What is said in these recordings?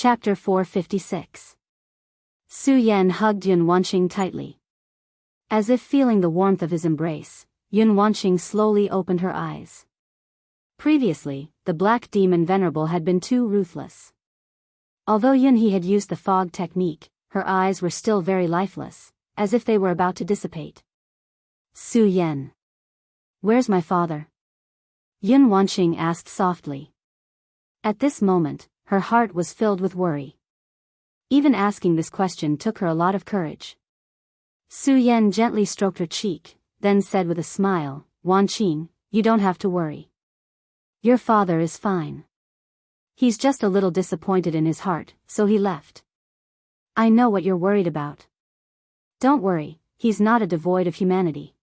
Chapter 456. Su Yan hugged Yun Wanqing tightly. As if feeling the warmth of his embrace, Yun Wanqing slowly opened her eyes. Previously, the Black Demon Venerable had been too ruthless. Although Yunhe had used the fog technique, her eyes were still very lifeless, as if they were about to dissipate. Su Yan. Where's my father? Yun Wanqing asked softly. At this moment, her heart was filled with worry. Even asking this question took her a lot of courage. Su Yan gently stroked her cheek, then said with a smile, Wanqing, you don't have to worry. Your father is fine. He's just a little disappointed in his heart, so he left. I know what you're worried about. Don't worry, he's not a devoid of humanity.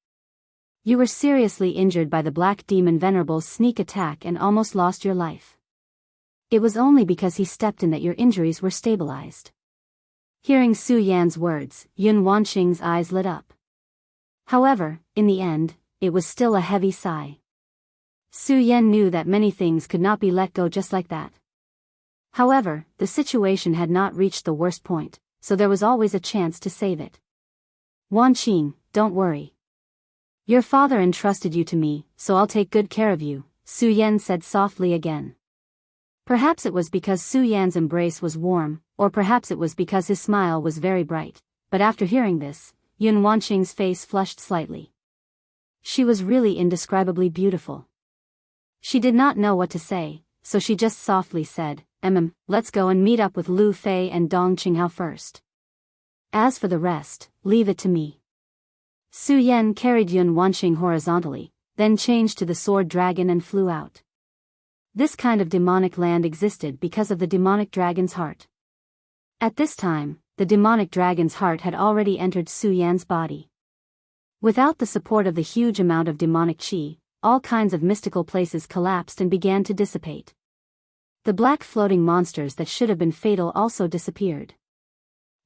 You were seriously injured by the Black Demon Venerable's sneak attack and almost lost your life. It was only because he stepped in that your injuries were stabilized. Hearing Su Yan's words, Yun Wanqing's eyes lit up. However, in the end, it was still a heavy sigh. Su Yan knew that many things could not be let go just like that. However, the situation had not reached the worst point, so there was always a chance to save it. Wanqing, don't worry. Your father entrusted you to me, so I'll take good care of you, Su Yan said softly again. Perhaps it was because Su Yan's embrace was warm, or perhaps it was because his smile was very bright, but after hearing this, Yun Wanqing's face flushed slightly. She was really indescribably beautiful. She did not know what to say, so she just softly said, let's go and meet up with Lu Fei and Dong Qinghao first. As for the rest, leave it to me. Su Yan carried Yun Wanqing horizontally, then changed to the sword dragon and flew out. This kind of demonic land existed because of the demonic dragon's heart. At this time, the demonic dragon's heart had already entered Su Yan's body. Without the support of the huge amount of demonic qi, all kinds of mystical places collapsed and began to dissipate. The black floating monsters that should have been fatal also disappeared.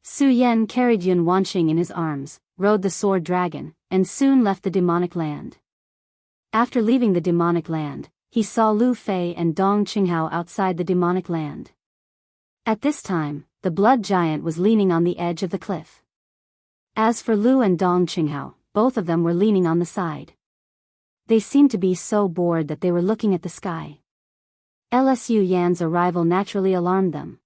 Su Yan carried Yun Wanqing in his arms, rode the sword dragon, and soon left the demonic land. After leaving the demonic land, he saw Lu Fei and Dong Qinghao outside the demonic land. At this time, the blood giant was leaning on the edge of the cliff. As for Lu and Dong Qinghao, both of them were leaning on the side. They seemed to be so bored that they were looking at the sky. Su Yan's arrival naturally alarmed them.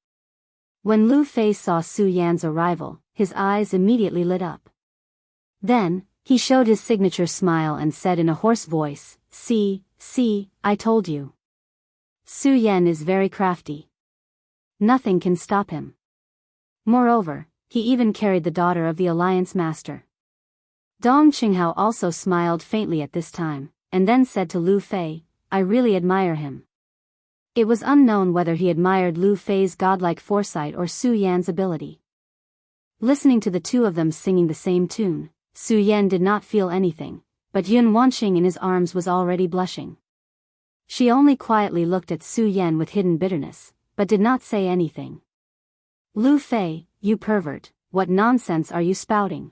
When Lu Fei saw Su Yan's arrival, his eyes immediately lit up. Then, he showed his signature smile and said in a hoarse voice, See, I told you. Su Yan is very crafty. Nothing can stop him. Moreover, he even carried the daughter of the Alliance Master. Dong Qinghao also smiled faintly at this time, and then said to Lu Fei, I really admire him. It was unknown whether he admired Lu Fei's godlike foresight or Su Yan's ability. Listening to the two of them singing the same tune, Su Yan did not feel anything, but Yun Wanqing in his arms was already blushing. She only quietly looked at Su Yan with hidden bitterness, but did not say anything. Lu Fei, you pervert, what nonsense are you spouting?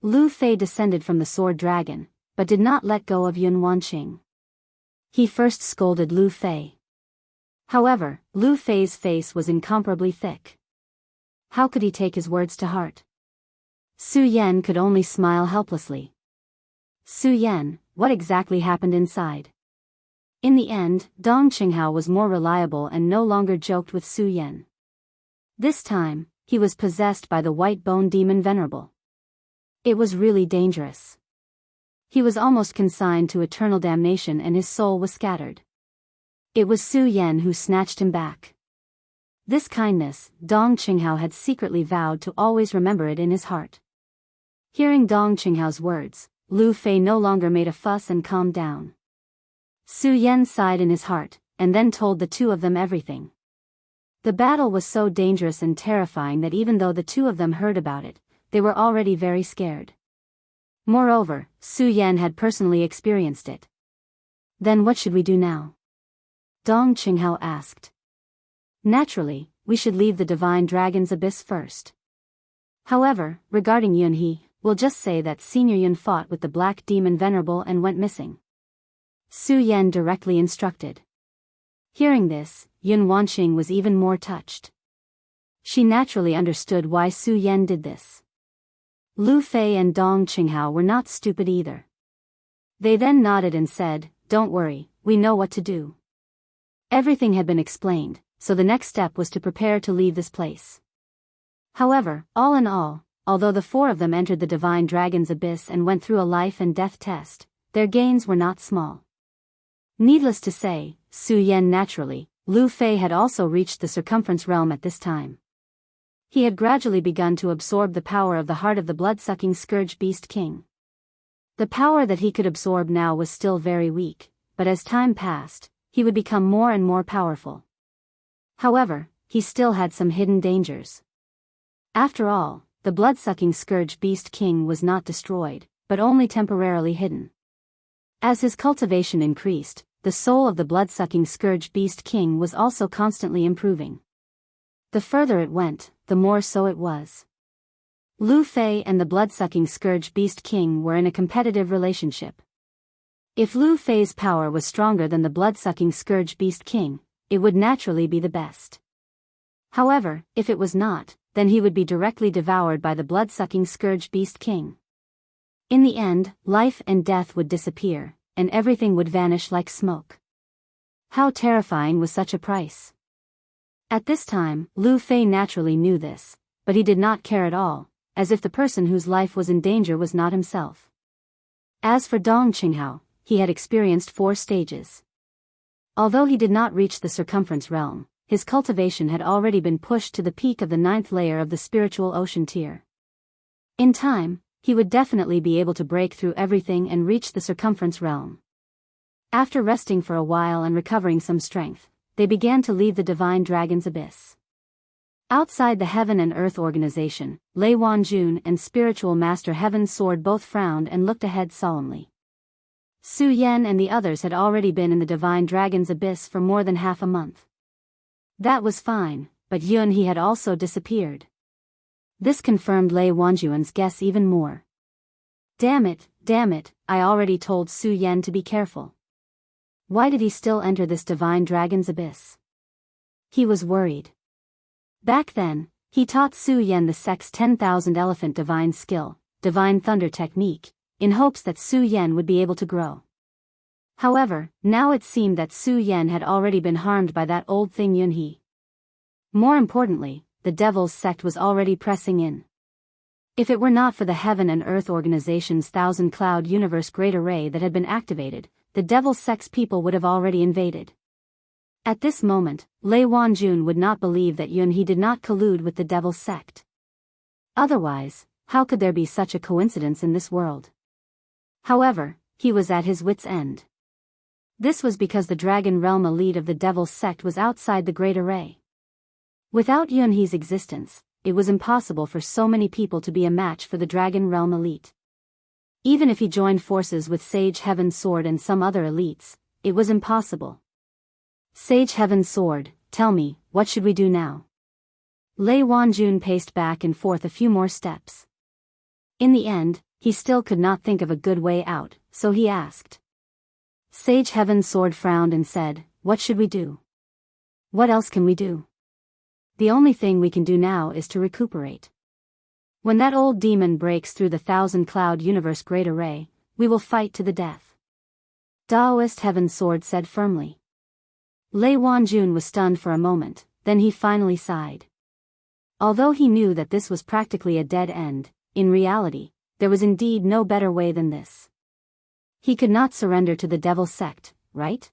Lu Fei descended from the sword dragon, but did not let go of Yun Wanqing. He first scolded Lu Fei. However, Lu Fei's face was incomparably thick. How could he take his words to heart? Su Yan could only smile helplessly. Su Yan, what exactly happened inside? In the end, Dong Qinghao was more reliable and no longer joked with Su Yan. This time, he was possessed by the White Bone Demon Venerable. It was really dangerous. He was almost consigned to eternal damnation and his soul was scattered. It was Su Yan who snatched him back. This kindness, Dong Qinghao had secretly vowed to always remember it in his heart. Hearing Dong Qinghao's words, Lu Fei no longer made a fuss and calmed down. Su Yan sighed in his heart, and then told the two of them everything. The battle was so dangerous and terrifying that even though the two of them heard about it, they were already very scared. Moreover, Su Yan had personally experienced it. Then what should we do now? Dong Qinghao asked. Naturally, we should leave the Divine Dragon's Abyss first. However, regarding Yunhe, we'll just say that Senior Yun fought with the Black Demon Venerable and went missing. Su Yan directly instructed. Hearing this, Yun Wanqing was even more touched. She naturally understood why Su Yan did this. Lu Fei and Dong Qinghao were not stupid either. They then nodded and said, "Don't worry, we know what to do." Everything had been explained, so the next step was to prepare to leave this place. However, all in all, although the four of them entered the Divine Dragon's abyss and went through a life and death test, their gains were not small. Needless to say, Su Yan naturally, Lu Fei had also reached the circumference realm at this time. He had gradually begun to absorb the power of the heart of the blood-sucking scourge beast king. The power that he could absorb now was still very weak, but as time passed, he would become more and more powerful. However, he still had some hidden dangers. After all, the blood-sucking scourge beast king was not destroyed, but only temporarily hidden. As his cultivation increased, the soul of the blood-sucking scourge beast king was also constantly improving. The further it went, the more so it was. Lu Fei and the blood-sucking scourge beast king were in a competitive relationship. If Lu Fei's power was stronger than the blood-sucking scourge beast king, it would naturally be the best. However, if it was not, then he would be directly devoured by the blood-sucking scourge beast king. In the end, life and death would disappear, and everything would vanish like smoke. How terrifying was such a price? At this time, Lu Fei naturally knew this, but he did not care at all, as if the person whose life was in danger was not himself. As for Dong Qinghao, he had experienced 4 stages. Although he did not reach the circumference realm, his cultivation had already been pushed to the peak of the 9th layer of the spiritual ocean tier. In time, he would definitely be able to break through everything and reach the circumference realm. After resting for a while and recovering some strength, they began to leave the Divine Dragon's abyss. Outside the Heaven and Earth organization, Lei Wanjun and Spiritual Master Heaven's Sword both frowned and looked ahead solemnly. Su Yan and the others had already been in the Divine Dragon's abyss for more than half a month. That was fine, but Yun He had also disappeared. This confirmed Lei Wanjun's guess even more. Damn it, I already told Su Yan to be careful. Why did he still enter this Divine Dragon's abyss? He was worried. Back then, he taught Su Yan the sect's 10,000 elephant divine skill, Divine Thunder technique, in hopes that Su Yan would be able to grow. However, now it seemed that Su Yan had already been harmed by that old thing Yun He. More importantly, the Devil's Sect was already pressing in. If it were not for the Heaven and Earth Organization's Thousand Cloud Universe Great Array that had been activated, the Devil's Sect's people would have already invaded. At this moment, Lei Wanjun would not believe that Yun He did not collude with the Devil's Sect. Otherwise, how could there be such a coincidence in this world? However, he was at his wits' end. This was because the Dragon Realm elite of the Devil's Sect was outside the Great Array. Without Yun He's existence, it was impossible for so many people to be a match for the Dragon Realm elite. Even if he joined forces with Sage Heaven's Sword and some other elites, it was impossible. Sage Heaven's Sword, tell me, what should we do now? Lei Wanjun paced back and forth a few more steps. In the end, he still could not think of a good way out, so he asked. Sage Heaven's Sword frowned and said, "What should we do? What else can we do? The only thing we can do now is to recuperate. When that old demon breaks through the Thousand Cloud Universe Great Array, we will fight to the death." Daoist Heaven's Sword said firmly. Lei Wanjun was stunned for a moment, then he finally sighed. Although he knew that this was practically a dead end, in reality, there was indeed no better way than this. He could not surrender to the Devil's Sect, right?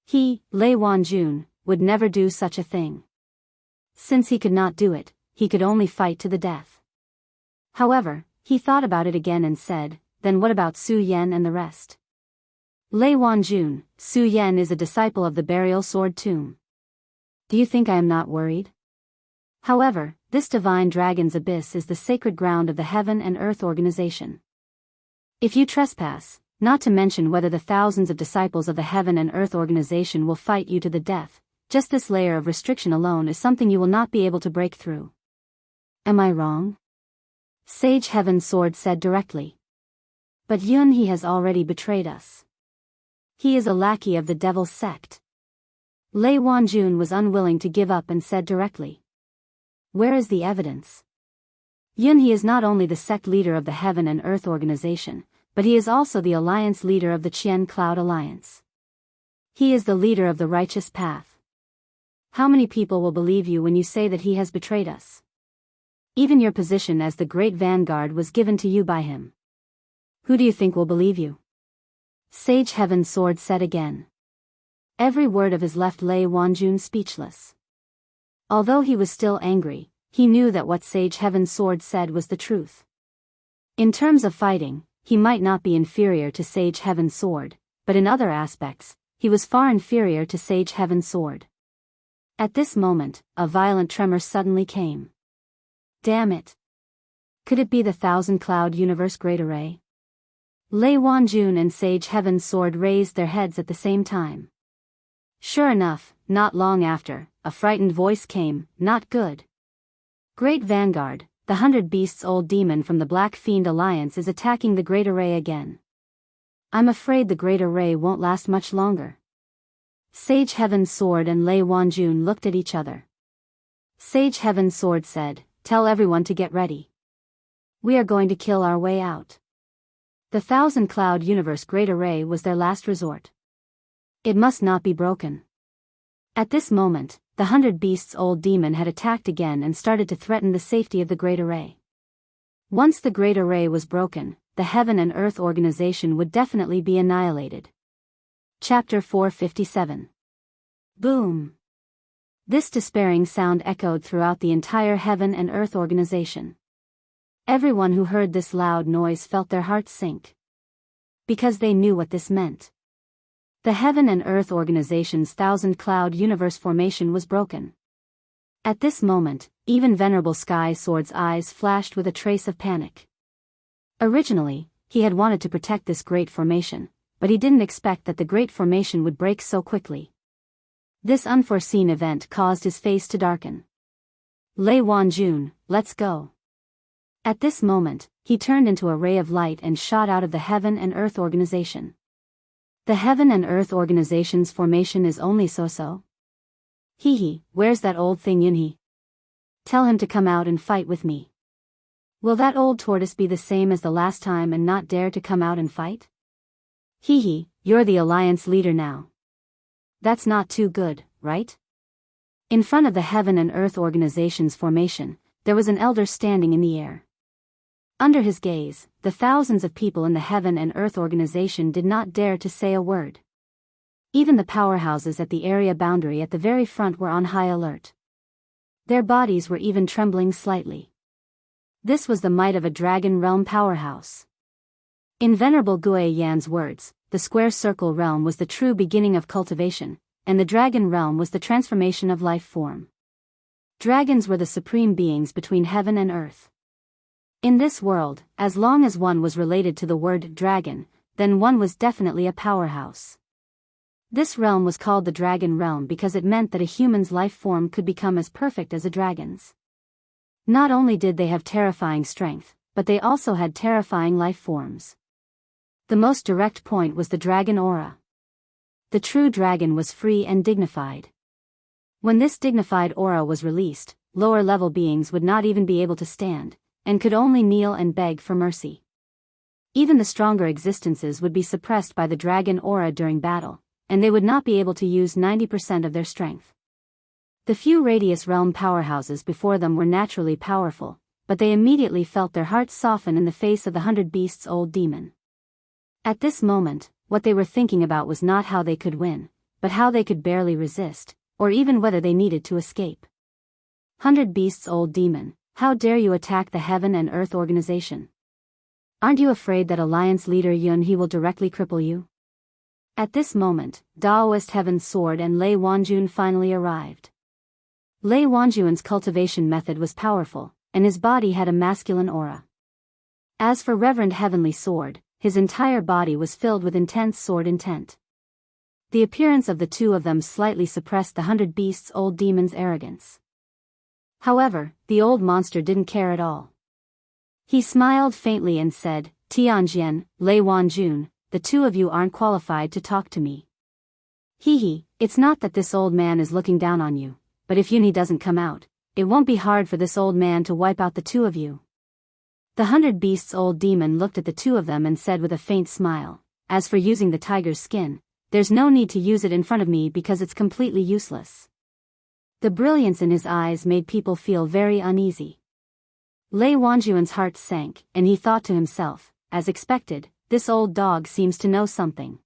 He, Lei Wanjun, would never do such a thing. Since he could not do it, he could only fight to the death. However, he thought about it again and said, then what about Su Yan and the rest? Lei Wanjun, Su Yan is a disciple of the Burial Sword Tomb. Do you think I am not worried? However, this Divine Dragon's abyss is the sacred ground of the Heaven and Earth Organization. If you trespass, not to mention whether the thousands of disciples of the Heaven and Earth Organization will fight you to the death, just this layer of restriction alone is something you will not be able to break through. Am I wrong? Sage Heaven's Sword said directly. But Yun He has already betrayed us. He is a lackey of the Devil's Sect. Lei Wanjun was unwilling to give up and said directly. Where is the evidence? Yunhe is not only the sect leader of the Heaven and Earth Organization, but he is also the alliance leader of the Qian Cloud Alliance. He is the leader of the righteous path. How many people will believe you when you say that he has betrayed us? Even your position as the great vanguard was given to you by him. Who do you think will believe you? Sage Heaven Sword said again. Every word of his left Lei Wanjun speechless. Although he was still angry, he knew that what Sage Heaven Sword said was the truth. In terms of fighting, he might not be inferior to Sage Heaven Sword, but in other aspects, he was far inferior to Sage Heaven Sword. At this moment, a violent tremor suddenly came. Damn it! Could it be the Thousand Cloud Universe Great Array? Lei Wanjun and Sage Heaven Sword raised their heads at the same time. Sure enough, not long after, a frightened voice came, not good. Great Vanguard, the 100 Beasts Old Demon from the Black Fiend Alliance is attacking the Great Array again. I'm afraid the Great Array won't last much longer. Sage Heaven Sword and Lei Wanjun looked at each other. Sage Heaven Sword said, "Tell everyone to get ready. We are going to kill our way out." The Thousand Cloud Universe Great Array was their last resort. It must not be broken. At this moment, the 100 Beasts Old Demon had attacked again and started to threaten the safety of the Great Array. Once the Great Array was broken, the Heaven and Earth Organization would definitely be annihilated. Chapter 457. Boom! This despairing sound echoed throughout the entire Heaven and Earth Organization. Everyone who heard this loud noise felt their hearts sink. Because they knew what this meant. The Heaven and Earth Organization's Thousand Cloud Universe formation was broken. At this moment, even Venerable Sky Sword's eyes flashed with a trace of panic. Originally, he had wanted to protect this great formation, but he didn't expect that the great formation would break so quickly. This unforeseen event caused his face to darken. Lei Wanjun, let's go. At this moment, he turned into a ray of light and shot out of the Heaven and Earth Organization. The Heaven and Earth Organization's formation is only so-so. Hee, where's that old thing Yunhe? Tell him to come out and fight with me. Will that old tortoise be the same as the last time and not dare to come out and fight? Hee, you're the alliance leader now. That's not too good, right? In front of the Heaven and Earth Organization's formation, there was an elder standing in the air. Under his gaze, the thousands of people in the Heaven and Earth Organization did not dare to say a word. Even the powerhouses at the area boundary at the very front were on high alert. Their bodies were even trembling slightly. This was the might of a Dragon Realm powerhouse. In Venerable Gui Yan's words, the Square Circle Realm was the true beginning of cultivation, and the Dragon Realm was the transformation of life form. Dragons were the supreme beings between heaven and earth. In this world, as long as one was related to the word dragon, then one was definitely a powerhouse. This realm was called the Dragon Realm because it meant that a human's life form could become as perfect as a dragon's. Not only did they have terrifying strength, but they also had terrifying life forms. The most direct point was the dragon aura. The true dragon was free and dignified. When this dignified aura was released, lower-level beings would not even be able to stand, and could only kneel and beg for mercy. Even the stronger existences would be suppressed by the dragon aura during battle, and they would not be able to use 90% of their strength. The few Radius Realm powerhouses before them were naturally powerful, but they immediately felt their hearts soften in the face of the 100 Beasts Old Demon. At this moment, what they were thinking about was not how they could win, but how they could barely resist, or even whether they needed to escape. 100 Beasts Old Demon, how dare you attack the Heaven and Earth Organization? Aren't you afraid that Alliance leader Yunhe will directly cripple you? At this moment, Daoist Heaven's Sword and Lei Wanjun finally arrived. Lei Wanjun's cultivation method was powerful, and his body had a masculine aura. As for Reverend Heavenly Sword, his entire body was filled with intense sword intent. The appearance of the two of them slightly suppressed the 100 Beasts Old Demon's arrogance. However, the old monster didn't care at all. He smiled faintly and said, "Tianjian, Lei Wanjun, the two of you aren't qualified to talk to me. It's not that this old man is looking down on you, but if Yunhe doesn't come out, it won't be hard for this old man to wipe out the two of you." The 100 Beasts old demon looked at the two of them and said with a faint smile, "As for using the tiger's skin, there's no need to use it in front of me because it's completely useless." The brilliance in his eyes made people feel very uneasy. Lei Wanjuan's heart sank, and he thought to himself, as expected, this old dog seems to know something.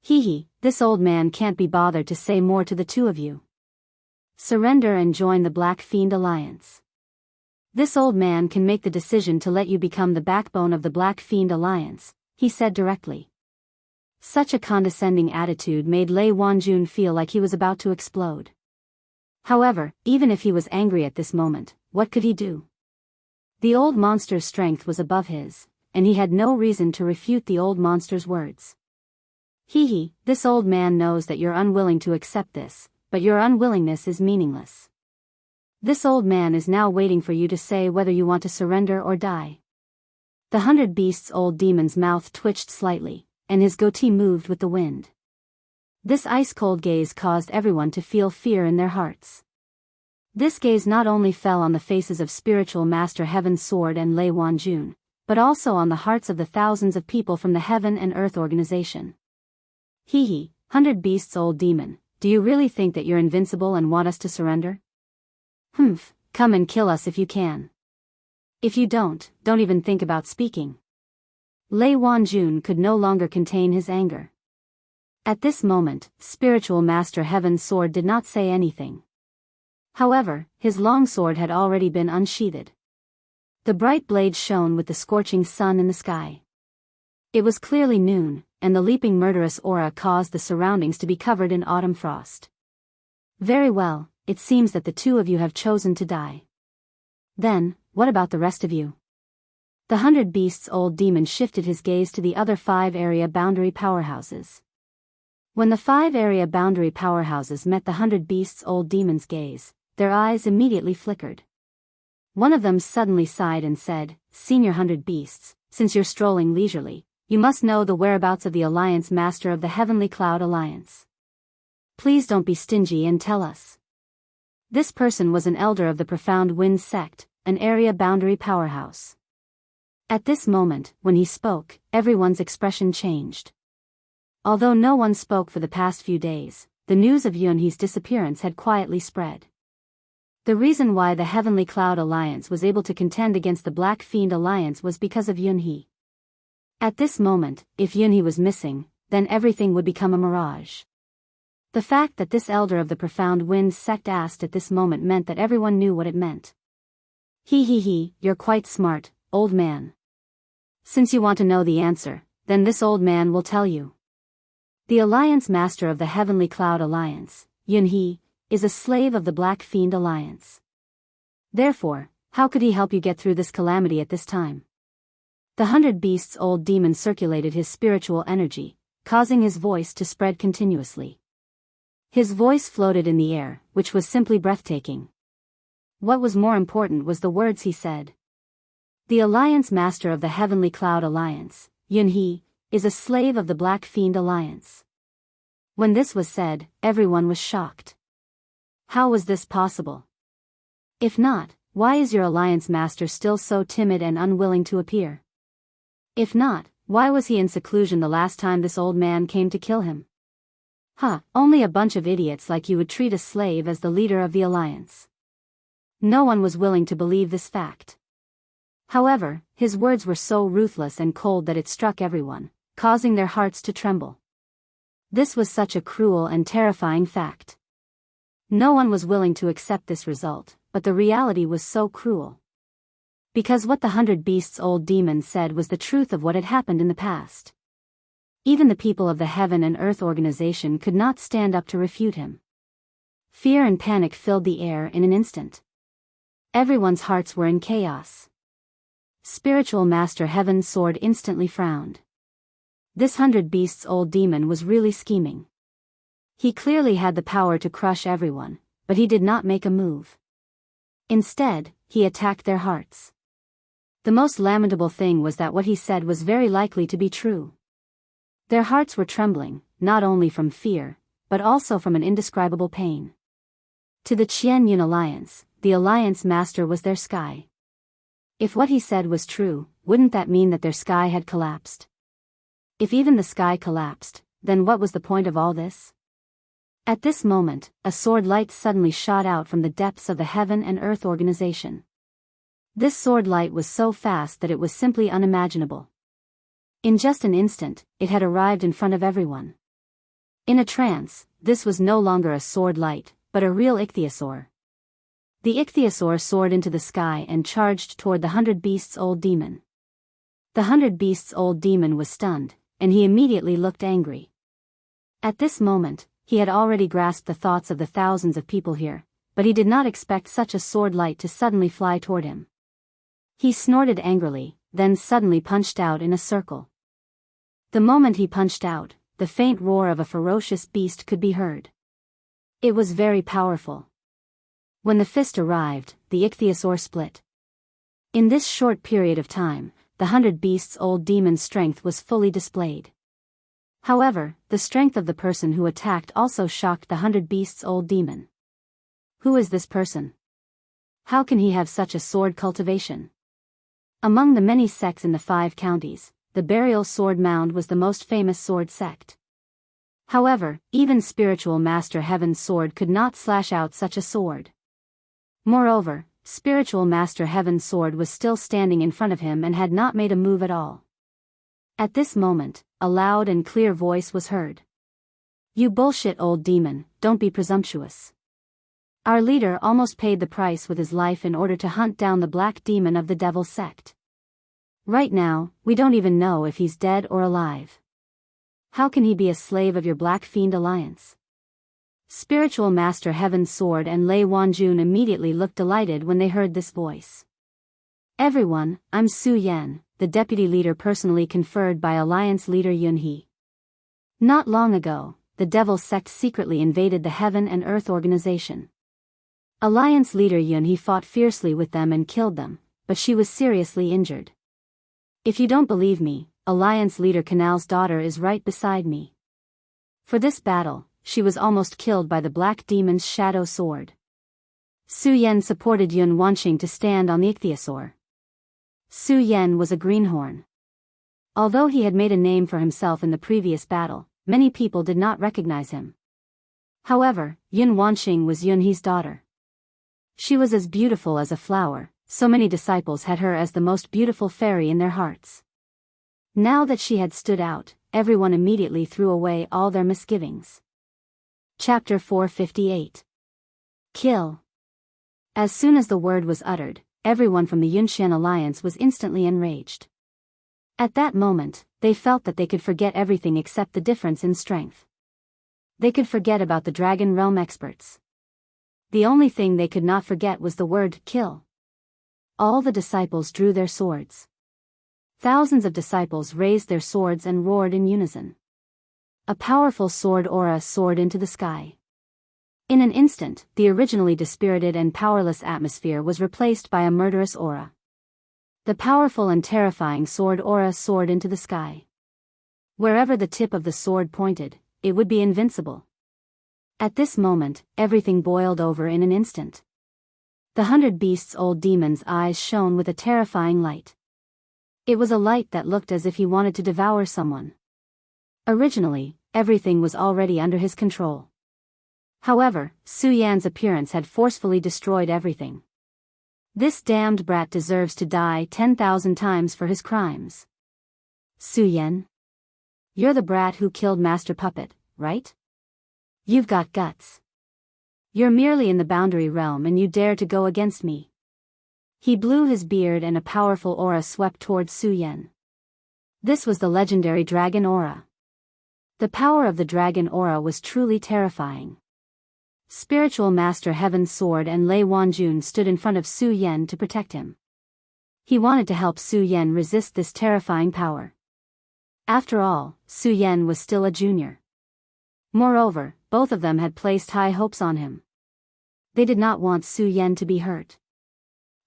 Hee, this old man can't be bothered to say more to the two of you. Surrender and join the Black Fiend Alliance. This old man can make the decision to let you become the backbone of the Black Fiend Alliance, he said directly. Such a condescending attitude made Lei Wanjun feel like he was about to explode. However, even if he was angry at this moment, what could he do? The old monster's strength was above his, and he had no reason to refute the old monster's words. Hee, this old man knows that you're unwilling to accept this, but your unwillingness is meaningless. This old man is now waiting for you to say whether you want to surrender or die. The 100 Beasts old demon's mouth twitched slightly, and his goatee moved with the wind. This ice-cold gaze caused everyone to feel fear in their hearts. This gaze not only fell on the faces of Spiritual Master Heaven's Sword and Lei Wanjun, but also on the hearts of the thousands of people from the Heaven and Earth organization. Hee, 100 Beasts old demon, do you really think that you're invincible and want us to surrender? Humph, come and kill us if you can. If you don't even think about speaking. Lei Wanjun could no longer contain his anger. At this moment, Spiritual Master Heaven's Sword did not say anything. However, his long sword had already been unsheathed. The bright blade shone with the scorching sun in the sky. It was clearly noon, and the leaping murderous aura caused the surroundings to be covered in autumn frost. Very well, it seems that the two of you have chosen to die. Then, what about the rest of you? The 100 Beasts old demon shifted his gaze to the other 5 area boundary powerhouses. When the 5 area boundary powerhouses met the 100 Beasts old demon's gaze, their eyes immediately flickered. One of them suddenly sighed and said, "Senior 100 Beasts, since you're strolling leisurely, you must know the whereabouts of the Alliance Master of the Heavenly Cloud Alliance. Please don't be stingy and tell us." This person was an elder of the Profound Wind sect, an area boundary powerhouse. At this moment, when he spoke, everyone's expression changed. Although no one spoke for the past few days, the news of Yunhe's disappearance had quietly spread. The reason why the Heavenly Cloud Alliance was able to contend against the Black Fiend Alliance was because of Yunhe. At this moment, if Yunhe was missing, then everything would become a mirage. The fact that this elder of the Profound Wind sect asked at this moment meant that everyone knew what it meant. Hee, you're quite smart, old man. Since you want to know the answer, then this old man will tell you. The Alliance Master of the Heavenly Cloud Alliance, Yunhe, is a slave of the Black Fiend Alliance. Therefore, how could he help you get through this calamity at this time? The 100 Beasts old demon circulated his spiritual energy, causing his voice to spread continuously. His voice floated in the air, which was simply breathtaking. What was more important was the words he said. The Alliance Master of the Heavenly Cloud Alliance, Yunhe, is a slave of the Black Fiend Alliance. When this was said, everyone was shocked. How was this possible? If not, why is your Alliance Master still so timid and unwilling to appear? If not, why was he in seclusion the last time this old man came to kill him? Only a bunch of idiots like you would treat a slave as the leader of the Alliance. No one was willing to believe this fact. However, his words were so ruthless and cold that it struck everyone, causing their hearts to tremble. This was such a cruel and terrifying fact. No one was willing to accept this result, but the reality was so cruel. Because what the 100 Beasts old demon said was the truth of what had happened in the past. Even the people of the Heaven and Earth organization could not stand up to refute him. Fear and panic filled the air in an instant. Everyone's hearts were in chaos. Spiritual Master Heaven's Sword instantly frowned. This 100 Beasts old demon was really scheming. He clearly had the power to crush everyone, but he did not make a move. Instead, he attacked their hearts. The most lamentable thing was that what he said was very likely to be true. Their hearts were trembling, not only from fear, but also from an indescribable pain. To the Qian Yun Alliance, the Alliance Master was their sky. If what he said was true, wouldn't that mean that their sky had collapsed? If even the sky collapsed, then what was the point of all this? At this moment, a sword light suddenly shot out from the depths of the Heaven and Earth organization. This sword light was so fast that it was simply unimaginable. In just an instant, it had arrived in front of everyone. In a trance, this was no longer a sword light, but a real ichthyosaur. The ichthyosaur soared into the sky and charged toward the 100 Beasts Old Demon. The 100 Beasts Old Demon was stunned, and he immediately looked angry. At this moment, he had already grasped the thoughts of the thousands of people here, but he did not expect such a sword light to suddenly fly toward him. He snorted angrily, then suddenly punched out in a circle. The moment he punched out, the faint roar of a ferocious beast could be heard. It was very powerful. When the fist arrived, the ichthyosaur split. In this short period of time, the 100 Beasts Old Demon's strength was fully displayed. However, the strength of the person who attacked also shocked the 100 Beasts Old Demon. Who is this person? How can he have such a sword cultivation? Among the many sects in the 5 counties, the Burial Sword Mound was the most famous sword sect. However, even Spiritual Master Heaven's sword could not slash out such a sword. Moreover, Spiritual Master Heaven's sword was still standing in front of him and had not made a move at all. At this moment, a loud and clear voice was heard. "You bullshit old demon, don't be presumptuous. Our leader almost paid the price with his life in order to hunt down the black demon of the devil sect. Right now, we don't even know if he's dead or alive. How can he be a slave of your Black Fiend Alliance?" Spiritual Master Heaven's sword and Lei Wanjun immediately looked delighted when they heard this voice. "Everyone, I'm Su Yan, the deputy leader personally conferred by Alliance leader Yun He. Not long ago, the devil sect secretly invaded the Heaven and Earth organization. Alliance leader Yun He fought fiercely with them and killed them, but she was seriously injured. If you don't believe me, Alliance leader Canal's daughter is right beside me. For this battle, she was almost killed by the Black Demon's shadow sword." Su Yan supported Yun Wanqing to stand on the ichthyosaur. Su Yan was a greenhorn. Although he had made a name for himself in the previous battle, many people did not recognize him. However, Yun Wanqing was Yun He's daughter. She was as beautiful as a flower, so many disciples had her as the most beautiful fairy in their hearts. Now that she had stood out, everyone immediately threw away all their misgivings. Chapter 458. Kill. As soon as the word was uttered, everyone from the Yunxian Alliance was instantly enraged. At that moment, they felt that they could forget everything except the difference in strength. They could forget about the Dragon Realm experts. The only thing they could not forget was the word kill. All the disciples drew their swords. Thousands of disciples raised their swords and roared in unison. A powerful sword aura soared into the sky. In an instant, the originally dispirited and powerless atmosphere was replaced by a murderous aura. The powerful and terrifying sword aura soared into the sky. Wherever the tip of the sword pointed, it would be invincible. At this moment, everything boiled over in an instant. The 100 Beasts Old Demon's eyes shone with a terrifying light. It was a light that looked as if he wanted to devour someone. Originally, everything was already under his control. However, Su Yan's appearance had forcefully destroyed everything. This damned brat deserves to die 10,000 times for his crimes. Su Yan? You're the brat who killed Master Puppet, right? You've got guts. You're merely in the boundary realm and you dare to go against me. He blew his beard and a powerful aura swept towards Su Yan. This was the legendary dragon aura. The power of the dragon aura was truly terrifying. Spiritual Master Heaven's sword and Lei Wanjun stood in front of Su Yan to protect him. He wanted to help Su Yan resist this terrifying power. After all, Su Yan was still a junior. Moreover, both of them had placed high hopes on him. They did not want Su Yan to be hurt.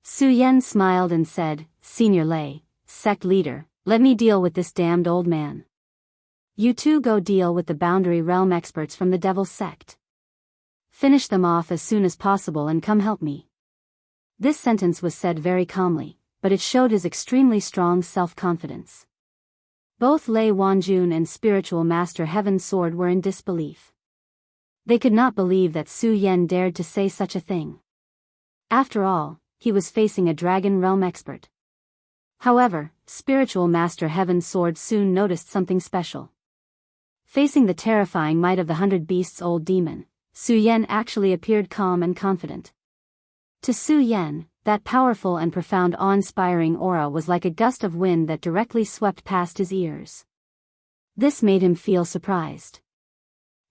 Su Yan smiled and said, "Senior Lei, sect leader, let me deal with this damned old man. You two go deal with the Boundary Realm experts from the Devil's Sect." Finish them off as soon as possible and come help me. This sentence was said very calmly, but it showed his extremely strong self-confidence. Both Lei Wanjun and spiritual master Heaven's Sword were in disbelief. They could not believe that Su Yan dared to say such a thing. After all, he was facing a dragon realm expert. However, spiritual master Heaven's Sword soon noticed something special. Facing the terrifying might of the 100 Beasts' old demon, Su Yan actually appeared calm and confident. To Su Yan, that powerful and profound awe-inspiring aura was like a gust of wind that directly swept past his ears. This made him feel surprised.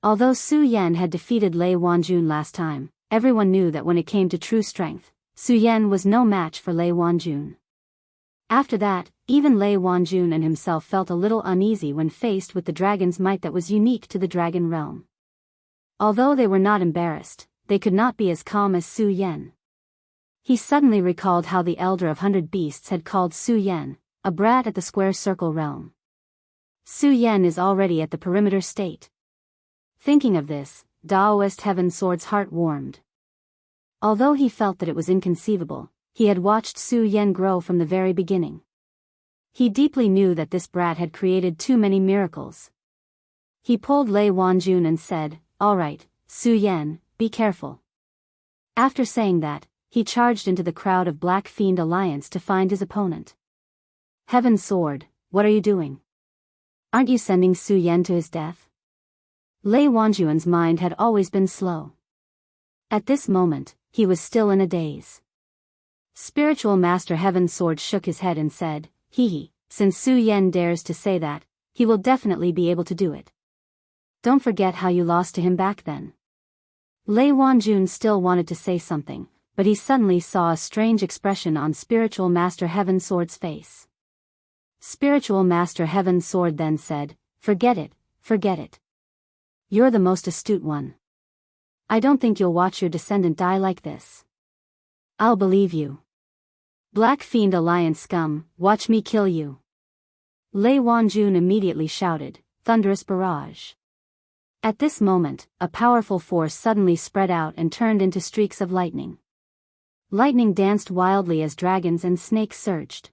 Although Su Yan had defeated Lei Wanjun last time, everyone knew that when it came to true strength, Su Yan was no match for Lei Wanjun. After that, even Lei Wanjun and himself felt a little uneasy when faced with the dragon's might that was unique to the dragon realm. Although they were not embarrassed, they could not be as calm as Su Yan. He suddenly recalled how the Elder of 100 Beasts had called Su Yan a brat at the square circle realm. Su Yan is already at the perimeter state. Thinking of this, Daoist Heaven's Sword's heart warmed. Although he felt that it was inconceivable, he had watched Su Yan grow from the very beginning. He deeply knew that this brat had created too many miracles. He pulled Lei Wanjun and said, "All right, Su Yan, be careful." After saying that, he charged into the crowd of Black Fiend Alliance to find his opponent. Heaven's Sword, what are you doing? Aren't you sending Su Yan to his death? Lei Wanjun's mind had always been slow. At this moment, he was still in a daze. Spiritual Master Heaven's Sword shook his head and said, since Su Yan dares to say that, he will definitely be able to do it. Don't forget how you lost to him back then." Lei Wanjun still wanted to say something, but he suddenly saw a strange expression on Spiritual Master Heaven's Sword's face. Spiritual Master Heaven's Sword then said, forget it. You're the most astute one. I don't think you'll watch your descendant die like this. I'll believe you. Black Fiend Alliance scum, watch me kill you. Lei Wanjun immediately shouted, thunderous barrage. At this moment, a powerful force suddenly spread out and turned into streaks of lightning. Lightning danced wildly as dragons and snakes surged.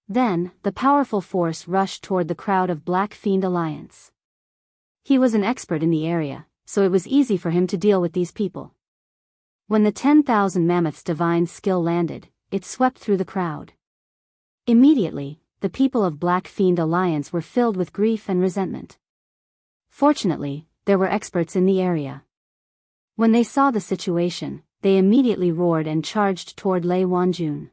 Then, the powerful force rushed toward the crowd of Black Fiend Alliance. He was an expert in the area, so it was easy for him to deal with these people. When the 10,000 Mammoths' divine skill landed, it swept through the crowd. Immediately, the people of Black Fiend Alliance were filled with grief and resentment. Fortunately, there were experts in the area. When they saw the situation, they immediately roared and charged toward Lei Wanjun.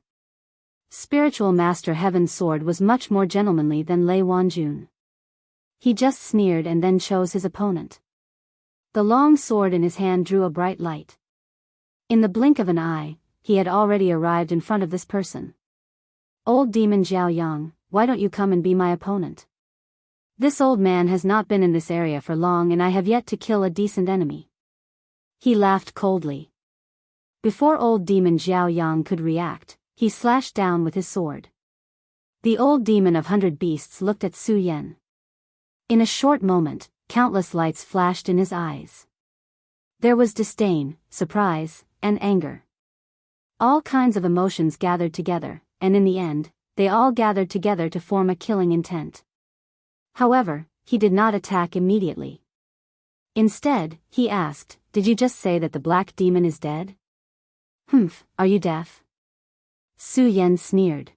Spiritual Master Heaven's Sword was much more gentlemanly than Lei Wanjun. He just sneered and then chose his opponent. The long sword in his hand drew a bright light. In the blink of an eye, he had already arrived in front of this person. Old Demon Jiao Yang, why don't you come and be my opponent? This old man has not been in this area for long and I have yet to kill a decent enemy. He laughed coldly. Before old demon Jiao Yang could react, he slashed down with his sword. The old demon of 100 Beasts looked at Su Yan. In a short moment, countless lights flashed in his eyes. There was disdain, surprise, and anger. All kinds of emotions gathered together, and in the end, they all gathered together to form a killing intent. However, he did not attack immediately. Instead, he asked, "Did you just say that the black demon is dead?" Are you deaf?" Su Yan sneered.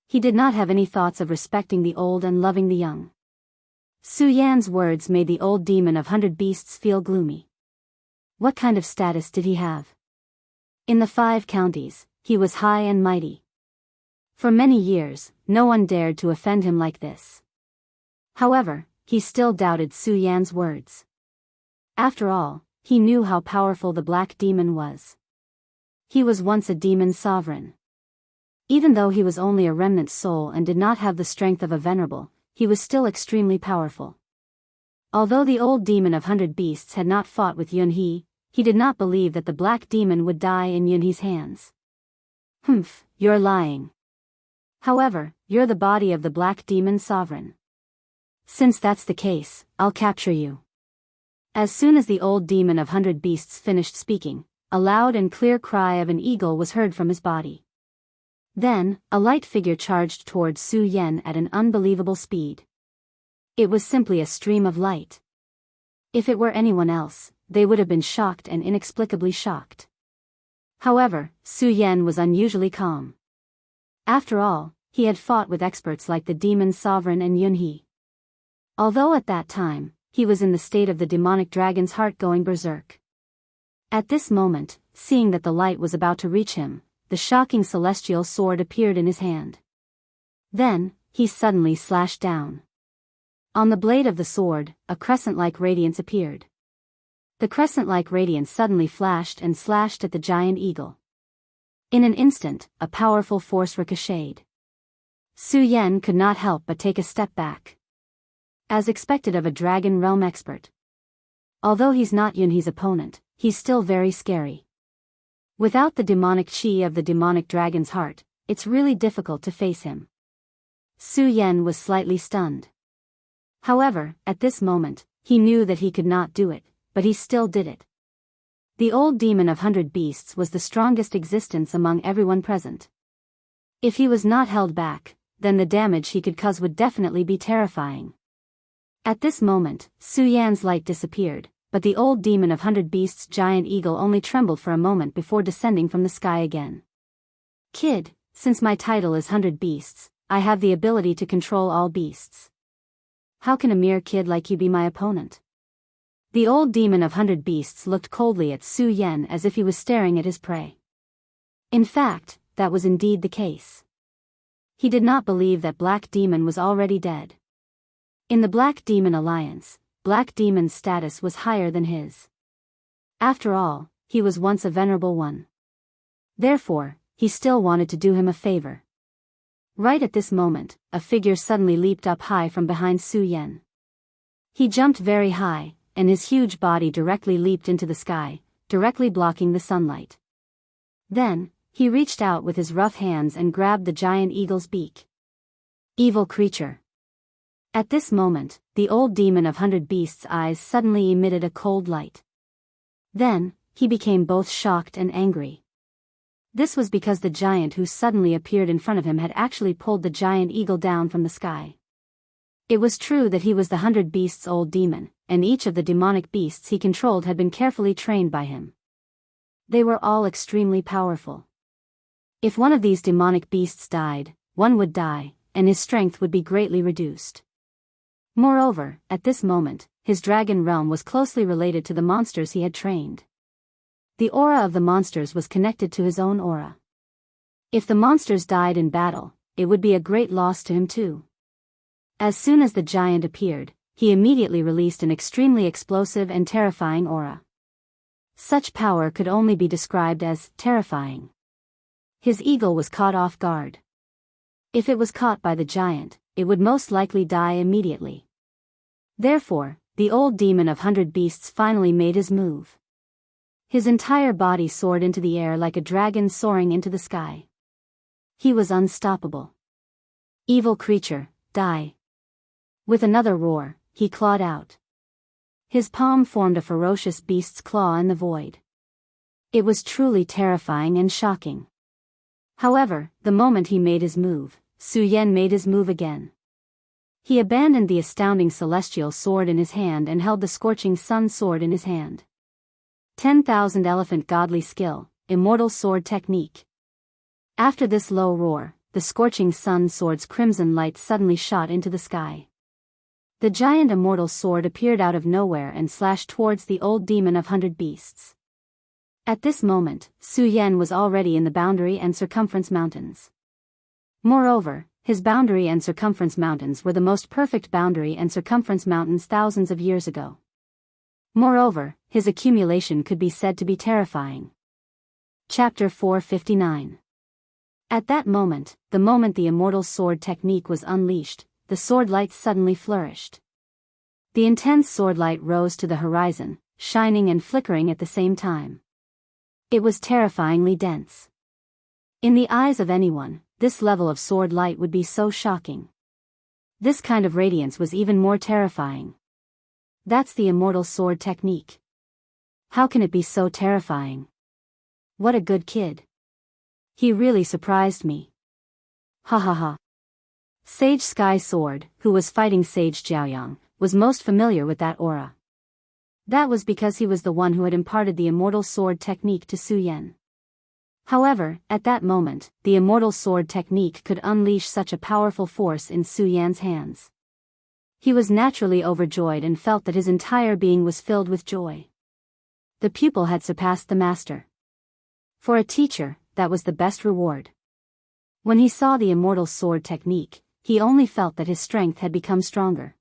He did not have any thoughts of respecting the old and loving the young. Su Yan's words made the old demon of 100 Beasts feel gloomy. What kind of status did he have? In the 5 counties, he was high and mighty. For many years, no one dared to offend him like this. However, he still doubted Su Yan's words. After all, he knew how powerful the black demon was. He was once a demon sovereign. Even though he was only a remnant soul and did not have the strength of a venerable, he was still extremely powerful. Although the old demon of 100 Beasts had not fought with Yunhe, he did not believe that the black demon would die in Yunhe's hands. You're lying. However, you're the body of the black demon sovereign. Since that's the case, I'll capture you. As soon as the old demon of 100 beasts finished speaking, a loud and clear cry of an eagle was heard from his body. Then, a light figure charged towards Su Yan at an unbelievable speed. It was simply a stream of light. If it were anyone else, they would have been shocked and inexplicably shocked. However, Su Yan was unusually calm. After all, he had fought with experts like the demon sovereign and Yunhe. Although at that time, he was in the state of the demonic dragon's heart going berserk. At this moment, seeing that the light was about to reach him, the shocking celestial sword appeared in his hand. Then, he suddenly slashed down. On the blade of the sword, a crescent-like radiance appeared. The crescent-like radiance suddenly flashed and slashed at the giant eagle. In an instant, a powerful force ricocheted. Su Yan could not help but take a step back. As expected of a dragon realm expert. Although he's not Yunhe's opponent, he's still very scary. Without the demonic chi of the demonic dragon's heart, it's really difficult to face him. Su Yan was slightly stunned. However, at this moment, he knew that he could not do it, but he still did it. The old demon of 100 beasts was the strongest existence among everyone present. If he was not held back, then the damage he could cause would definitely be terrifying. At this moment, Su Yan's light disappeared, but the old demon of 100 beasts' giant eagle only trembled for a moment before descending from the sky again. Kid, since my title is 100 beasts, I have the ability to control all beasts. How can a mere kid like you be my opponent? The old demon of 100 beasts looked coldly at Su Yan as if he was staring at his prey. In fact, that was indeed the case. He did not believe that Black Demon was already dead. In the Black Demon Alliance, Black Demon's status was higher than his. After all, he was once a venerable one. Therefore, he still wanted to do him a favor. Right at this moment, a figure suddenly leaped up high from behind Su Yan. He jumped very high, and his huge body directly leaped into the sky, directly blocking the sunlight. Then, he reached out with his rough hands and grabbed the giant eagle's beak. Evil creature. At this moment, the old demon of 100 beasts' eyes suddenly emitted a cold light. Then, he became both shocked and angry. This was because the giant who suddenly appeared in front of him had actually pulled the giant eagle down from the sky. It was true that he was the 100 beasts' old demon, and each of the demonic beasts he controlled had been carefully trained by him. They were all extremely powerful. If one of these demonic beasts died, one would die, and his strength would be greatly reduced. Moreover, at this moment, his dragon realm was closely related to the monsters he had trained. The aura of the monsters was connected to his own aura. If the monsters died in battle, it would be a great loss to him too. As soon as the giant appeared, he immediately released an extremely explosive and terrifying aura. Such power could only be described as terrifying. His eagle was caught off guard. If it was caught by the giant, it would most likely die immediately. Therefore, the old demon of 100 beasts finally made his move. His entire body soared into the air like a dragon soaring into the sky. He was unstoppable. Evil creature, die. With another roar, he clawed out. His palm formed a ferocious beast's claw in the void. It was truly terrifying and shocking. However, the moment he made his move, Su Yan made his move again. He abandoned the astounding celestial sword in his hand and held the scorching sun sword in his hand. 10,000 elephant godly skill, immortal sword technique. After this low roar, the scorching sun sword's crimson light suddenly shot into the sky. The giant immortal sword appeared out of nowhere and slashed towards the old demon of 100 beasts. At this moment, Su Yan was already in the Boundary and Circumference Mountains. Moreover, his Boundary and Circumference Mountains were the most perfect Boundary and Circumference Mountains thousands of years ago. Moreover, his accumulation could be said to be terrifying. Chapter 459. At that moment, the moment the immortal sword technique was unleashed, the sword light suddenly flourished. The intense sword light rose to the horizon, shining and flickering at the same time. It was terrifyingly dense. In the eyes of anyone, this level of sword light would be so shocking. This kind of radiance was even more terrifying. That's the immortal sword technique. How can it be so terrifying? What a good kid. He really surprised me. Ha ha ha. Sage Sky Sword, who was fighting Sage Jiaoyang, was most familiar with that aura. That was because he was the one who had imparted the immortal sword technique to Su Yan. However, at that moment, the immortal sword technique could unleash such a powerful force in Su Yan's hands. He was naturally overjoyed and felt that his entire being was filled with joy. The pupil had surpassed the master. For a teacher, that was the best reward. When he saw the immortal sword technique, he only felt that his strength had become stronger.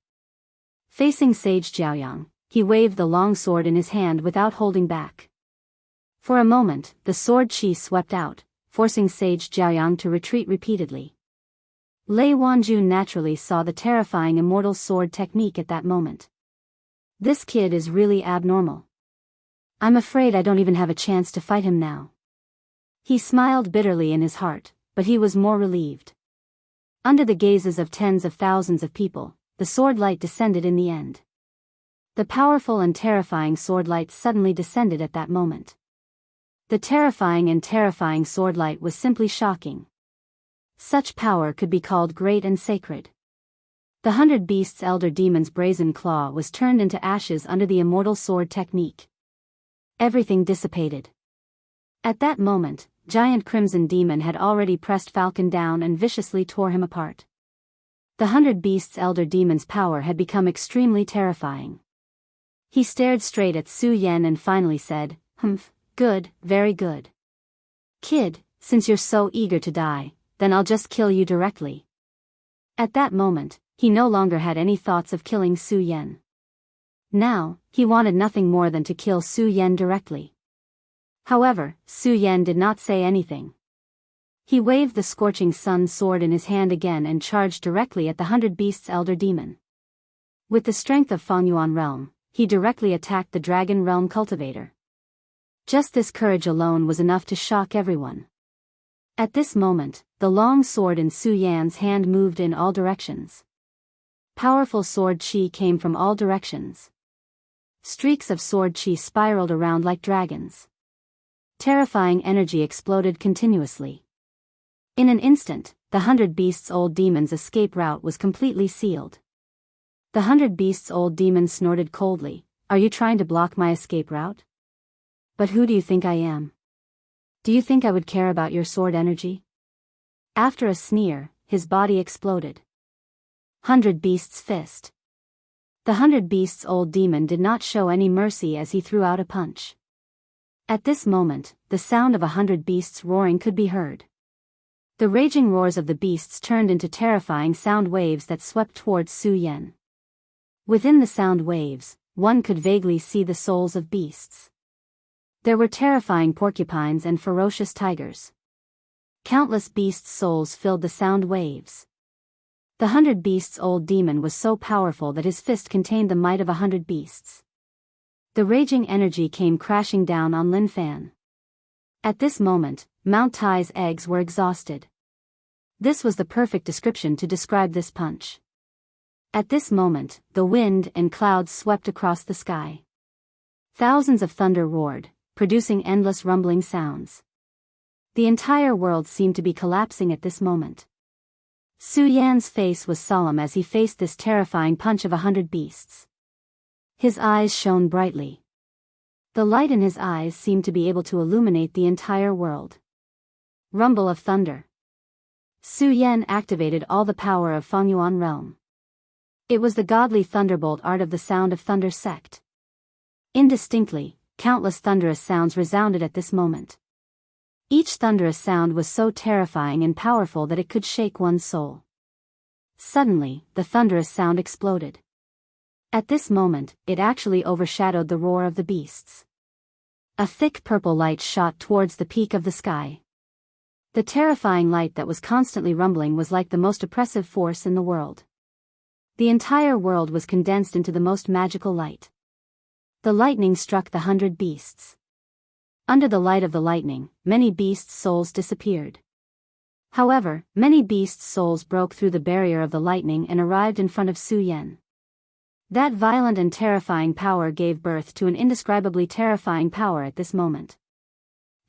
Facing Sage Jiaoyang, he waved the long sword in his hand without holding back. For a moment, the sword chi swept out, forcing Sage Jiaoyang to retreat repeatedly. Lei Wanjun naturally saw the terrifying immortal sword technique at that moment. This kid is really abnormal. I'm afraid I don't even have a chance to fight him now. He smiled bitterly in his heart, but he was more relieved. Under the gazes of tens of thousands of people, the sword light descended in the end. The powerful and terrifying sword light suddenly descended at that moment. The terrifying sword light was simply shocking. Such power could be called great and sacred. The 100 Beasts' elder demon's brazen claw was turned into ashes under the immortal sword technique. Everything dissipated. At that moment, Giant Crimson Demon had already pressed Falcon down and viciously tore him apart. The 100 Beasts' elder demon's power had become extremely terrifying. He stared straight at Su Yan and finally said, "Humph, good, very good. Kid, since you're so eager to die, then I'll just kill you directly." At that moment, he no longer had any thoughts of killing Su Yan. Now, he wanted nothing more than to kill Su Yan directly. However, Su Yan did not say anything. He waved the Scorching Sun sword in his hand again and charged directly at the 100 Beasts' elder demon. With the strength of Fangyuan realm, he directly attacked the Dragon Realm cultivator. Just this courage alone was enough to shock everyone. At this moment, the long sword in Su Yan's hand moved in all directions. Powerful sword chi came from all directions. Streaks of sword chi spiraled around like dragons. Terrifying energy exploded continuously. In an instant, the 100 Beasts' old demon's escape route was completely sealed. The 100 Beasts' old demon snorted coldly, "Are you trying to block my escape route? But who do you think I am? Do you think I would care about your sword energy?" After a sneer, his body exploded. 100 Beasts' fist. The 100 Beasts' old demon did not show any mercy as he threw out a punch. At this moment, the sound of 100 beasts roaring could be heard. The raging roars of the beasts turned into terrifying sound waves that swept towards Su Yan. Within the sound waves, one could vaguely see the souls of beasts. There were terrifying porcupines and ferocious tigers. Countless beasts' souls filled the sound waves. The 100 Beasts' old demon was so powerful that his fist contained the might of 100 beasts. The raging energy came crashing down on Lin Fan. At this moment, Mount Tai's eggs were exhausted. This was the perfect description to describe this punch. At this moment, the wind and clouds swept across the sky. Thousands of thunder roared, producing endless rumbling sounds. The entire world seemed to be collapsing at this moment. Su Yan's face was solemn as he faced this terrifying punch of 100 beasts. His eyes shone brightly. The light in his eyes seemed to be able to illuminate the entire world. Rumble of thunder. Su Yan activated all the power of Fangyuan realm. It was the godly thunderbolt art of the Sound of Thunder sect. Indistinctly, countless thunderous sounds resounded at this moment. Each thunderous sound was so terrifying and powerful that it could shake one's soul. Suddenly, the thunderous sound exploded. At this moment, it actually overshadowed the roar of the beasts. A thick purple light shot towards the peak of the sky. The terrifying light that was constantly rumbling was like the most oppressive force in the world. The entire world was condensed into the most magical light. The lightning struck the 100 beasts. Under the light of the lightning, many beasts' souls disappeared. However, many beasts' souls broke through the barrier of the lightning and arrived in front of Su Yan. That violent and terrifying power gave birth to an indescribably terrifying power at this moment.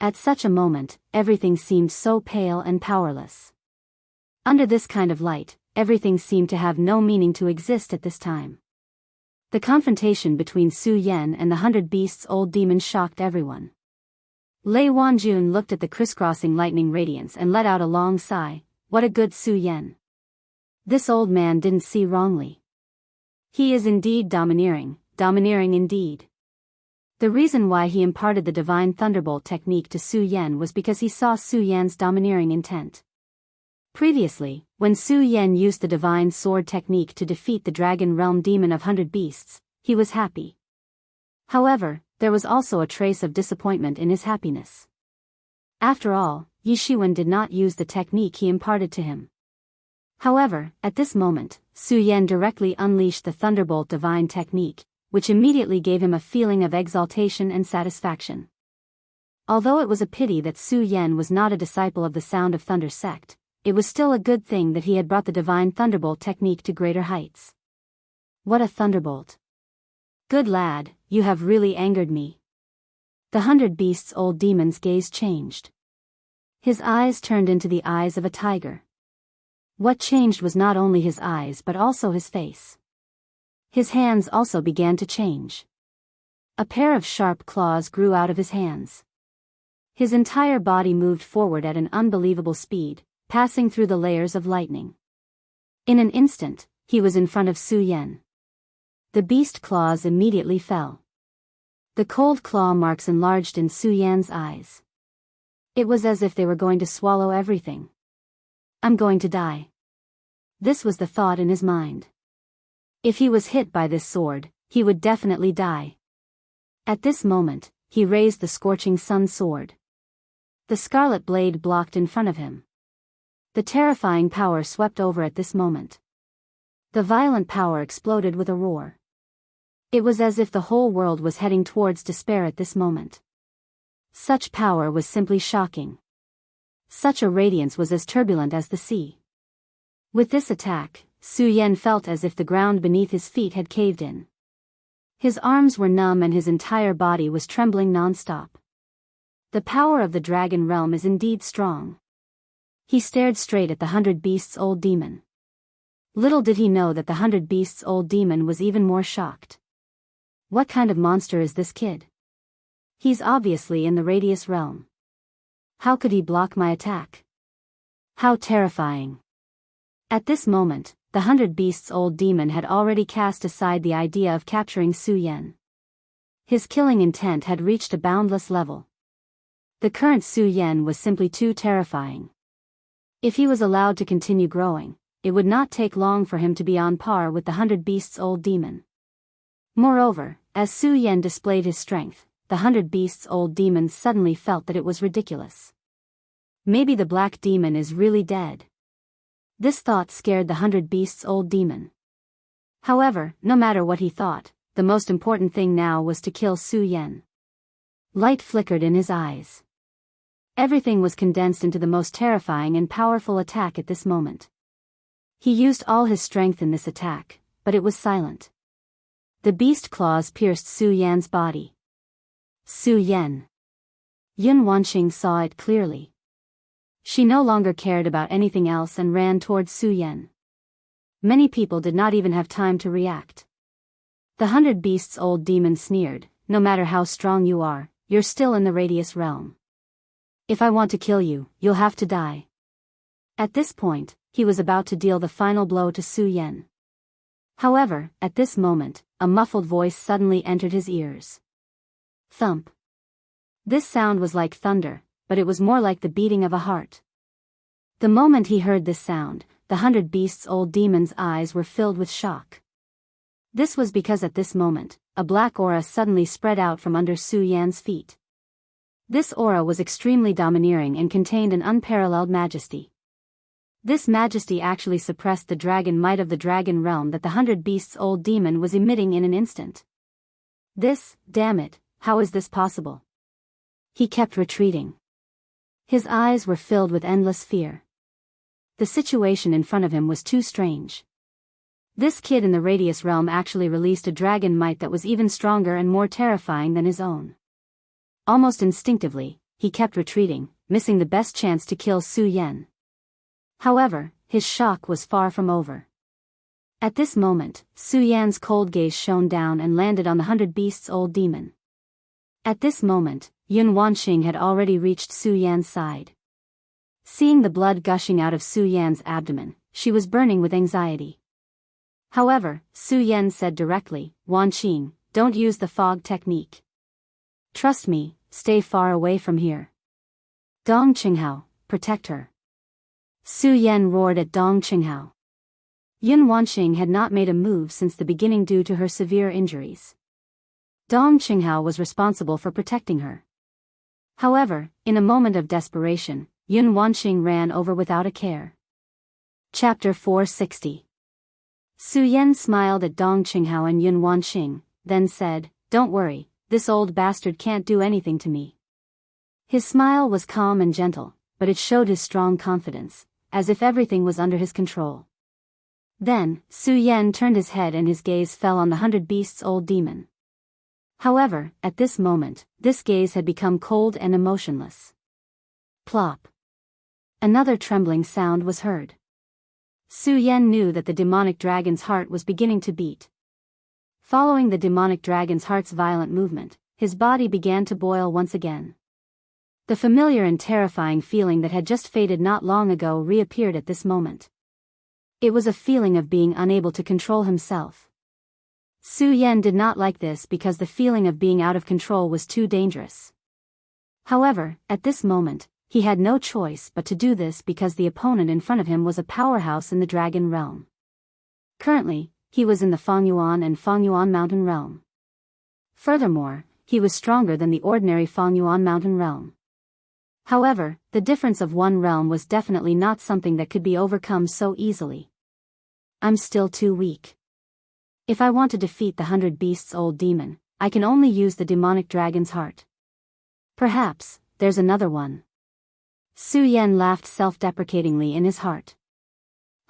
At such a moment, everything seemed so pale and powerless. Under this kind of light, everything seemed to have no meaning to exist at this time. The confrontation between Su Yan and the 100 Beasts Old Demon shocked everyone. Lei Wanjun looked at the crisscrossing lightning radiance and let out a long sigh. What a good Su Yan. This old man didn't see wrongly. He is indeed domineering indeed. The reason why he imparted the Divine Thunderbolt technique to Su Yan was because he saw Su Yan's domineering intent. Previously, when Su Yan used the Divine Sword technique to defeat the Dragon Realm Demon of 100 Beasts, he was happy. However, there was also a trace of disappointment in his happiness. After all, Yi Shiwen did not use the technique he imparted to him. However, at this moment, Su Yan directly unleashed the Thunderbolt Divine technique, which immediately gave him a feeling of exaltation and satisfaction. Although it was a pity that Su Yan was not a disciple of the Sound of Thunder sect, it was still a good thing that he had brought the Divine Thunderbolt technique to greater heights. What a thunderbolt! Good lad, you have really angered me. The 100 Beasts Old Demon's gaze changed. His eyes turned into the eyes of a tiger. What changed was not only his eyes but also his face. His hands also began to change. A pair of sharp claws grew out of his hands. His entire body moved forward at an unbelievable speed, passing through the layers of lightning. In an instant, he was in front of Su Yan. The beast claws immediately fell. The cold claw marks enlarged in Su Yan's eyes. It was as if they were going to swallow everything. I'm going to die. This was the thought in his mind. If he was hit by this sword, he would definitely die. At this moment, he raised the scorching sun sword. The scarlet blade blocked in front of him. The terrifying power swept over at this moment. The violent power exploded with a roar. It was as if the whole world was heading towards despair at this moment. Such power was simply shocking. Such a radiance was as turbulent as the sea. With this attack, Su Yan felt as if the ground beneath his feet had caved in. His arms were numb and his entire body was trembling non-stop. The power of the Dragon Realm is indeed strong. He stared straight at the 100 Beasts Old Demon. Little did he know that the 100 Beasts Old Demon was even more shocked. What kind of monster is this kid? He's obviously in the Radius Realm. How could he block my attack? How terrifying. At this moment, the 100 Beasts Old Demon had already cast aside the idea of capturing Su Yan. His killing intent had reached a boundless level. The current Su Yan was simply too terrifying. If he was allowed to continue growing, it would not take long for him to be on par with the 100 Beasts Old Demon. Moreover, as Su Yan displayed his strength, the 100 Beasts Old Demon suddenly felt that it was ridiculous. Maybe the Black Demon is really dead. This thought scared the 100 Beasts Old Demon. However, no matter what he thought, the most important thing now was to kill Su Yan. Light flickered in his eyes. Everything was condensed into the most terrifying and powerful attack at this moment. He used all his strength in this attack, but it was silent. The beast claws pierced Su Yan's body. Su Yan. Yun Wanqing saw it clearly. She no longer cared about anything else and ran towards Su Yan. Many people did not even have time to react. The 100 Beasts Old Demon sneered, no matter how strong you are, you're still in the Radius Realm. If I want to kill you, you'll have to die. At this point, he was about to deal the final blow to Su Yan. However, at this moment, a muffled voice suddenly entered his ears. Thump. This sound was like thunder, but it was more like the beating of a heart. The moment he heard this sound, the 100 Beasts Old Demon's eyes were filled with shock. This was because at this moment, a black aura suddenly spread out from under Su Yan's feet. This aura was extremely domineering and contained an unparalleled majesty. This majesty actually suppressed the dragon might of the dragon realm that the 100 Beasts Old Demon was emitting in an instant. This, damn it, how is this possible? He kept retreating. His eyes were filled with endless fear. The situation in front of him was too strange. This kid in the Radius realm actually released a dragon might that was even stronger and more terrifying than his own. Almost instinctively, he kept retreating, missing the best chance to kill Su Yan. However, his shock was far from over. At this moment, Su Yan's cold gaze shone down and landed on the 100 Beasts' old demon. At this moment, Yun Wanxing had already reached Su Yan's side. Seeing the blood gushing out of Su Yan's abdomen, she was burning with anxiety. However, Su Yan said directly, "Wanxing, don't use the fog technique. Trust me, stay far away from here. Dong Qinghao, protect her." Su Yan roared at Dong Qinghao. Yun Wanxing had not made a move since the beginning due to her severe injuries. Dong Qinghao was responsible for protecting her. However, in a moment of desperation, Yun Wanxing ran over without a care. Chapter 460. Su Yan smiled at Dong Qinghao and Yun Wanxing, then said, "Don't worry, this old bastard can't do anything to me." His smile was calm and gentle, but it showed his strong confidence, as if everything was under his control. Then, Su Yan turned his head and his gaze fell on the 100 Beasts' old demon. However, at this moment, this gaze had become cold and emotionless. Plop. Another trembling sound was heard. Su Yan knew that the demonic dragon's heart was beginning to beat. Following the demonic dragon's heart's violent movement, his body began to boil once again. The familiar and terrifying feeling that had just faded not long ago reappeared at this moment. It was a feeling of being unable to control himself. Su Yan did not like this because the feeling of being out of control was too dangerous. However, at this moment, he had no choice but to do this because the opponent in front of him was a powerhouse in the dragon realm. Currently, he was in the Fengyuan and Fengyuan mountain realm. Furthermore, he was stronger than the ordinary Fengyuan mountain realm. However, the difference of one realm was definitely not something that could be overcome so easily. "I'm still too weak. If I want to defeat the 100 Beasts' old demon, I can only use the demonic dragon's heart. Perhaps, there's another one." Su Yan laughed self-deprecatingly in his heart.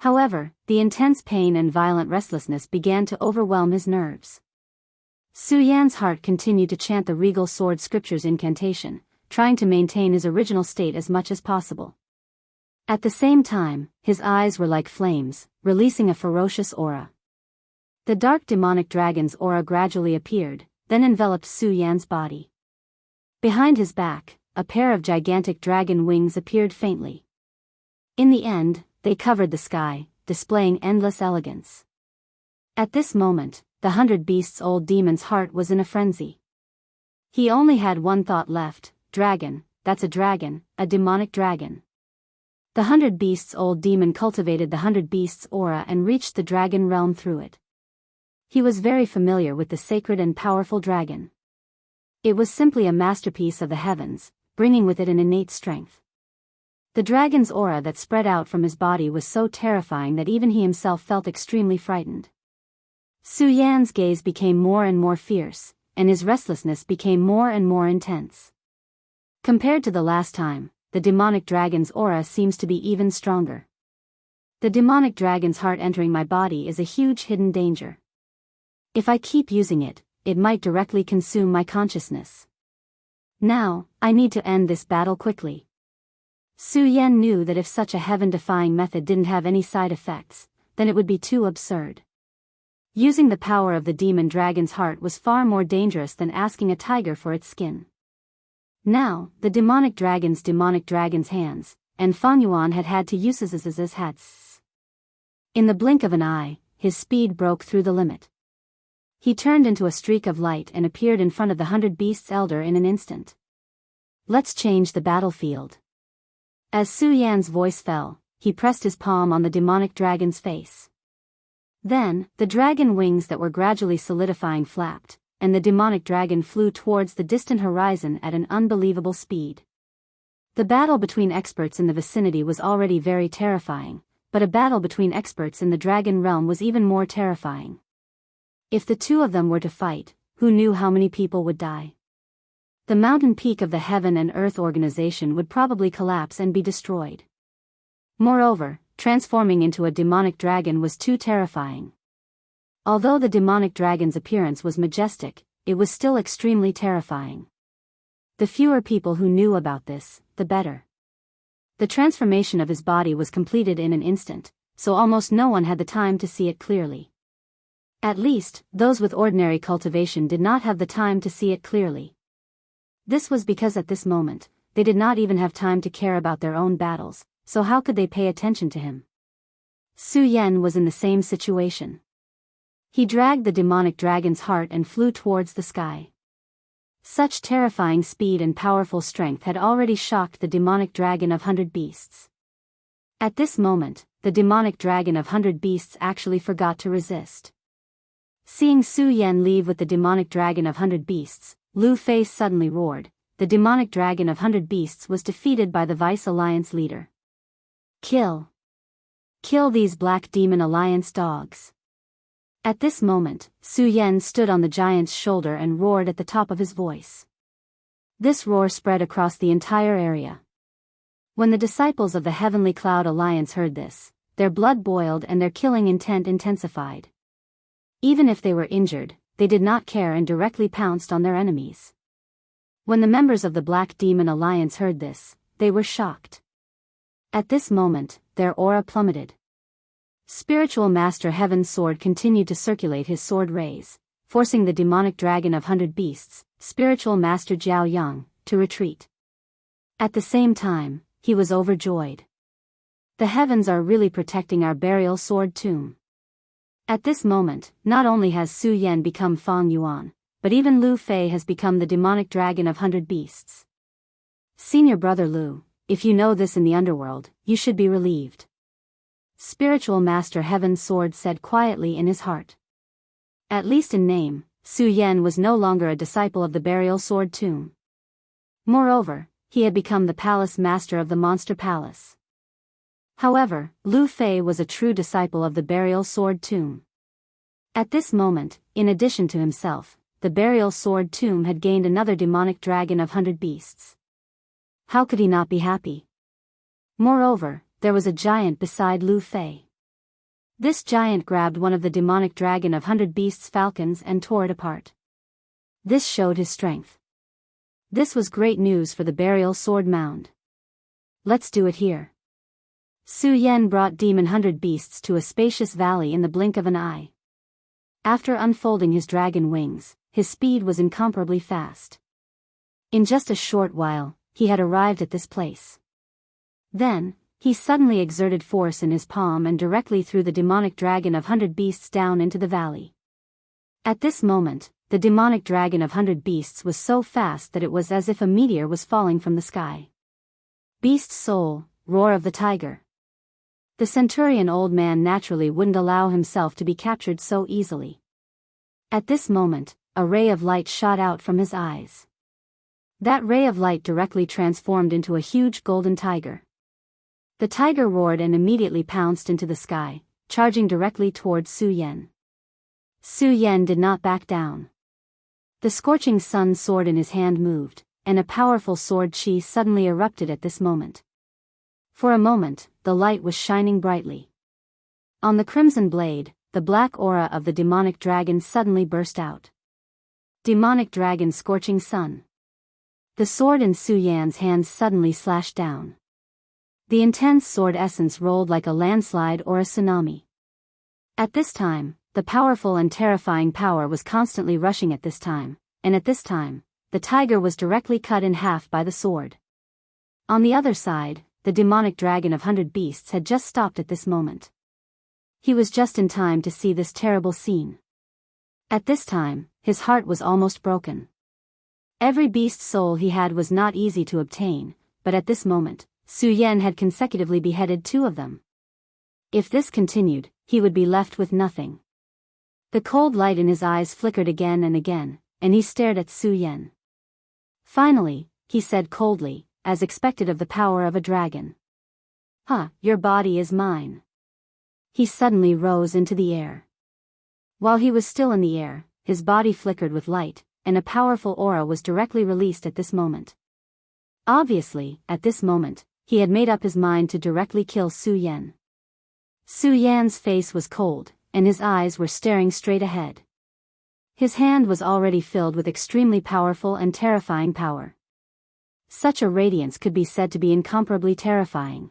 However, the intense pain and violent restlessness began to overwhelm his nerves. Su Yan's heart continued to chant the regal sword scripture's incantation, trying to maintain his original state as much as possible. At the same time, his eyes were like flames, releasing a ferocious aura. The dark demonic dragon's aura gradually appeared, then enveloped Su Yan's body. Behind his back, a pair of gigantic dragon wings appeared faintly. In the end, they covered the sky, displaying endless elegance. At this moment, the 100 Beasts' old demon's heart was in a frenzy. He only had one thought left: dragon, that's a dragon, a demonic dragon. The 100 Beasts' old demon cultivated the 100 Beasts' aura and reached the dragon realm through it. He was very familiar with the sacred and powerful dragon. It was simply a masterpiece of the heavens, bringing with it an innate strength. The dragon's aura that spread out from his body was so terrifying that even he himself felt extremely frightened. Su Yan's gaze became more and more fierce, and his restlessness became more and more intense. Compared to the last time, the demonic dragon's aura seems to be even stronger. The demonic dragon's heart entering my body is a huge hidden danger. If I keep using it, it might directly consume my consciousness. Now, I need to end this battle quickly. Su Yan knew that if such a heaven-defying method didn't have any side effects, then it would be too absurd. Using the power of the demon dragon's heart was far more dangerous than asking a tiger for its skin. Now, the demonic dragon's hands, and Fengyuan had to use his hats. In the blink of an eye, his speed broke through the limit. He turned into a streak of light and appeared in front of the 100 Beasts' elder in an instant. "Let's change the battlefield." As Su Yan's voice fell, he pressed his palm on the demonic dragon's face. Then, the dragon wings that were gradually solidifying flapped, and the demonic dragon flew towards the distant horizon at an unbelievable speed. The battle between experts in the vicinity was already very terrifying, but a battle between experts in the dragon realm was even more terrifying. If the two of them were to fight, who knew how many people would die? The mountain peak of the Heaven and Earth organization would probably collapse and be destroyed. Moreover, transforming into a demonic dragon was too terrifying. Although the demonic dragon's appearance was majestic, it was still extremely terrifying. The fewer people who knew about this, the better. The transformation of his body was completed in an instant, so almost no one had the time to see it clearly. At least, those with ordinary cultivation did not have the time to see it clearly. This was because at this moment, they did not even have time to care about their own battles, so how could they pay attention to him? Su Yan was in the same situation. He dragged the demonic dragon's heart and flew towards the sky. Such terrifying speed and powerful strength had already shocked the demonic dragon of 100 beasts. At this moment, the demonic dragon of 100 beasts actually forgot to resist. Seeing Su Yan leave with the demonic dragon of 100 beasts, Lu Fei suddenly roared. The demonic dragon of 100 beasts was defeated by the Vice Alliance leader. Kill! Kill these Black Demon Alliance dogs! At this moment, Su Yan stood on the giant's shoulder and roared at the top of his voice. This roar spread across the entire area. When the disciples of the Heavenly Cloud Alliance heard this, their blood boiled and their killing intent intensified. Even if they were injured, they did not care and directly pounced on their enemies. When the members of the Black Demon Alliance heard this, they were shocked. At this moment, their aura plummeted. Spiritual Master Heaven's sword continued to circulate his sword rays, forcing the demonic dragon of 100 beasts, Spiritual Master Jiao Yang, to retreat. At the same time, he was overjoyed. The heavens are really protecting our burial sword tomb. At this moment, not only has Su Yan become Fang Yuan, but even Lu Fei has become the demonic dragon of 100 beasts. Senior brother Lu, if you know this in the underworld, you should be relieved. Spiritual Master Heaven's sword said quietly in his heart. At least in name, Su Yan was no longer a disciple of the burial sword tomb. Moreover, he had become the palace master of the monster palace. However, Lu Fei was a true disciple of the burial sword tomb. At this moment, in addition to himself, the burial sword tomb had gained another demonic dragon of 100 beasts. How could he not be happy? Moreover, there was a giant beside Lu Fei. This giant grabbed one of the demonic dragon of 100 beasts' falcons and tore it apart. This showed his strength. This was great news for the burial sword mound. Let's do it here. Su Yan brought demon 100 beasts to a spacious valley in the blink of an eye. After unfolding his dragon wings, his speed was incomparably fast. In just a short while, he had arrived at this place. Then, he suddenly exerted force in his palm and directly threw the demonic dragon of 100 beasts down into the valley. At this moment, the demonic dragon of 100 beasts was so fast that it was as if a meteor was falling from the sky. Beast soul, roar of the tiger. The centurion old man naturally wouldn't allow himself to be captured so easily. At this moment, a ray of light shot out from his eyes. That ray of light directly transformed into a huge golden tiger. The tiger roared and immediately pounced into the sky, charging directly towards Su Yan. Su Yan did not back down. The scorching sun sword in his hand moved, and a powerful sword chi suddenly erupted at this moment. For a moment, the light was shining brightly. On the crimson blade, the black aura of the demonic dragon suddenly burst out. Demonic dragon scorching sun. The sword in Su Yan's hand suddenly slashed down. The intense sword essence rolled like a landslide or a tsunami. At this time, the powerful and terrifying power was constantly rushing at this time, and at this time, the tiger was directly cut in half by the sword. On the other side, the demonic dragon of 100 beasts had just stopped at this moment. He was just in time to see this terrible scene. At this time, his heart was almost broken. Every beast soul he had was not easy to obtain, but at this moment, Su Yan had consecutively beheaded 2 of them. If this continued, he would be left with nothing. The cold light in his eyes flickered again and again, and he stared at Su Yan. Finally, he said coldly, as expected of the power of a dragon. "Huh, your body is mine." He suddenly rose into the air. While he was still in the air, his body flickered with light, and a powerful aura was directly released at this moment. Obviously, at this moment, he had made up his mind to directly kill Su Yan. Su Yan's face was cold, and his eyes were staring straight ahead. His hand was already filled with extremely powerful and terrifying power. Such a radiance could be said to be incomparably terrifying.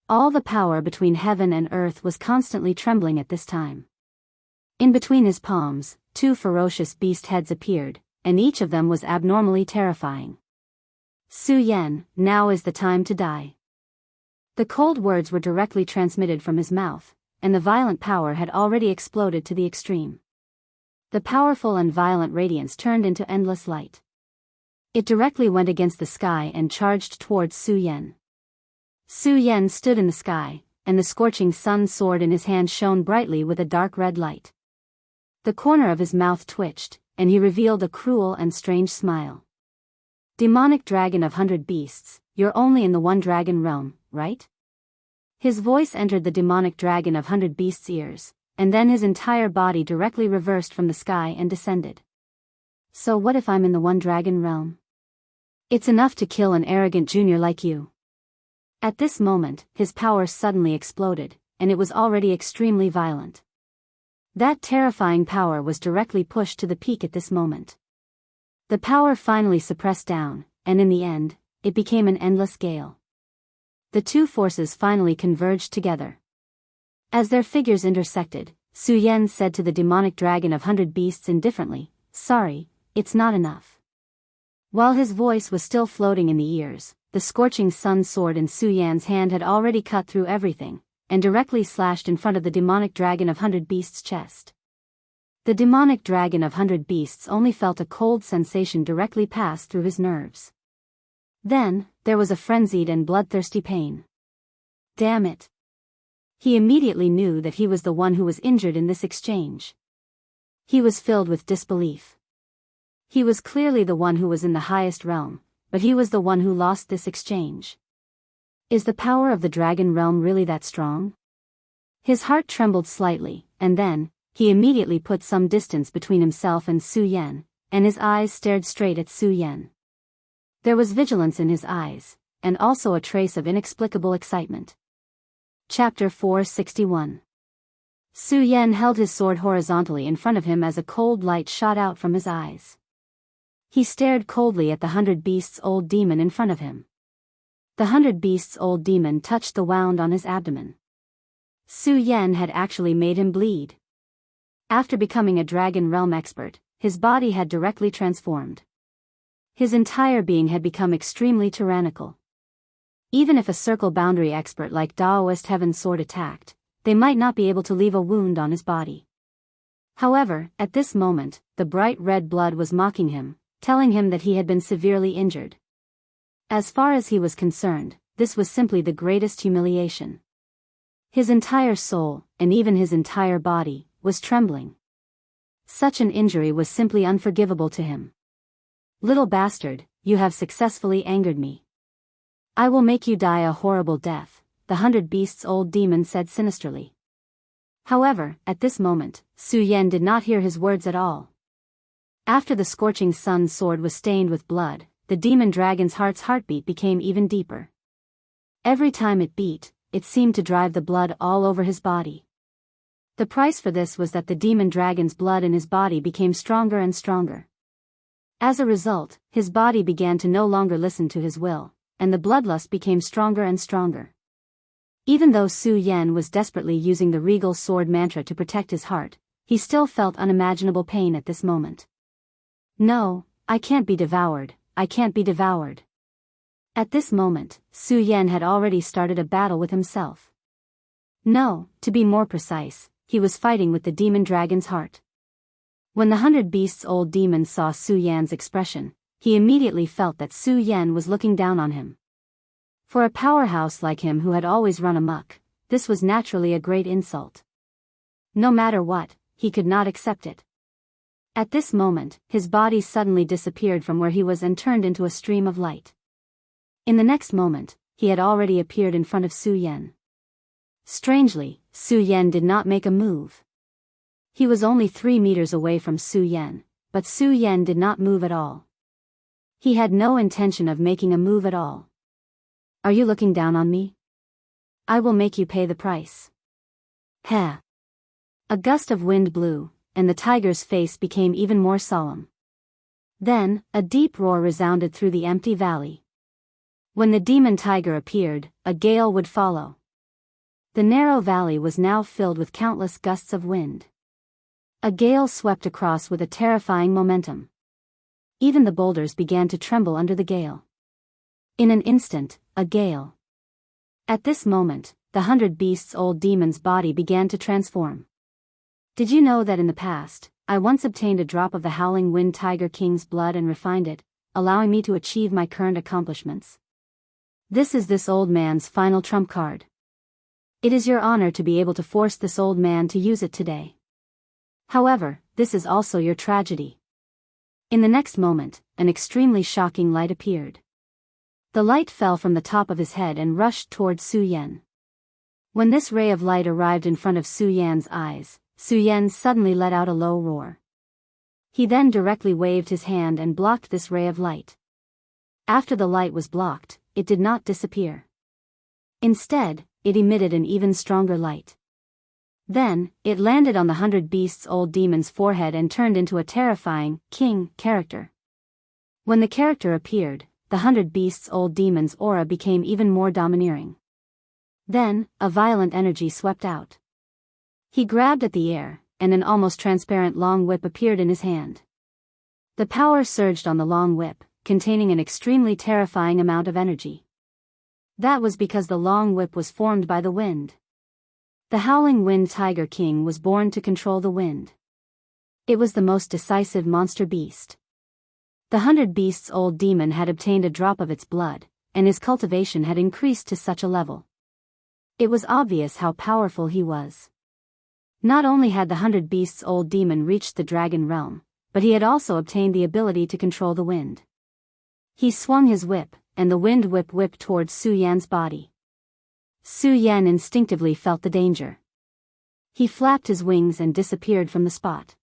All the power between heaven and earth was constantly trembling at this time. In between his palms, two ferocious beast heads appeared, and each of them was abnormally terrifying. Su Yan, now is the time to die. The cold words were directly transmitted from his mouth, and the violent power had already exploded to the extreme. The powerful and violent radiance turned into endless light. It directly went against the sky and charged towards Su Yan. Su Yan stood in the sky, and the scorching sun sword in his hand shone brightly with a dark red light. The corner of his mouth twitched, and he revealed a cruel and strange smile. Demonic dragon of 100 beasts, you're only in the one dragon realm, right? His voice entered the demonic dragon of 100 beasts' ears, and then his entire body directly reversed from the sky and descended. So what if I'm in the one dragon realm? It's enough to kill an arrogant junior like you. At this moment, his power suddenly exploded, and it was already extremely violent. That terrifying power was directly pushed to the peak at this moment. The power finally suppressed down, and in the end, it became an endless gale. The two forces finally converged together. As their figures intersected, Su Yan said to the demonic dragon of 100 beasts indifferently, "Sorry, it's not enough." While his voice was still floating in the ears, the scorching sun sword in Su Yan's hand had already cut through everything, and directly slashed in front of the demonic dragon of 100 beasts' chest. The demonic dragon of 100 beasts only felt a cold sensation directly pass through his nerves. Then, there was a frenzied and bloodthirsty pain. Damn it! He immediately knew that he was the one who was injured in this exchange. He was filled with disbelief. He was clearly the one who was in the highest realm, but he was the one who lost this exchange. Is the power of the dragon realm really that strong? His heart trembled slightly, and then, he immediately put some distance between himself and Su Yan, and his eyes stared straight at Su Yan. There was vigilance in his eyes, and also a trace of inexplicable excitement. Chapter 461. Su Yan held his sword horizontally in front of him as a cold light shot out from his eyes. He stared coldly at the 100 beasts old demon in front of him. The 100 beasts old demon touched the wound on his abdomen. Su Yan had actually made him bleed. After becoming a dragon realm expert, his body had directly transformed. His entire being had become extremely tyrannical. Even if a circle boundary expert like Daoist Heaven Sword attacked, they might not be able to leave a wound on his body. However, at this moment, the bright red blood was mocking him, telling him that he had been severely injured. As far as he was concerned, this was simply the greatest humiliation. His entire soul, and even his entire body, was trembling. Such an injury was simply unforgivable to him. "Little bastard, you have successfully angered me. I will make you die a horrible death," the 100 beasts old demon said sinisterly. However, at this moment, Su Yan did not hear his words at all. After the scorching sun sword was stained with blood, the demon dragon's heartbeat became even deeper. Every time it beat, it seemed to drive the blood all over his body. The price for this was that the demon dragon's blood in his body became stronger and stronger. As a result, his body began to no longer listen to his will, and the bloodlust became stronger and stronger. Even though Su Yan was desperately using the regal sword mantra to protect his heart, he still felt unimaginable pain at this moment. "No, I can't be devoured, I can't be devoured." At this moment, Su Yan had already started a battle with himself. No, to be more precise, he was fighting with the demon dragon's heart. When the 100 beasts old demon saw Su Yan's expression, he immediately felt that Su Yan was looking down on him. For a powerhouse like him who had always run amok, this was naturally a great insult. No matter what, he could not accept it. At this moment, his body suddenly disappeared from where he was and turned into a stream of light. In the next moment, he had already appeared in front of Su Yan. Strangely, Su Yan did not make a move. He was only 3 meters away from Su Yan, but Su Yan did not move at all. He had no intention of making a move at all. "Are you looking down on me? I will make you pay the price." Heh. A gust of wind blew, and the tiger's face became even more solemn. Then, a deep roar resounded through the empty valley. When the demon tiger appeared, a gale would follow. The narrow valley was now filled with countless gusts of wind. A gale swept across with a terrifying momentum. Even the boulders began to tremble under the gale. In an instant, a gale. At this moment, the 100 Beasts' old demon's body began to transform. Did you know that in the past, I once obtained a drop of the Howling Wind Tiger King's blood and refined it, allowing me to achieve my current accomplishments? This is this old man's final trump card. It is your honor to be able to force this old man to use it today. However, this is also your tragedy. In the next moment, an extremely shocking light appeared. The light fell from the top of his head and rushed towards Su Yan. When this ray of light arrived in front of Su Yan's eyes, Su Yan suddenly let out a low roar. He then directly waved his hand and blocked this ray of light. After the light was blocked, it did not disappear. Instead, it emitted an even stronger light. Then, it landed on the 100 Beasts' old demon's forehead and turned into a terrifying, king, character. When the character appeared, the 100 Beasts' old demon's aura became even more domineering. Then, a violent energy swept out. He grabbed at the air, and an almost transparent long whip appeared in his hand. The power surged on the long whip, containing an extremely terrifying amount of energy. That was because the long whip was formed by the wind. The Howling Wind Tiger King was born to control the wind. It was the most decisive monster beast. The 100 Beasts' old demon had obtained a drop of its blood, and his cultivation had increased to such a level. It was obvious how powerful he was. Not only had the 100 Beasts' old demon reached the dragon realm, but he had also obtained the ability to control the wind. He swung his whip, and the wind whip whipped towards Su Yan's body. Su Yan instinctively felt the danger. He flapped his wings and disappeared from the spot.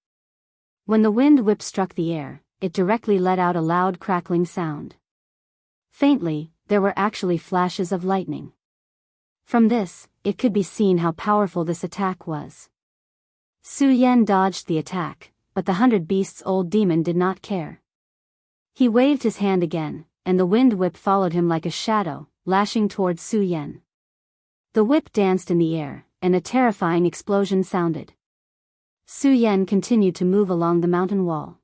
When the wind whip struck the air, it directly let out a loud crackling sound. Faintly, there were actually flashes of lightning. From this, it could be seen how powerful this attack was. Su Yan dodged the attack, but the 100 Beasts' old demon did not care. He waved his hand again, and the wind whip followed him like a shadow, lashing towards Su Yan. The whip danced in the air, and a terrifying explosion sounded. Su Yan continued to move along the mountain wall.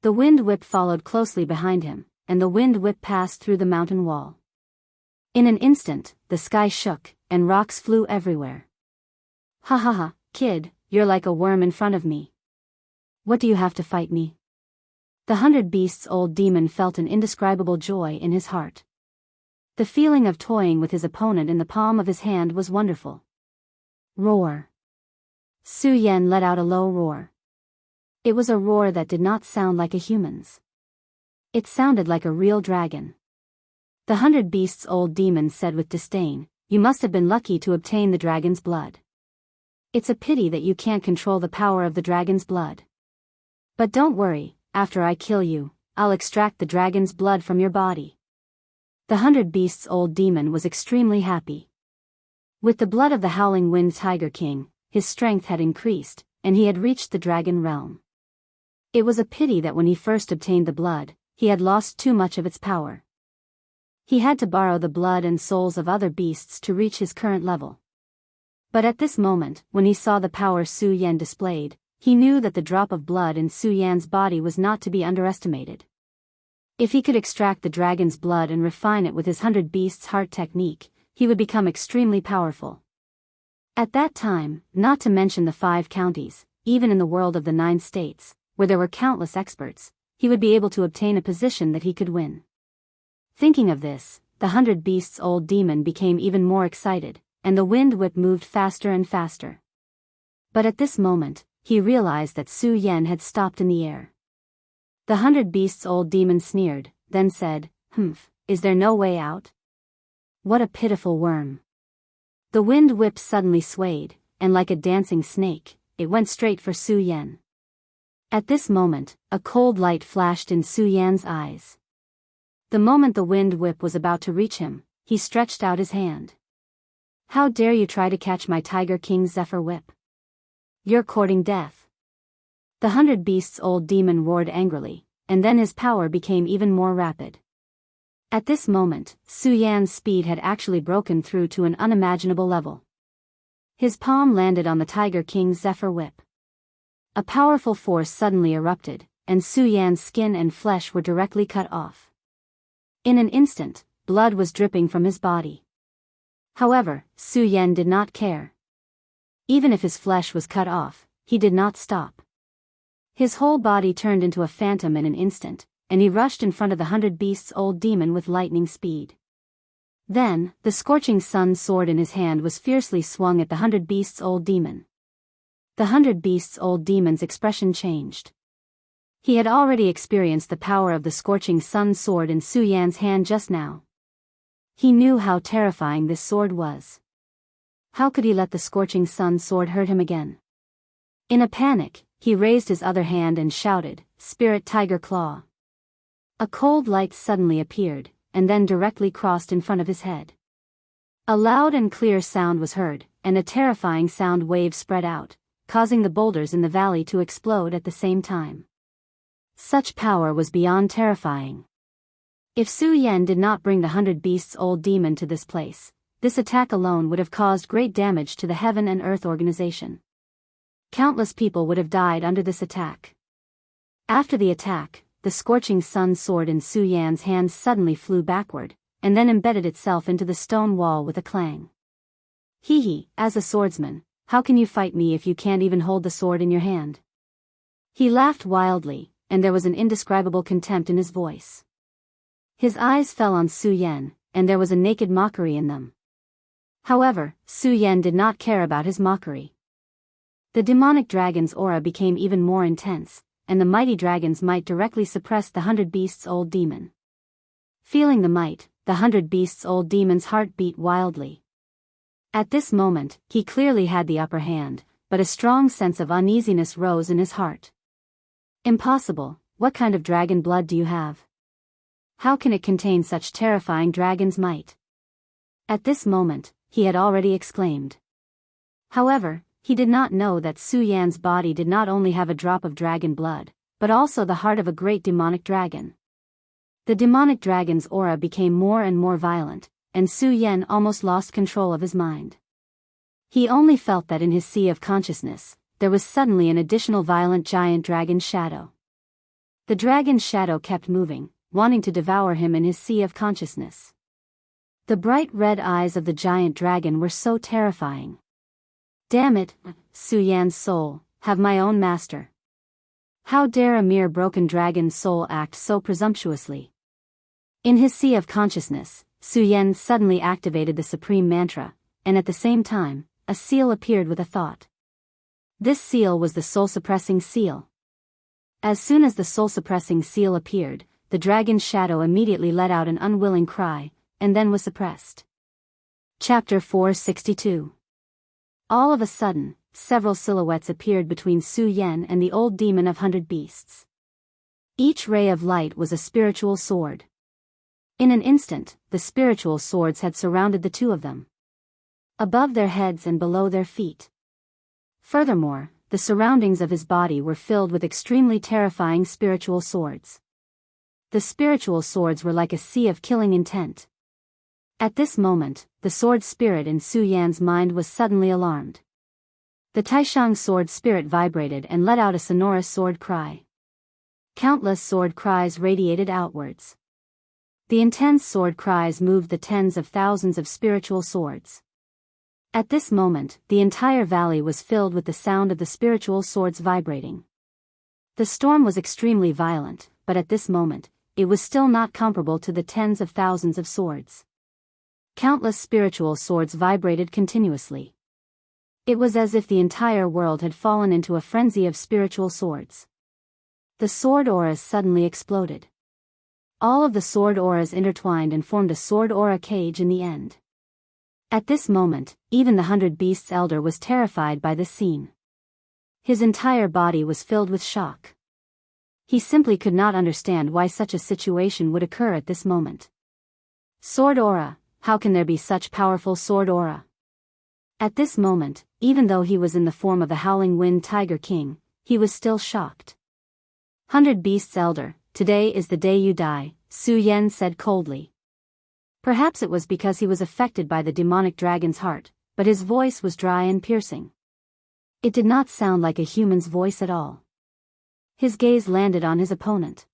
The wind whip followed closely behind him, and the wind whip passed through the mountain wall. In an instant, the sky shook, and rocks flew everywhere. Ha ha ha, kid, you're like a worm in front of me. What do you have to fight me? The 100 Beasts' old demon felt an indescribable joy in his heart. The feeling of toying with his opponent in the palm of his hand was wonderful. Roar. Su Yan let out a low roar. It was a roar that did not sound like a human's. It sounded like a real dragon. The 100 Beasts' old demon said with disdain, "You must have been lucky to obtain the dragon's blood. It's a pity that you can't control the power of the dragon's blood. But don't worry, after I kill you, I'll extract the dragon's blood from your body." The 100 Beasts' old demon was extremely happy. With the blood of the Howling Wind Tiger King, his strength had increased, and he had reached the dragon realm. It was a pity that when he first obtained the blood, he had lost too much of its power. He had to borrow the blood and souls of other beasts to reach his current level. But at this moment, when he saw the power Su Yan displayed, he knew that the drop of blood in Su Yan's body was not to be underestimated. If he could extract the dragon's blood and refine it with his 100 Beasts' heart technique, he would become extremely powerful. At that time, not to mention the 5 counties, even in the world of the 9 states, where there were countless experts, he would be able to obtain a position that he could win. Thinking of this, the 100 Beasts' old demon became even more excited, and the wind whip moved faster and faster. But at this moment, he realized that Su Yan had stopped in the air. The 100 Beasts' old demon sneered, then said, "Humph, is there no way out? What a pitiful worm." The wind whip suddenly swayed, and like a dancing snake, it went straight for Su Yan. At this moment, a cold light flashed in Su Yan's eyes. The moment the wind whip was about to reach him, he stretched out his hand. "How dare you try to catch my Tiger King's Zephyr Whip?" You're courting death. The 100 Beasts old demon roared angrily, and then his power became even more rapid. At this moment, Su Yan's speed had actually broken through to an unimaginable level. His palm landed on the Tiger King's Zephyr Whip. A powerful force suddenly erupted, and Su Yan's skin and flesh were directly cut off. In an instant, blood was dripping from his body. However, Su Yan did not care. Even if his flesh was cut off, he did not stop. His whole body turned into a phantom in an instant, and he rushed in front of the 100 Beasts old demon with lightning speed. Then, the scorching sun sword in his hand was fiercely swung at the 100 Beasts old demon. The 100 Beasts old demon's expression changed. He had already experienced the power of the scorching sun sword in Su Yan's hand just now. He knew how terrifying this sword was. How could he let the scorching sun sword hurt him again? In a panic, he raised his other hand and shouted, "Spirit Tiger Claw." A cold light suddenly appeared, and then directly crossed in front of his head. A loud and clear sound was heard, and a terrifying sound wave spread out, causing the boulders in the valley to explode at the same time. Such power was beyond terrifying. If Su Yan did not bring the 100 Beasts old demon to this place, this attack alone would have caused great damage to the Heaven and Earth organization. Countless people would have died under this attack. After the attack, the scorching sun sword in Su Yan's hand suddenly flew backward, and then embedded itself into the stone wall with a clang. Hee, as a swordsman, how can you fight me if you can't even hold the sword in your hand? He laughed wildly, and there was an indescribable contempt in his voice. His eyes fell on Su Yan, and there was a naked mockery in them. However, Su Yan did not care about his mockery. The demonic dragon's aura became even more intense, and the mighty dragon's might directly suppressed the 100 Beasts old demon. Feeling the might, the 100 Beasts old demon's heart beat wildly. At this moment, he clearly had the upper hand, but a strong sense of uneasiness rose in his heart. Impossible, what kind of dragon blood do you have? How can it contain such terrifying dragon's might? At this moment, he had already exclaimed. However, he did not know that Su Yan's body did not only have a drop of dragon blood, but also the heart of a great demonic dragon. The demonic dragon's aura became more and more violent, and Su Yan almost lost control of his mind. He only felt that in his sea of consciousness, there was suddenly an additional violent giant dragon's shadow. The dragon's shadow kept moving, wanting to devour him in his sea of consciousness. The bright red eyes of the giant dragon were so terrifying. Damn it, Su Yan's soul, have my own master. How dare a mere broken dragon's soul act so presumptuously? In his sea of consciousness, Su Yan suddenly activated the supreme mantra, and at the same time, a seal appeared with a thought. This seal was the soul-suppressing seal. As soon as the soul-suppressing seal appeared, the dragon's shadow immediately let out an unwilling cry, and then was suppressed. Chapter 462. All of a sudden, several silhouettes appeared between Su Yan and the old demon of 100 Beasts. Each ray of light was a spiritual sword. In an instant, the spiritual swords had surrounded the two of them. Above their heads and below their feet. Furthermore, the surroundings of his body were filled with extremely terrifying spiritual swords. The spiritual swords were like a sea of killing intent. At this moment, the sword spirit in Su Yan's mind was suddenly alarmed. The Taishang sword spirit vibrated and let out a sonorous sword cry. Countless sword cries radiated outwards. The intense sword cries moved the tens of thousands of spiritual swords. At this moment, the entire valley was filled with the sound of the spiritual swords vibrating. The storm was extremely violent, but at this moment, it was still not comparable to the tens of thousands of swords. Countless spiritual swords vibrated continuously. It was as if the entire world had fallen into a frenzy of spiritual swords. The sword auras suddenly exploded. All of the sword auras intertwined and formed a sword aura cage in the end. At this moment, even the 100 Beasts elder was terrified by this scene. His entire body was filled with shock. He simply could not understand why such a situation would occur at this moment. Sword aura, how can there be such powerful sword aura? At this moment, even though he was in the form of the Howling Wind Tiger King, he was still shocked. 100 Beasts Elder, today is the day you die, Su Yan said coldly. Perhaps it was because he was affected by the demonic dragon's heart, but his voice was dry and piercing. It did not sound like a human's voice at all. His gaze landed on his opponent.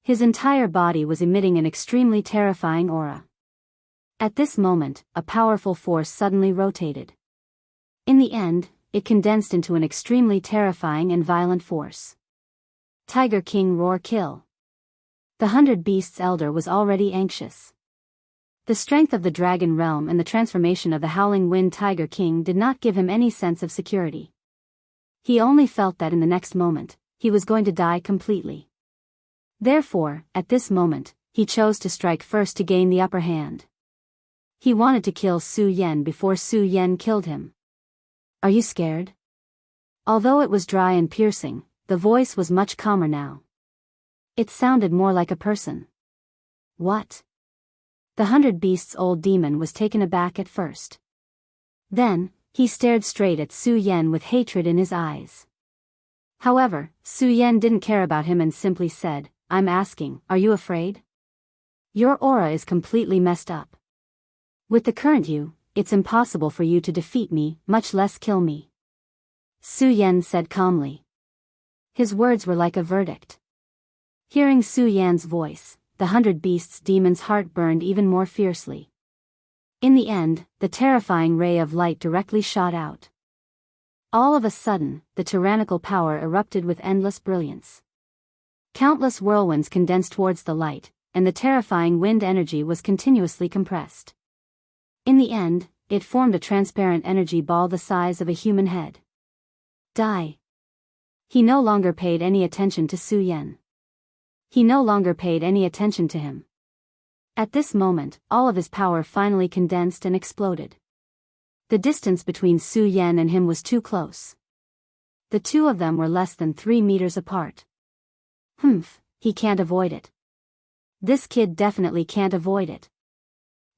His entire body was emitting an extremely terrifying aura. At this moment, a powerful force suddenly rotated. In the end, it condensed into an extremely terrifying and violent force. Tiger King roar kill. The 100 Beasts Elder was already anxious. The strength of the Dragon Realm and the transformation of the Howling Wind Tiger King did not give him any sense of security. He only felt that in the next moment, he was going to die completely. Therefore, at this moment, he chose to strike first to gain the upper hand. He wanted to kill Su Yan before Su Yan killed him. Are you scared? Although it was dry and piercing, the voice was much calmer now. It sounded more like a person. What? The 100 Beasts old demon was taken aback at first. Then, he stared straight at Su Yan with hatred in his eyes. However, Su Yan didn't care about him and simply said, I'm asking, are you afraid? Your aura is completely messed up. With the current you, it's impossible for you to defeat me, much less kill me. Su Yan said calmly. His words were like a verdict. Hearing Su Yan's voice, the 100 Beasts demon's heart burned even more fiercely. In the end, the terrifying ray of light directly shot out. All of a sudden, the tyrannical power erupted with endless brilliance. Countless whirlwinds condensed towards the light, and the terrifying wind energy was continuously compressed. In the end, it formed a transparent energy ball the size of a human head. Die. He no longer paid any attention to Su Yan. He no longer paid any attention to him. At this moment, all of his power finally condensed and exploded. The distance between Su Yan and him was too close. The two of them were less than 3 meters apart. He can't avoid it. This kid definitely can't avoid it.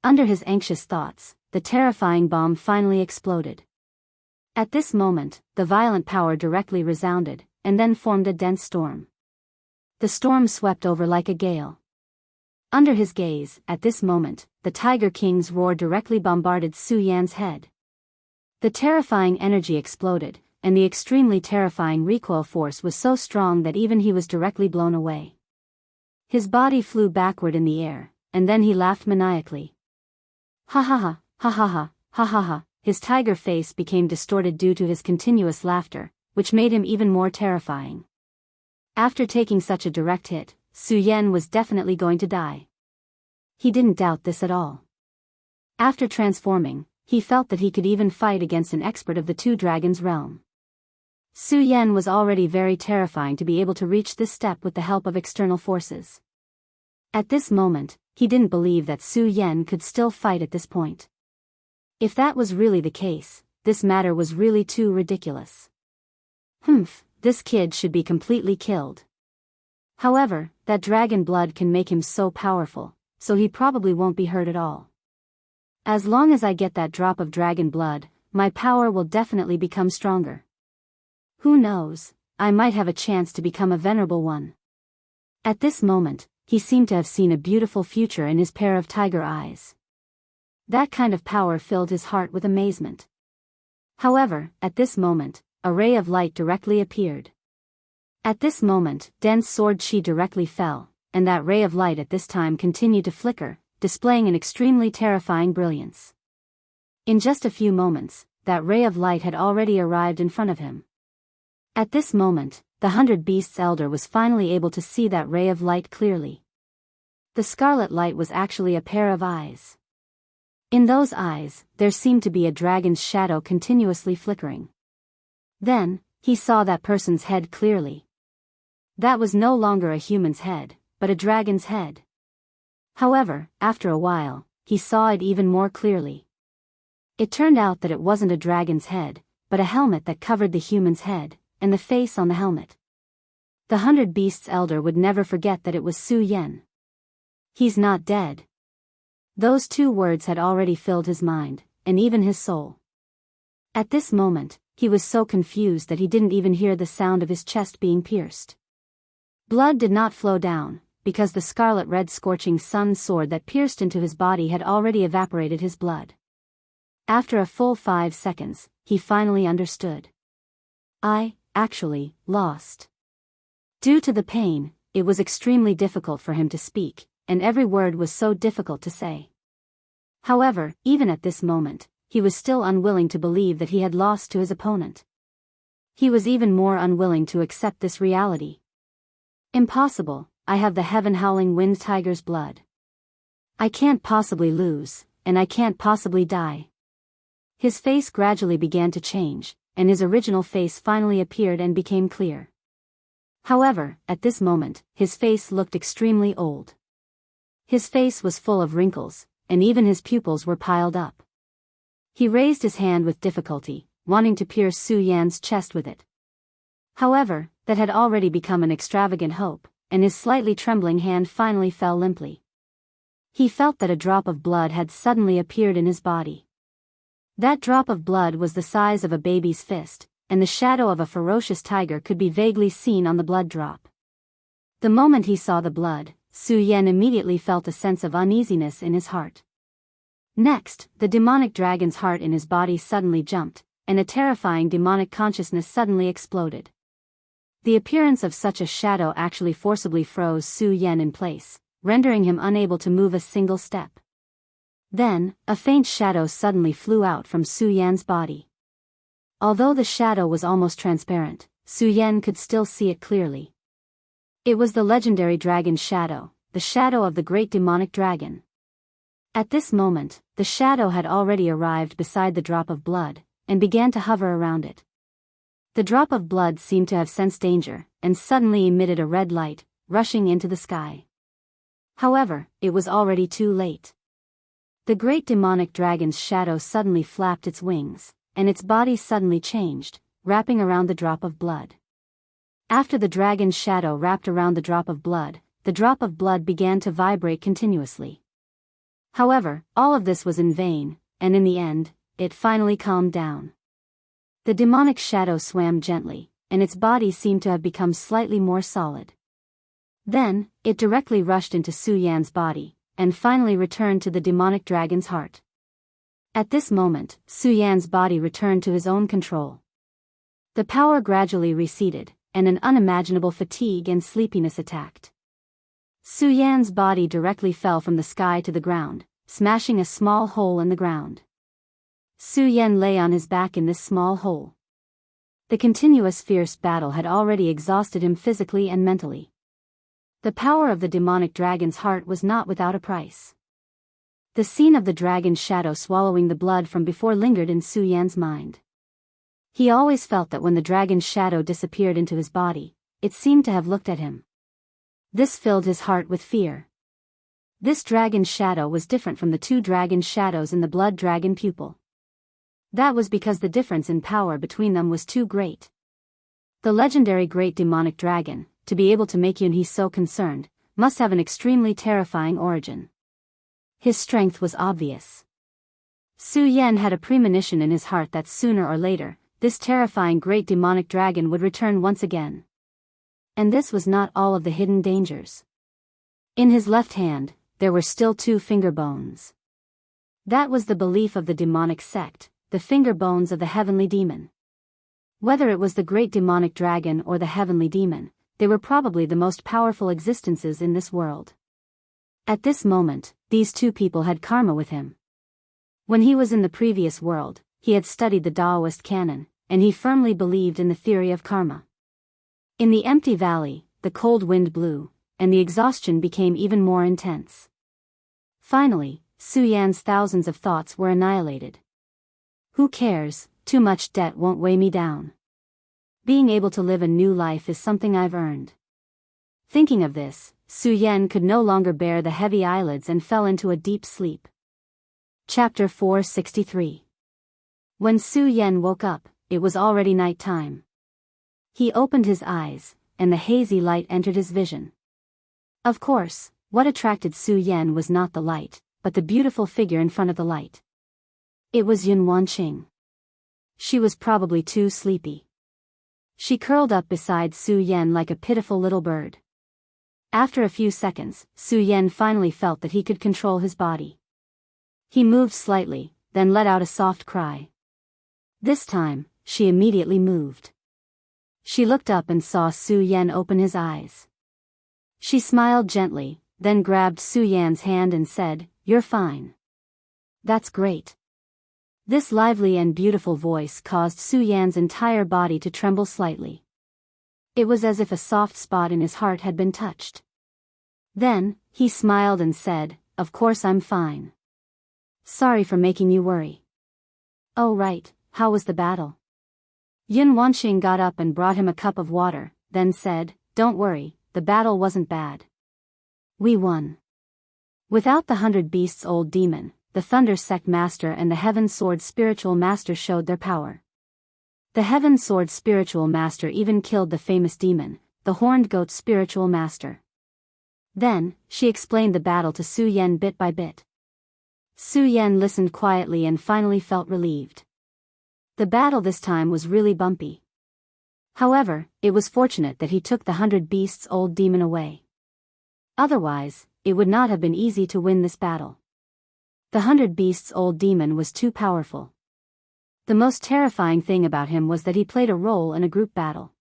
Under his anxious thoughts, the terrifying bomb finally exploded. At this moment, the violent power directly resounded, and then formed a dense storm. The storm swept over like a gale. Under his gaze, at this moment, the Tiger King's roar directly bombarded Su Yan's head. The terrifying energy exploded, and the extremely terrifying recoil force was so strong that even he was directly blown away. His body flew backward in the air, and then he laughed maniacally. Ha ha ha, ha ha ha, ha ha ha. His tiger face became distorted due to his continuous laughter, which made him even more terrifying. After taking such a direct hit, Su Yan was definitely going to die. He didn't doubt this at all. After transforming, he felt that he could even fight against an expert of the Two Dragons realm. Su Yan was already very terrifying to be able to reach this step with the help of external forces. At this moment, he didn't believe that Su Yan could still fight at this point. If that was really the case, this matter was really too ridiculous. This kid should be completely killed. However, that dragon blood can make him so powerful, so he probably won't be hurt at all. As long as I get that drop of dragon blood, my power will definitely become stronger. Who knows, I might have a chance to become a venerable one. At this moment, he seemed to have seen a beautiful future in his pair of tiger eyes. That kind of power filled his heart with amazement. However, at this moment, a ray of light directly appeared. At this moment, dense sword chi directly fell, and that ray of light at this time continued to flicker, displaying an extremely terrifying brilliance. In just a few moments, that ray of light had already arrived in front of him. At this moment, the 100 Beasts Elder was finally able to see that ray of light clearly. The scarlet light was actually a pair of eyes. In those eyes, there seemed to be a dragon's shadow continuously flickering. Then, he saw that person's head clearly. That was no longer a human's head, but a dragon's head. However, after a while, he saw it even more clearly. It turned out that it wasn't a dragon's head, but a helmet that covered the human's head, and the face on the helmet. The 100 Beasts Elder would never forget that it was Su Yan. He's not dead. Those two words had already filled his mind, and even his soul. At this moment, he was so confused that he didn't even hear the sound of his chest being pierced. Blood did not flow down, because the scarlet-red scorching sun sword that pierced into his body had already evaporated his blood. After a full 5 seconds, he finally understood. I, actually, lost. Due to the pain, it was extremely difficult for him to speak, and every word was so difficult to say. However, even at this moment, he was still unwilling to believe that he had lost to his opponent. He was even more unwilling to accept this reality. Impossible, I have the heaven-howling wind tiger's blood. I can't possibly lose, and I can't possibly die. His face gradually began to change, and his original face finally appeared and became clear. However, at this moment, his face looked extremely old. His face was full of wrinkles, and even his pupils were piled up. He raised his hand with difficulty, wanting to pierce Su Yan's chest with it. However, that had already become an extravagant hope, and his slightly trembling hand finally fell limply. He felt that a drop of blood had suddenly appeared in his body. That drop of blood was the size of a baby's fist, and the shadow of a ferocious tiger could be vaguely seen on the blood drop. The moment he saw the blood, Su Yan immediately felt a sense of uneasiness in his heart. Next, the demonic dragon's heart in his body suddenly jumped, and a terrifying demonic consciousness suddenly exploded. The appearance of such a shadow actually forcibly froze Su Yan in place, rendering him unable to move a single step. Then, a faint shadow suddenly flew out from Su Yan's body. Although the shadow was almost transparent, Su Yan could still see it clearly. It was the legendary dragon's shadow, the shadow of the great demonic dragon. At this moment, the shadow had already arrived beside the drop of blood, and began to hover around it. The drop of blood seemed to have sensed danger, and suddenly emitted a red light, rushing into the sky. However, it was already too late. The great demonic dragon's shadow suddenly flapped its wings, and its body suddenly changed, wrapping around the drop of blood. After the dragon's shadow wrapped around the drop of blood began to vibrate continuously. However, all of this was in vain, and in the end, it finally calmed down. The demonic shadow swam gently, and its body seemed to have become slightly more solid. Then, it directly rushed into Su Yan's body, and finally returned to the demonic dragon's heart. At this moment, Su Yan's body returned to his own control. The power gradually receded, and an unimaginable fatigue and sleepiness attacked. Su Yan's body directly fell from the sky to the ground, smashing a small hole in the ground. Su Yan lay on his back in this small hole. The continuous fierce battle had already exhausted him physically and mentally. The power of the demonic dragon's heart was not without a price. The scene of the dragon's shadow swallowing the blood from before lingered in Su Yan's mind. He always felt that when the dragon's shadow disappeared into his body, it seemed to have looked at him. This filled his heart with fear. This dragon's shadow was different from the 2 dragon shadows in the blood dragon pupil. That was because the difference in power between them was too great. The legendary great demonic dragon, to be able to make Yunhe so concerned, must have an extremely terrifying origin. His strength was obvious. Su Yan had a premonition in his heart that sooner or later, this terrifying great demonic dragon would return once again. And this was not all of the hidden dangers. In his left hand, there were still 2 finger bones. That was the belief of the demonic sect, the finger bones of the heavenly demon. Whether it was the great demonic dragon or the heavenly demon, they were probably the most powerful existences in this world. At this moment, these 2 people had karma with him. When he was in the previous world, he had studied the Daoist canon, and he firmly believed in the theory of karma. In the empty valley, the cold wind blew, and the exhaustion became even more intense. Finally, Su Yan's thousands of thoughts were annihilated. Who cares, too much debt won't weigh me down. Being able to live a new life is something I've earned. Thinking of this, Su Yan could no longer bear the heavy eyelids and fell into a deep sleep. Chapter 463. When Su Yan woke up, it was already night time. He opened his eyes, and the hazy light entered his vision. Of course, what attracted Su Yan was not the light, but the beautiful figure in front of the light. It was Yun Wanqing. She was probably too sleepy. She curled up beside Su Yan like a pitiful little bird. After a few seconds, Su Yan finally felt that he could control his body. He moved slightly, then let out a soft cry. This time, she immediately moved. She looked up and saw Su Yan open his eyes. She smiled gently, then grabbed Su Yan's hand and said, "You're fine." "That's great." This lively and beautiful voice caused Su Yan's entire body to tremble slightly. It was as if a soft spot in his heart had been touched. Then, he smiled and said, "Of course I'm fine. Sorry for making you worry." "Oh right, how was the battle?" Yun Wanxing got up and brought him a cup of water, then said, "Don't worry, the battle wasn't bad. We won." Without the 100 Beasts Old Demon, the Thunder Sect Master and the Heaven Sword Spiritual Master showed their power. The Heaven Sword Spiritual Master even killed the famous demon, the Horned Goat Spiritual Master. Then, she explained the battle to Su Yan bit by bit. Su Yan listened quietly and finally felt relieved. The battle this time was really bumpy. However, it was fortunate that he took the 100 Beasts Old Demon away. Otherwise, it would not have been easy to win this battle. The 100 Beasts Old Demon was too powerful. The most terrifying thing about him was that he played a role in a group battle.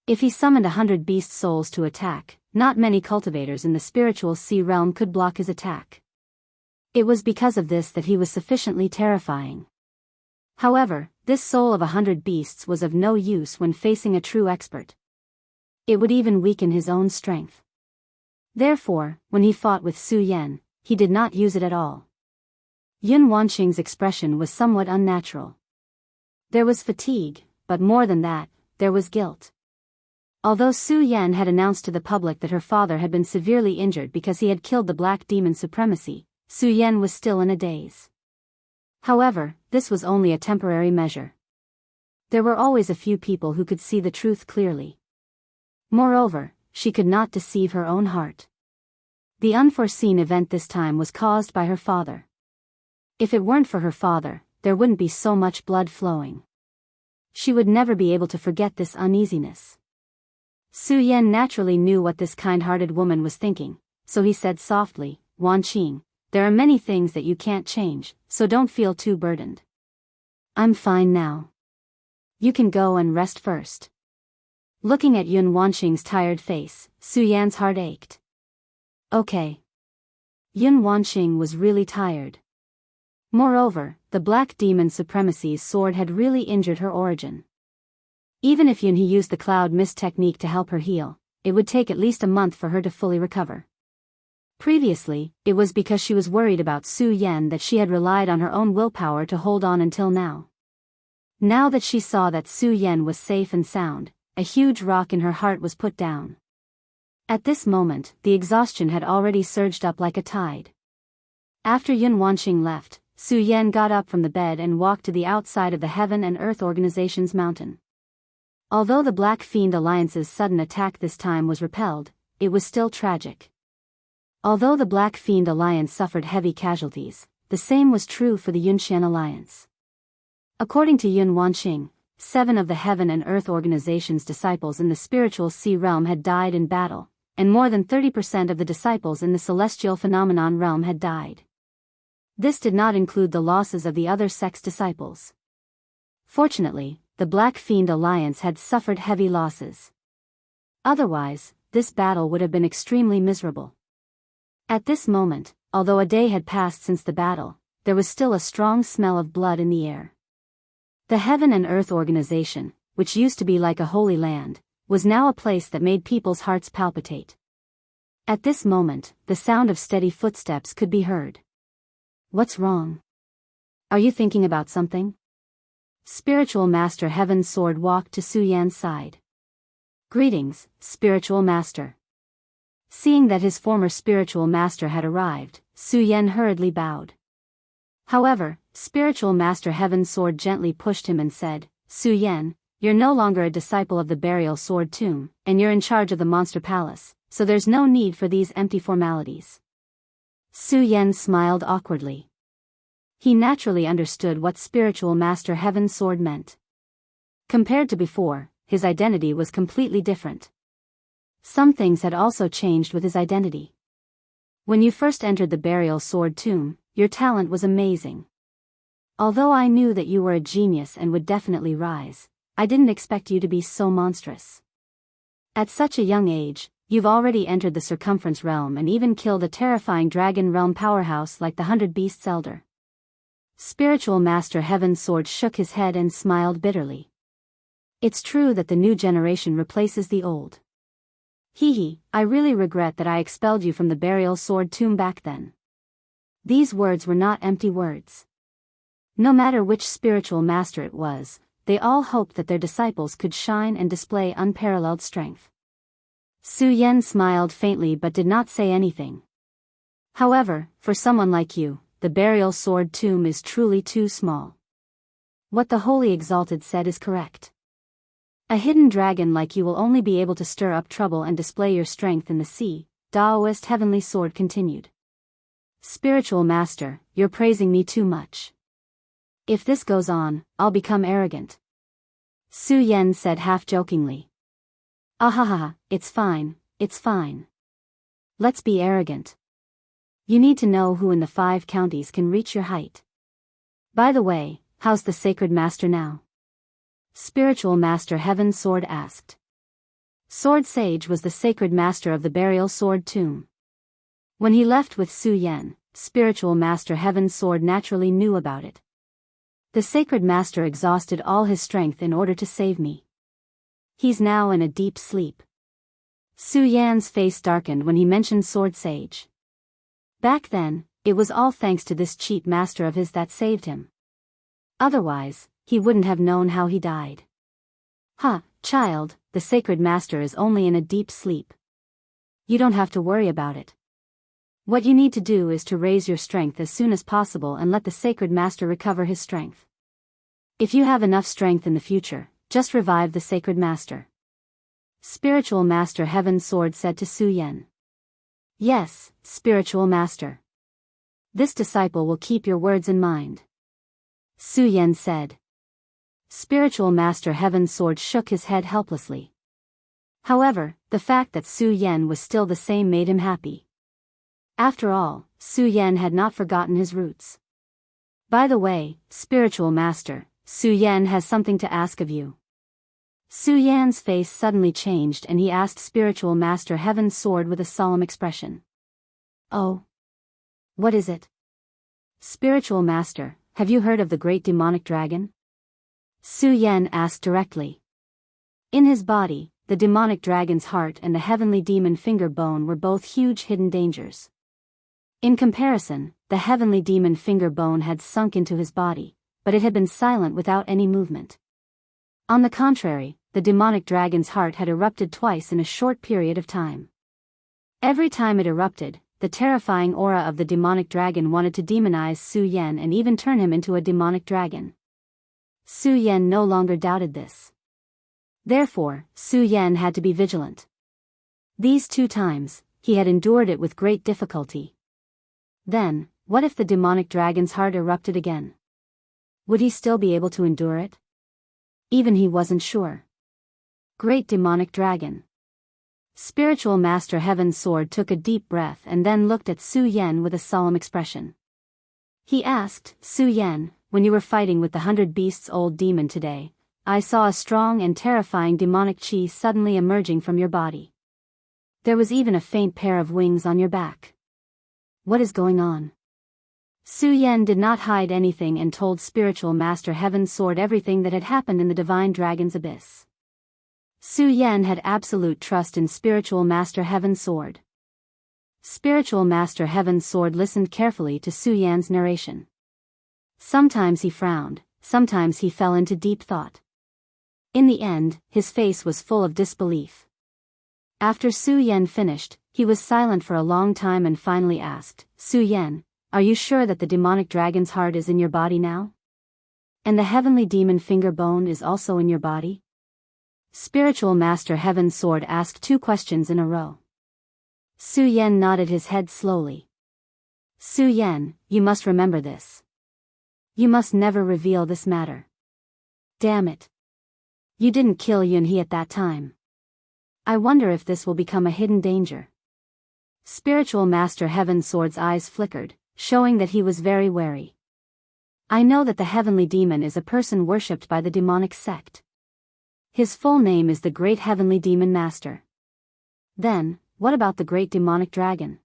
If he summoned 100 beast souls to attack, not many cultivators in the spiritual sea realm could block his attack. It was because of this that he was sufficiently terrifying. However, this soul of 100 beasts was of no use when facing a true expert. It would even weaken his own strength. Therefore, when he fought with Su Yan, he did not use it at all. Yun Wanxing's expression was somewhat unnatural. There was fatigue, but more than that, there was guilt. Although Su Yan had announced to the public that her father had been severely injured because he had killed the Black Demon Supremacy, Su Yan was still in a daze. However, this was only a temporary measure. There were always a few people who could see the truth clearly. Moreover, she could not deceive her own heart. The unforeseen event this time was caused by her father. If it weren't for her father, there wouldn't be so much blood flowing. She would never be able to forget this uneasiness. Su Yan naturally knew what this kind-hearted woman was thinking, so he said softly, "Wanqing, there are many things that you can't change, so don't feel too burdened. I'm fine now. You can go and rest first." Looking at Yun Wanxing's tired face, Su Yan's heart ached. Okay. Yun Wanxing was really tired. Moreover, the Black Demon Supremacy's sword had really injured her origin. Even if Yun He used the Cloud Mist technique to help her heal, it would take at least a month for her to fully recover. Previously, it was because she was worried about Su Yan that she had relied on her own willpower to hold on until now. Now that she saw that Su Yan was safe and sound, a huge rock in her heart was put down. At this moment, the exhaustion had already surged up like a tide. After Yun Wanxing left, Su Yan got up from the bed and walked to the outside of the Heaven and Earth Organization's mountain. Although the Black Fiend Alliance's sudden attack this time was repelled, it was still tragic. Although the Black Fiend Alliance suffered heavy casualties, the same was true for the Yunxian Alliance. According to Yun Wanxing, 7 of the Heaven and Earth Organization's disciples in the spiritual sea realm had died in battle, and more than 30% of the disciples in the celestial phenomenon realm had died. This did not include the losses of the other sect's disciples. Fortunately, the Black Fiend Alliance had suffered heavy losses. Otherwise, this battle would have been extremely miserable. At this moment, although a day had passed since the battle, there was still a strong smell of blood in the air. The Heaven and Earth Organization, which used to be like a holy land, was now a place that made people's hearts palpitate. At this moment, the sound of steady footsteps could be heard. What's wrong? Are you thinking about something? Spiritual Master Heaven's Sword walked to Su Yan's side. Greetings, Spiritual Master. Seeing that his former Spiritual Master had arrived, Su Yan hurriedly bowed. However, Spiritual Master Heaven's Sword gently pushed him and said, "Su Yan, you're no longer a disciple of the Burial Sword Tomb, and you're in charge of the Monster Palace, so there's no need for these empty formalities." Su Yan smiled awkwardly. He naturally understood what Spiritual Master Heaven's sword meant. Compared to before, his identity was completely different. Some things had also changed with his identity. When you first entered the burial sword tomb, your talent was amazing. Although I knew that you were a genius and would definitely rise, I didn't expect you to be so monstrous. At such a young age, you've already entered the circumference realm and even killed a terrifying dragon realm powerhouse like the 100 Beasts Elder. Spiritual Master Heaven's sword shook his head and smiled bitterly. It's true that the new generation replaces the old. I really regret that I expelled you from the burial sword tomb back then. These words were not empty words. No matter which spiritual master it was, they all hoped that their disciples could shine and display unparalleled strength. Su Yan smiled faintly but did not say anything. However, for someone like you, the burial sword tomb is truly too small. What the Holy Exalted said is correct. A hidden dragon like you will only be able to stir up trouble and display your strength in the sea, Daoist Heavenly Sword continued. Spiritual Master, you're praising me too much. If this goes on, I'll become arrogant. Su Yan said half-jokingly. Ahaha, it's fine, it's fine. Let's be arrogant. You need to know who in the 5 counties can reach your height. By the way, how's the Sacred Master now? Spiritual Master Heaven's Sword asked. Sword Sage was the Sacred Master of the burial sword tomb. When he left with Su Yan, Spiritual Master Heaven's Sword naturally knew about it. The Sacred Master exhausted all his strength in order to save me. He's now in a deep sleep. Su Yan's face darkened when he mentioned Sword Sage. Back then, it was all thanks to this cheap master of his that saved him. Otherwise, he wouldn't have known how he died. Child, the Sacred Master is only in a deep sleep. You don't have to worry about it. What you need to do is to raise your strength as soon as possible and let the Sacred Master recover his strength. If you have enough strength in the future, just revive the Sacred Master. Spiritual Master Heaven's Sword said to Su Yan. Yes, Spiritual Master. This disciple will keep your words in mind. Su Yan said. Spiritual Master Heaven's Sword shook his head helplessly. However, the fact that Su Yan was still the same made him happy. After all, Su Yan had not forgotten his roots. By the way, Spiritual Master, Su Yan has something to ask of you. Su Yan's face suddenly changed and he asked Spiritual Master Heaven's Sword with a solemn expression. Oh? What is it? Spiritual Master, have you heard of the great demonic dragon? Su Yan asked directly. In his body, the demonic dragon's heart and the heavenly demon finger bone were both huge hidden dangers. In comparison, the heavenly demon finger bone had sunk into his body, but it had been silent without any movement. On the contrary, the demonic dragon's heart had erupted twice in a short period of time. Every time it erupted, the terrifying aura of the demonic dragon wanted to demonize Su Yan and even turn him into a demonic dragon. Su Yan no longer doubted this. Therefore, Su Yan had to be vigilant. These 2 times, he had endured it with great difficulty. Then, what if the demonic dragon's heart erupted again? Would he still be able to endure it? Even he wasn't sure. Great demonic dragon. Spiritual Master Heaven's Sword took a deep breath and then looked at Su Yan with a solemn expression. He asked, Su Yan, when you were fighting with the 100 Beasts old demon today, I saw a strong and terrifying demonic chi suddenly emerging from your body. There was even a faint pair of wings on your back. What is going on? Su Yan did not hide anything and told Spiritual Master Heaven's Sword everything that had happened in the Divine Dragon's Abyss. Su Yan had absolute trust in Spiritual Master Heaven's Sword. Spiritual Master Heaven's Sword listened carefully to Su Yan's narration. Sometimes he frowned, sometimes he fell into deep thought. In the end, his face was full of disbelief. After Su Yan finished, he was silent for a long time and finally asked, Su Yan, are you sure that the demonic dragon's heart is in your body now? And the heavenly demon finger bone is also in your body? Spiritual Master Heaven's Sword asked 2 questions in a row. Su Yan nodded his head slowly. Su Yan, you must remember this. You must never reveal this matter. Damn it. You didn't kill Yunhe at that time. I wonder if this will become a hidden danger. Spiritual Master Heaven Sword's eyes flickered, showing that he was very wary. I know that the Heavenly Demon is a person worshipped by the demonic sect. His full name is the Great Heavenly Demon Master. Then, what about the Great Demonic Dragon?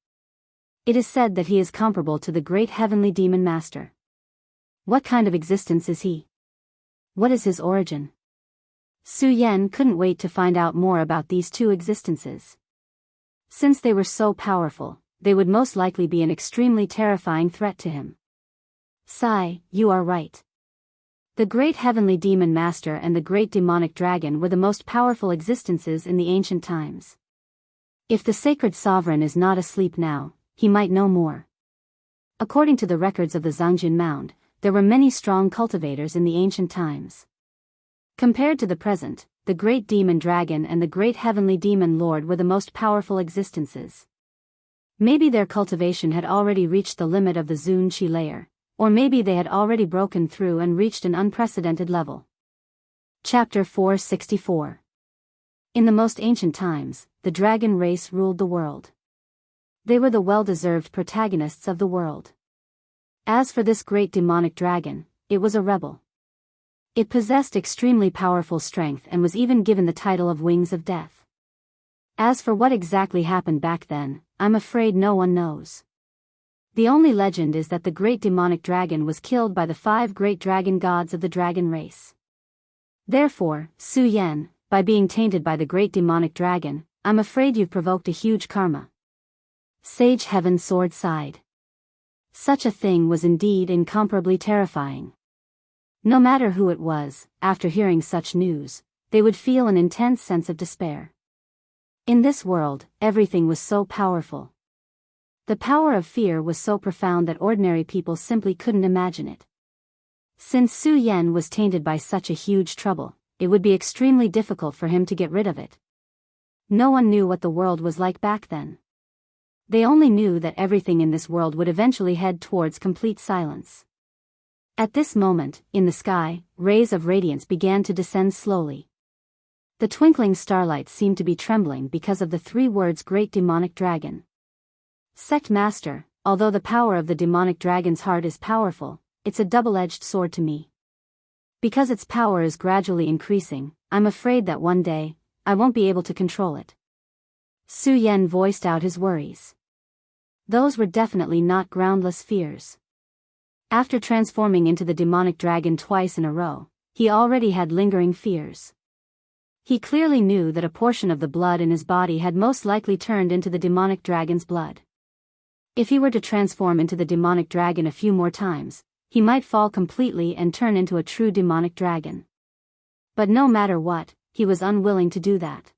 It is said that he is comparable to the Great Heavenly Demon Master. What kind of existence is he? What is his origin? Su Yan couldn't wait to find out more about these two existences. Since they were so powerful, they would most likely be an extremely terrifying threat to him. Sai, you are right. The Great Heavenly Demon Master and the Great Demonic Dragon were the most powerful existences in the ancient times. If the Sacred Sovereign is not asleep now, he might know more. According to the records of the Zhangjun Mound, there were many strong cultivators in the ancient times. Compared to the present, the Great Demon Dragon and the Great Heavenly Demon Lord were the most powerful existences. Maybe their cultivation had already reached the limit of the Zun Qi layer, or maybe they had already broken through and reached an unprecedented level. Chapter 464. In the most ancient times, the dragon race ruled the world. They were the well-deserved protagonists of the world. As for this great demonic dragon, it was a rebel. It possessed extremely powerful strength and was even given the title of Wings of Death. As for what exactly happened back then, I'm afraid no one knows. The only legend is that the great demonic dragon was killed by the 5 great dragon gods of the dragon race. Therefore, Su Yan, by being tainted by the great demonic dragon, I'm afraid you've provoked a huge karma. Sage Heaven Sword sighed. Such a thing was indeed incomparably terrifying. No matter who it was, after hearing such news, they would feel an intense sense of despair. In this world, everything was so powerful. The power of fear was so profound that ordinary people simply couldn't imagine it. Since Su Yan was tainted by such a huge trouble, it would be extremely difficult for him to get rid of it. No one knew what the world was like back then. They only knew that everything in this world would eventually head towards complete silence. At this moment, in the sky, rays of radiance began to descend slowly. The twinkling starlight seemed to be trembling because of the 3 words Great Demonic Dragon. Sect Master, although the power of the demonic dragon's heart is powerful, it's a double-edged sword to me. Because its power is gradually increasing, I'm afraid that one day, I won't be able to control it. Su Yan voiced out his worries. Those were definitely not groundless fears. After transforming into the demonic dragon twice in a row, he already had lingering fears. He clearly knew that a portion of the blood in his body had most likely turned into the demonic dragon's blood. If he were to transform into the demonic dragon a few more times, he might fall completely and turn into a true demonic dragon. But no matter what, he was unwilling to do that.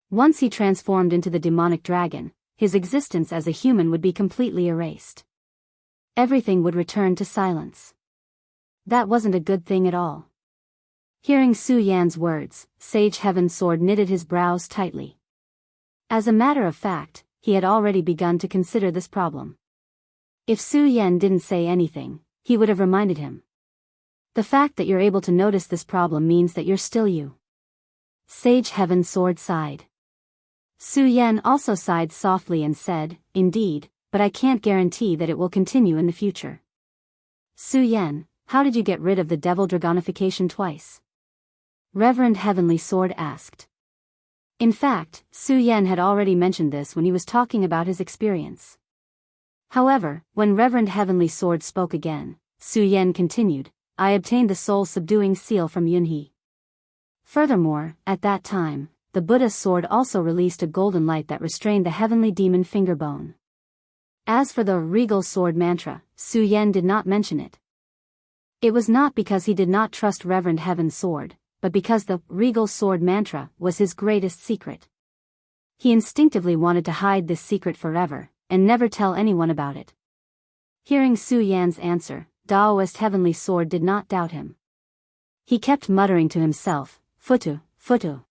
Once he transformed into the demonic dragon, his existence as a human would be completely erased. Everything would return to silence. That wasn't a good thing at all. Hearing Su Yan's words, Sage Heaven Sword knitted his brows tightly. As a matter of fact, he had already begun to consider this problem. If Su Yan didn't say anything, he would have reminded him. The fact that you're able to notice this problem means that you're still you. Sage Heaven Sword sighed. Su Yan also sighed softly and said, Indeed, but I can't guarantee that it will continue in the future. Su Yan, how did you get rid of the devil dragonification twice? Reverend Heavenly Sword asked. In fact, Su Yan had already mentioned this when he was talking about his experience. However, when Reverend Heavenly Sword spoke again, Su Yan continued, I obtained the soul-subduing seal from Yunhe. Furthermore, at that time, the Buddha's sword also released a golden light that restrained the heavenly demon fingerbone. As for the regal sword mantra, Su Yan did not mention it. It was not because he did not trust Reverend Heaven's sword, but because the regal sword mantra was his greatest secret. He instinctively wanted to hide this secret forever, and never tell anyone about it. Hearing Su Yan's answer, Daoist Heavenly Sword did not doubt him. He kept muttering to himself, Futu, Futu.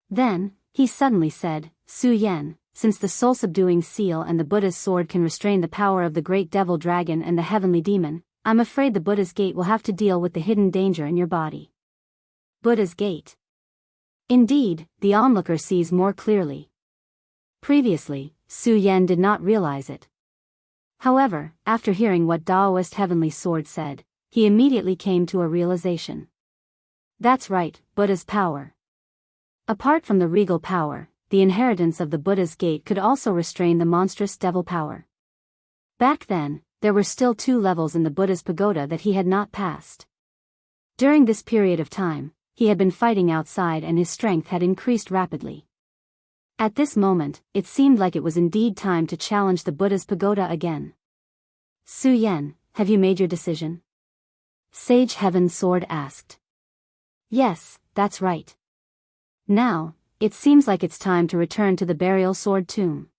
Then, he suddenly said, Su Yan, since the soul-subduing seal and the Buddha's sword can restrain the power of the great devil dragon and the heavenly demon, I'm afraid the Buddha's gate will have to deal with the hidden danger in your body. Buddha's gate. Indeed, the onlooker sees more clearly. Previously, Su Yan did not realize it. However, after hearing what Daoist Heavenly Sword said, he immediately came to a realization. That's right, Buddha's power. Apart from the regal power, the inheritance of the Buddha's gate could also restrain the monstrous devil power. Back then, there were still 2 levels in the Buddha's pagoda that he had not passed. During this period of time, he had been fighting outside and his strength had increased rapidly. At this moment, it seemed like it was indeed time to challenge the Buddha's pagoda again. Su Yan, have you made your decision? Sage Heaven Sword asked. Yes, that's right. Now, it seems like it's time to return to the burial sword tomb.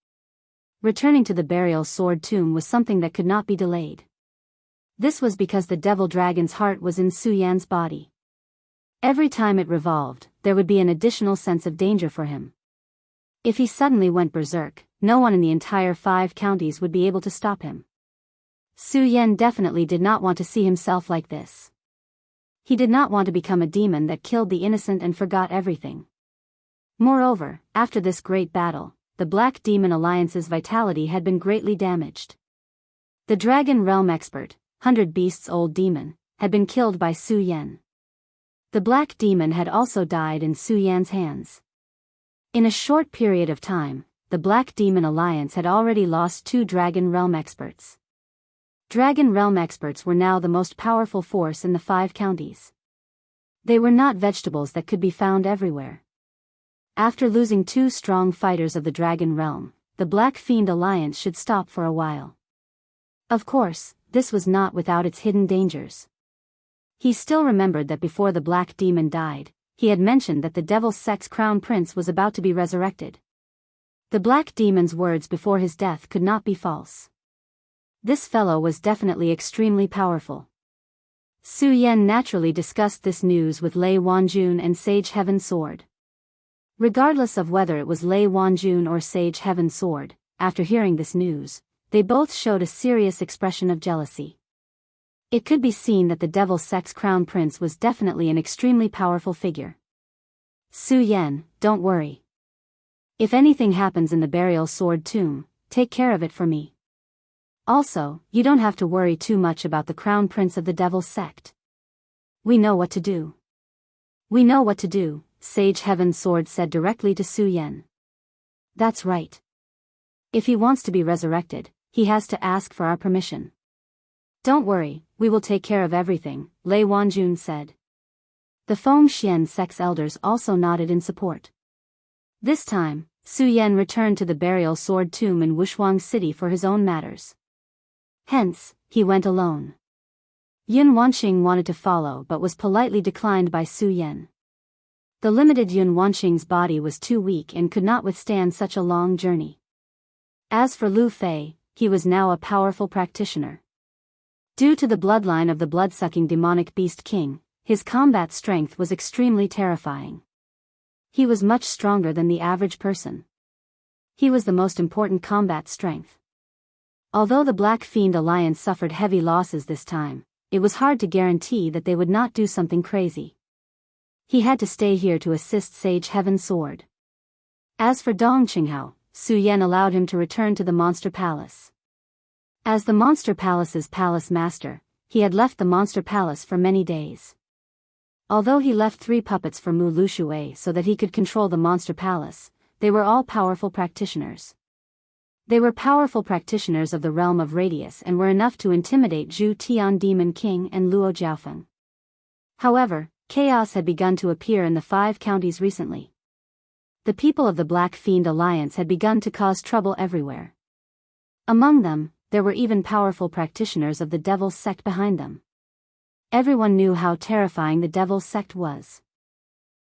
Returning to the burial sword tomb was something that could not be delayed. This was because the devil dragon's heart was in Su Yan's body. Every time it revolved, there would be an additional sense of danger for him. If he suddenly went berserk, no one in the entire 5 counties would be able to stop him. Su Yan definitely did not want to see himself like this. He did not want to become a demon that killed the innocent and forgot everything. Moreover, after this great battle, the Black Demon Alliance's vitality had been greatly damaged. The Dragon Realm expert, 100 Beasts Old Demon, had been killed by Su Yan. The Black Demon had also died in Su Yan's hands. In a short period of time, the Black Demon Alliance had already lost 2 Dragon Realm experts. Dragon Realm experts were now the most powerful force in the 5 counties. They were not vegetables that could be found everywhere. After losing 2 strong fighters of the Dragon Realm, the Black Fiend Alliance should stop for a while. Of course, this was not without its hidden dangers. He still remembered that before the Black Demon died, he had mentioned that the Devil Sect's Crown Prince was about to be resurrected. The Black Demon's words before his death could not be false. This fellow was definitely extremely powerful. Su Yan naturally discussed this news with Lei Wanjun and Sage Heaven Sword. Regardless of whether it was Lei Wanjun or Sage Heaven Sword, after hearing this news, they both showed a serious expression of jealousy. It could be seen that the Devil Sect's Crown Prince was definitely an extremely powerful figure. Su Yan, don't worry. If anything happens in the burial sword tomb, take care of it for me. Also, you don't have to worry too much about the Crown Prince of the Devil Sect. We know what to do. We know what to do, Sage Heaven Sword said directly to Su Yan. That's right. If he wants to be resurrected, he has to ask for our permission. Don't worry, we will take care of everything, Lei Wanjun said. The Feng Xian sect's elders also nodded in support. This time, Su Yan returned to the burial sword tomb in Wushuang City for his own matters. Hence, he went alone. Yun Wanqing wanted to follow but was politely declined by Su Yan. The limited Yun Wanqing's body was too weak and could not withstand such a long journey. As for Lu Fei, he was now a powerful practitioner. Due to the bloodline of the blood-sucking demonic beast king, his combat strength was extremely terrifying. He was much stronger than the average person. He was the most important combat strength. Although the Black Fiend Alliance suffered heavy losses this time, it was hard to guarantee that they would not do something crazy. He had to stay here to assist Sage Heaven Sword. As for Dong Qinghao, Su Yan allowed him to return to the Monster Palace. As the Monster Palace's palace master, he had left the Monster Palace for many days. Although he left 3 puppets for Mu Lushui so that he could control the Monster Palace, they were all powerful practitioners. They were powerful practitioners of the realm of Radius and were enough to intimidate Zhu Tian Demon King and Luo Jiaofeng. However, chaos had begun to appear in the 5 counties recently. The people of the Black Fiend Alliance had begun to cause trouble everywhere. Among them, there were even powerful practitioners of the Devil Sect behind them. Everyone knew how terrifying the Devil Sect was.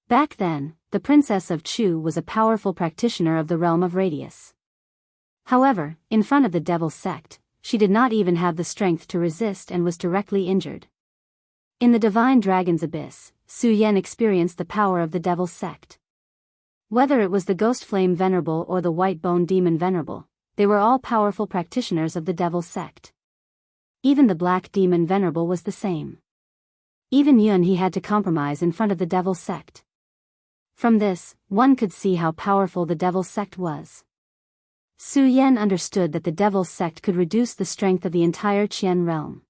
Back then, the Princess of Chu was a powerful practitioner of the realm of Radius. However, in front of the Devil Sect, she did not even have the strength to resist and was directly injured. In the Divine Dragon's Abyss, Su Yan experienced the power of the Devil Sect. Whether it was the Ghost Flame Venerable or the White Bone Demon Venerable, they were all powerful practitioners of the Devil Sect. Even the black demon venerable was the same. Even Yun he had to compromise in front of the devil sect. From this, one could see how powerful the devil sect was. Su Yan understood that the devil sect could reduce the strength of the entire Qian realm.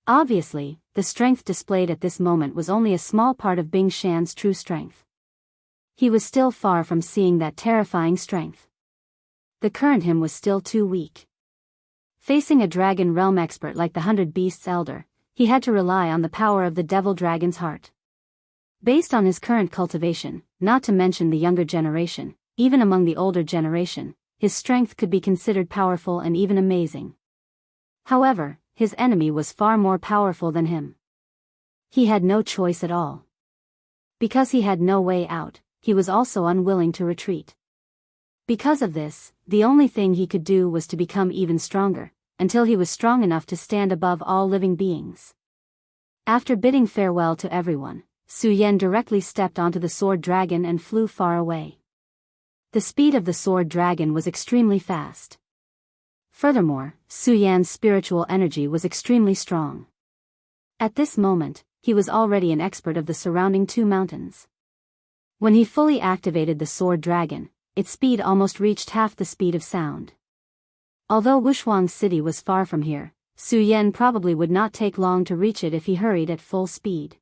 Obviously, the strength displayed at this moment was only a small part of Bing Shan's true strength. He was still far from seeing that terrifying strength. The current him was still too weak. Facing a dragon realm expert like the 100 Beasts Elder, he had to rely on the power of the devil dragon's heart. Based on his current cultivation, not to mention the younger generation, even among the older generation, his strength could be considered powerful and even amazing. However, his enemy was far more powerful than him. He had no choice at all. Because he had no way out, he was also unwilling to retreat. Because of this, the only thing he could do was to become even stronger, until he was strong enough to stand above all living beings. After bidding farewell to everyone, Su Yan directly stepped onto the sword dragon and flew far away. The speed of the sword dragon was extremely fast. Furthermore, Su Yan's spiritual energy was extremely strong. At this moment, he was already an expert of the surrounding 2 mountains. When he fully activated the sword dragon, its speed almost reached half the speed of sound. Although Wuxia City was far from here, Su Yan probably would not take long to reach it if he hurried at full speed.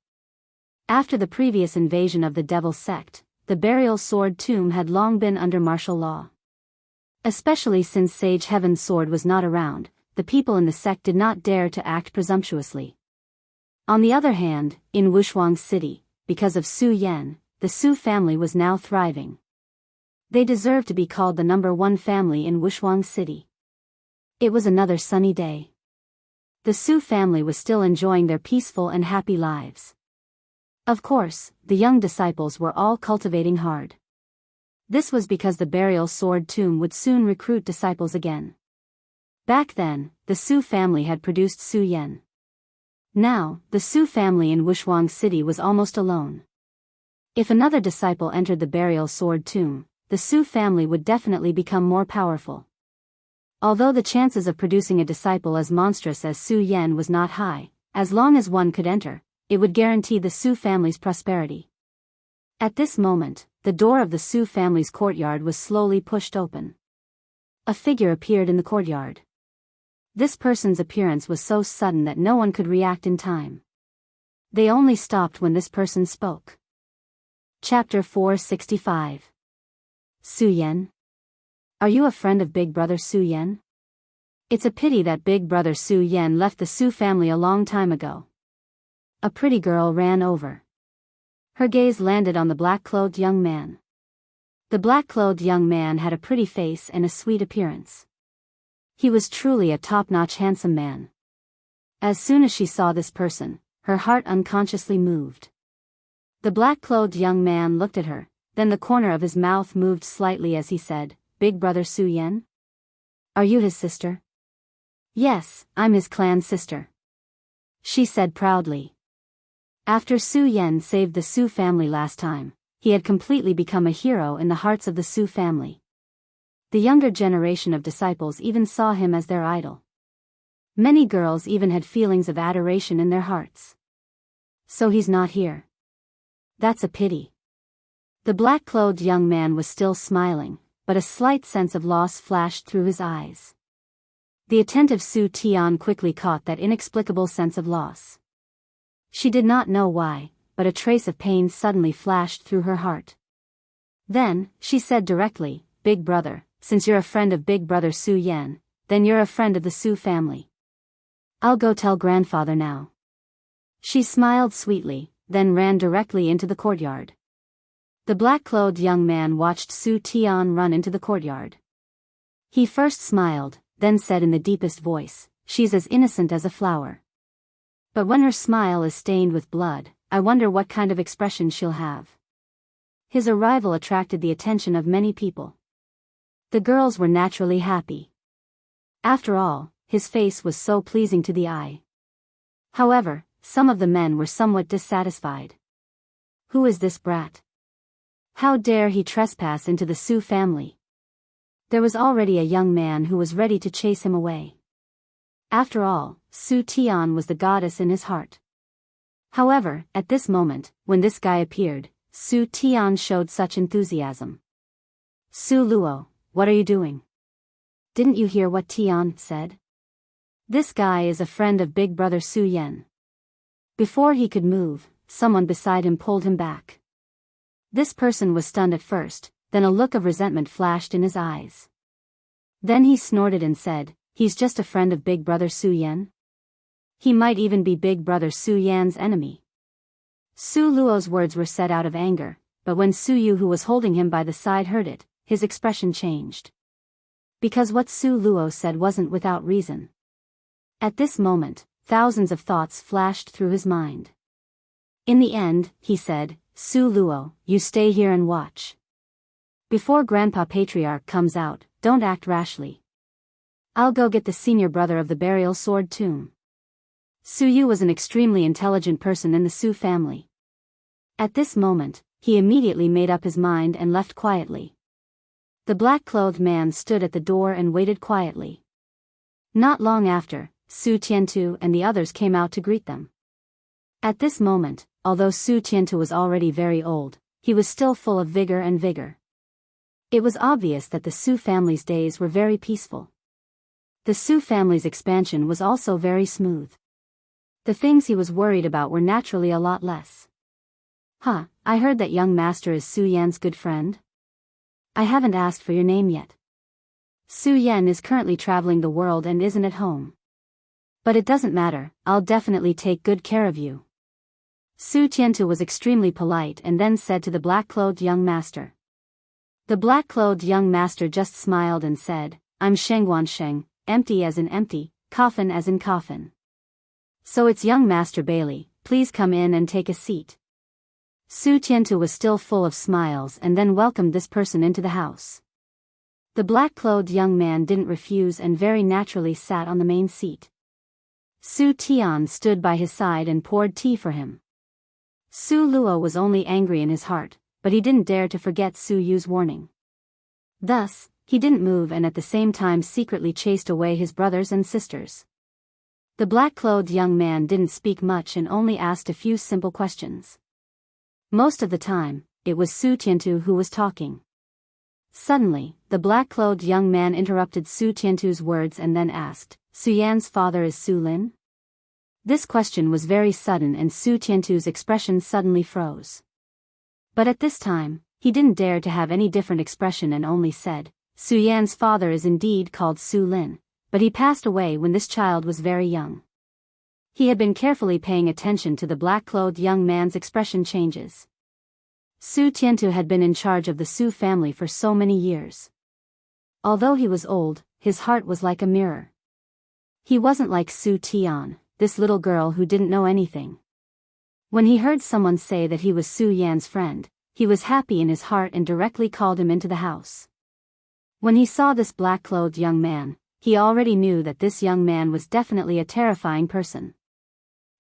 After the previous invasion of the devil sect, the burial sword tomb had long been under martial law. Especially since Sage Heaven's sword was not around, the people in the sect did not dare to act presumptuously. On the other hand, in Wuxia City, because of Su Yan, the Su family was now thriving. They deserved to be called the #1 family in Wuxia City. It was another sunny day. The Su family was still enjoying their peaceful and happy lives. Of course, the young disciples were all cultivating hard. This was because the burial sword tomb would soon recruit disciples again. Back then, the Su family had produced Su Yan. Now, the Su family in Wuxia City was almost alone. If another disciple entered the burial sword tomb, the Su family would definitely become more powerful. Although the chances of producing a disciple as monstrous as Su Yan was not high, as long as one could enter, it would guarantee the Su family's prosperity. At this moment, the door of the Su family's courtyard was slowly pushed open. A figure appeared in the courtyard. This person's appearance was so sudden that no one could react in time. They only stopped when this person spoke. Chapter 465. Su Yan? Are you a friend of Big Brother Su Yan? It's a pity that Big Brother Su Yan left the Su family a long time ago. A pretty girl ran over. Her gaze landed on the black-clothed young man. The black-clothed young man had a pretty face and a sweet appearance. He was truly a top-notch handsome man. As soon as she saw this person, her heart unconsciously moved. The black-clothed young man looked at her, then the corner of his mouth moved slightly as he said, "Big Brother Su Yan? Are you his sister?" "Yes, I'm his clan sister," she said proudly. After Su Yan saved the Su family last time, he had completely become a hero in the hearts of the Su family. The younger generation of disciples even saw him as their idol. Many girls even had feelings of adoration in their hearts. So he's not here. That's a pity. The black-clothed young man was still smiling, but a slight sense of loss flashed through his eyes. The attentive Su Tian quickly caught that inexplicable sense of loss. She did not know why, but a trace of pain suddenly flashed through her heart. Then, she said directly, "Big Brother, since you're a friend of Big Brother Su Yan, then you're a friend of the Su family. I'll go tell grandfather now." She smiled sweetly, then ran directly into the courtyard. The black-clothed young man watched Su Tian run into the courtyard. He first smiled, then said in the deepest voice, "She's as innocent as a flower. But when her smile is stained with blood, I wonder what kind of expression she'll have." His arrival attracted the attention of many people. The girls were naturally happy. After all, his face was so pleasing to the eye. However, some of the men were somewhat dissatisfied. Who is this brat? How dare he trespass into the Su family? There was already a young man who was ready to chase him away. After all, Su Tian was the goddess in his heart. However, at this moment, when this guy appeared, Su Tian showed such enthusiasm. Su Luo, what are you doing? Didn't you hear what Tian said? This guy is a friend of big brother Su Yan. Before he could move, someone beside him pulled him back. This person was stunned at first, then a look of resentment flashed in his eyes. Then he snorted and said, he's just a friend of big brother Su Yan? He might even be big brother Su Yan's enemy. Su Luo's words were said out of anger, but when Su Yu, who was holding him by the side, heard it, his expression changed. Because what Su Luo said wasn't without reason. At this moment, thousands of thoughts flashed through his mind. In the end, he said, Su Luo, you stay here and watch. Before Grandpa Patriarch comes out, don't act rashly. I'll go get the senior brother of the burial sword tomb. Su Yu was an extremely intelligent person in the Su family. At this moment, he immediately made up his mind and left quietly. The black-clothed man stood at the door and waited quietly. Not long after, Su Tiantu and the others came out to greet them. At this moment, although Su Tiantu was already very old, he was still full of vigor. It was obvious that the Su family's days were very peaceful. The Su family's expansion was also very smooth. The things he was worried about were naturally a lot less. I heard that young master is Su Yan's good friend? I haven't asked for your name yet. Su Yan is currently traveling the world and isn't at home. But it doesn't matter, I'll definitely take good care of you. Su Tiantu was extremely polite and then said to the black-clothed young master. The black-clothed young master just smiled and said, I'm Shengguan Sheng, empty as in empty, coffin as in coffin. So it's young Master Bailey, please come in and take a seat. Su Tiantu was still full of smiles and then welcomed this person into the house. The black-clothed young man didn't refuse and very naturally sat on the main seat. Su Tian stood by his side and poured tea for him. Su Luo was only angry in his heart, but he didn't dare to forget Su Yu's warning. Thus, he didn't move and at the same time secretly chased away his brothers and sisters. The black-clothed young man didn't speak much and only asked a few simple questions. Most of the time, it was Su Tiantu who was talking. Suddenly, the black-clothed young man interrupted Su Tiantu's words and then asked, Su Yan's father is Su Lin? This question was very sudden and Su Tiantu's expression suddenly froze. But at this time, he didn't dare to have any different expression and only said, Su Yan's father is indeed called Su Lin, but he passed away when this child was very young. He had been carefully paying attention to the black-clothed young man's expression changes. Su Tiantu had been in charge of the Su family for so many years. Although he was old, his heart was like a mirror. He wasn't like Su Tian, this little girl who didn't know anything. When he heard someone say that he was Su Yan's friend, he was happy in his heart and directly called him into the house. When he saw this black-clothed young man, he already knew that this young man was definitely a terrifying person.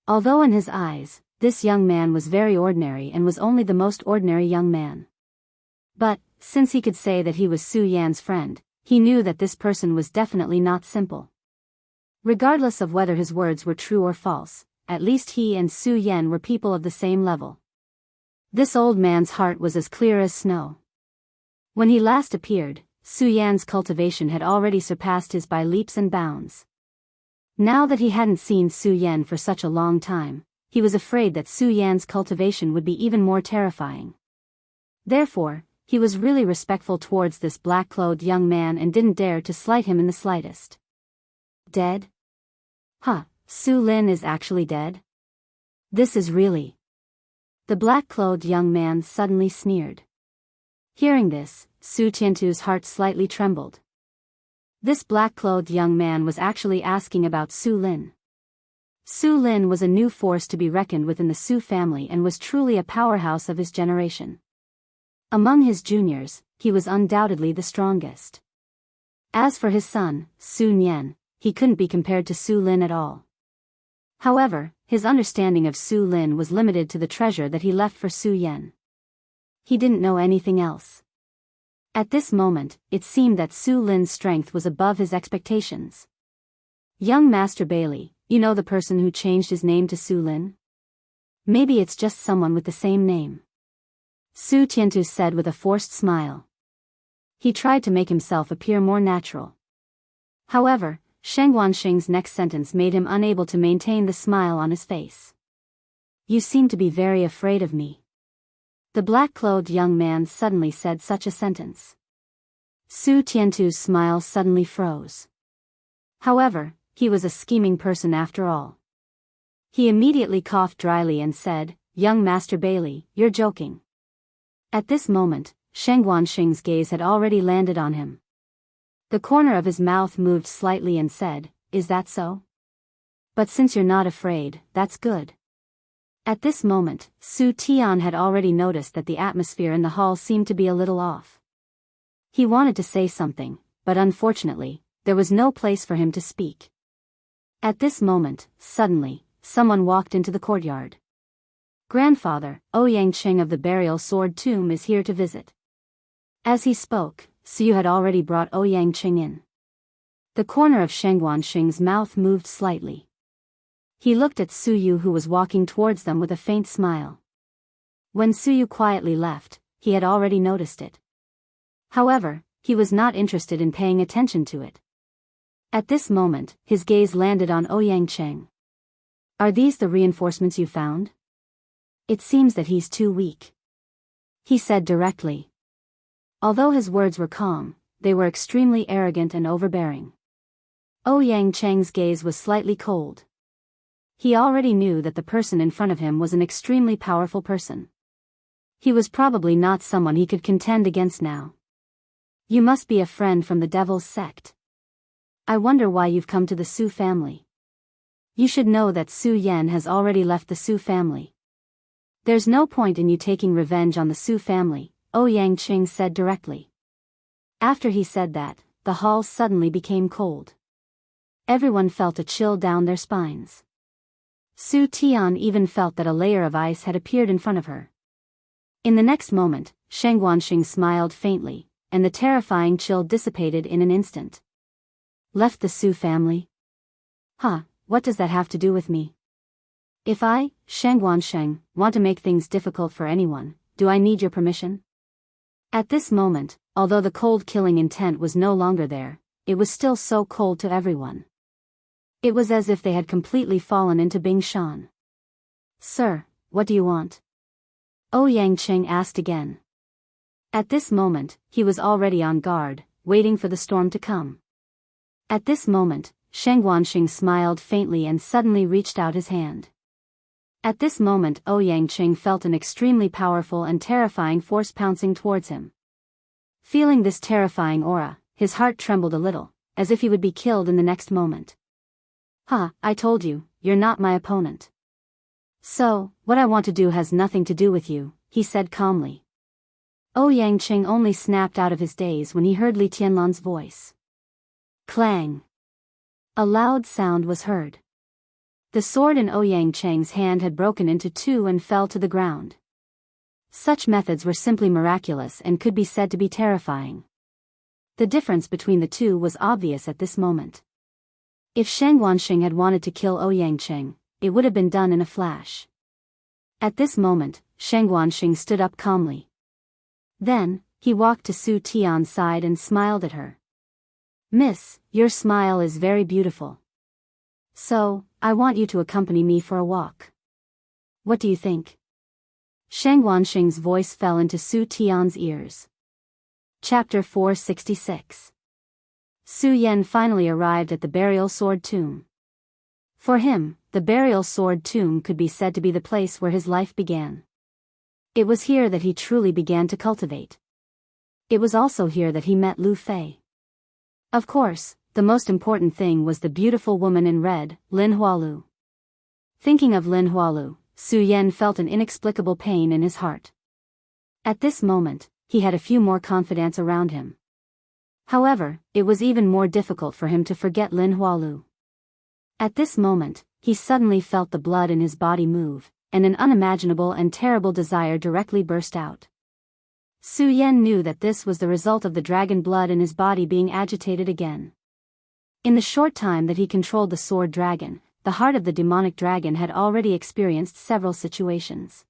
Although in his eyes, this young man was very ordinary and was only the most ordinary young man. But, since he could say that he was Su Yan's friend, he knew that this person was definitely not simple. Regardless of whether his words were true or false, at least he and Su Yan were people of the same level. This old man's heart was as clear as snow. When he last appeared, Su Yan's cultivation had already surpassed his by leaps and bounds. Now that he hadn't seen Su Yan for such a long time, he was afraid that Su Yan's cultivation would be even more terrifying. Therefore, he was really respectful towards this black-clothed young man and didn't dare to slight him in the slightest. Dead? Su Lin is actually dead? This is really... The black-clothed young man suddenly sneered. Hearing this, Su Tiantu's heart slightly trembled. This black-clothed young man was actually asking about Su Lin. Su Lin was a new force to be reckoned with in the Su family and was truly a powerhouse of his generation. Among his juniors, he was undoubtedly the strongest. As for his son, Su Nian, he couldn't be compared to Su Lin at all. However, his understanding of Su Lin was limited to the treasure that he left for Su Yan. He didn't know anything else. At this moment, it seemed that Su Lin's strength was above his expectations. Young Master Bailey, You know the person who changed his name to Su Lin? Maybe it's just someone with the same name. Su Tiantu said with a forced smile. He tried to make himself appear more natural. However, Sheng Wanxing's next sentence made him unable to maintain the smile on his face. You seem to be very afraid of me. The black-clothed young man suddenly said such a sentence. Su Tiantu's smile suddenly froze. However, he was a scheming person after all. He immediately coughed dryly and said, Young Master Bailey, you're joking. At this moment, Sheng Wanxing's gaze had already landed on him. The corner of his mouth moved slightly and said, Is that so? But since you're not afraid, that's good. At this moment, Su Tian had already noticed that the atmosphere in the hall seemed to be a little off. He wanted to say something, but unfortunately, there was no place for him to speak. At this moment, suddenly, someone walked into the courtyard. Grandfather, Ouyang of the burial sword tomb is here to visit. As he spoke, Su had already brought Ouyang in. The corner of Sheng Wanxing's mouth moved slightly. He looked at Su Yu who was walking towards them with a faint smile. When Su Yu quietly left, he had already noticed it. However, he was not interested in paying attention to it. At this moment, his gaze landed on Ouyang. Are these the reinforcements you found? It seems that he's too weak. He said directly. Although his words were calm, they were extremely arrogant and overbearing. Ouyang's gaze was slightly cold. He already knew that the person in front of him was an extremely powerful person. He was probably not someone he could contend against now. You must be a friend from the Devil's Sect. I wonder why you've come to the Su family. You should know that Su Yan has already left the Su family. There's no point in you taking revenge on the Su family, Ouyang said directly. After he said that, the hall suddenly became cold. Everyone felt a chill down their spines. Su Tian even felt that a layer of ice had appeared in front of her. In the next moment, Sheng Wanxing smiled faintly, and the terrifying chill dissipated in an instant. Left the Su family? Huh, what does that have to do with me? If I, Sheng Wanxing, want to make things difficult for anyone, do I need your permission? At this moment, although the cold killing intent was no longer there, it was still so cold to everyone. It was as if they had completely fallen into Bing Shan. Sir, what do you want? Ouyang asked again. At this moment, he was already on guard, waiting for the storm to come. At this moment, Sheng Wanxing smiled faintly and suddenly reached out his hand. At this moment Ouyang felt an extremely powerful and terrifying force pouncing towards him. Feeling this terrifying aura, his heart trembled a little, as if he would be killed in the next moment. I told you, you're not my opponent. So, what I want to do has nothing to do with you, he said calmly. Ouyang only snapped out of his daze when he heard Li Tianlan's voice. Clang! A loud sound was heard. The sword in Ouyang hand had broken into two and fell to the ground. Such methods were simply miraculous and could be said to be terrifying. The difference between the two was obvious at this moment. If Sheng Wanxing had wanted to kill Ouyang, it would have been done in a flash. At this moment, Sheng Wanxing stood up calmly. Then, he walked to Su Tian's side and smiled at her. Miss, your smile is very beautiful. So, I want you to accompany me for a walk. What do you think? Sheng Wanxing's voice fell into Su Tian's ears. Chapter 466. Su Yan finally arrived at the burial sword tomb. For him, the burial sword tomb could be said to be the place where his life began. It was here that he truly began to cultivate. It was also here that he met Lu Fei. Of course, the most important thing was the beautiful woman in red, Lin Hualu. Thinking of Lin Hualu, Su Yan felt an inexplicable pain in his heart. At this moment, he had a few more confidants around him. However, it was even more difficult for him to forget Lin Hualu. At this moment, he suddenly felt the blood in his body move, and an unimaginable and terrible desire directly burst out. Su Yan knew that this was the result of the dragon blood in his body being agitated again. In the short time that he controlled the sword dragon, the heart of the demonic dragon had already experienced several situations.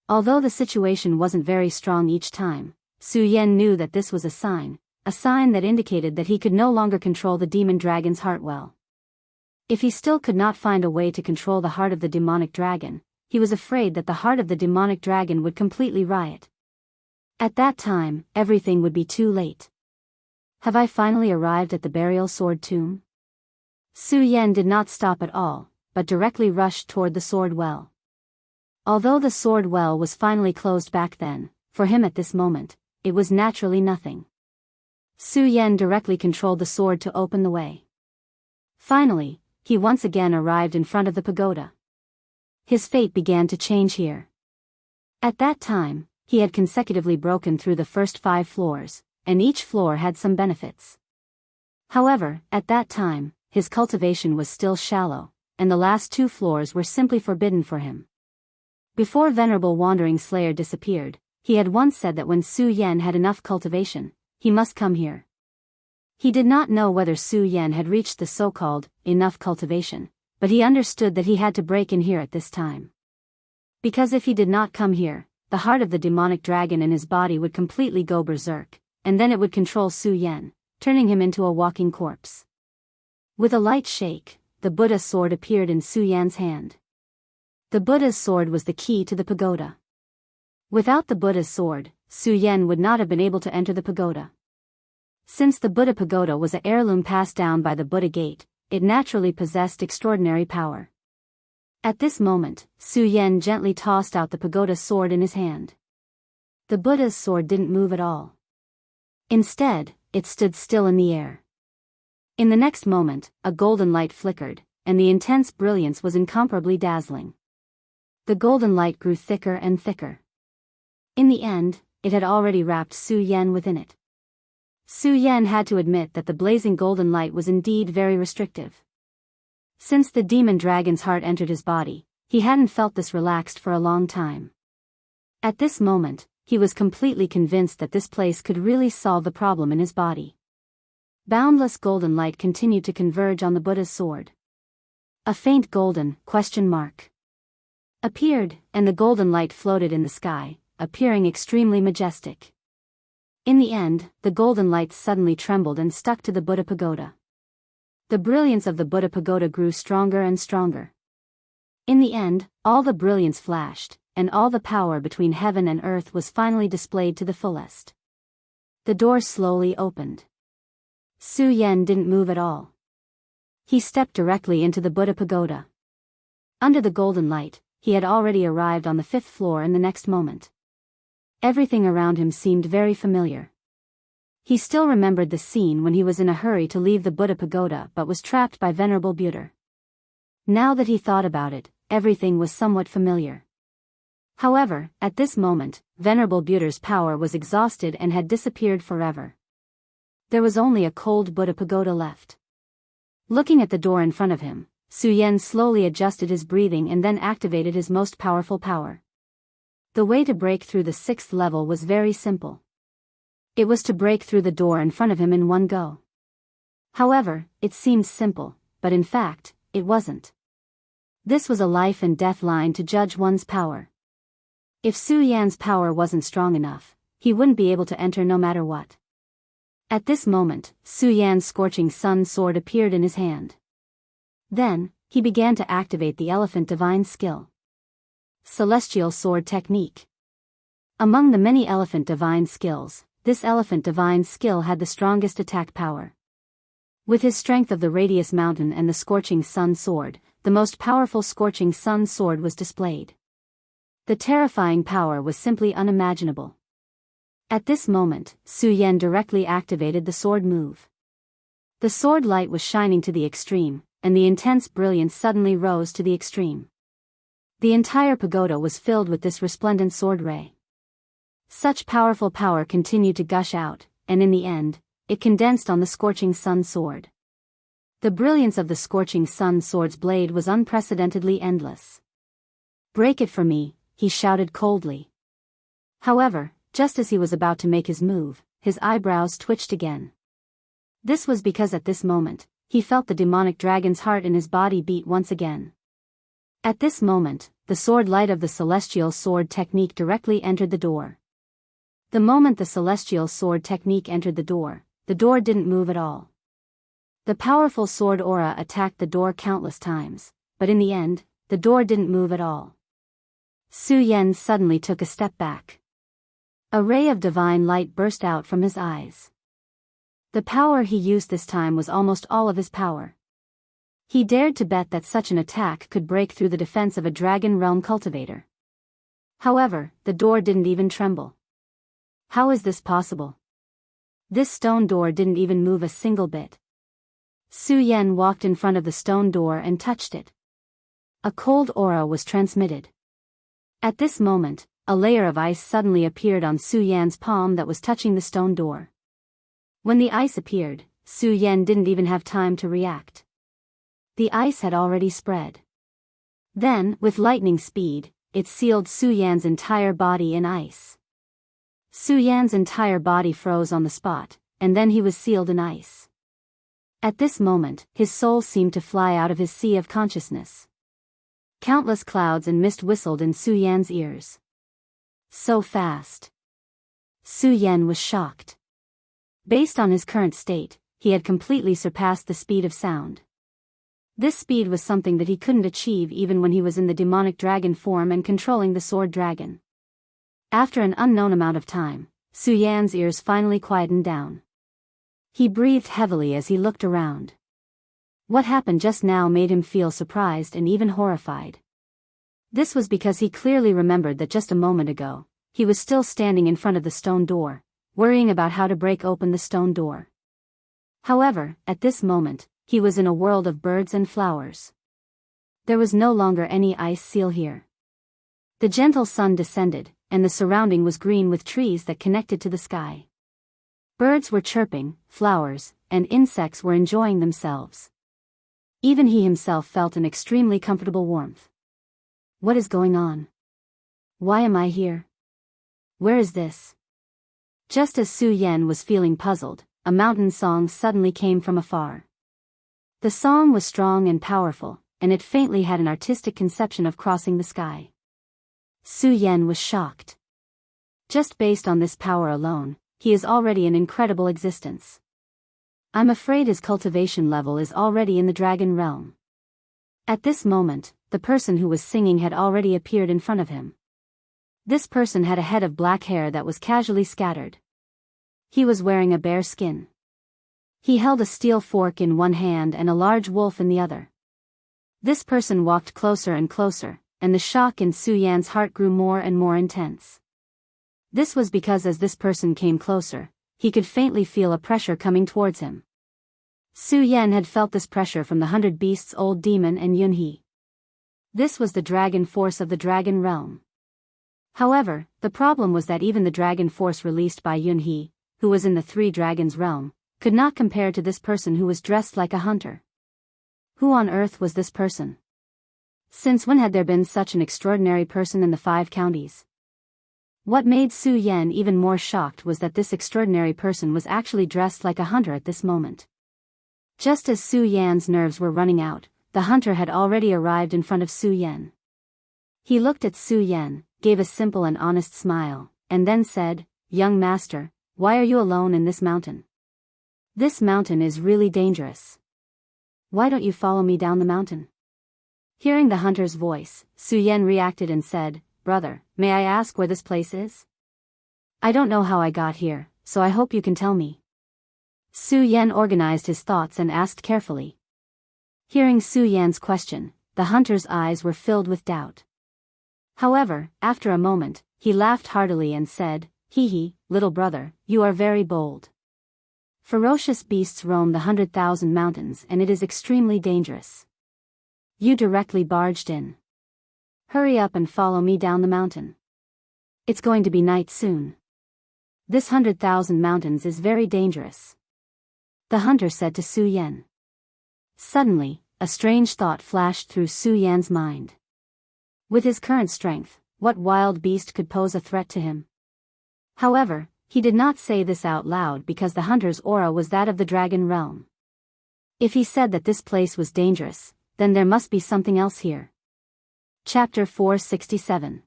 Although the situation wasn't very strong each time, Su Yan knew that this was a sign that indicated that he could no longer control the demon dragon's heart well. If he still could not find a way to control the heart of the demonic dragon, he was afraid that the heart of the demonic dragon would completely riot. At that time, everything would be too late. Have I finally arrived at the burial sword tomb? Su Yan did not stop at all, but directly rushed toward the sword well. Although the sword well was finally closed back then, for him at this moment, it was naturally nothing. Su Yan directly controlled the sword to open the way. Finally, he once again arrived in front of the pagoda. His fate began to change here. At that time, he had consecutively broken through the first 5 floors, and each floor had some benefits. However, at that time, his cultivation was still shallow, and the last 2 floors were simply forbidden for him. Before Venerable Wandering Slayer disappeared, he had once said that when Su Yan had enough cultivation, he must come here. He did not know whether Su Yan had reached the so-called enough cultivation, but he understood that he had to break in here at this time. Because if he did not come here, the heart of the demonic dragon in his body would completely go berserk, and then it would control Su Yan, turning him into a walking corpse. With a light shake, the Buddha's sword appeared in Su Yan's hand. The Buddha's sword was the key to the pagoda. Without the Buddha's sword, Su Yan would not have been able to enter the pagoda. Since the Buddha pagoda was an heirloom passed down by the Buddha gate, it naturally possessed extraordinary power. At this moment, Su Yan gently tossed out the pagoda sword in his hand. The Buddha's sword didn't move at all. Instead, it stood still in the air. In the next moment, a golden light flickered, and the intense brilliance was incomparably dazzling. The golden light grew thicker and thicker. In the end, it had already wrapped Su Yan within it. Su Yan had to admit that the blazing golden light was indeed very restrictive. Since the demon dragon's heart entered his body, he hadn't felt this relaxed for a long time. At this moment, he was completely convinced that this place could really solve the problem in his body. Boundless golden light continued to converge on the Buddha's sword. A faint golden question mark appeared, and the golden light floated in the sky, appearing extremely majestic. In the end, the golden light suddenly trembled and stuck to the Buddha pagoda. The brilliance of the Buddha pagoda grew stronger and stronger. In the end, all the brilliance flashed, and all the power between heaven and earth was finally displayed to the fullest. The door slowly opened. Su Yan didn't move at all. He stepped directly into the Buddha pagoda. Under the golden light, he had already arrived on the 5th floor in the next moment. Everything around him seemed very familiar. He still remembered the scene when he was in a hurry to leave the Buddha pagoda but was trapped by Venerable Buddha. Now that he thought about it, everything was somewhat familiar. However, at this moment, Venerable Buddha's power was exhausted and had disappeared forever. There was only a cold Buddha pagoda left. Looking at the door in front of him, Su Yan slowly adjusted his breathing and then activated his most powerful power. The way to break through the 6th level was very simple. It was to break through the door in front of him in one go. However, it seemed simple, but in fact, it wasn't. This was a life and death line to judge one's power. If Su Yan's power wasn't strong enough, he wouldn't be able to enter no matter what. At this moment, Su Yan's scorching sun sword appeared in his hand. Then, he began to activate the Elephant Divine skill. Celestial Sword Technique. Among the many Elephant Divine skills, this Elephant Divine skill had the strongest attack power. With his strength of the Radius Mountain and the Scorching Sun Sword, the most powerful Scorching Sun Sword was displayed. The terrifying power was simply unimaginable. At this moment, Su Yan directly activated the sword move. The sword light was shining to the extreme, and the intense brilliance suddenly rose to the extreme. The entire pagoda was filled with this resplendent sword ray. Such powerful power continued to gush out, and in the end, it condensed on the Scorching Sun Sword. The brilliance of the Scorching Sun Sword's blade was unprecedentedly endless. "Break it for me," he shouted coldly. However, just as he was about to make his move, his eyebrows twitched again. This was because at this moment, he felt the demonic dragon's heart in his body beat once again. At this moment, the sword light of the celestial sword technique directly entered the door. The moment the celestial sword technique entered the door didn't move at all. The powerful sword aura attacked the door countless times, but in the end, the door didn't move at all. Su Yan suddenly took a step back. A ray of divine light burst out from his eyes. The power he used this time was almost all of his power. He dared to bet that such an attack could break through the defense of a dragon realm cultivator. However, the door didn't even tremble. How is this possible? This stone door didn't even move a single bit. Su Yan walked in front of the stone door and touched it. A cold aura was transmitted. At this moment, a layer of ice suddenly appeared on Su Yan's palm that was touching the stone door. When the ice appeared, Su Yan didn't even have time to react. The ice had already spread. Then, with lightning speed, it sealed Su Yan's entire body in ice. Su Yan's entire body froze on the spot, and then he was sealed in ice. At this moment, his soul seemed to fly out of his sea of consciousness. Countless clouds and mist whistled in Su Yan's ears. So fast. Su Yan was shocked. Based on his current state, he had completely surpassed the speed of sound. This speed was something that he couldn't achieve even when he was in the demonic dragon form and controlling the sword dragon. After an unknown amount of time, Su Yan's ears finally quietened down. He breathed heavily as he looked around. What happened just now made him feel surprised and even horrified. This was because he clearly remembered that just a moment ago, he was still standing in front of the stone door, worrying about how to break open the stone door. However, at this moment, he was in a world of birds and flowers. There was no longer any ice seal here. The gentle sun descended, and the surrounding was green with trees that connected to the sky. Birds were chirping, flowers, and insects were enjoying themselves. Even he himself felt an extremely comfortable warmth. What is going on? Why am I here? Where is this? Just as Su Yan was feeling puzzled, a mountain song suddenly came from afar. The song was strong and powerful, and it faintly had an artistic conception of crossing the sky. Su Yan was shocked. Just based on this power alone, he is already an incredible existence. I'm afraid his cultivation level is already in the dragon realm. At this moment, the person who was singing had already appeared in front of him. This person had a head of black hair that was casually scattered. He was wearing a bear skin. He held a steel fork in one hand and a large wolf in the other. This person walked closer and closer, and the shock in Su Yan's heart grew more and more intense. This was because as this person came closer, he could faintly feel a pressure coming towards him. Su Yan had felt this pressure from the 100 Beasts' old demon and Yunhe. This was the dragon force of the dragon realm. However, the problem was that even the dragon force released by Yunhe, who was in the Three Dragons realm, could not compare to this person who was dressed like a hunter. Who on earth was this person? Since when had there been such an extraordinary person in the 5 counties? What made Su Yan even more shocked was that this extraordinary person was actually dressed like a hunter at this moment. Just as Su Yan's nerves were running out, the hunter had already arrived in front of Su Yan. He looked at Su Yan, gave a simple and honest smile, and then said, "Young master, why are you alone in this mountain? This mountain is really dangerous. Why don't you follow me down the mountain?" Hearing the hunter's voice, Su Yan reacted and said, "Brother, may I ask where this place is? I don't know how I got here, so I hope you can tell me." Su Yan organized his thoughts and asked carefully. Hearing Su Yan's question, the hunter's eyes were filled with doubt. However, after a moment, he laughed heartily and said, "Hee hee, little brother, you are very bold. Ferocious beasts roam the 100,000 mountains and it is extremely dangerous. You directly barged in. Hurry up and follow me down the mountain. It's going to be night soon. This 100,000 mountains is very dangerous," the hunter said to Su Yan. Suddenly, a strange thought flashed through Su Yan's mind. With his current strength, what wild beast could pose a threat to him? However, he did not say this out loud because the hunter's aura was that of the dragon realm. If he said that this place was dangerous, then there must be something else here. Chapter 467.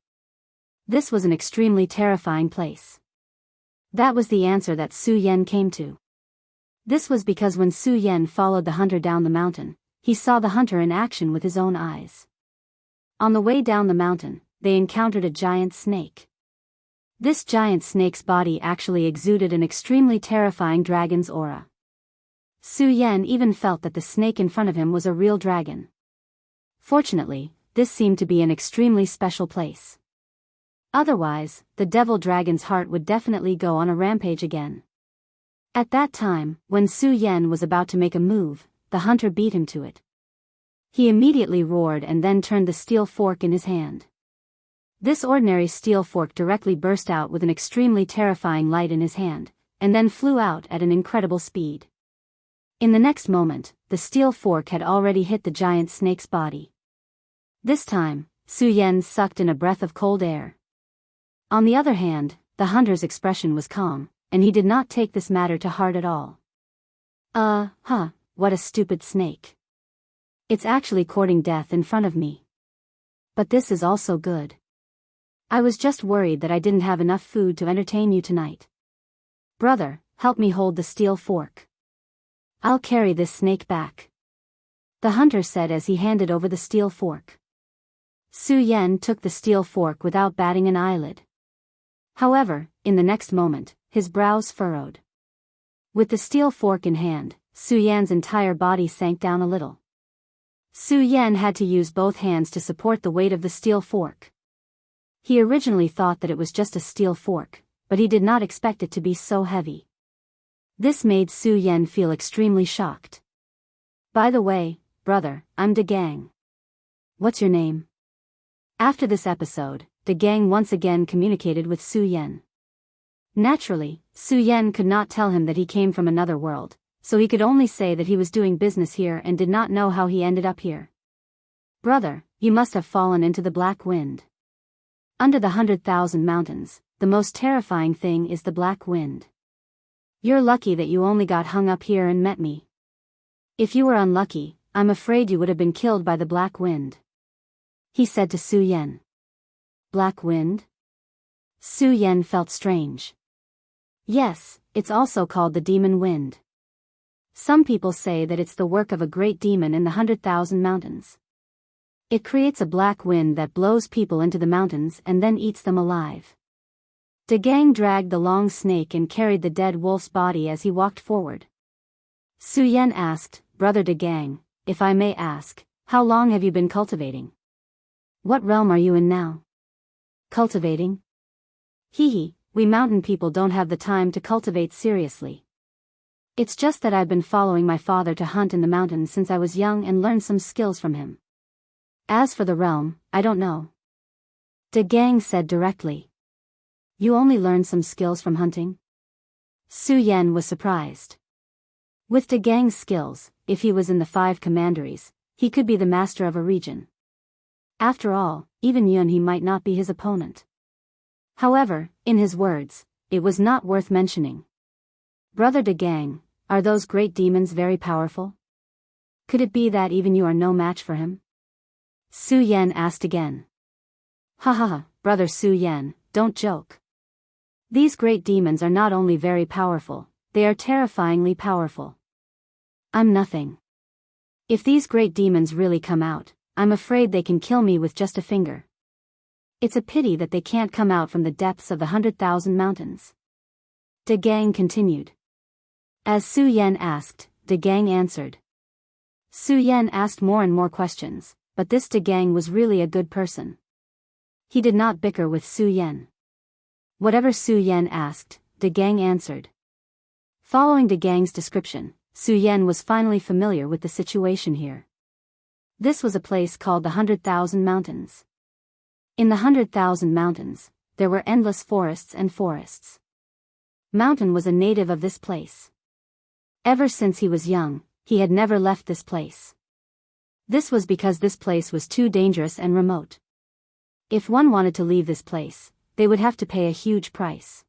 This was an extremely terrifying place. That was the answer that Su Yan came to. This was because when Su Yan followed the hunter down the mountain, he saw the hunter in action with his own eyes. On the way down the mountain, they encountered a giant snake. This giant snake's body actually exuded an extremely terrifying dragon's aura. Su Yan even felt that the snake in front of him was a real dragon. Fortunately, this seemed to be an extremely special place. Otherwise, the devil dragon's heart would definitely go on a rampage again. At that time, when Su Yan was about to make a move, the hunter beat him to it. He immediately roared and then turned the steel fork in his hand. This ordinary steel fork directly burst out with an extremely terrifying light in his hand, and then flew out at an incredible speed. In the next moment, the steel fork had already hit the giant snake's body. This time, Su Yan sucked in a breath of cold air. On the other hand, the hunter's expression was calm, and he did not take this matter to heart at all. What a stupid snake. It's actually courting death in front of me. But this is also good. I was just worried that I didn't have enough food to entertain you tonight. Brother, help me hold the steel fork. I'll carry this snake back. The hunter said as he handed over the steel fork. Su Yan took the steel fork without batting an eyelid. However, in the next moment, his brows furrowed. With the steel fork in hand, Su Yan's entire body sank down a little. Su Yan had to use both hands to support the weight of the steel fork. He originally thought that it was just a steel fork, but he did not expect it to be so heavy. This made Su Yan feel extremely shocked. By the way, brother, I'm De Gang. What's your name? After this episode, De Gang once again communicated with Su Yan. Naturally, Su Yan could not tell him that he came from another world, so he could only say that he was doing business here and did not know how he ended up here. Brother, you must have fallen into the black wind. Under the 100,000 mountains, the most terrifying thing is the black wind. You're lucky that you only got hung up here and met me. If you were unlucky, I'm afraid you would have been killed by the black wind. He said to Su Yan. Black wind? Su Yan felt strange. Yes, it's also called the demon wind. Some people say that it's the work of a great demon in the 100,000 mountains. It creates a black wind that blows people into the mountains and then eats them alive. De Gang dragged the long snake and carried the dead wolf's body as he walked forward. Su Yan asked, Brother De Gang, if I may ask, how long have you been cultivating? What realm are you in now? Cultivating? Hee, we mountain people don't have the time to cultivate seriously. It's just that I've been following my father to hunt in the mountains since I was young and learned some skills from him. As for the realm, I don't know. De Gang said directly. You only learned some skills from hunting? Su Yan was surprised. With De Gang's skills, if he was in the 5 commanderies, he could be the master of a region. After all, even Yun he might not be his opponent. However, in his words, it was not worth mentioning. Brother De Gang, are those great demons very powerful? Could it be that even you are no match for him? Su Yan asked again. Brother Su Yan, don't joke. These great demons are not only very powerful, they are terrifyingly powerful. I'm nothing. If these great demons really come out, I'm afraid they can kill me with just a finger. It's a pity that they can't come out from the depths of the 100,000 mountains. De Gang continued. As Su Yan asked, De Gang answered. Su Yan asked more and more questions, but this De Gang was really a good person. He did not bicker with Su Yan. Whatever Su Yan asked, De Gang answered. Following De Gang's description, Su Yan was finally familiar with the situation here. This was a place called the 100,000 Mountains. In the 100,000 mountains, there were endless forests and forests. Mountain was a native of this place. Ever since he was young, he had never left this place. This was because this place was too dangerous and remote. If one wanted to leave this place, they would have to pay a huge price.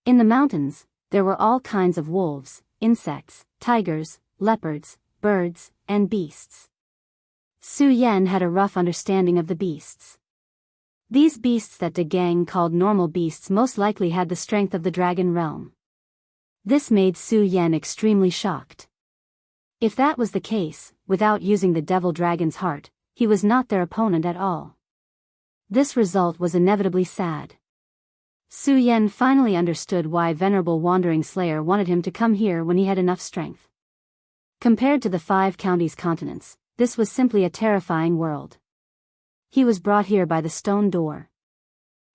In the mountains, there were all kinds of wolves, insects, tigers, leopards, birds, and beasts. Su Yan had a rough understanding of the beasts. These beasts that De Gang called normal beasts most likely had the strength of the dragon realm. This made Su Yan extremely shocked. If that was the case, without using the devil dragon's heart, he was not their opponent at all. This result was inevitably sad. Su Yan finally understood why Venerable Wandering Slayer wanted him to come here when he had enough strength. Compared to the 5 counties continents, this was simply a terrifying world. He was brought here by the stone door.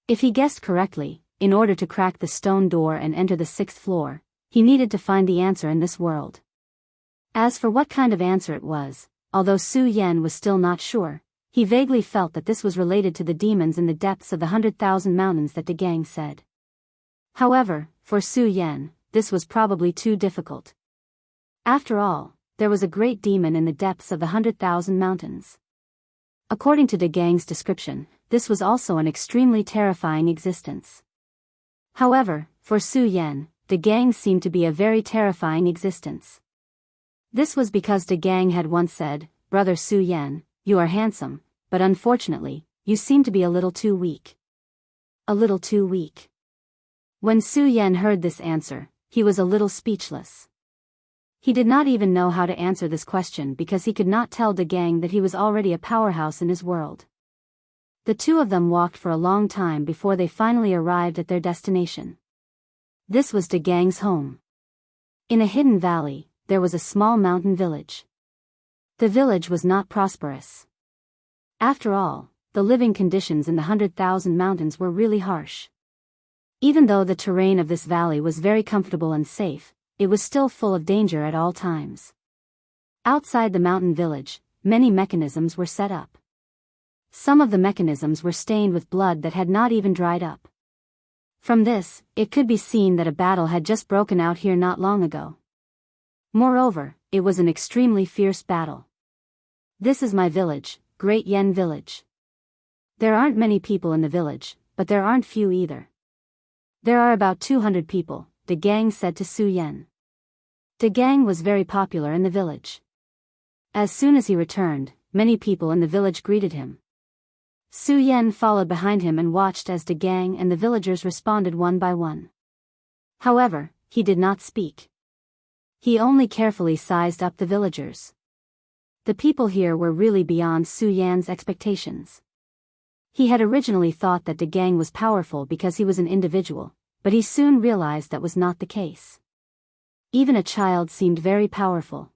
If he guessed correctly, in order to crack the stone door and enter the 6th floor, he needed to find the answer in this world. As for what kind of answer it was, although Su Yan was still not sure, he vaguely felt that this was related to the demons in the depths of the 100,000 mountains that De Gang said. However, for Su Yan, this was probably too difficult. After all, there was a great demon in the depths of the 100,000 mountains. According to De Gang's description, this was also an extremely terrifying existence. However, for Su Yan, De Gang seemed to be a very terrifying existence. This was because De Gang had once said, "Brother Su Yan, you are handsome, but unfortunately, you seem to be a little too weak." A little too weak. When Su Yan heard this answer, he was a little speechless. He did not even know how to answer this question because he could not tell De Gang that he was already a powerhouse in his world. The two of them walked for a long time before they finally arrived at their destination. This was De Gang's home. In a hidden valley, there was a small mountain village. The village was not prosperous. After all, the living conditions in the 100,000 mountains were really harsh. Even though the terrain of this valley was very comfortable and safe, it was still full of danger at all times. Outside the mountain village, many mechanisms were set up. Some of the mechanisms were stained with blood that had not even dried up. From this, it could be seen that a battle had just broken out here not long ago. Moreover, it was an extremely fierce battle. This is my village, Great Yen Village. There aren't many people in the village, but there aren't few either. There are about 200 people, De Gang said to Su Yan. De Gang was very popular in the village. As soon as he returned, many people in the village greeted him. Su Yan followed behind him and watched as De Gang and the villagers responded one by one. However, he did not speak. He only carefully sized up the villagers. The people here were really beyond Su Yan's expectations. He had originally thought that De Gang was powerful because he was an individual, but he soon realized that was not the case. Even a child seemed very powerful.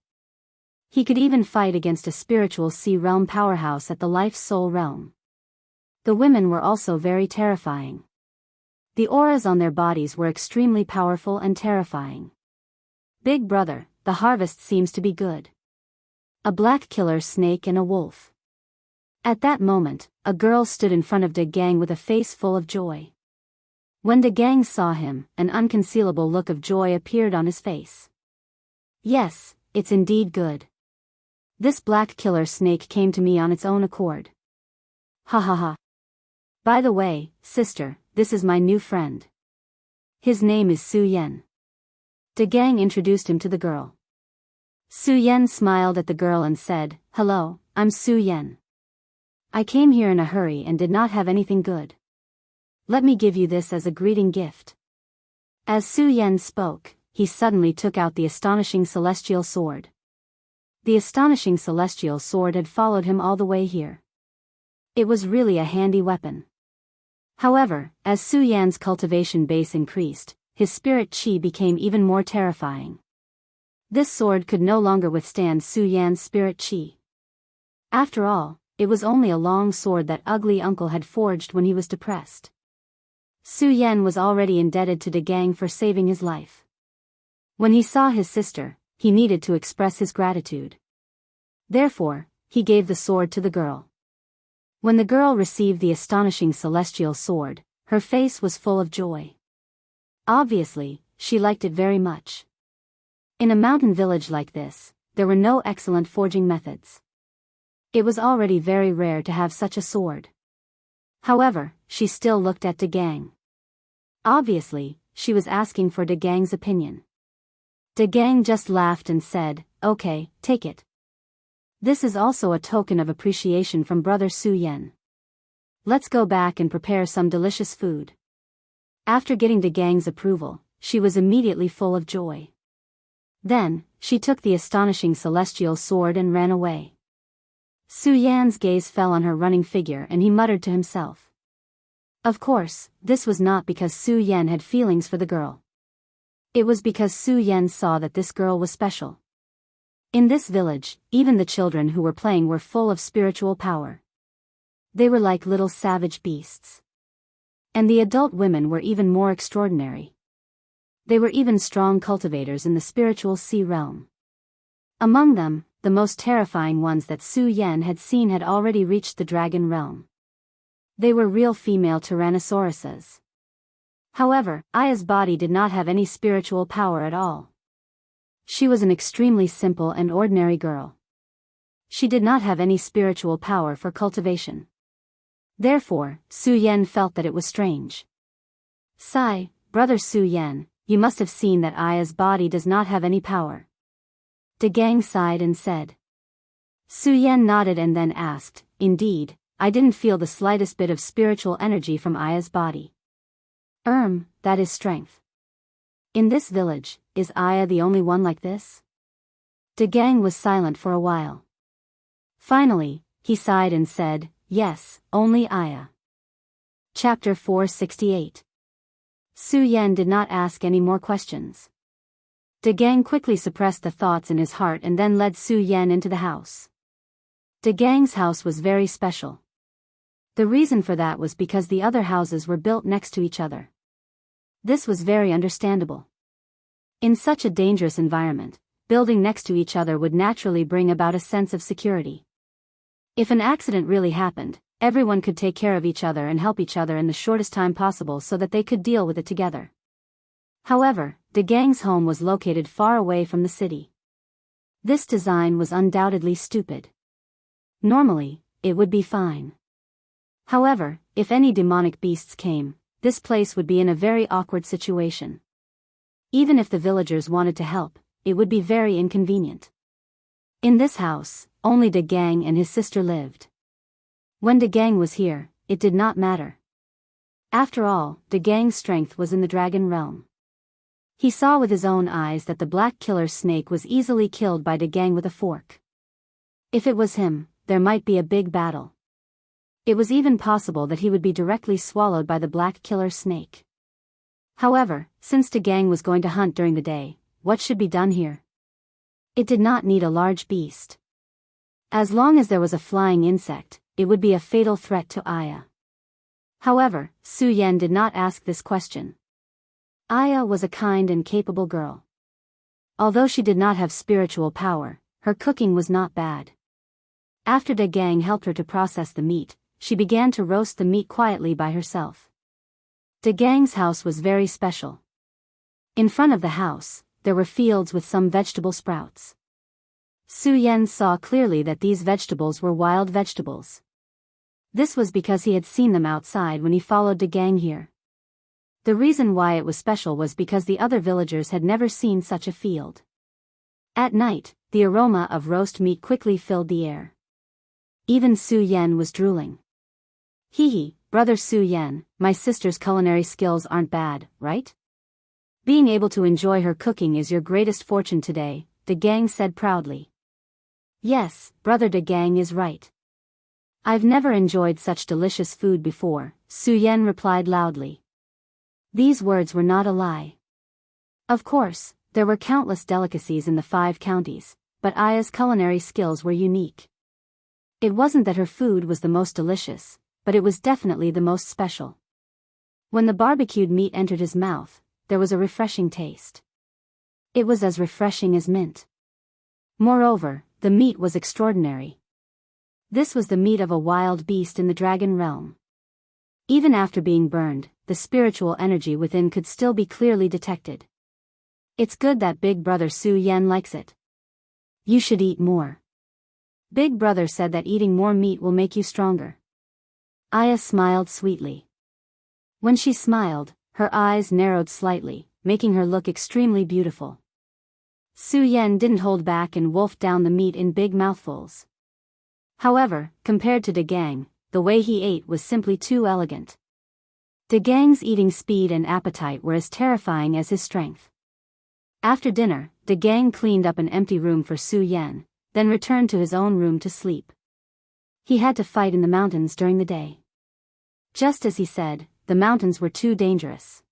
He could even fight against a spiritual sea realm powerhouse at the life soul realm. The women were also very terrifying. The auras on their bodies were extremely powerful and terrifying. Big brother, the harvest seems to be good. A black killer snake and a wolf. At that moment, a girl stood in front of De Gang with a face full of joy. When De Gang saw him, an unconcealable look of joy appeared on his face. Yes, it's indeed good. This black killer snake came to me on its own accord. Ha ha ha. By the way, sister, this is my new friend. His name is Su Yan. De Gang introduced him to the girl. Su Yan smiled at the girl and said, "Hello, I'm Su Yan. I came here in a hurry and did not have anything good. Let me give you this as a greeting gift." As Su Yan spoke, he suddenly took out the astonishing celestial sword. The astonishing celestial sword had followed him all the way here. It was really a handy weapon. However, as Su Yan's cultivation base increased, his spirit chi became even more terrifying. This sword could no longer withstand Su Yan's spirit chi. After all, it was only a long sword that ugly uncle had forged when he was depressed. Su Yan was already indebted to De Gang for saving his life. When he saw his sister, he needed to express his gratitude. Therefore, he gave the sword to the girl. When the girl received the astonishing celestial sword, her face was full of joy. Obviously, she liked it very much. In a mountain village like this, there were no excellent forging methods. It was already very rare to have such a sword. However, she still looked at De Gang. Obviously, she was asking for De Gang's opinion. De Gang just laughed and said, okay, take it. This is also a token of appreciation from Brother Su Yan. Let's go back and prepare some delicious food. After getting De Gang's approval, she was immediately full of joy. Then, she took the astonishing celestial sword and ran away. Su Yan's gaze fell on her running figure and he muttered to himself. Of course, this was not because Su Yan had feelings for the girl. It was because Su Yan saw that this girl was special. In this village, even the children who were playing were full of spiritual power. They were like little savage beasts. And the adult women were even more extraordinary. They were even strong cultivators in the spiritual sea realm. Among them, the most terrifying ones that Su Yan had seen had already reached the dragon realm. They were real female tyrannosauruses. However, Aya's body did not have any spiritual power at all. She was an extremely simple and ordinary girl. She did not have any spiritual power for cultivation. Therefore, Su Yan felt that it was strange. Sigh, Brother Su Yan, you must have seen that Aya's body does not have any power. De Gang sighed and said. Su Yan nodded and then asked, indeed, I didn't feel the slightest bit of spiritual energy from Aya's body. That is strength. In this village, is Aya the only one like this? De Gang was silent for a while. Finally, he sighed and said, yes, only Aya. Chapter 468. Su Yan did not ask any more questions. De Gang quickly suppressed the thoughts in his heart and then led Su Yan into the house. De Gang's house was very special. The reason for that was because the other houses were built next to each other. This was very understandable. In such a dangerous environment, building next to each other would naturally bring about a sense of security. If an accident really happened, everyone could take care of each other and help each other in the shortest time possible so that they could deal with it together. However, De Gang's home was located far away from the city. This design was undoubtedly stupid. Normally, it would be fine. However, if any demonic beasts came, this place would be in a very awkward situation. Even if the villagers wanted to help, it would be very inconvenient. In this house, only De Gang and his sister lived. When De Gang was here, it did not matter. After all, De Gang's strength was in the dragon realm. He saw with his own eyes that the black killer snake was easily killed by De Gang with a fork. If it was him, there might be a big battle. It was even possible that he would be directly swallowed by the black killer snake. However, since De Gang was going to hunt during the day, what should be done here? It did not need a large beast. As long as there was a flying insect, it would be a fatal threat to Aya. However, Su Yan did not ask this question. Aya was a kind and capable girl. Although she did not have spiritual power, her cooking was not bad. After De Gang helped her to process the meat, she began to roast the meat quietly by herself. De Gang's house was very special. In front of the house, there were fields with some vegetable sprouts. Su Yan saw clearly that these vegetables were wild vegetables. This was because he had seen them outside when he followed De Gang here. The reason why it was special was because the other villagers had never seen such a field. At night, the aroma of roast meat quickly filled the air. Even Su Yan was drooling. Hee, Brother Su Yan, my sister's culinary skills aren't bad, right? Being able to enjoy her cooking is your greatest fortune today, De Gang said proudly. Yes, Brother De Gang is right. I've never enjoyed such delicious food before, Su Yan replied loudly. These words were not a lie. Of course, there were countless delicacies in the 5 counties, but Aya's culinary skills were unique. It wasn't that her food was the most delicious, but it was definitely the most special. When the barbecued meat entered his mouth, there was a refreshing taste. It was as refreshing as mint. Moreover, the meat was extraordinary. This was the meat of a wild beast in the dragon realm. Even after being burned, the spiritual energy within could still be clearly detected. It's good that Big Brother Su Yan likes it. You should eat more. Big Brother said that eating more meat will make you stronger. Aya smiled sweetly. When she smiled, her eyes narrowed slightly, making her look extremely beautiful. Su Yan didn't hold back and wolfed down the meat in big mouthfuls. However, compared to De Gang, the way he ate was simply too elegant. De Gang's eating speed and appetite were as terrifying as his strength. After dinner, De Gang cleaned up an empty room for Su Yan, then returned to his own room to sleep. He had to fight in the mountains during the day. Just as he said, the mountains were too dangerous.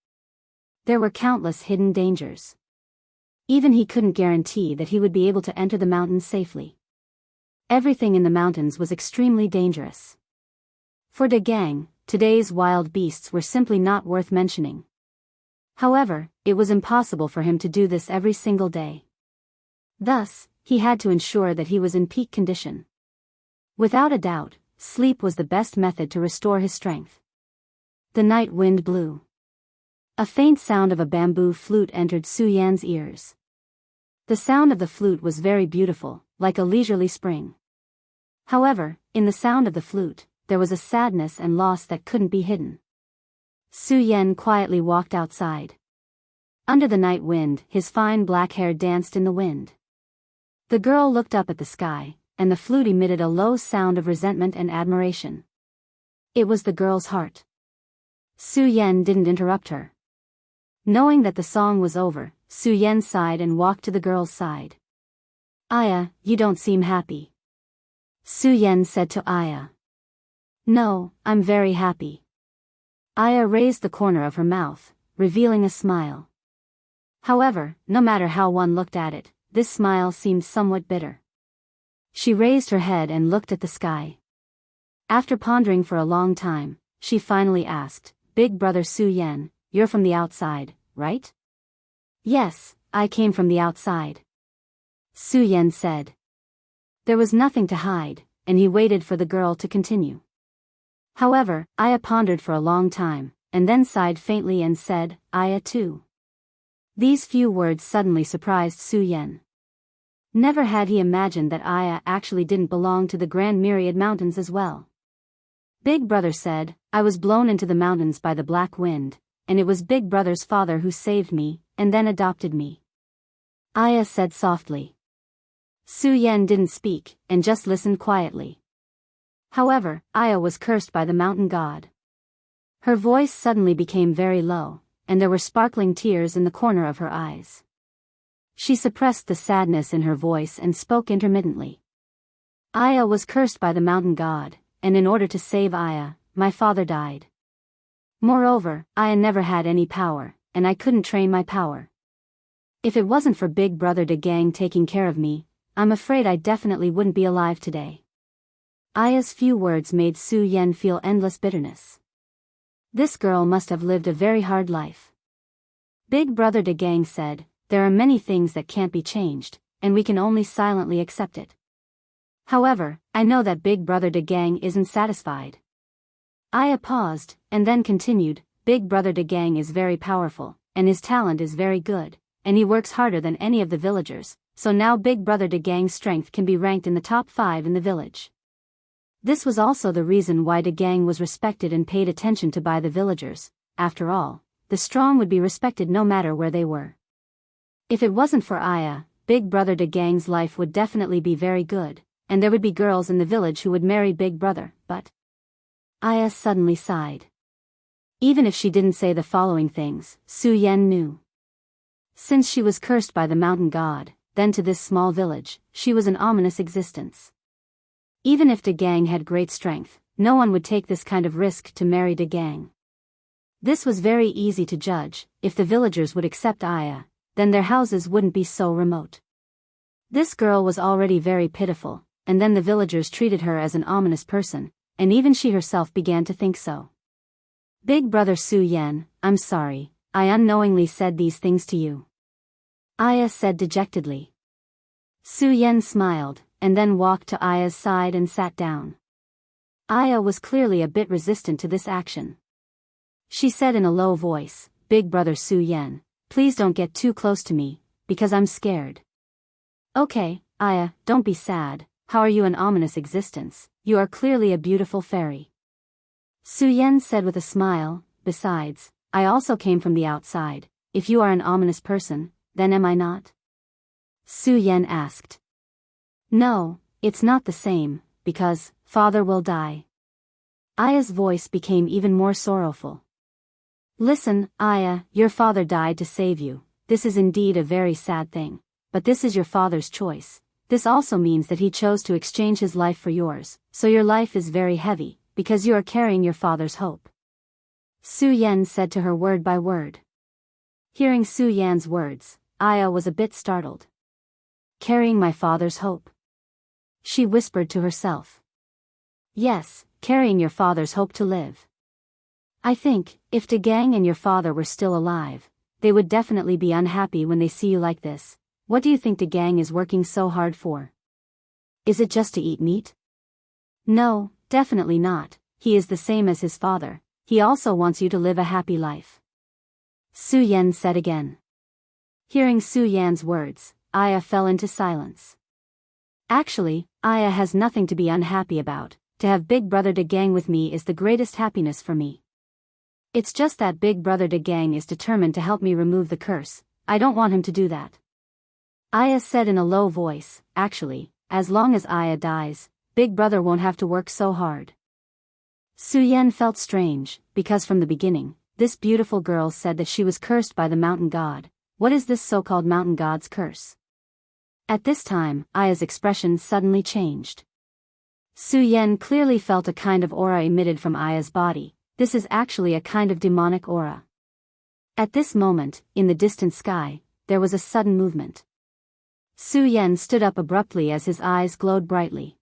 There were countless hidden dangers. Even he couldn't guarantee that he would be able to enter the mountains safely. Everything in the mountains was extremely dangerous. For De Gang, today's wild beasts were simply not worth mentioning. However, it was impossible for him to do this every single day. Thus, he had to ensure that he was in peak condition. Without a doubt, sleep was the best method to restore his strength. The night wind blew. A faint sound of a bamboo flute entered Su Yan's ears. The sound of the flute was very beautiful, like a leisurely spring. However, in the sound of the flute, there was a sadness and loss that couldn't be hidden. Su Yan quietly walked outside. Under the night wind, his fine black hair danced in the wind. The girl looked up at the sky, and the flute emitted a low sound of resentment and admiration. It was the girl's heart. Su Yan didn't interrupt her. Knowing that the song was over, Su Yan sighed and walked to the girl's side. "Aya, you don't seem happy." Su Yan said to Aya. "No, I'm very happy." Aya raised the corner of her mouth, revealing a smile. However, no matter how one looked at it, this smile seemed somewhat bitter. She raised her head and looked at the sky. After pondering for a long time, she finally asked, "Big brother Su Yan, you're from the outside, right?" "Yes, I came from the outside," Su Yan said. There was nothing to hide, and he waited for the girl to continue. However, Aya pondered for a long time, and then sighed faintly and said, "Aya too." These few words suddenly surprised Su Yan. Never had he imagined that Aya actually didn't belong to the Grand Myriad Mountains as well. Big Brother said, "I was blown into the mountains by the black wind, and it was Big Brother's father who saved me, and then adopted me," Aya said softly. Su Yan didn't speak, and just listened quietly. However, Aya was cursed by the mountain god. Her voice suddenly became very low, and there were sparkling tears in the corner of her eyes. She suppressed the sadness in her voice and spoke intermittently. "Aya was cursed by the mountain god, and in order to save Aya, my father died. Moreover, Aya never had any power, and I couldn't train my power. If it wasn't for Big Brother De Gang taking care of me, I'm afraid I definitely wouldn't be alive today." Aya's few words made Su Yan feel endless bitterness. This girl must have lived a very hard life. Big Brother De Gang said, "There are many things that can't be changed, and we can only silently accept it. However, I know that Big Brother De Gang isn't satisfied." Aya paused, and then continued, "Big Brother De Gang is very powerful, and his talent is very good, and he works harder than any of the villagers, so now Big Brother De Gang's strength can be ranked in the top 5 in the village." This was also the reason why De Gang was respected and paid attention to by the villagers. After all, the strong would be respected no matter where they were. If it wasn't for Aya, Big Brother De Gang's life would definitely be very good, and there would be girls in the village who would marry Big Brother, but... Aya suddenly sighed. Even if she didn't say the following things, Su Yan knew. Since she was cursed by the mountain god, then to this small village, she was an ominous existence. Even if De Gang had great strength, no one would take this kind of risk to marry De Gang. This was very easy to judge. If the villagers would accept Aya, then their houses wouldn't be so remote. This girl was already very pitiful, and then the villagers treated her as an ominous person, and even she herself began to think so. "Big Brother Su Yan, I'm sorry, I unknowingly said these things to you," Aya said dejectedly. Su Yan smiled, and then walked to Aya's side and sat down. Aya was clearly a bit resistant to this action. She said in a low voice, "Big Brother Su Yan, please don't get too close to me, because I'm scared." "Okay, Aya, don't be sad. How are you an ominous existence? You are clearly a beautiful fairy," Su Yan said with a smile. "Besides, I also came from the outside. If you are an ominous person, then am I not?" Su Yan asked. No, it's not the same, because father will die. Aya's voice became even more sorrowful. Listen, Aya, your father died to save you. This is indeed a very sad thing. But this is your father's choice. This also means that he chose to exchange his life for yours, so your life is very heavy, because you are carrying your father's hope. Su Yan said to her word by word. Hearing Su Yan's words, Aya was a bit startled. Carrying my father's hope? She whispered to herself. Yes, carrying your father's hope to live. I think, if De Gang and your father were still alive, they would definitely be unhappy when they see you like this. What do you think De Gang is working so hard for? Is it just to eat meat? No, definitely not. He is the same as his father. He also wants you to live a happy life. Su Yan said again. Hearing Su Yan's words, Aya fell into silence. Actually, Aya has nothing to be unhappy about. To have Big Brother De Gang with me is the greatest happiness for me. It's just that Big Brother De Gang is determined to help me remove the curse. I don't want him to do that. Aya said in a low voice. Actually, as long as Aya dies, Big Brother won't have to work so hard. Su Yan felt strange, because from the beginning, this beautiful girl said that she was cursed by the mountain god. What is this so-called mountain god's curse? At this time, Aya's expression suddenly changed. Su Yan clearly felt a kind of aura emitted from Aya's body. This is actually a kind of demonic aura. At this moment, in the distant sky, there was a sudden movement. Su Yan stood up abruptly as his eyes glowed brightly.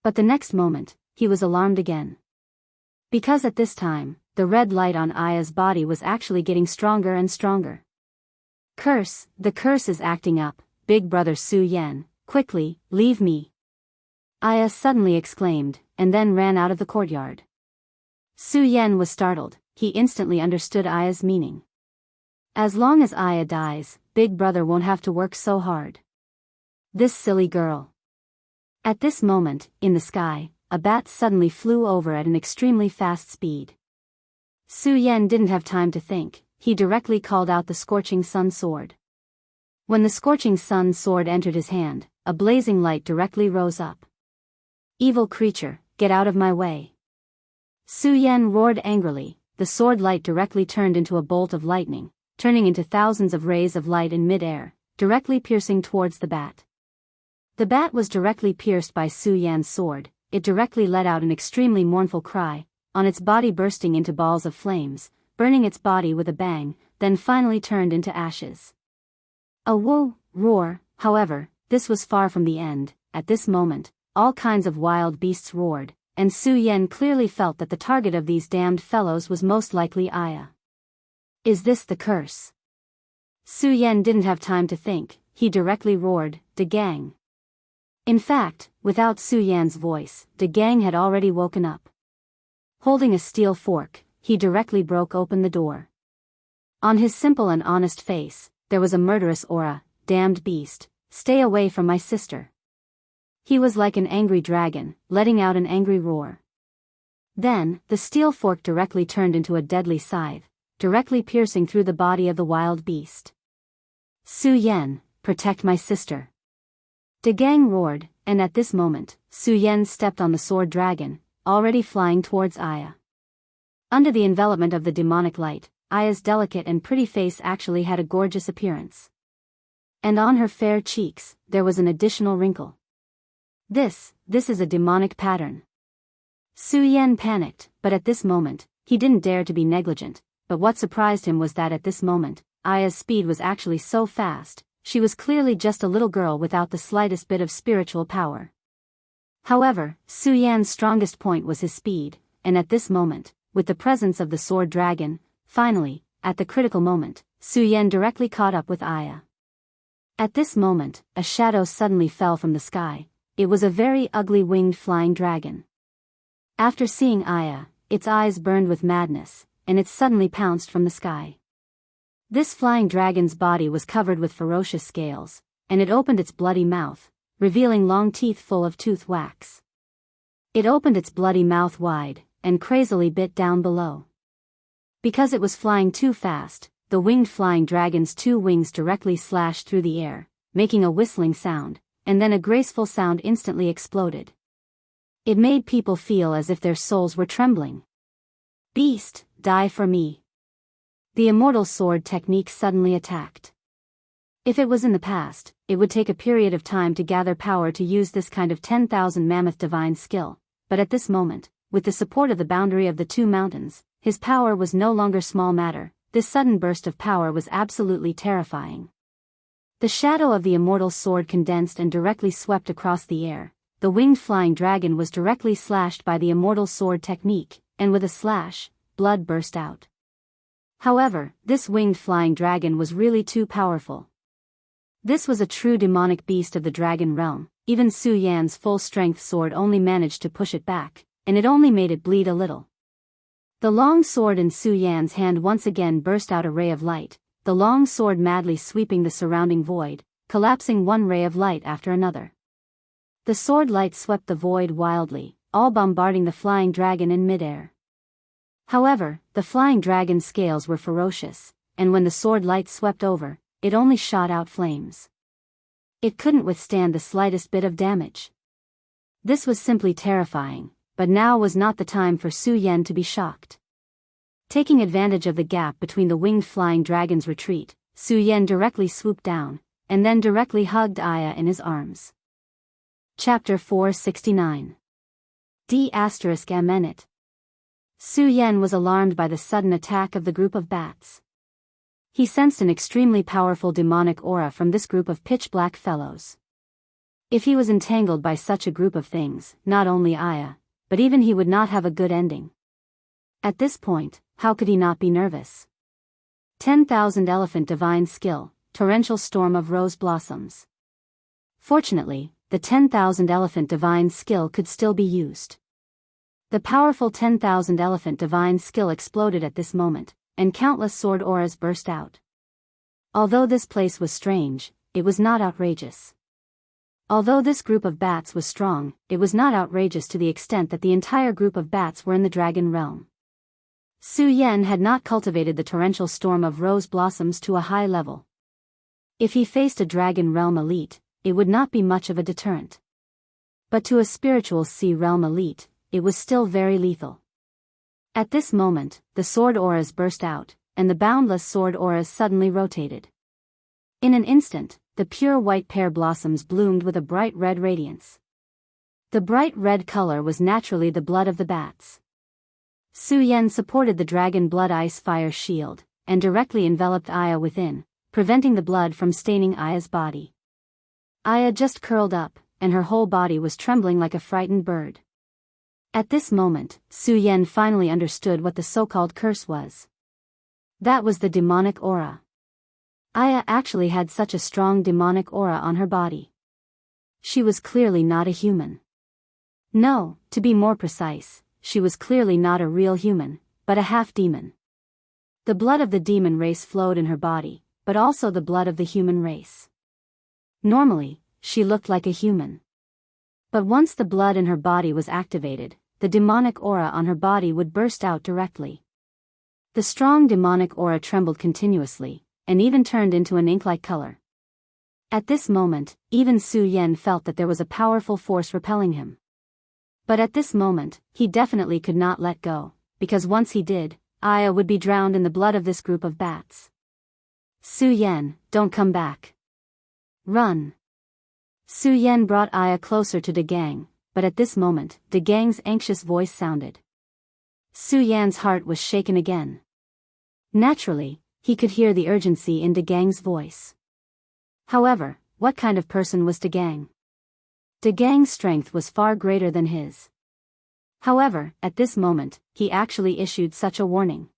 But the next moment, he was alarmed again. Because at this time, the red light on Aya's body was actually getting stronger and stronger. Curse, the curse is acting up, Big Brother Su Yan, quickly, leave me. Aya suddenly exclaimed, and then ran out of the courtyard. Su Yan was startled. He instantly understood Aya's meaning. As long as Aya dies, Big Brother won't have to work so hard. This silly girl. At this moment, in the sky, a bat suddenly flew over at an extremely fast speed. Su Yan didn't have time to think. He directly called out the Scorching Sun Sword. When the Scorching Sun Sword entered his hand, a blazing light directly rose up. Evil creature, get out of my way. Su Yan roared angrily. The sword light directly turned into a bolt of lightning, turning into thousands of rays of light in mid-air, directly piercing towards the bat. The bat was directly pierced by Su Yan's sword. It directly let out an extremely mournful cry, on its body bursting into balls of flames, burning its body with a bang, then finally turned into ashes. A woo roar, however, this was far from the end. At this moment, all kinds of wild beasts roared, and Su Yan clearly felt that the target of these damned fellows was most likely Aya. Is this the curse? Su Yan didn't have time to think. He directly roared, De Gang. In fact, without Su Yan's voice, De Gang had already woken up. Holding a steel fork, he directly broke open the door. On his simple and honest face, there was a murderous aura. Damned beast, stay away from my sister. He was like an angry dragon, letting out an angry roar. Then, the steel fork directly turned into a deadly scythe, directly piercing through the body of the wild beast. Su Yan, protect my sister. De Gang roared, and at this moment, Su Yan stepped on the sword dragon, already flying towards Aya. Under the envelopment of the demonic light, Aya's delicate and pretty face actually had a gorgeous appearance. And on her fair cheeks, there was an additional wrinkle. This is a demonic pattern. Su Yan panicked, but at this moment, he didn't dare to be negligent, but what surprised him was that at this moment, Aya's speed was actually so fast. She was clearly just a little girl without the slightest bit of spiritual power. However, Su Yan's strongest point was his speed, and at this moment, with the presence of the sword dragon, finally, at the critical moment, Su Yan directly caught up with Aya. At this moment, a shadow suddenly fell from the sky. It was a very ugly winged flying dragon. After seeing Aya, its eyes burned with madness, and it suddenly pounced from the sky. This flying dragon's body was covered with ferocious scales, and it opened its bloody mouth, revealing long teeth full of tooth wax. It opened its bloody mouth wide, and crazily bit down below. Because it was flying too fast, the winged flying dragon's two wings directly slashed through the air, making a whistling sound, and then a graceful sound instantly exploded. It made people feel as if their souls were trembling. Beast, die for me. The immortal sword technique suddenly attacked. If it was in the past, it would take a period of time to gather power to use this kind of 10,000 mammoth divine skill, but at this moment, with the support of the boundary of the two mountains, his power was no longer small matter. This sudden burst of power was absolutely terrifying. The shadow of the immortal sword condensed and directly swept across the air. The winged flying dragon was directly slashed by the immortal sword technique, and with a slash, blood burst out. However, this winged flying dragon was really too powerful. This was a true demonic beast of the dragon realm. Even Su Yan's full-strength sword only managed to push it back, and it only made it bleed a little. The long sword in Su Yan's hand once again burst out a ray of light, the long sword madly sweeping the surrounding void, collapsing one ray of light after another. The sword light swept the void wildly, all bombarding the flying dragon in midair. However, the flying dragon's scales were ferocious, and when the sword light swept over, it only shot out flames. It couldn't withstand the slightest bit of damage. This was simply terrifying, but now was not the time for Su Yan to be shocked. Taking advantage of the gap between the winged flying dragon's retreat, Su Yan directly swooped down, and then directly hugged Aya in his arms. Chapter 469. D***Amenit. Su Yan was alarmed by the sudden attack of the group of bats. He sensed an extremely powerful demonic aura from this group of pitch-black fellows. If he was entangled by such a group of things, not only Aya, but even he would not have a good ending. At this point, how could he not be nervous? 10,000 elephant divine skill, torrential storm of rose blossoms. Fortunately, the 10,000 elephant divine skill could still be used. The powerful 10,000 elephant divine skill exploded at this moment, and countless sword auras burst out. Although this place was strange, it was not outrageous. Although this group of bats was strong, it was not outrageous to the extent that the entire group of bats were in the dragon realm. Su Yan had not cultivated the torrential storm of rose blossoms to a high level. If he faced a dragon realm elite, it would not be much of a deterrent. But to a spiritual sea realm elite, it was still very lethal. At this moment, the sword auras burst out, and the boundless sword auras suddenly rotated. In an instant, the pure white pear blossoms bloomed with a bright red radiance. The bright red color was naturally the blood of the bats. Su Yan supported the dragon blood ice fire shield, and directly enveloped Aya within, preventing the blood from staining Aya's body. Aya just curled up, and her whole body was trembling like a frightened bird. At this moment, Su Yan finally understood what the so-called curse was. That was the demonic aura. Aya actually had such a strong demonic aura on her body. She was clearly not a human. No, to be more precise, she was clearly not a real human, but a half-demon. The blood of the demon race flowed in her body, but also the blood of the human race. Normally, she looked like a human. But once the blood in her body was activated, the demonic aura on her body would burst out directly. The strong demonic aura trembled continuously, and even turned into an ink-like color. At this moment, even Su Yan felt that there was a powerful force repelling him. But at this moment, he definitely could not let go, because once he did, Aya would be drowned in the blood of this group of bats. Su Yan, don't come back. Run. Su Yan brought Aya closer to De Gang, but at this moment, De Gang's anxious voice sounded. Su Yan's heart was shaken again. Naturally, he could hear the urgency in De Gang's voice. However, what kind of person was De Gang? De Gang's strength was far greater than his. However, at this moment, he actually issued such a warning.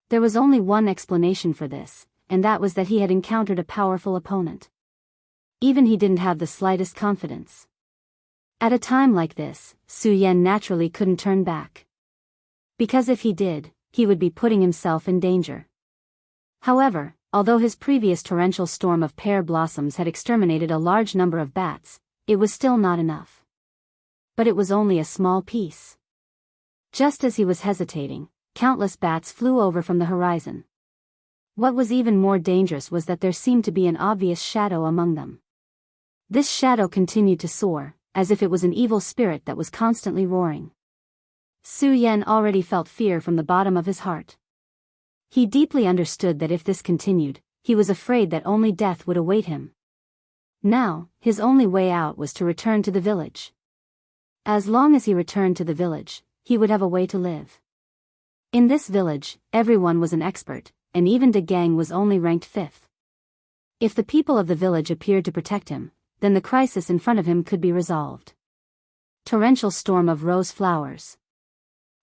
There was only one explanation for this, and that was that he had encountered a powerful opponent. Even he didn't have the slightest confidence. At a time like this, Su Yan naturally couldn't turn back. Because if he did, he would be putting himself in danger. However, although his previous torrential storm of pear blossoms had exterminated a large number of bats, it was still not enough. But it was only a small piece. Just as he was hesitating, countless bats flew over from the horizon. What was even more dangerous was that there seemed to be an obvious shadow among them. This shadow continued to soar, as if it was an evil spirit that was constantly roaring. Su Yan already felt fear from the bottom of his heart. He deeply understood that if this continued, he was afraid that only death would await him. Now, his only way out was to return to the village. As long as he returned to the village, he would have a way to live. In this village, everyone was an expert, and even De Gang was only ranked 5th. If the people of the village appeared to protect him, then the crisis in front of him could be resolved. Torrential storm of rose flowers.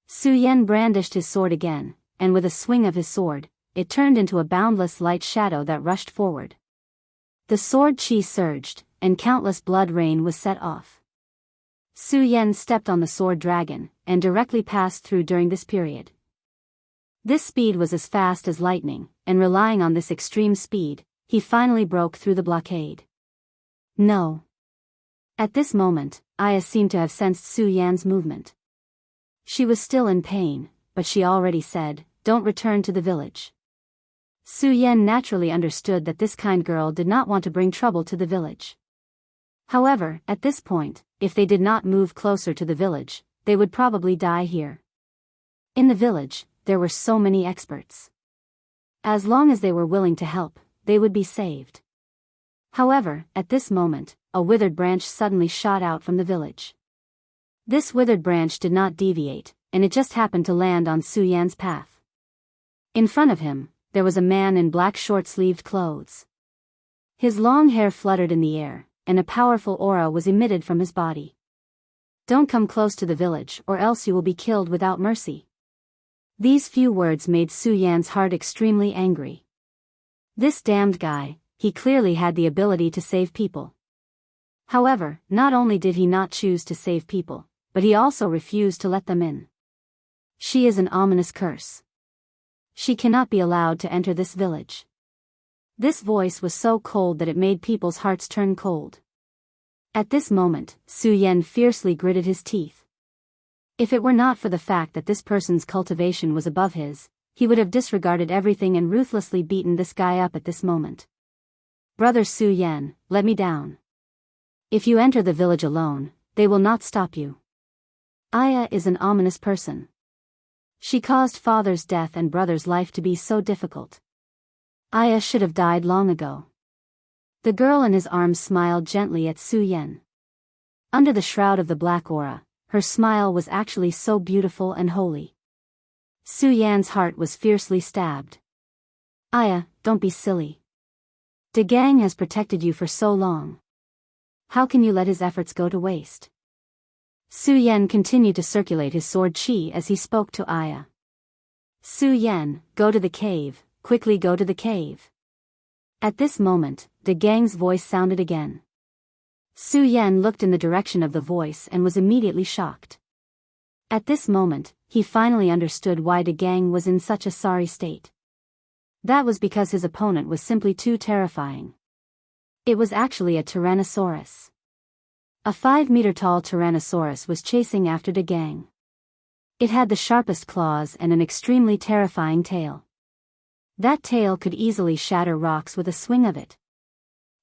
Su Yan brandished his sword again, and with a swing of his sword, it turned into a boundless light shadow that rushed forward. The sword chi surged, and countless blood rain was set off. Su Yan stepped on the sword dragon, and directly passed through during this period. This speed was as fast as lightning, and relying on this extreme speed, he finally broke through the blockade. No. At this moment, Aya seemed to have sensed Su Yan's movement. She was still in pain, but she already said, "Don't return to the village." Su Yan naturally understood that this kind girl did not want to bring trouble to the village. However, at this point, if they did not move closer to the village, they would probably die here. In the village, there were so many experts. As long as they were willing to help, they would be saved. However, at this moment, a withered branch suddenly shot out from the village. This withered branch did not deviate, and it just happened to land on Su Yan's path. In front of him, there was a man in black short-sleeved clothes. His long hair fluttered in the air, and a powerful aura was emitted from his body. "Don't come close to the village or else you will be killed without mercy." These few words made Su Yan's heart extremely angry. This damned guy, he clearly had the ability to save people. However, not only did he not choose to save people, but he also refused to let them in. She is an ominous curse. She cannot be allowed to enter this village. This voice was so cold that it made people's hearts turn cold. At this moment, Su Yan fiercely gritted his teeth. If it were not for the fact that this person's cultivation was above his, he would have disregarded everything and ruthlessly beaten this guy up at this moment. "Brother Su Yan, let me down. If you enter the village alone, they will not stop you." Aya is an ominous person. She caused father's death and brother's life to be so difficult. Aya should have died long ago. The girl in his arms smiled gently at Su Yan. Under the shroud of the black aura, her smile was actually so beautiful and holy. Su Yan's heart was fiercely stabbed. "Aya, don't be silly. De Gang has protected you for so long. How can you let his efforts go to waste?" Su Yan continued to circulate his sword chi as he spoke to Aya. "Su Yan, go to the cave, quickly go to the cave." At this moment, De Gang's voice sounded again. Su Yan looked in the direction of the voice and was immediately shocked. At this moment, he finally understood why De Gang was in such a sorry state. That was because his opponent was simply too terrifying. It was actually a Tyrannosaurus. A 5-meter-tall Tyrannosaurus was chasing after De Gang. It had the sharpest claws and an extremely terrifying tail. That tail could easily shatter rocks with a swing of it.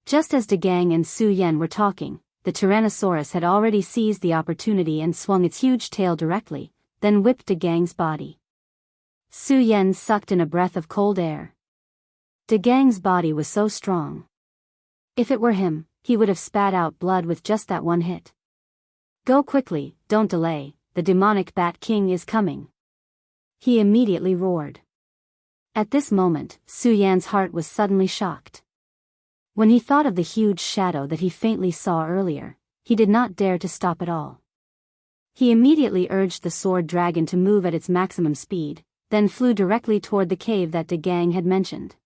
Just as De Gang and Su Yan were talking, the Tyrannosaurus had already seized the opportunity and swung its huge tail directly, then whipped De Gang's body. Su Yan sucked in a breath of cold air. De Gang's body was so strong. If it were him, he would have spat out blood with just that one hit. "Go quickly, don't delay, the demonic Bat King is coming," he immediately roared. At this moment, Su Yan's heart was suddenly shocked. When he thought of the huge shadow that he faintly saw earlier, he did not dare to stop at all. He immediately urged the sword dragon to move at its maximum speed, then flew directly toward the cave that De Gang had mentioned.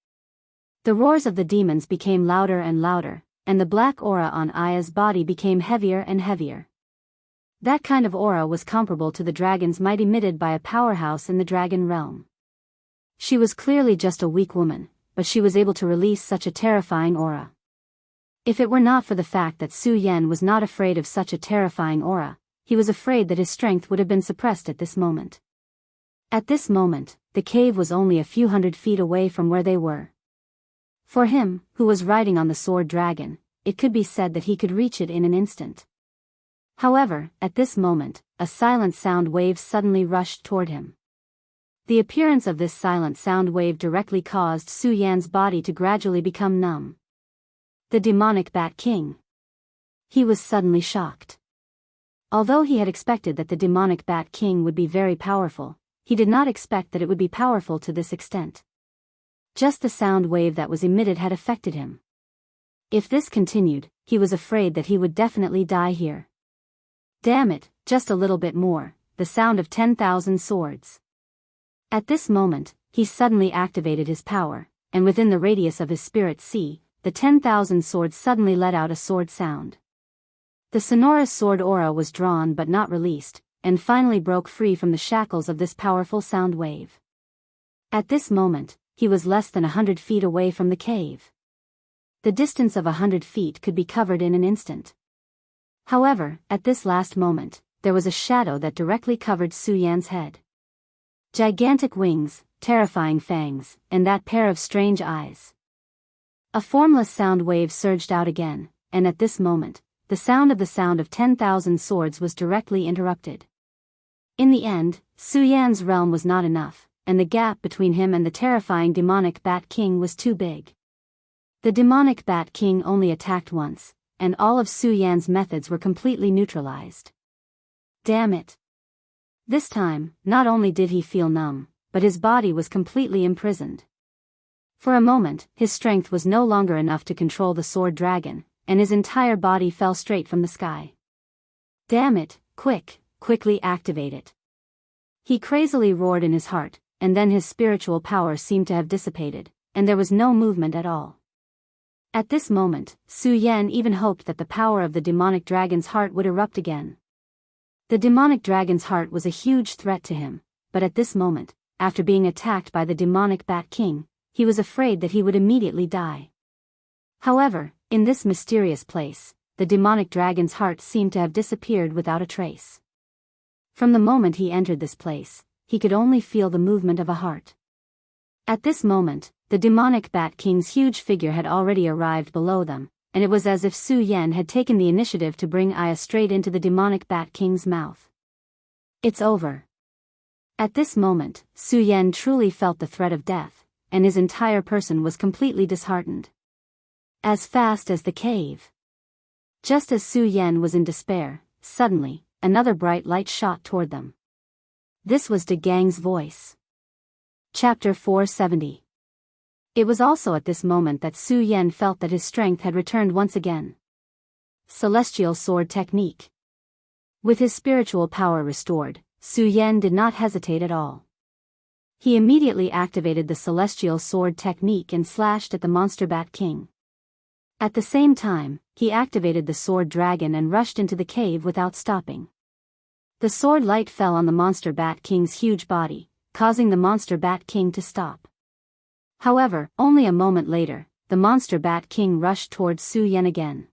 The roars of the demons became louder and louder, and the black aura on Aya's body became heavier and heavier. That kind of aura was comparable to the dragon's might emitted by a powerhouse in the dragon realm. She was clearly just a weak woman, but she was able to release such a terrifying aura. If it were not for the fact that Su Yan was not afraid of such a terrifying aura, he was afraid that his strength would have been suppressed at this moment. At this moment, the cave was only a few hundred feet away from where they were. For him, who was riding on the sword dragon, it could be said that he could reach it in an instant. However, at this moment, a silent sound wave suddenly rushed toward him. The appearance of this silent sound wave directly caused Su Yan's body to gradually become numb. The demonic Bat King. He was suddenly shocked. Although he had expected that the demonic Bat King would be very powerful, he did not expect that it would be powerful to this extent. Just the sound wave that was emitted had affected him. If this continued, he was afraid that he would definitely die here. Damn it, just a little bit more, the sound of 10,000 swords. At this moment, he suddenly activated his power, and within the radius of his spirit sea, the 10,000 swords suddenly let out a sword sound. The sonorous sword aura was drawn but not released, and finally broke free from the shackles of this powerful sound wave. At this moment, he was less than 100 feet away from the cave. The distance of 100 feet could be covered in an instant. However, at this last moment, there was a shadow that directly covered Su Yan's head. Gigantic wings, terrifying fangs, and that pair of strange eyes. A formless sound wave surged out again, and at this moment, the sound of 10,000 swords was directly interrupted. In the end, Su Yan's realm was not enough, and the gap between him and the terrifying demonic Bat King was too big. The demonic Bat King only attacked once, and all of Su Yan's methods were completely neutralized. Damn it. This time, not only did he feel numb, but his body was completely imprisoned. For a moment, his strength was no longer enough to control the sword dragon, and his entire body fell straight from the sky. Damn it, quickly activate it. He crazily roared in his heart, and then his spiritual power seemed to have dissipated, and there was no movement at all. At this moment, Su Yan even hoped that the power of the demonic dragon's heart would erupt again. The demonic dragon's heart was a huge threat to him, but at this moment, after being attacked by the demonic Bat King, he was afraid that he would immediately die. However, in this mysterious place, the demonic dragon's heart seemed to have disappeared without a trace. From the moment he entered this place, he could only feel the movement of a heart. At this moment, the demonic Bat King's huge figure had already arrived below them, and it was as if Su Yan had taken the initiative to bring Aya straight into the demonic Bat King's mouth. It's over. At this moment, Su Yan truly felt the threat of death, and his entire person was completely disheartened. As fast as the cave. Just as Su Yan was in despair, suddenly, another bright light shot toward them. This was De Gang's voice. Chapter 470. It was also at this moment that Su Yan felt that his strength had returned once again. Celestial Sword Technique. With his spiritual power restored, Su Yan did not hesitate at all. He immediately activated the Celestial Sword Technique and slashed at the Monster Bat King. At the same time, he activated the Sword Dragon and rushed into the cave without stopping. The sword light fell on the Monster Bat King's huge body, causing the Monster Bat King to stop. However, only a moment later, the Monster Bat King rushed towards Su Yan again.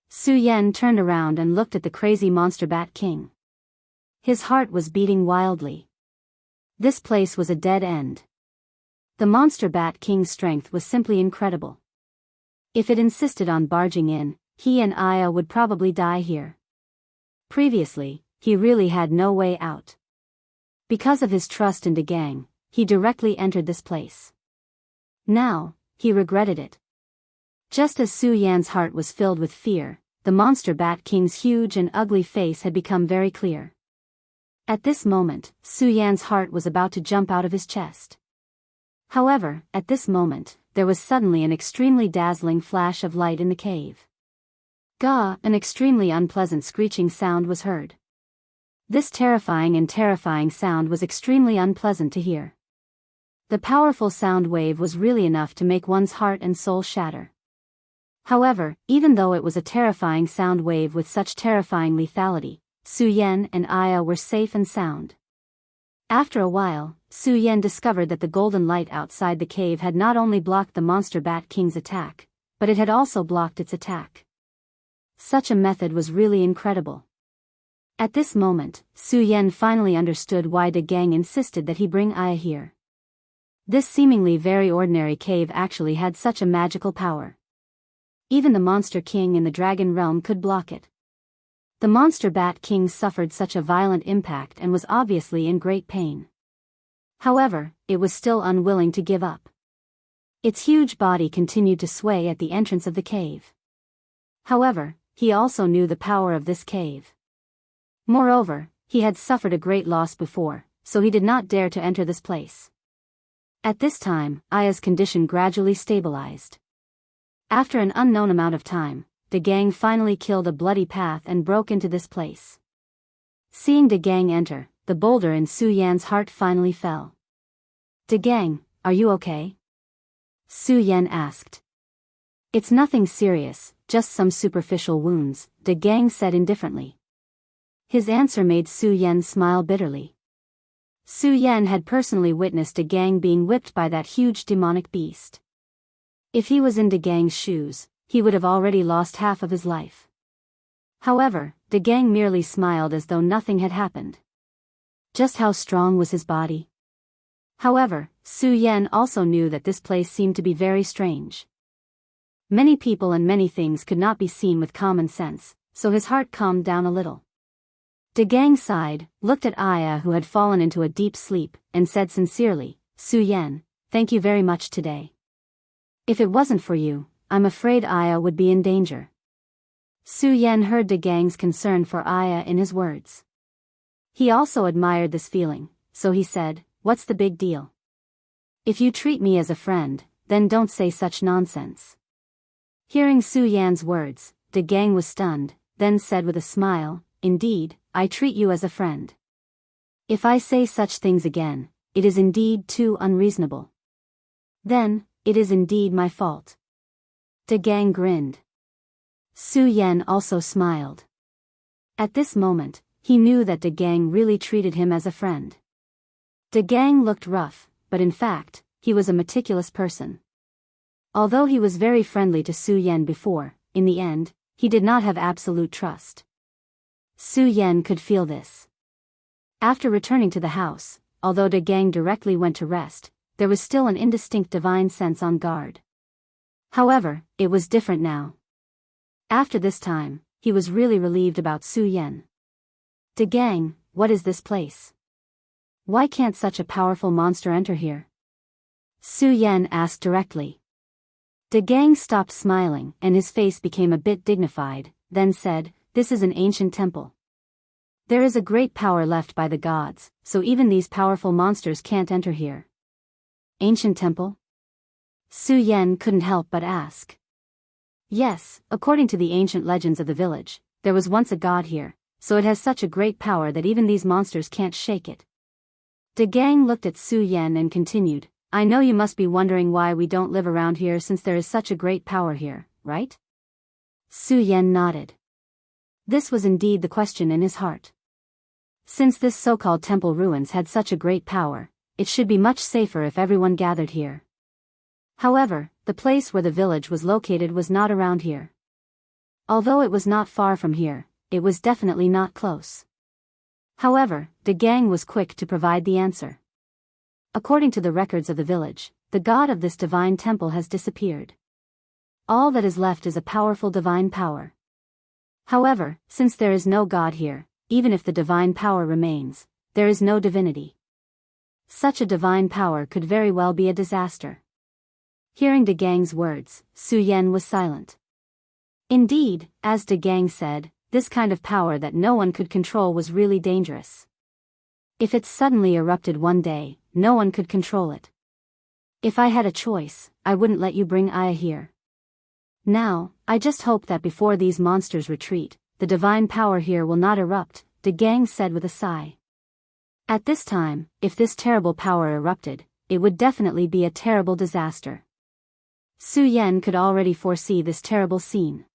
Su Yan turned around and looked at the crazy Monster Bat King. His heart was beating wildly. This place was a dead end. The Monster Bat King's strength was simply incredible. If it insisted on barging in, he and Aya would probably die here. Previously, he really had no way out. Because of his trust in De Gang, he directly entered this place. Now, he regretted it. Just as Su Yan's heart was filled with fear, the Monster Bat King's huge and ugly face had become very clear. At this moment, Su Yan's heart was about to jump out of his chest. However, at this moment, there was suddenly an extremely dazzling flash of light in the cave. Gah! An extremely unpleasant screeching sound was heard. This terrifying sound was extremely unpleasant to hear. The powerful sound wave was really enough to make one's heart and soul shatter. However, even though it was a terrifying sound wave with such terrifying lethality, Su Yan and Aya were safe and sound. After a while, Su Yan discovered that the golden light outside the cave had not only blocked the Monster Bat King's attack, but it had also blocked its attack. Such a method was really incredible. At this moment, Su Yan finally understood why De Gang insisted that he bring Aya here. This seemingly very ordinary cave actually had such a magical power. Even the Monster King in the Dragon Realm could block it. The Monster Bat King suffered such a violent impact and was obviously in great pain. However, it was still unwilling to give up. Its huge body continued to sway at the entrance of the cave. However, he also knew the power of this cave. Moreover, he had suffered a great loss before, so he did not dare to enter this place. At this time, Aya's condition gradually stabilized. After an unknown amount of time, De Gang finally killed a bloody path and broke into this place. Seeing De Gang enter, the boulder in Su Yan's heart finally fell. De Gang, are you okay? Su Yan asked. It's nothing serious, just some superficial wounds, De Gang said indifferently. His answer made Su Yan smile bitterly. Su Yan had personally witnessed De Gang being whipped by that huge demonic beast. If he was in De Gang's shoes, he would have already lost half of his life. However, De Gang merely smiled as though nothing had happened. Just how strong was his body? However, Su Yan also knew that this place seemed to be very strange. Many people and many things could not be seen with common sense, so his heart calmed down a little. De Gang sighed, looked at Aya who had fallen into a deep sleep, and said sincerely, Su Yan, thank you very much today. If it wasn't for you, I'm afraid Aya would be in danger. Su Yan heard De Gang's concern for Aya in his words. He also admired this feeling, so he said, what's the big deal? If you treat me as a friend, then don't say such nonsense. Hearing Su Yan's words, De Gang was stunned, then said with a smile, indeed, I treat you as a friend. If I say such things again, it is indeed too unreasonable. Then, it is indeed my fault. De Gang grinned. Su Yan also smiled. At this moment, he knew that De Gang really treated him as a friend. De Gang looked rough, but in fact, he was a meticulous person. Although he was very friendly to Su Yan before, in the end, he did not have absolute trust. Su Yan could feel this. After returning to the house, although De Gang directly went to rest, there was still an indistinct divine sense on guard. However, it was different now. After this time, he was really relieved about Su Yan. De Gang, what is this place? Why can't such a powerful monster enter here? Su Yan asked directly. De Gang stopped smiling and his face became a bit dignified, then said, this is an ancient temple. There is a great power left by the gods, so even these powerful monsters can't enter here. Ancient temple? Su Yan couldn't help but ask. Yes, according to the ancient legends of the village, there was once a god here, so it has such a great power that even these monsters can't shake it. De Gang looked at Su Yan and continued, I know you must be wondering why we don't live around here since there is such a great power here, right? Su Yan nodded. This was indeed the question in his heart. Since this so-called temple ruins had such a great power, it should be much safer if everyone gathered here. However, the place where the village was located was not around here. Although it was not far from here, it was definitely not close. However, De Gang was quick to provide the answer. According to the records of the village, the god of this divine temple has disappeared. All that is left is a powerful divine power. However, since there is no god here, even if the divine power remains, there is no divinity. Such a divine power could very well be a disaster. Hearing De Gang's words, Su Yan was silent. Indeed, as De Gang said, this kind of power that no one could control was really dangerous. If it suddenly erupted one day, no one could control it. If I had a choice, I wouldn't let you bring Aya here. Now, I just hope that before these monsters retreat, the divine power here will not erupt, De Gang said with a sigh. At this time, if this terrible power erupted, it would definitely be a terrible disaster. Su Yan could already foresee this terrible scene.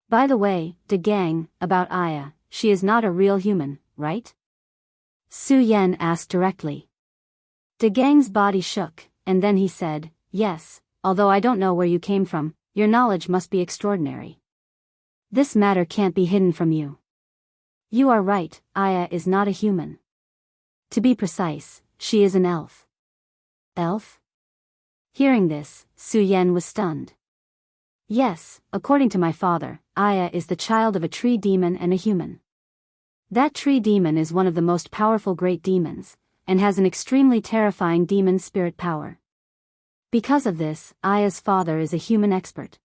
By the way, De Gang, about Aya, she is not a real human, right? Su Yan asked directly. De Gang's body shook, and then he said, yes, although I don't know where you came from, your knowledge must be extraordinary. This matter can't be hidden from you. You are right, Aya is not a human. To be precise, she is an elf. Elf? Hearing this, Su Yan was stunned. Yes, according to my father, Aya is the child of a tree demon and a human. That tree demon is one of the most powerful great demons, and has an extremely terrifying demon spirit power. Because of this, Aya's father is a human expert.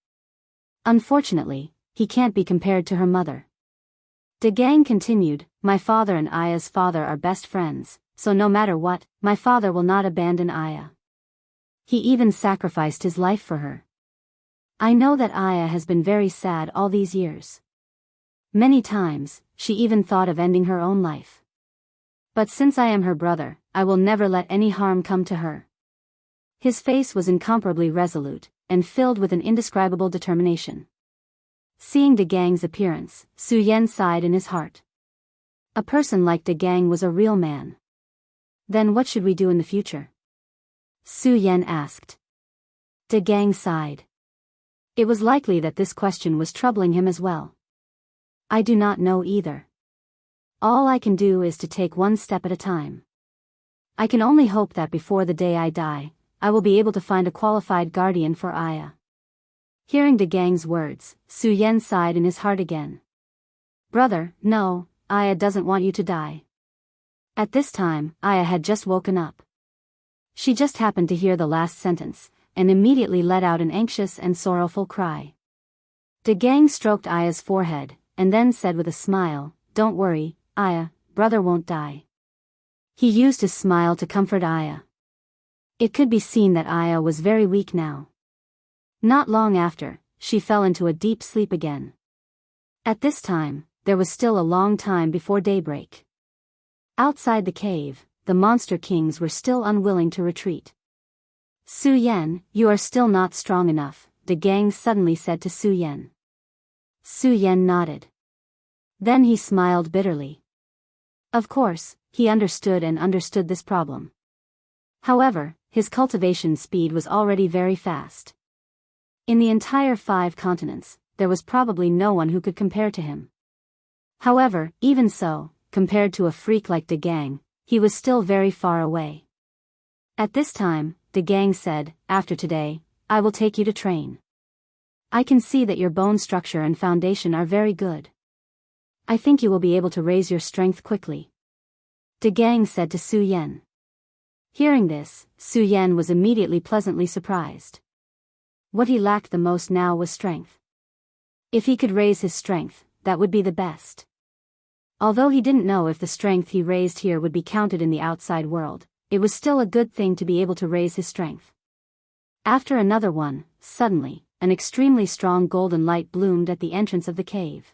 Unfortunately, he can't be compared to her mother. De Gang continued, my father and Aya's father are best friends, so no matter what, my father will not abandon Aya. He even sacrificed his life for her. I know that Aya has been very sad all these years. Many times, she even thought of ending her own life. But since I am her brother, I will never let any harm come to her. His face was incomparably resolute, and filled with an indescribable determination. Seeing De Gang's appearance, Su Yan sighed in his heart. A person like De Gang was a real man. Then what should we do in the future? Su Yan asked. De Gang sighed. It was likely that this question was troubling him as well. I do not know either. All I can do is to take one step at a time. I can only hope that before the day I die, I will be able to find a qualified guardian for Aya. Hearing De Gang's words, Su Yan sighed in his heart again. Brother, no, Aya doesn't want you to die. At this time, Aya had just woken up. She just happened to hear the last sentence, and immediately let out an anxious and sorrowful cry. De Gang stroked Aya's forehead, and then said with a smile, Don't worry, Aya, brother won't die. He used his smile to comfort Aya. It could be seen that Aya was very weak now. Not long after, she fell into a deep sleep again. At this time, there was still a long time before daybreak. Outside the cave, the monster kings were still unwilling to retreat. Su Yan, you are still not strong enough, De Gang suddenly said to Su Yan. Su Yan nodded. Then he smiled bitterly. Of course, he understood this problem. However, his cultivation speed was already very fast. In the entire 5 continents, there was probably no one who could compare to him. However, even so, compared to a freak like De Gang, he was still very far away. At this time, De Gang said, After today, I will take you to train. I can see that your bone structure and foundation are very good. I think you will be able to raise your strength quickly. De Gang said to Su Yan. Hearing this, Su Yan was immediately pleasantly surprised. What he lacked the most now was strength. If he could raise his strength, that would be the best. Although he didn't know if the strength he raised here would be counted in the outside world, it was still a good thing to be able to raise his strength. After another one, suddenly, an extremely strong golden light bloomed at the entrance of the cave.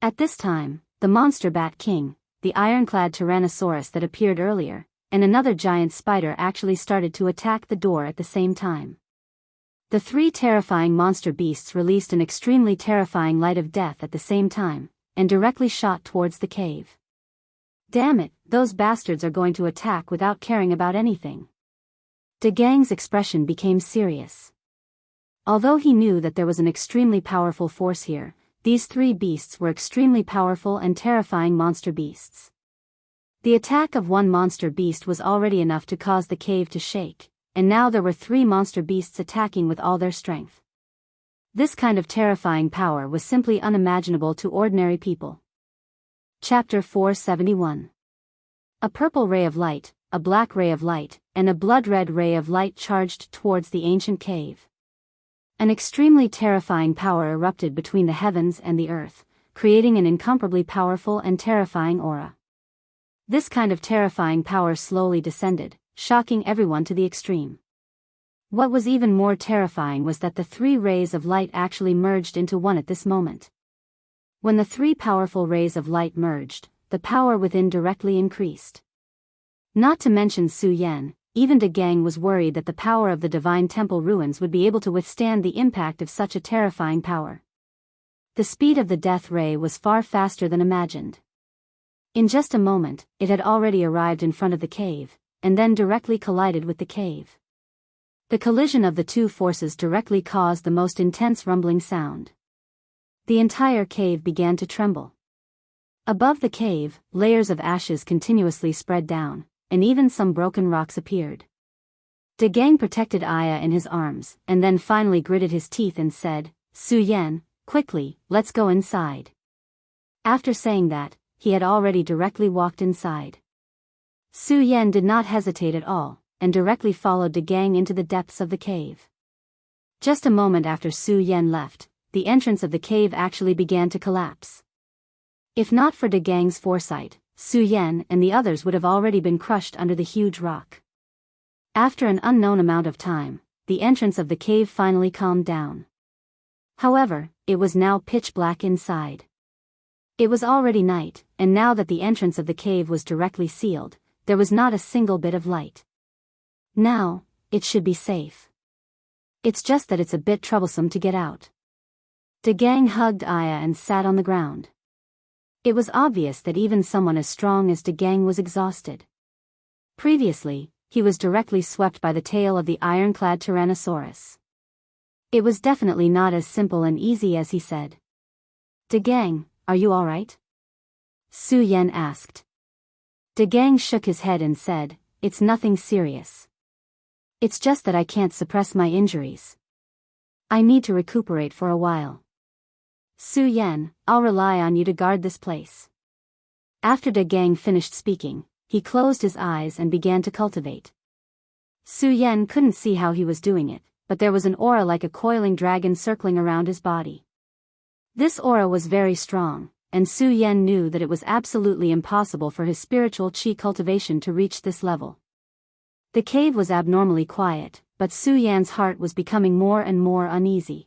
At this time, the monster Bat King, the ironclad Tyrannosaurus that appeared earlier, and another giant spider actually started to attack the door at the same time. The 3 terrifying monster beasts released an extremely terrifying light of death at the same time, and directly shot towards the cave. Damn it, those bastards are going to attack without caring about anything. De Gang's expression became serious. Although he knew that there was an extremely powerful force here, these 3 beasts were extremely powerful and terrifying monster beasts. The attack of one monster beast was already enough to cause the cave to shake, and now there were 3 monster beasts attacking with all their strength. This kind of terrifying power was simply unimaginable to ordinary people. Chapter 471. A purple ray of light, a black ray of light, and a blood-red ray of light charged towards the ancient cave. An extremely terrifying power erupted between the heavens and the earth, creating an incomparably powerful and terrifying aura. This kind of terrifying power slowly descended, shocking everyone to the extreme. What was even more terrifying was that the 3 rays of light actually merged into one at this moment. When the 3 powerful rays of light merged, the power within directly increased. Not to mention Su Yan, even De Gang was worried that the power of the divine temple ruins would be able to withstand the impact of such a terrifying power. The speed of the death ray was far faster than imagined. In just a moment, it had already arrived in front of the cave, and then directly collided with the cave. The collision of the 2 forces directly caused the most intense rumbling sound. The entire cave began to tremble. Above the cave, layers of ashes continuously spread down, and even some broken rocks appeared. De Gang protected Aya in his arms, and then finally gritted his teeth and said, "Su Yan, quickly, let's go inside." After saying that, he had already directly walked inside. Su Yan did not hesitate at all, and directly followed De Gang into the depths of the cave. Just a moment after Su Yan left, the entrance of the cave actually began to collapse. If not for De Gang's foresight, Su Yan and the others would have already been crushed under the huge rock. After an unknown amount of time, the entrance of the cave finally calmed down. However, it was now pitch black inside. It was already night, and now that the entrance of the cave was directly sealed, there was not a single bit of light. Now, it should be safe. It's just that it's a bit troublesome to get out. De Gang hugged Aya and sat on the ground. It was obvious that even someone as strong as De Gang was exhausted. Previously, he was directly swept by the tail of the ironclad Tyrannosaurus. It was definitely not as simple and easy as he said. "De Gang, are you alright?" Su Yan asked. De Gang shook his head and said, "It's nothing serious. It's just that I can't suppress my injuries. I need to recuperate for a while. Su Yan, I'll rely on you to guard this place." After De Gang finished speaking, he closed his eyes and began to cultivate. Su Yan couldn't see how he was doing it, but there was an aura like a coiling dragon circling around his body. This aura was very strong, and Su Yan knew that it was absolutely impossible for his spiritual chi cultivation to reach this level. The cave was abnormally quiet, but Su Yan's heart was becoming more and more uneasy.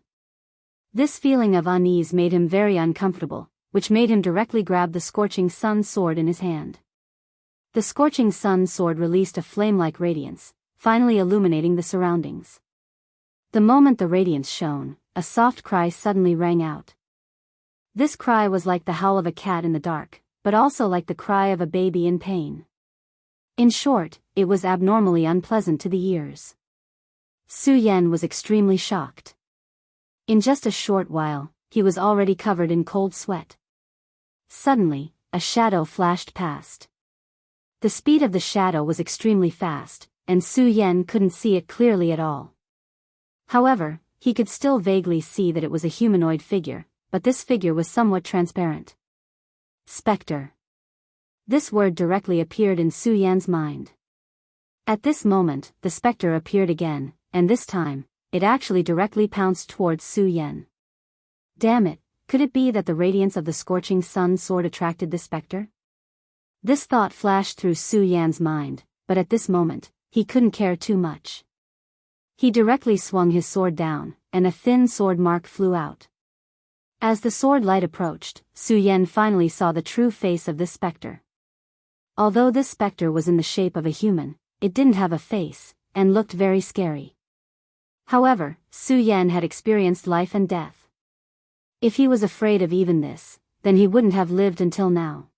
This feeling of unease made him very uncomfortable, which made him directly grab the Scorching Sun sword in his hand. The Scorching Sun sword released a flame-like radiance, finally illuminating the surroundings. The moment the radiance shone, a soft cry suddenly rang out. This cry was like the howl of a cat in the dark, but also like the cry of a baby in pain. In short, it was abnormally unpleasant to the ears. Su Yan was extremely shocked. In just a short while, he was already covered in cold sweat. Suddenly, a shadow flashed past. The speed of the shadow was extremely fast, and Su Yan couldn't see it clearly at all. However, he could still vaguely see that it was a humanoid figure, but this figure was somewhat transparent. Spectre. This word directly appeared in Su Yan's mind. At this moment, the spectre appeared again, and this time, it actually directly pounced towards Su Yan. Damn it, could it be that the radiance of the Scorching Sun sword attracted the spectre? This thought flashed through Su Yan's mind, but at this moment, he couldn't care too much. He directly swung his sword down, and a thin sword mark flew out. As the sword light approached, Su Yan finally saw the true face of this spectre. Although this spectre was in the shape of a human, it didn't have a face, and looked very scary. However, Su Yan had experienced life and death. If he was afraid of even this, then he wouldn't have lived until now.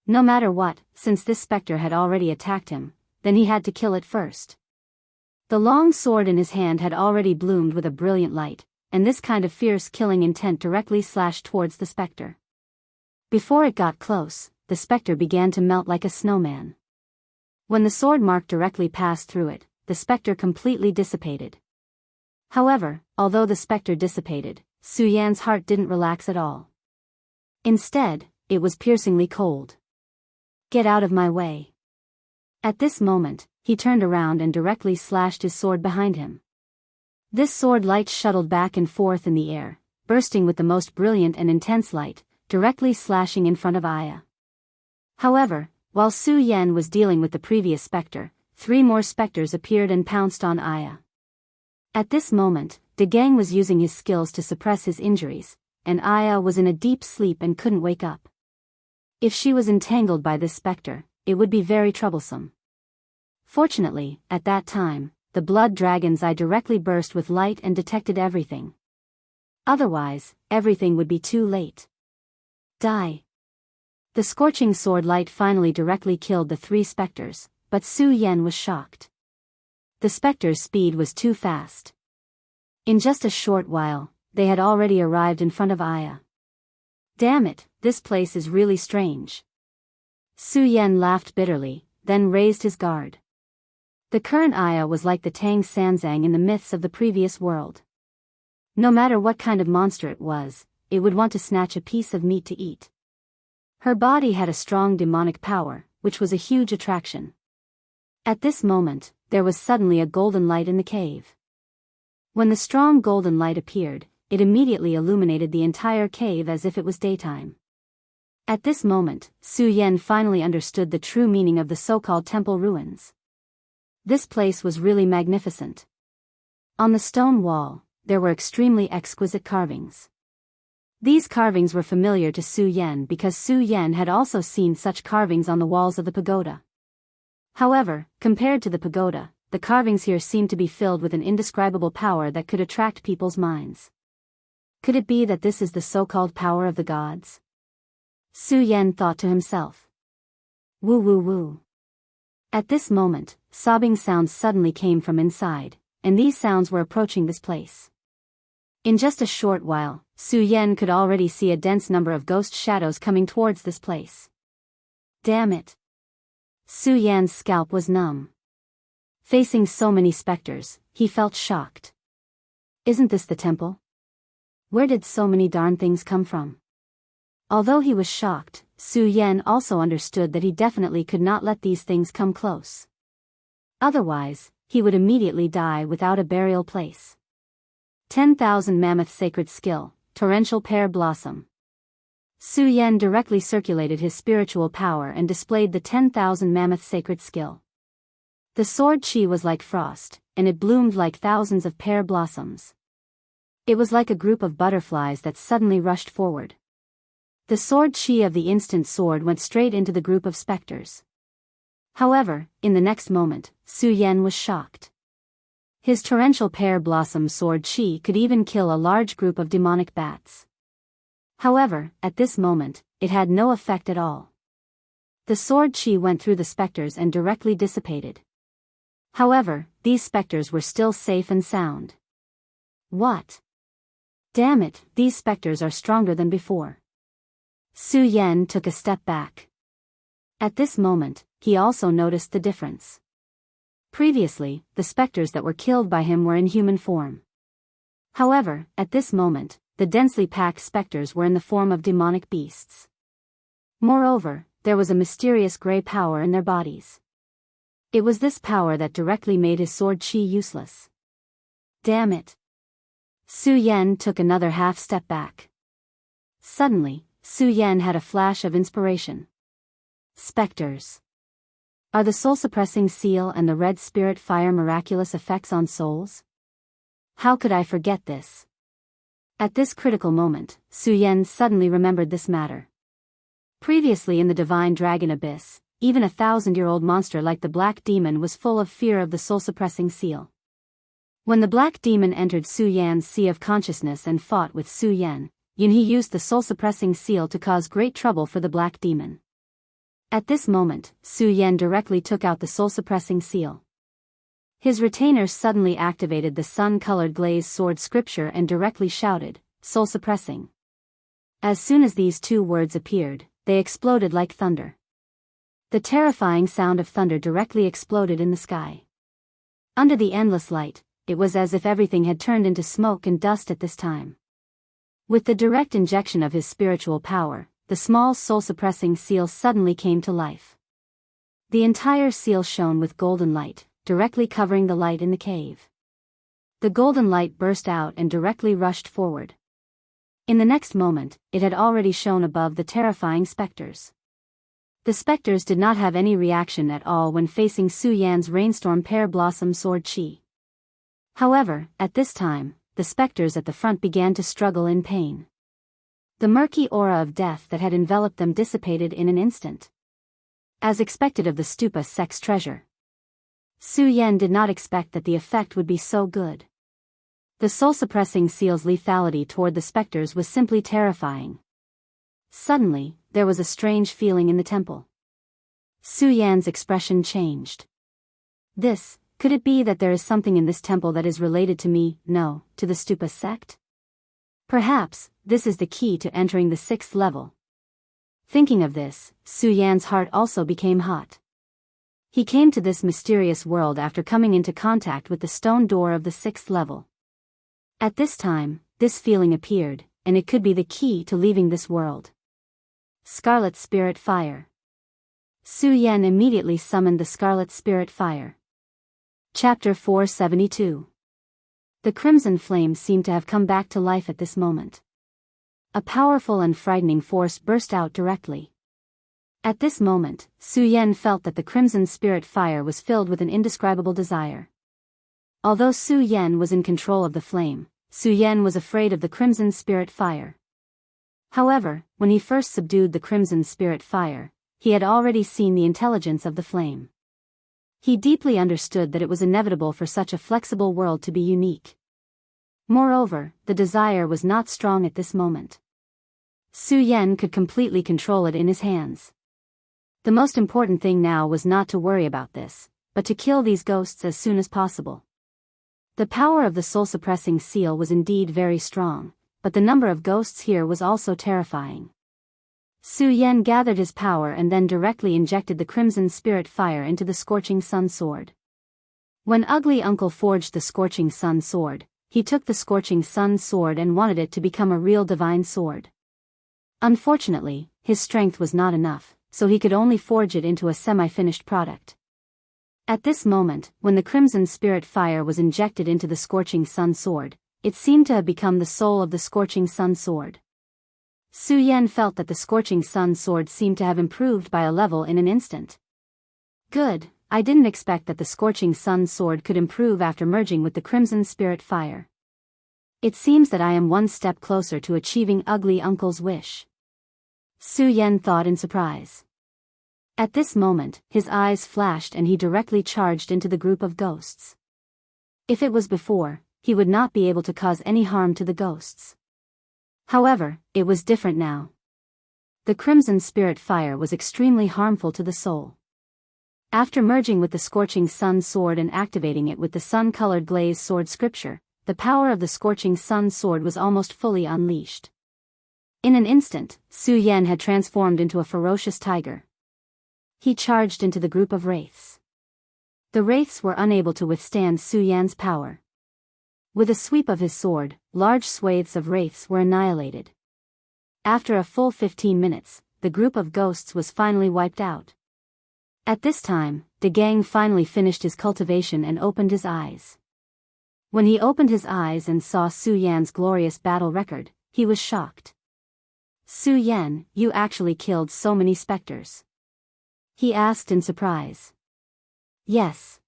No matter what, since this spectre had already attacked him, then he had to kill it first. The long sword in his hand had already bloomed with a brilliant light, and this kind of fierce killing intent directly slashed towards the spectre. Before it got close, the spectre began to melt like a snowman. When the sword mark directly passed through it, the spectre completely dissipated. However, although the spectre dissipated, Su Yan's heart didn't relax at all. Instead, it was piercingly cold. "Get out of my way." At this moment, he turned around and directly slashed his sword behind him. This sword light shuttled back and forth in the air, bursting with the most brilliant and intense light, directly slashing in front of Aya. However, while Su Yan was dealing with the previous spectre, 3 more specters appeared and pounced on Aya. At this moment, De Gang was using his skills to suppress his injuries, and Aya was in a deep sleep and couldn't wake up. If she was entangled by this spectre, it would be very troublesome. Fortunately, at that time, the blood dragon's eye directly burst with light and detected everything. Otherwise, everything would be too late. Die. The scorching sword light finally directly killed the 3 specters, but Su Yan was shocked. The specter's speed was too fast. In just a short while, they had already arrived in front of Aya. Damn it, this place is really strange. Su Yan laughed bitterly, then raised his guard. The current Aya was like the Tang Sanzang in the myths of the previous world. No matter what kind of monster it was, it would want to snatch a piece of meat to eat. Her body had a strong demonic power, which was a huge attraction. At this moment, there was suddenly a golden light in the cave. When the strong golden light appeared, it immediately illuminated the entire cave as if it was daytime. At this moment, Su Yan finally understood the true meaning of the so-called temple ruins. This place was really magnificent. On the stone wall, there were extremely exquisite carvings. These carvings were familiar to Su Yan because Su Yan had also seen such carvings on the walls of the pagoda. However, compared to the pagoda, the carvings here seemed to be filled with an indescribable power that could attract people's minds. Could it be that this is the so-called power of the gods? Su Yan thought to himself. Woo woo woo. At this moment, sobbing sounds suddenly came from inside, and these sounds were approaching this place. In just a short while, Su Yan could already see a dense number of ghost shadows coming towards this place. Damn it. Su Yan's scalp was numb. Facing so many specters, he felt shocked. Isn't this the temple? Where did so many darn things come from? Although he was shocked, Su Yan also understood that he definitely could not let these things come close. Otherwise, he would immediately die without a burial place. 10,000 Mammoth Sacred Skill, Torrential Pear Blossom. Su Yan directly circulated his spiritual power and displayed the 10,000 Mammoth Sacred Skill. The sword chi was like frost, and it bloomed like thousands of pear blossoms. It was like a group of butterflies that suddenly rushed forward. The sword chi of the instant sword went straight into the group of specters. However, in the next moment, Su Yan was shocked. His torrential pear blossom sword chi could even kill a large group of demonic bats. However, at this moment, it had no effect at all. The sword chi went through the specters and directly dissipated. However, these specters were still safe and sound. What? Damn it, these specters are stronger than before. Su Yan took a step back. At this moment, he also noticed the difference. Previously, the specters that were killed by him were in human form. However, at this moment, the densely packed specters were in the form of demonic beasts. Moreover, there was a mysterious gray power in their bodies. It was this power that directly made his sword chi useless. Damn it. Su Yan took another half step back. Suddenly, Su Yan had a flash of inspiration. Specters. Are the soul-suppressing seal and the red spirit fire miraculous effects on souls? How could I forget this? At this critical moment, Su Yan suddenly remembered this matter. Previously in the divine dragon abyss, even a 1,000-year-old monster like the black demon was full of fear of the soul-suppressing seal. When the black demon entered Su Yan's sea of consciousness and fought with Su Yan, he used the soul-suppressing seal to cause great trouble for the black demon. At this moment, Su Yan directly took out the soul-suppressing seal. His retainers suddenly activated the sun-colored glazed sword scripture and directly shouted, "Soul-suppressing." As soon as these two words appeared, they exploded like thunder. The terrifying sound of thunder directly exploded in the sky. Under the endless light, it was as if everything had turned into smoke and dust at this time. With the direct injection of his spiritual power, the small soul-suppressing seal suddenly came to life. The entire seal shone with golden light, directly covering the light in the cave. The golden light burst out and directly rushed forward. In the next moment, it had already shone above the terrifying specters. The specters did not have any reaction at all when facing Su Yan's rainstorm pear blossom sword chi. However, at this time, the specters at the front began to struggle in pain. The murky aura of death that had enveloped them dissipated in an instant. As expected of the stupa sex treasure, Su Yan did not expect that the effect would be so good. The soul-suppressing seal's lethality toward the specters was simply terrifying. Suddenly, there was a strange feeling in the temple. Su Yan's expression changed. Could it be that there is something in this temple that is related to me, no, to the stupa sect? Perhaps, this is the key to entering the 6th level. Thinking of this, Su Yan's heart also became hot. He came to this mysterious world after coming into contact with the stone door of the 6th level. At this time, this feeling appeared, and it could be the key to leaving this world. Scarlet Spirit Fire. Su Yan immediately summoned the Scarlet Spirit Fire. Chapter 472. The crimson flame seemed to have come back to life at this moment. A powerful and frightening force burst out directly. At this moment, Su Yan felt that the crimson spirit fire was filled with an indescribable desire. Although Su Yan was in control of the flame, Su Yan was afraid of the crimson spirit fire. However, when he first subdued the crimson spirit fire, he had already seen the intelligence of the flame. He deeply understood that it was inevitable for such a flexible world to be unique. Moreover, the desire was not strong at this moment. Su Yan could completely control it in his hands. The most important thing now was not to worry about this, but to kill these ghosts as soon as possible. The power of the soul-suppressing seal was indeed very strong, but the number of ghosts here was also terrifying. Su Yan gathered his power and then directly injected the crimson spirit fire into the scorching sun sword. When Ugly Uncle forged the scorching sun sword, he took the scorching sun sword and wanted it to become a real divine sword. Unfortunately, his strength was not enough, so he could only forge it into a semi-finished product. At this moment, when the crimson spirit fire was injected into the scorching sun sword, it seemed to have become the soul of the scorching sun sword. Su Yan felt that the scorching sun sword seemed to have improved by a level in an instant. Good, I didn't expect that the scorching sun sword could improve after merging with the crimson spirit fire. It seems that I am one step closer to achieving Ugly Uncle's wish. Su Yan thought in surprise. At this moment, his eyes flashed and he directly charged into the group of ghosts. If it was before, he would not be able to cause any harm to the ghosts. However, it was different now. The crimson spirit fire was extremely harmful to the soul. After merging with the scorching sun sword and activating it with the sun-colored glaze sword scripture, the power of the scorching sun sword was almost fully unleashed. In an instant, Su Yan had transformed into a ferocious tiger. He charged into the group of wraiths. The wraiths were unable to withstand Su Yan's power. With a sweep of his sword, large swathes of wraiths were annihilated. After a full 15 minutes, the group of ghosts was finally wiped out. At this time, De Gang finally finished his cultivation and opened his eyes. When he opened his eyes and saw Su Yan's glorious battle record, he was shocked. Su Yan, you actually killed so many specters? He asked in surprise. Yes.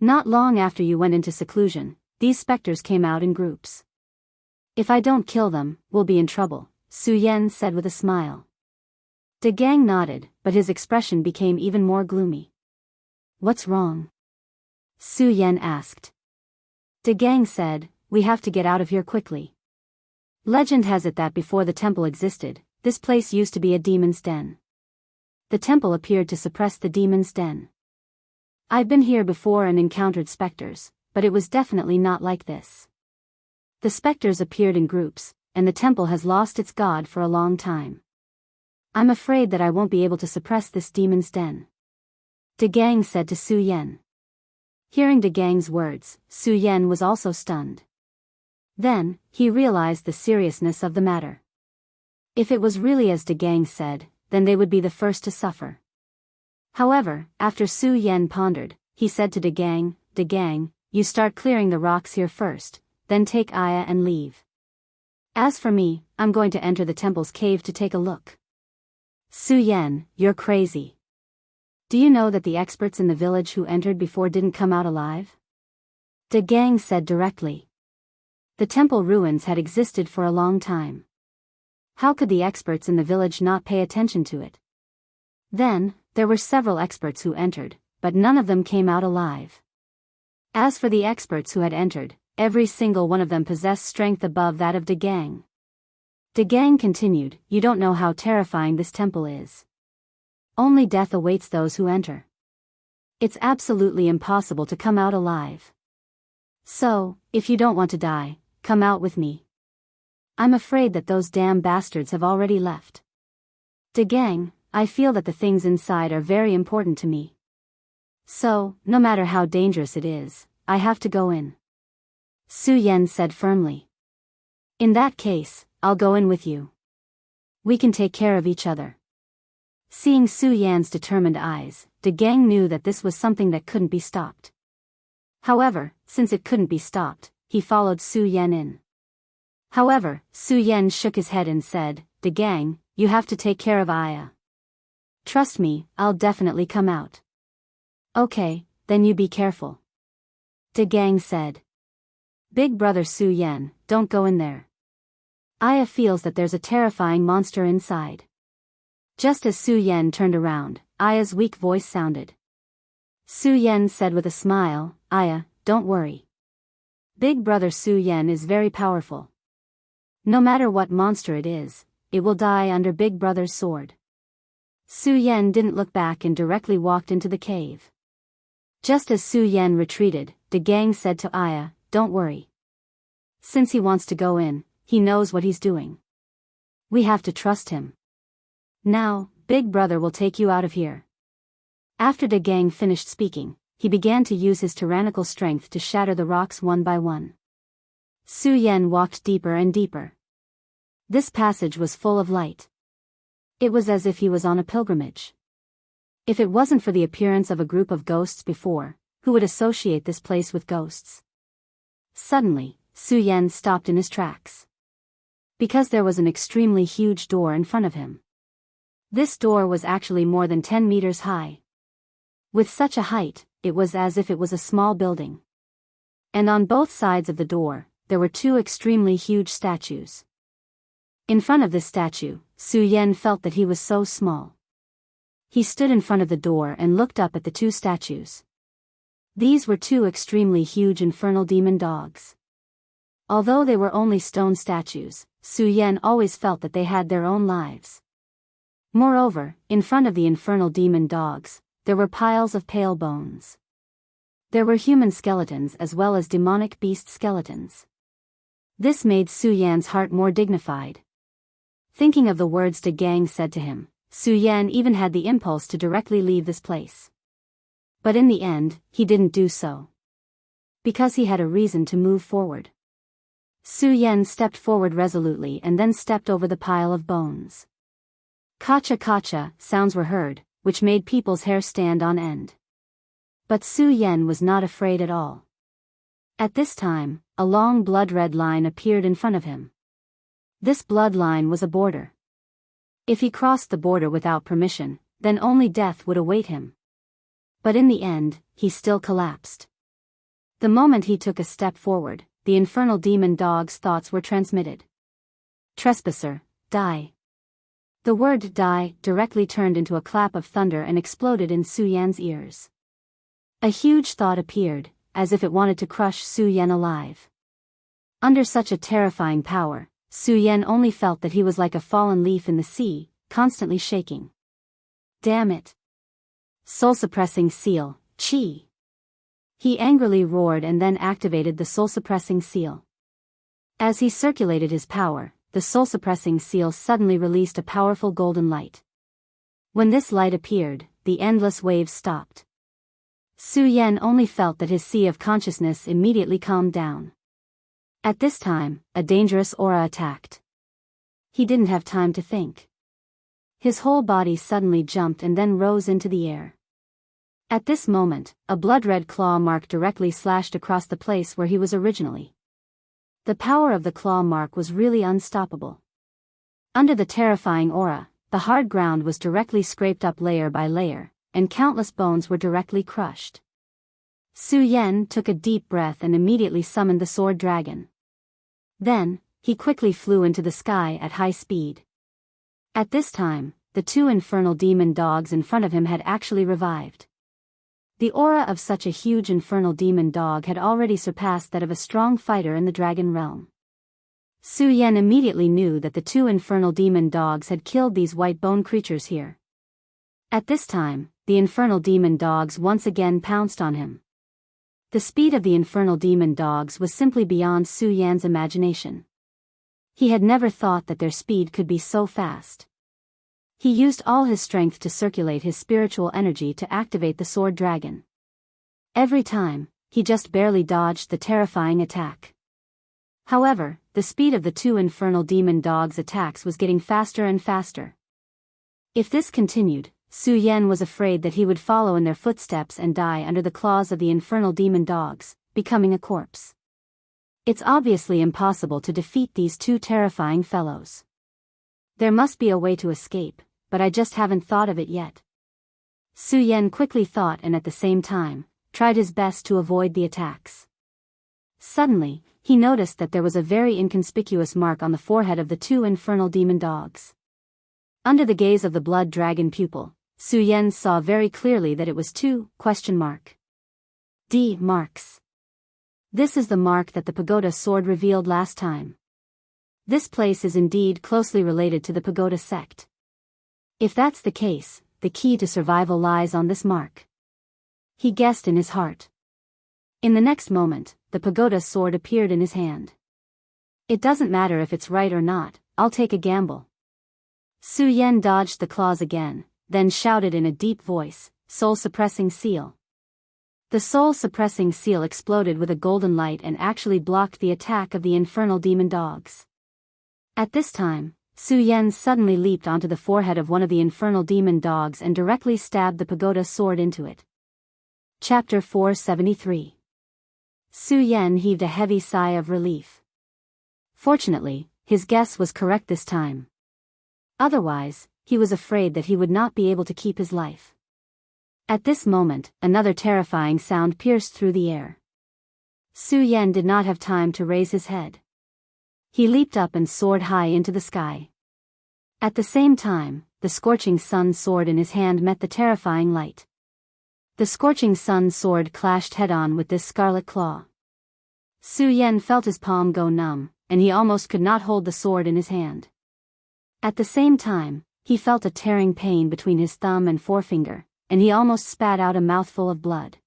Not long after you went into seclusion, these specters came out in groups. If I don't kill them, we'll be in trouble, Su Yan said with a smile. De Gang nodded, but his expression became even more gloomy. What's wrong? Su Yan asked. De Gang said, we have to get out of here quickly. Legend has it that before the temple existed, this place used to be a demon's den. The temple appeared to suppress the demon's den. I've been here before and encountered specters, but it was definitely not like this. The specters appeared in groups, and the temple has lost its god for a long time. I'm afraid that I won't be able to suppress this demon's den. De Gang said to Su Yan. Hearing De Gang's words, Su Yan was also stunned. Then, he realized the seriousness of the matter. If it was really as De Gang said, then they would be the first to suffer. However, after Su Yan pondered, he said to De Gang, you start clearing the rocks here first, then take Aya and leave. As for me, I'm going to enter the temple's cave to take a look. Su Yan, you're crazy. Do you know that the experts in the village who entered before didn't come out alive? De Gang said directly. The temple ruins had existed for a long time. How could the experts in the village not pay attention to it? Then, there were several experts who entered, but none of them came out alive. As for the experts who had entered, every single one of them possessed strength above that of De Gang. De Gang continued, you don't know how terrifying this temple is. Only death awaits those who enter. It's absolutely impossible to come out alive. So, if you don't want to die, come out with me. I'm afraid that those damn bastards have already left. De Gang, I feel that the things inside are very important to me. So, no matter how dangerous it is, I have to go in. Su Yan said firmly. In that case, I'll go in with you. We can take care of each other. Seeing Su Yan's determined eyes, De Gang knew that this was something that couldn't be stopped. However, since it couldn't be stopped, he followed Su Yan in. However, Su Yan shook his head and said, De Gang, you have to take care of Aya. Trust me, I'll definitely come out. Okay, then you be careful. De Gang said. Big brother Su Yan, don't go in there. Aya feels that there's a terrifying monster inside. Just as Su Yan turned around, Aya's weak voice sounded. Su Yan said with a smile, Aya, don't worry. Big brother Su Yan is very powerful. No matter what monster it is, it will die under Big brother's sword. Su Yan didn't look back and directly walked into the cave. Just as Su Yan retreated, De Gang said to Aya, don't worry. Since he wants to go in, he knows what he's doing. We have to trust him. Now, Big brother will take you out of here. After De Gang finished speaking, he began to use his tyrannical strength to shatter the rocks one by one. Su Yan walked deeper and deeper. This passage was full of light. It was as if he was on a pilgrimage. If it wasn't for the appearance of a group of ghosts before, who would associate this place with ghosts? Suddenly, Su Yan stopped in his tracks. Because there was an extremely huge door in front of him. This door was actually more than 10 meters high. With such a height, it was as if it was a small building. And on both sides of the door, there were two extremely huge statues. In front of this statue, Su Yan felt that he was so small. He stood in front of the door and looked up at the two statues. These were two extremely huge infernal demon dogs. Although they were only stone statues, Su Yan always felt that they had their own lives. Moreover, in front of the infernal demon dogs, there were piles of pale bones. There were human skeletons as well as demonic beast skeletons. This made Su Yan's heart more dignified. Thinking of the words De Gang said to him, Su Yan even had the impulse to directly leave this place. But in the end, he didn't do so. Because he had a reason to move forward. Su Yan stepped forward resolutely and then stepped over the pile of bones. Kacha kacha sounds were heard, which made people's hair stand on end. But Su Yan was not afraid at all. At this time, a long blood-red line appeared in front of him. This blood line was a border. If he crossed the border without permission, then only death would await him. But in the end, he still collapsed. The moment he took a step forward, the infernal demon dog's thoughts were transmitted. Trespasser, die. The word die directly turned into a clap of thunder and exploded in Su Yan's ears. A huge thought appeared, as if it wanted to crush Su Yan alive. Under such a terrifying power, Su Yan only felt that he was like a fallen leaf in the sea, constantly shaking. Damn it! Soul-suppressing seal, Chi! He angrily roared and then activated the soul-suppressing seal. As he circulated his power, the soul-suppressing seal suddenly released a powerful golden light. When this light appeared, the endless waves stopped. Su Yan only felt that his sea of consciousness immediately calmed down. At this time, a dangerous aura attacked. He didn't have time to think. His whole body suddenly jumped and then rose into the air. At this moment, a blood-red claw mark directly slashed across the place where he was originally. The power of the claw mark was really unstoppable. Under the terrifying aura, the hard ground was directly scraped up layer by layer, and countless bones were directly crushed. Su Yan took a deep breath and immediately summoned the sword dragon. Then, he quickly flew into the sky at high speed. At this time, the two infernal demon dogs in front of him had actually revived. The aura of such a huge infernal demon dog had already surpassed that of a strong fighter in the dragon realm. Su Yan immediately knew that the two infernal demon dogs had killed these white bone creatures here. At this time, the infernal demon dogs once again pounced on him. The speed of the infernal demon dogs was simply beyond Su Yan's imagination. He had never thought that their speed could be so fast. He used all his strength to circulate his spiritual energy to activate the sword dragon. Every time, he just barely dodged the terrifying attack. However, the speed of the two infernal demon dogs' attacks was getting faster and faster. If this continued, Su Yan was afraid that he would follow in their footsteps and die under the claws of the infernal demon dogs, becoming a corpse. It's obviously impossible to defeat these two terrifying fellows. There must be a way to escape, but I just haven't thought of it yet. Su Yan quickly thought and at the same time, tried his best to avoid the attacks. Suddenly, he noticed that there was a very inconspicuous mark on the forehead of the two infernal demon dogs. Under the gaze of the blood dragon pupil, Su Yan saw very clearly that it was two D marks. This is the mark that the pagoda sword revealed last time. This place is indeed closely related to the pagoda sect. If that's the case, the key to survival lies on this mark. He guessed in his heart. In the next moment, the pagoda sword appeared in his hand. It doesn't matter if it's right or not, I'll take a gamble. Su Yan dodged the claws again, then shouted in a deep voice, "Soul-suppressing seal." The soul-suppressing seal exploded with a golden light and actually blocked the attack of the infernal demon dogs. At this time, Su Yan suddenly leaped onto the forehead of one of the infernal demon dogs and directly stabbed the pagoda sword into it. Chapter 473. Su Yan heaved a heavy sigh of relief. Fortunately, his guess was correct this time. Otherwise, he was afraid that he would not be able to keep his life. At this moment, another terrifying sound pierced through the air. Su Yan did not have time to raise his head. He leaped up and soared high into the sky. At the same time, the scorching sun sword in his hand met the terrifying light. The scorching sun sword clashed head-on with this scarlet claw. Su Yan felt his palm go numb, and he almost could not hold the sword in his hand. At the same time, he felt a tearing pain between his thumb and forefinger, and he almost spat out a mouthful of blood.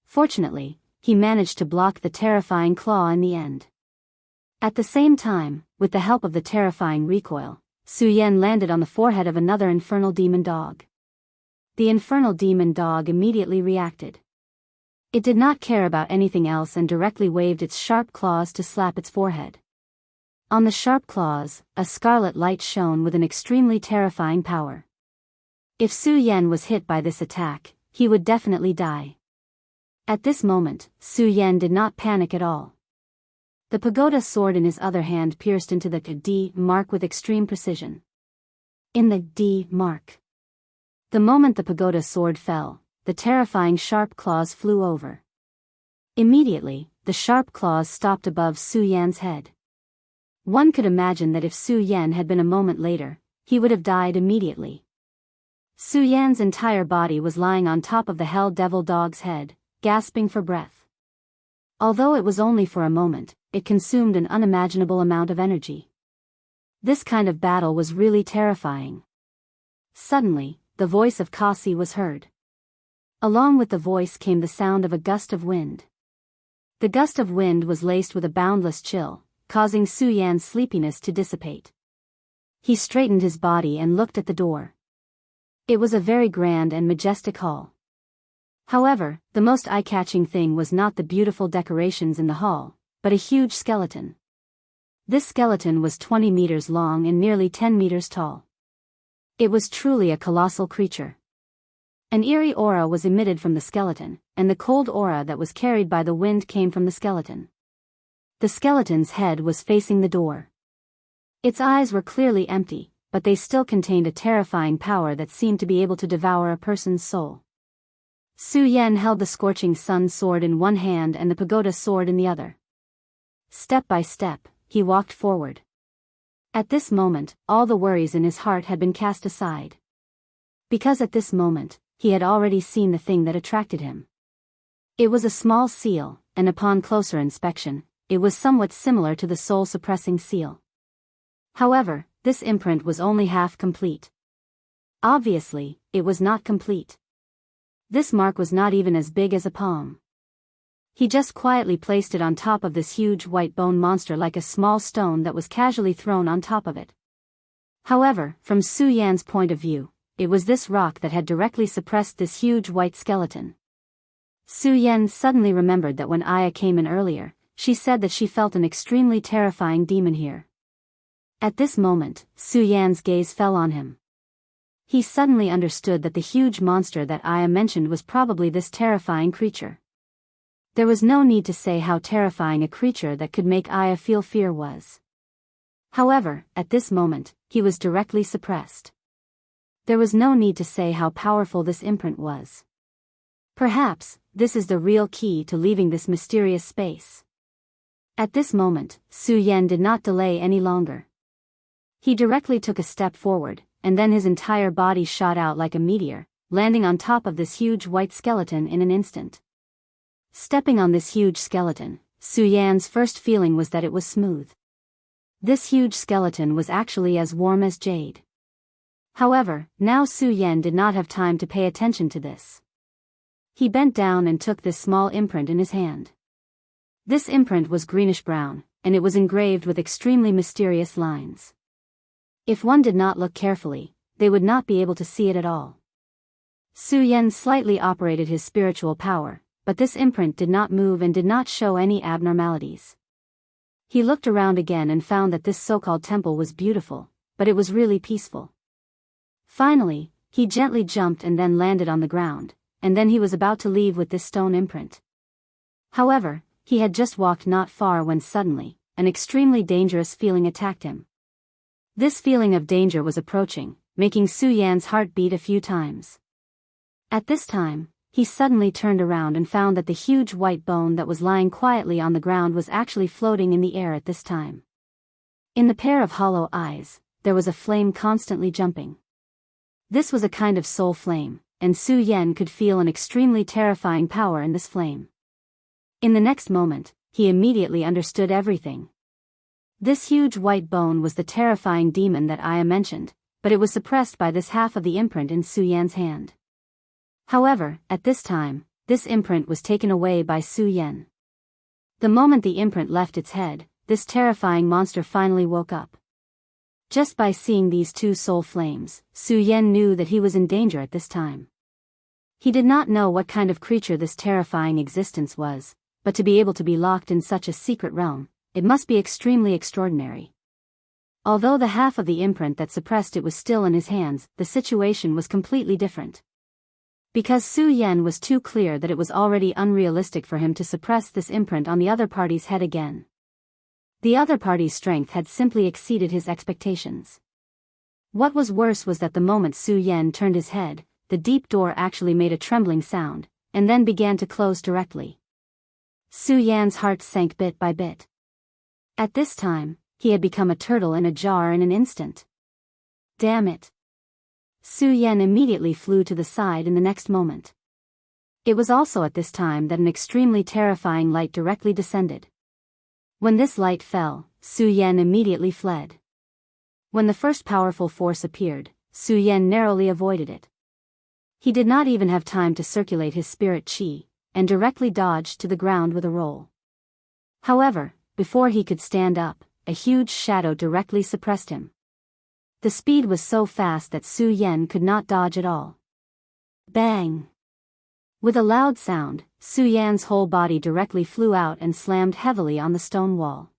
Fortunately, he managed to block the terrifying claw in the end. At the same time, with the help of the terrifying recoil, Su Yan landed on the forehead of another infernal demon dog. The infernal demon dog immediately reacted. It did not care about anything else and directly waved its sharp claws to slap its forehead. On the sharp claws, a scarlet light shone with an extremely terrifying power. If Su Yan was hit by this attack, he would definitely die. At this moment, Su Yan did not panic at all. The pagoda sword in his other hand pierced into the D mark with extreme precision. In the D mark. The moment the pagoda sword fell, the terrifying sharp claws flew over. Immediately, the sharp claws stopped above Su Yan's head. One could imagine that if Su Yan had been a moment later, he would have died immediately. Su Yan's entire body was lying on top of the hell devil dog's head, gasping for breath. Although it was only for a moment, it consumed an unimaginable amount of energy. This kind of battle was really terrifying. Suddenly, the voice of Kasi was heard. Along with the voice came the sound of a gust of wind. The gust of wind was laced with a boundless chill, causing Su Yan's sleepiness to dissipate. He straightened his body and looked at the door. It was a very grand and majestic hall. However, the most eye-catching thing was not the beautiful decorations in the hall, but a huge skeleton. This skeleton was 20 meters long and nearly 10 meters tall. It was truly a colossal creature. An eerie aura was emitted from the skeleton, and the cold aura that was carried by the wind came from the skeleton. The skeleton's head was facing the door. Its eyes were clearly empty, but they still contained a terrifying power that seemed to be able to devour a person's soul. Su Yan held the scorching sun sword in one hand and the pagoda sword in the other. Step by step, he walked forward. At this moment, all the worries in his heart had been cast aside. Because at this moment, he had already seen the thing that attracted him. It was a small seal, and upon closer inspection, it was somewhat similar to the soul-suppressing seal. However, this imprint was only half complete. Obviously, it was not complete. This mark was not even as big as a palm. He just quietly placed it on top of this huge white bone monster like a small stone that was casually thrown on top of it. However, from Su Yan's point of view, it was this rock that had directly suppressed this huge white skeleton. Su Yan suddenly remembered that when Aya came in earlier, she said that she felt an extremely terrifying demon here. At this moment, Su Yan's gaze fell on him. He suddenly understood that the huge monster that Aya mentioned was probably this terrifying creature. There was no need to say how terrifying a creature that could make Aya feel fear was. However, at this moment, he was directly suppressed. There was no need to say how powerful this imprint was. Perhaps, this is the real key to leaving this mysterious space. At this moment, Su Yan did not delay any longer. He directly took a step forward, and then his entire body shot out like a meteor, landing on top of this huge white skeleton in an instant. Stepping on this huge skeleton, Su Yan's first feeling was that it was smooth. This huge skeleton was actually as warm as jade. However, now Su Yan did not have time to pay attention to this. He bent down and took this small imprint in his hand. This imprint was greenish-brown, and it was engraved with extremely mysterious lines. If one did not look carefully, they would not be able to see it at all. Su Yan slightly operated his spiritual power, but this imprint did not move and did not show any abnormalities. He looked around again and found that this so-called temple was beautiful, but it was really peaceful. Finally, he gently jumped and then landed on the ground, and then he was about to leave with this stone imprint. However, he had just walked not far when suddenly, an extremely dangerous feeling attacked him. This feeling of danger was approaching, making Su Yan's heart beat a few times. At this time, he suddenly turned around and found that the huge white bone that was lying quietly on the ground was actually floating in the air at this time. In the pair of hollow eyes, there was a flame constantly jumping. This was a kind of soul flame, and Su Yan could feel an extremely terrifying power in this flame. In the next moment, he immediately understood everything. This huge white bone was the terrifying demon that Aya mentioned, but it was suppressed by this half of the imprint in Su Yan's hand. However, at this time, this imprint was taken away by Su Yan. The moment the imprint left its head, this terrifying monster finally woke up. Just by seeing these two soul flames, Su Yan knew that he was in danger at this time. He did not know what kind of creature this terrifying existence was, but to be able to be locked in such a secret realm, it must be extremely extraordinary. Although the half of the imprint that suppressed it was still in his hands, the situation was completely different. Because Su Yan was too clear that it was already unrealistic for him to suppress this imprint on the other party's head again. The other party's strength had simply exceeded his expectations. What was worse was that the moment Su Yan turned his head, the deep door actually made a trembling sound, and then began to close directly. Su Yan's heart sank bit by bit. At this time, he had become a turtle in a jar in an instant. Damn it! Su Yan immediately flew to the side in the next moment. It was also at this time that an extremely terrifying light directly descended. When this light fell, Su Yan immediately fled. When the first powerful force appeared, Su Yan narrowly avoided it. He did not even have time to circulate his spirit qi, and directly dodged to the ground with a roll. However, before he could stand up, a huge shadow directly suppressed him. The speed was so fast that Su Yan could not dodge at all. Bang! With a loud sound, Su Yan's whole body directly flew out and slammed heavily on the stone wall.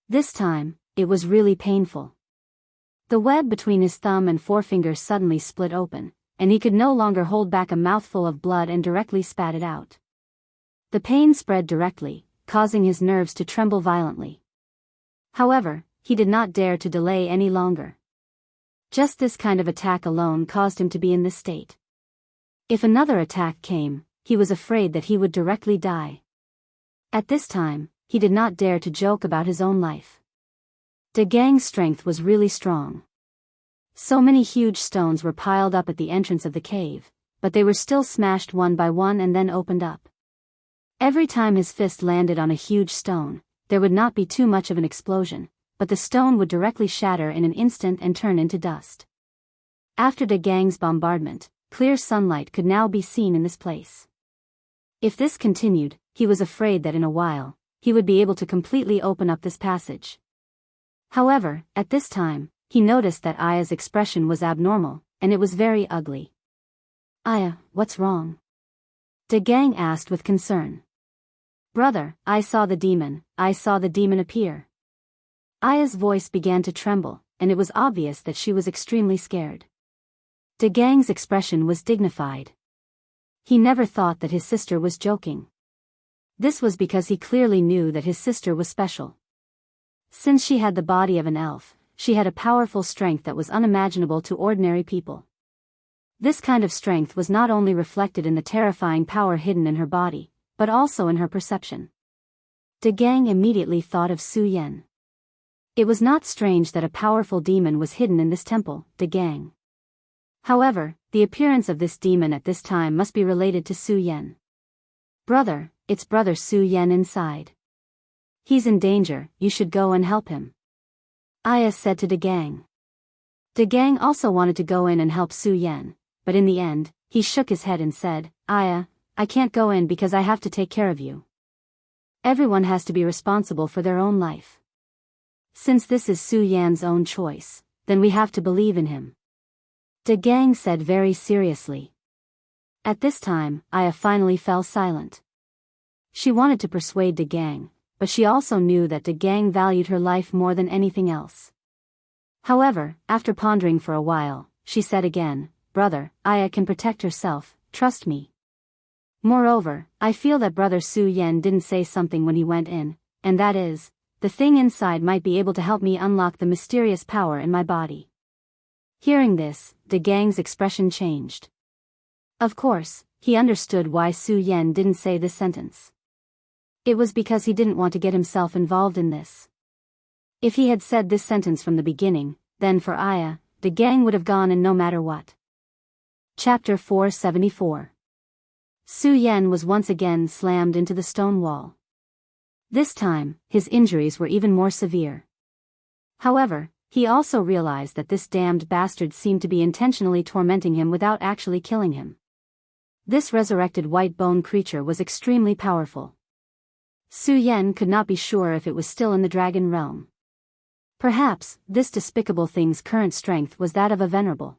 This time, it was really painful. The web between his thumb and forefinger suddenly split open, and he could no longer hold back a mouthful of blood and directly spat it out. The pain spread directly, causing his nerves to tremble violently. However, he did not dare to delay any longer. Just this kind of attack alone caused him to be in this state. If another attack came, he was afraid that he would directly die. At this time, he did not dare to joke about his own life. De Gang's strength was really strong. So many huge stones were piled up at the entrance of the cave, but they were still smashed one by one and then opened up. Every time his fist landed on a huge stone, there would not be too much of an explosion, but the stone would directly shatter in an instant and turn into dust. After De Gang's bombardment, clear sunlight could now be seen in this place. If this continued, he was afraid that in a while, he would be able to completely open up this passage. However, at this time, he noticed that Aya's expression was abnormal, and it was very ugly. "Aya, what's wrong?" De Gang asked with concern. "Brother, I saw the demon appear." Aya's voice began to tremble, and it was obvious that she was extremely scared. De Gang's expression was dignified. He never thought that his sister was joking. This was because he clearly knew that his sister was special. Since she had the body of an elf, she had a powerful strength that was unimaginable to ordinary people. This kind of strength was not only reflected in the terrifying power hidden in her body, but also in her perception. De Gang immediately thought of Su Yan. It was not strange that a powerful demon was hidden in this temple, De Gang. However, the appearance of this demon at this time must be related to Su Yan. "Brother, it's Brother Su Yan inside. He's in danger, you should go and help him," Aya said to De Gang. De Gang also wanted to go in and help Su Yan, but in the end, he shook his head and said, "Aya, I can't go in because I have to take care of you. Everyone has to be responsible for their own life. Since this is Su Yan's own choice, then we have to believe in him," De Gang said very seriously. At this time, Aya finally fell silent. She wanted to persuade De Gang, but she also knew that De Gang valued her life more than anything else. However, after pondering for a while, she said again, "Brother, Aya can protect herself, trust me. Moreover, I feel that Brother Su Yan didn't say something when he went in, and that is, the thing inside might be able to help me unlock the mysterious power in my body." Hearing this, De Gang's expression changed. Of course, he understood why Su Yan didn't say this sentence. It was because he didn't want to get himself involved in this. If he had said this sentence from the beginning, then for Aya, De Gang would have gone in no matter what. Chapter 474. Su Yan was once again slammed into the stone wall. This time, his injuries were even more severe. However, he also realized that this damned bastard seemed to be intentionally tormenting him without actually killing him. This resurrected white bone creature was extremely powerful. Su Yan could not be sure if it was still in the dragon realm. Perhaps, this despicable thing's current strength was that of a venerable.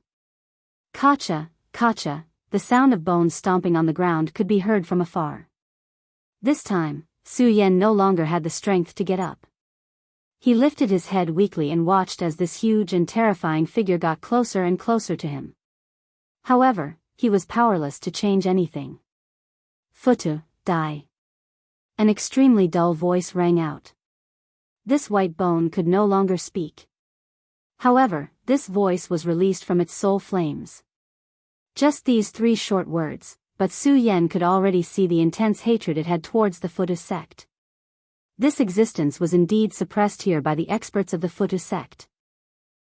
Kacha, kacha, the sound of bones stomping on the ground could be heard from afar. This time, Su Yan no longer had the strength to get up. He lifted his head weakly and watched as this huge and terrifying figure got closer and closer to him. However, he was powerless to change anything. "Futu, die." An extremely dull voice rang out. This white bone could no longer speak. However, this voice was released from its soul flames. Just these 3 short words, but Su Yan could already see the intense hatred it had towards the Futu sect. This existence was indeed suppressed here by the experts of the Futu sect.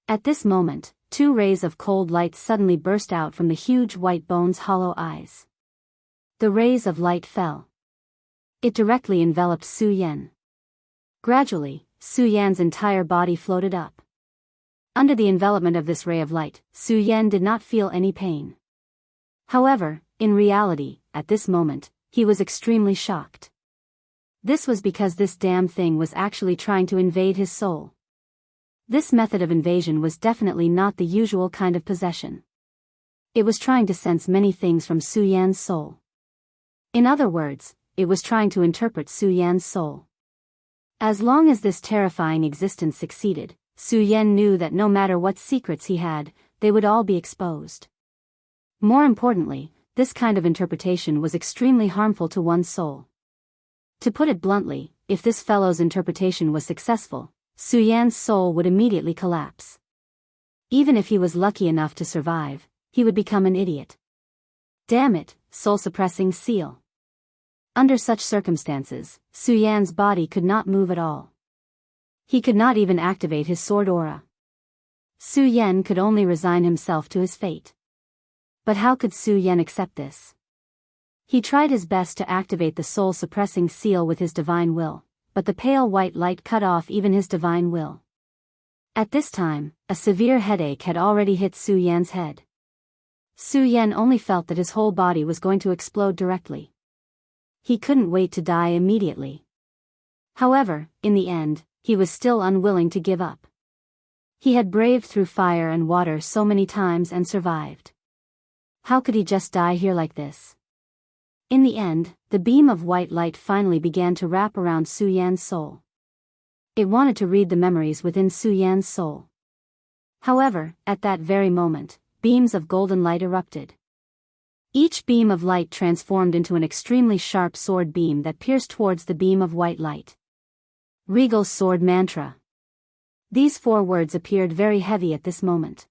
At this moment, 2 rays of cold light suddenly burst out from the huge white bone's hollow eyes. The rays of light fell. It directly enveloped Su Yan. Gradually, Su Yan's entire body floated up. Under the envelopment of this ray of light, Su Yan did not feel any pain. However, in reality, at this moment, he was extremely shocked. This was because this damn thing was actually trying to invade his soul. This method of invasion was definitely not the usual kind of possession. It was trying to sense many things from Su Yan's soul. In other words, it was trying to interpret Su Yan's soul. As long as this terrifying existence succeeded, Su Yan knew that no matter what secrets he had, they would all be exposed. More importantly, this kind of interpretation was extremely harmful to one's soul. To put it bluntly, if this fellow's interpretation was successful, Su Yan's soul would immediately collapse. Even if he was lucky enough to survive, he would become an idiot. Damn it, soul-suppressing seal. Under such circumstances, Su Yan's body could not move at all. He could not even activate his sword aura. Su Yan could only resign himself to his fate. But how could Su Yan accept this? He tried his best to activate the soul-suppressing seal with his divine will, but the pale white light cut off even his divine will. At this time, a severe headache had already hit Su Yan's head. Su Yan only felt that his whole body was going to explode directly. He couldn't wait to die immediately. However, in the end, he was still unwilling to give up. He had braved through fire and water so many times and survived. How could he just die here like this? In the end, the beam of white light finally began to wrap around Su Yan's soul. It wanted to read the memories within Su Yan's soul. However, at that very moment, beams of golden light erupted. Each beam of light transformed into an extremely sharp sword beam that pierced towards the beam of white light. Regal Sword Mantra. These 4 words appeared very heavy at this moment.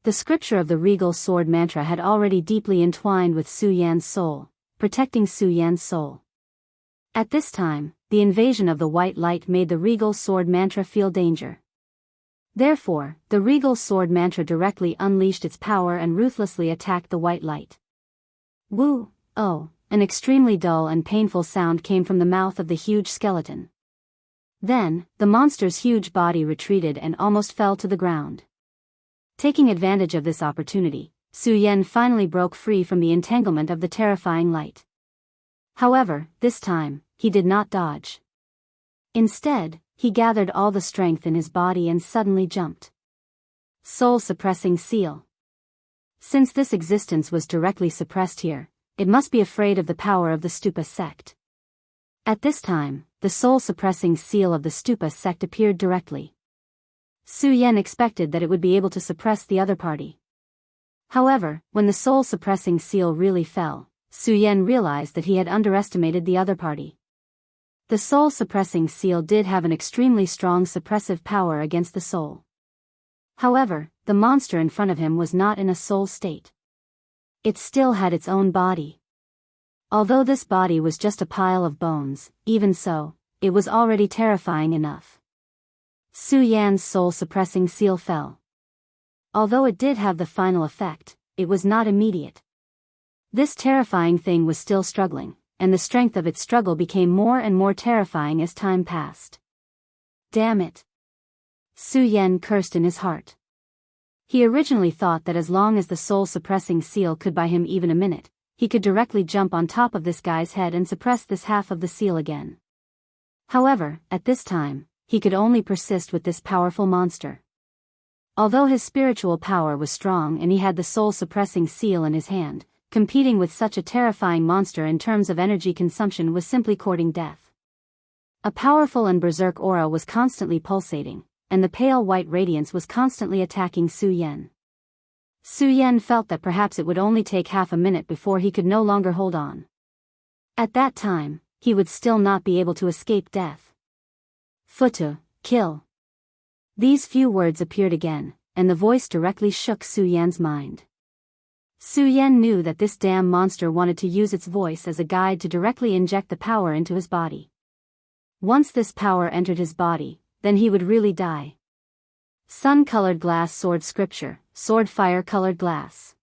The scripture of the Regal Sword Mantra had already deeply entwined with Su Yan's soul, protecting Su Yan's soul. At this time, the invasion of the white light made the Regal Sword Mantra feel danger. Therefore, the Regal Sword Mantra directly unleashed its power and ruthlessly attacked the white light. Woo! Oh! An extremely dull and painful sound came from the mouth of the huge skeleton. Then, the monster's huge body retreated and almost fell to the ground. Taking advantage of this opportunity, Su Yan finally broke free from the entanglement of the terrifying light. However, this time, he did not dodge. Instead, he gathered all the strength in his body and suddenly jumped. Soul-suppressing seal. Since this existence was directly suppressed here, it must be afraid of the power of the Stupa sect. At this time, the soul-suppressing seal of the Stupa sect appeared directly. Su Yan expected that it would be able to suppress the other party. However, when the soul-suppressing seal really fell, Su Yan realized that he had underestimated the other party. The soul-suppressing seal did have an extremely strong suppressive power against the soul. However, the monster in front of him was not in a soul state. It still had its own body. Although this body was just a pile of bones, even so, it was already terrifying enough. Su Yan's soul-suppressing seal fell. Although it did have the final effect, it was not immediate. This terrifying thing was still struggling, and the strength of its struggle became more and more terrifying as time passed. Damn it! Su Yan cursed in his heart. He originally thought that as long as the soul-suppressing seal could buy him even a minute, he could directly jump on top of this guy's head and suppress this half of the seal again. However, at this time, he could only persist with this powerful monster. Although his spiritual power was strong and he had the soul-suppressing seal in his hand, competing with such a terrifying monster in terms of energy consumption was simply courting death. A powerful and berserk aura was constantly pulsating, and the pale white radiance was constantly attacking Su Yan. Su Yan felt that perhaps it would only take half a minute before he could no longer hold on. At that time, he would still not be able to escape death. Futu, kill. These few words appeared again, and the voice directly shook Su Yan's mind. Su Yan knew that this damn monster wanted to use its voice as a guide to directly inject the power into his body. Once this power entered his body, then he would really die. Sun-colored glass sword scripture, sword fire-colored glass.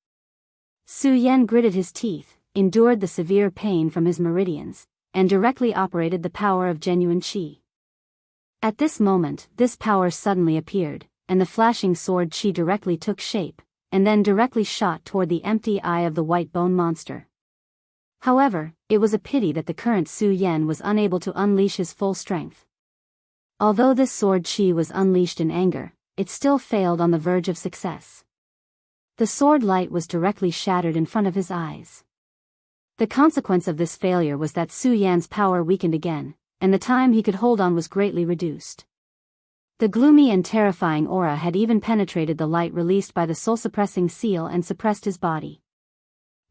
Su Yan gritted his teeth, endured the severe pain from his meridians, and directly operated the power of genuine qi. At this moment, this power suddenly appeared, and the flashing sword qi directly took shape, and then directly shot toward the empty eye of the white bone monster. However, it was a pity that the current Su Yan was unable to unleash his full strength. Although this sword qi was unleashed in anger, it still failed on the verge of success. The sword light was directly shattered in front of his eyes. The consequence of this failure was that Su Yan's power weakened again, and the time he could hold on was greatly reduced. The gloomy and terrifying aura had even penetrated the light released by the soul-suppressing seal and suppressed his body.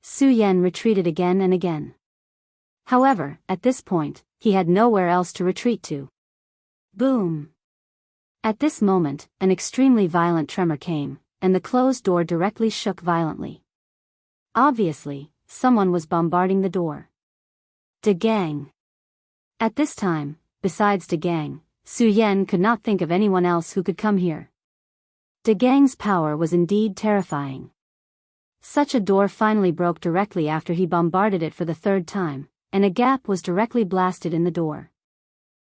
Su Yan retreated again and again. However, at this point, he had nowhere else to retreat to. Boom! At this moment, an extremely violent tremor came, and the closed door directly shook violently. Obviously, someone was bombarding the door. De Gang. At this time, besides De Gang, Su Yan could not think of anyone else who could come here. De Gang's power was indeed terrifying. Such a door finally broke directly after he bombarded it for the 3rd time, and a gap was directly blasted in the door.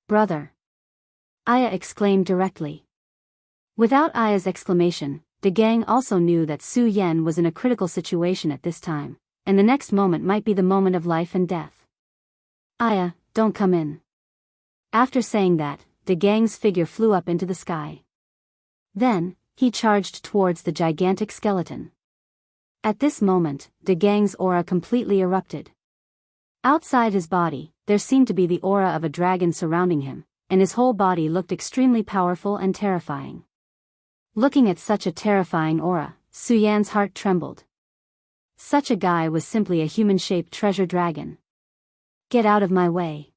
Brother! Aya exclaimed directly. Without Aya's exclamation, De Gang also knew that Su Yan was in a critical situation at this time, and the next moment might be the moment of life and death. Aya, don't come in. After saying that, De Gang's figure flew up into the sky. Then, he charged towards the gigantic skeleton. At this moment, De Gang's aura completely erupted. Outside his body, there seemed to be the aura of a dragon surrounding him, and his whole body looked extremely powerful and terrifying. Looking at such a terrifying aura, Su Yan's heart trembled. Such a guy was simply a human-shaped treasure dragon. Get out of my way.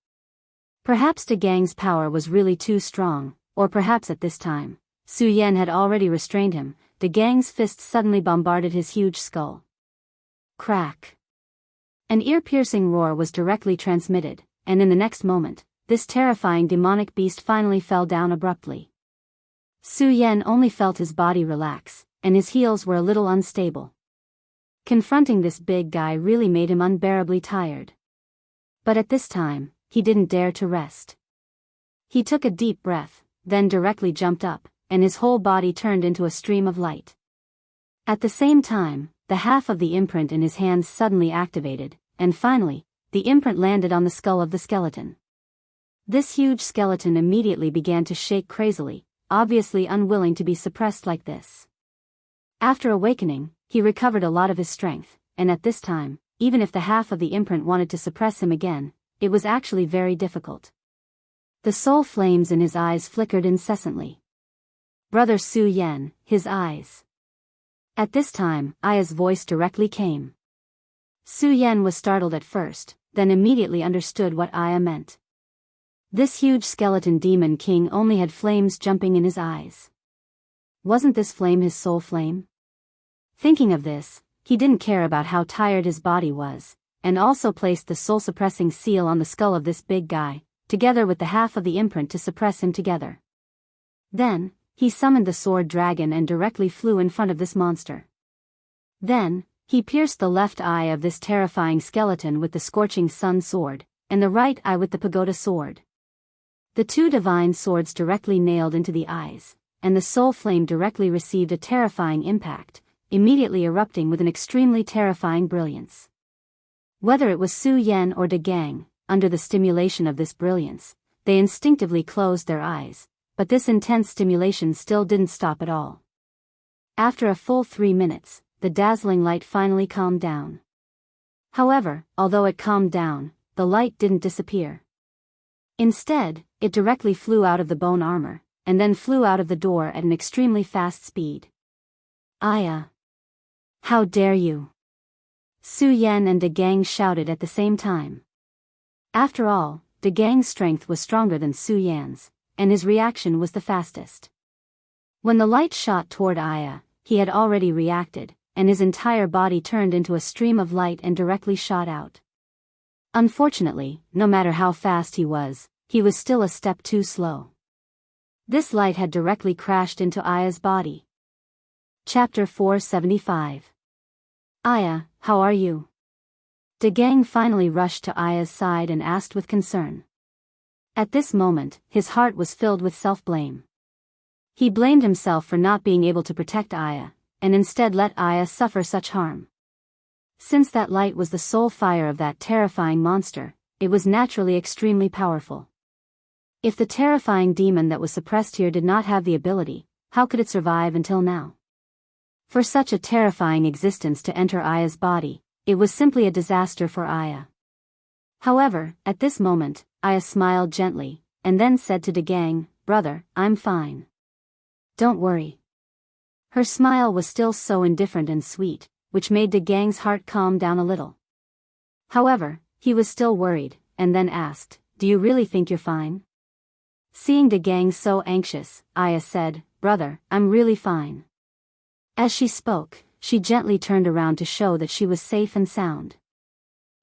Perhaps De Gang's power was really too strong, or perhaps at this time, Su Yan had already restrained him. De Gang's fist suddenly bombarded his huge skull. Crack. An ear-piercing roar was directly transmitted, and in the next moment, this terrifying demonic beast finally fell down abruptly. Su Yan only felt his body relax, and his heels were a little unstable. Confronting this big guy really made him unbearably tired. But at this time, he didn't dare to rest. He took a deep breath, then directly jumped up, and his whole body turned into a stream of light. At the same time, the half of the imprint in his hands suddenly activated, and finally, the imprint landed on the skull of the skeleton. This huge skeleton immediately began to shake crazily, obviously unwilling to be suppressed like this. After awakening, he recovered a lot of his strength, and at this time, even if the half of the imprint wanted to suppress him again, it was actually very difficult. The soul flames in his eyes flickered incessantly. Brother Su Yan, his eyes. At this time, Aya's voice directly came. Su Yan was startled at first, then immediately understood what Aya meant. This huge skeleton demon king only had flames jumping in his eyes. Wasn't this flame his soul flame? Thinking of this, he didn't care about how tired his body was, and also placed the soul-suppressing seal on the skull of this big guy, together with the half of the imprint to suppress him together. Then, he summoned the sword dragon and directly flew in front of this monster. Then, he pierced the left eye of this terrifying skeleton with the scorching sun sword, and the right eye with the pagoda sword. The two divine swords directly nailed into the eyes, and the soul flame directly received a terrifying impact, immediately erupting with an extremely terrifying brilliance. Whether it was Su Yan or De Gang, under the stimulation of this brilliance, they instinctively closed their eyes, but this intense stimulation still didn't stop at all. After a full 3 minutes, the dazzling light finally calmed down. However, although it calmed down, the light didn't disappear. Instead, it directly flew out of the bone armor, and then flew out of the door at an extremely fast speed. Aya! How dare you! Su Yan and De Gang shouted at the same time. After all, De Gang's strength was stronger than Su Yan's, and his reaction was the fastest. When the light shot toward Aya, he had already reacted, and his entire body turned into a stream of light and directly shot out. Unfortunately, no matter how fast he was still a step too slow. This light had directly crashed into Aya's body. Chapter 475. Aya, how are you? De Gang finally rushed to Aya's side and asked with concern. At this moment, his heart was filled with self-blame. He blamed himself for not being able to protect Aya, and instead let Aya suffer such harm. Since that light was the soul fire of that terrifying monster, it was naturally extremely powerful. If the terrifying demon that was suppressed here did not have the ability, how could it survive until now? For such a terrifying existence to enter Aya's body, it was simply a disaster for Aya. However, at this moment, Aya smiled gently, and then said to De Gang, "Brother, I'm fine. Don't worry." Her smile was still so indifferent and sweet, which made De Gang's heart calm down a little. However, he was still worried, and then asked, "Do you really think you're fine?" Seeing De Gang so anxious, Aya said, "Brother, I'm really fine." As she spoke, she gently turned around to show that she was safe and sound.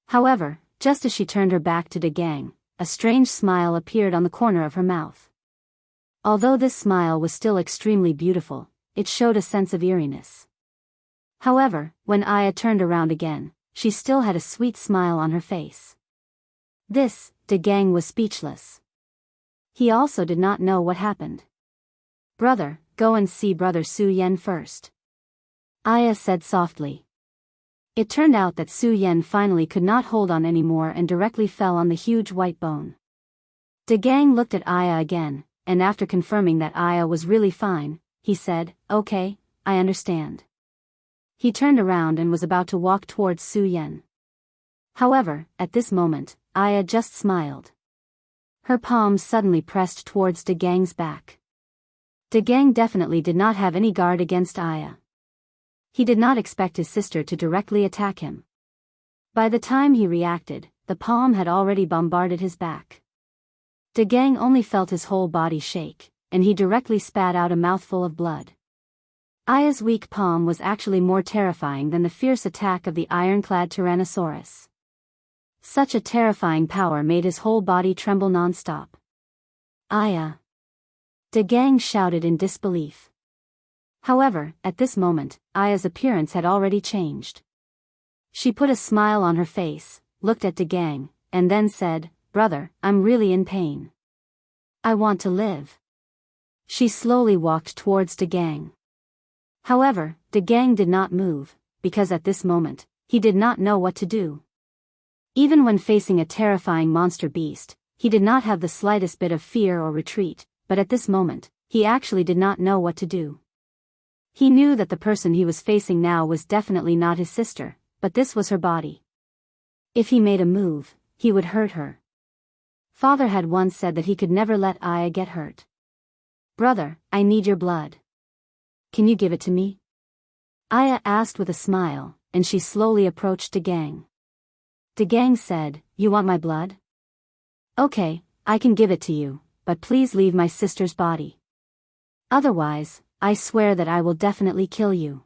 However, just as she turned her back to De Gang, a strange smile appeared on the corner of her mouth. Although this smile was still extremely beautiful, it showed a sense of eeriness. However, when Aya turned around again, she still had a sweet smile on her face. This, De Gang was speechless. He also did not know what happened. "Brother, go and see Brother Su Yan first," Aya said softly. It turned out that Su Yan finally could not hold on anymore and directly fell on the huge white bone. De Gang looked at Aya again, and after confirming that Aya was really fine, he said, "Okay, I understand." He turned around and was about to walk towards Su Yan. However, at this moment, Aya just smiled. Her palms suddenly pressed towards De Gang's back. De Gang definitely did not have any guard against Aya. He did not expect his sister to directly attack him. By the time he reacted, the palm had already bombarded his back. De Gang only felt his whole body shake, and he directly spat out a mouthful of blood. Aya's weak palm was actually more terrifying than the fierce attack of the ironclad Tyrannosaurus. Such a terrifying power made his whole body tremble non-stop. "Aya!" De Gang shouted in disbelief. However, at this moment, Aya's appearance had already changed. She put a smile on her face, looked at De Gang, and then said, "Brother, I'm really in pain. I want to live." She slowly walked towards De Gang. However, De Gang did not move, because at this moment, he did not know what to do. Even when facing a terrifying monster beast, he did not have the slightest bit of fear or retreat, but at this moment, he actually did not know what to do. He knew that the person he was facing now was definitely not his sister, but this was her body. If he made a move, he would hurt her. Father had once said that he could never let Aya get hurt. "Brother, I need your blood. Can you give it to me?" Aya asked with a smile, and she slowly approached De Gang. De Gang said, "You want my blood? Okay, I can give it to you, but please leave my sister's body. Otherwise, I swear that I will definitely kill you."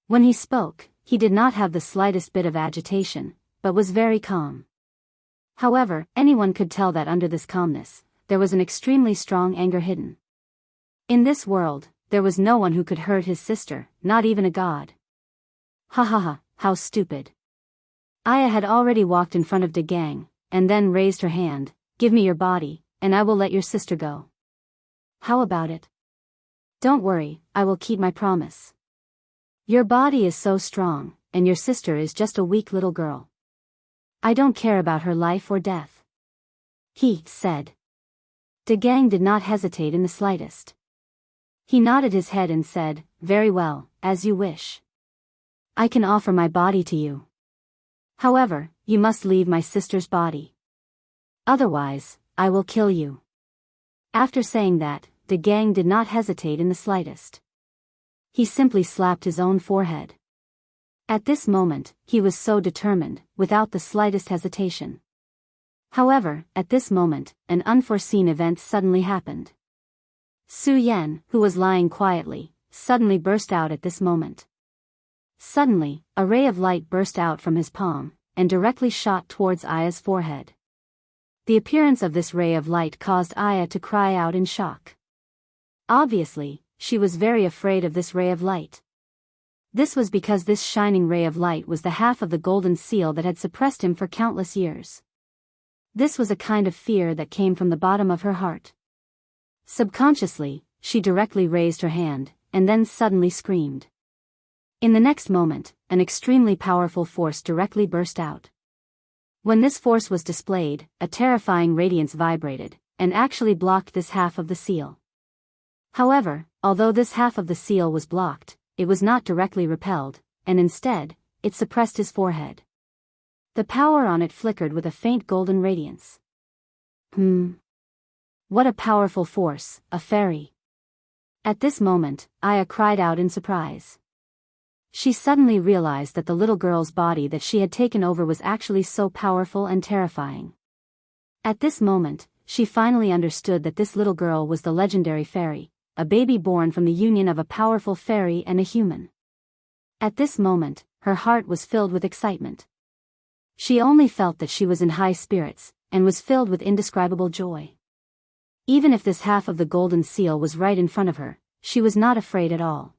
When he spoke, he did not have the slightest bit of agitation, but was very calm. However, anyone could tell that under this calmness, there was an extremely strong anger hidden. In this world, there was no one who could hurt his sister, not even a god. Ha ha ha, how stupid. Aya had already walked in front of De Gang, and then raised her hand, "Give me your body, and I will let your sister go. How about it? Don't worry, I will keep my promise. Your body is so strong, and your sister is just a weak little girl. I don't care about her life or death," he said. De Gang did not hesitate in the slightest. He nodded his head and said, "Very well, as you wish. I can offer my body to you. However, you must leave my sister's body. Otherwise, I will kill you." After saying that, De Gang did not hesitate in the slightest. He simply slapped his own forehead. At this moment, he was so determined, without the slightest hesitation. However, at this moment, an unforeseen event suddenly happened. Su Yan, who was lying quietly, suddenly burst out at this moment. Suddenly, a ray of light burst out from his palm, and directly shot towards Aya's forehead. The appearance of this ray of light caused Aya to cry out in shock. Obviously, she was very afraid of this ray of light. This was because this shining ray of light was the half of the golden seal that had suppressed him for countless years. This was a kind of fear that came from the bottom of her heart. Subconsciously, she directly raised her hand, and then suddenly screamed. In the next moment, an extremely powerful force directly burst out. When this force was displayed, a terrifying radiance vibrated, and actually blocked this half of the seal. However, although this half of the seal was blocked, it was not directly repelled, and instead, it suppressed his forehead. The power on it flickered with a faint golden radiance. What a powerful force, a fairy. At this moment, Aya cried out in surprise. She suddenly realized that the little girl's body that she had taken over was actually so powerful and terrifying. At this moment, she finally understood that this little girl was the legendary fairy, a baby born from the union of a powerful fairy and a human. At this moment, her heart was filled with excitement. She only felt that she was in high spirits, and was filled with indescribable joy. Even if this half of the golden seal was right in front of her, she was not afraid at all.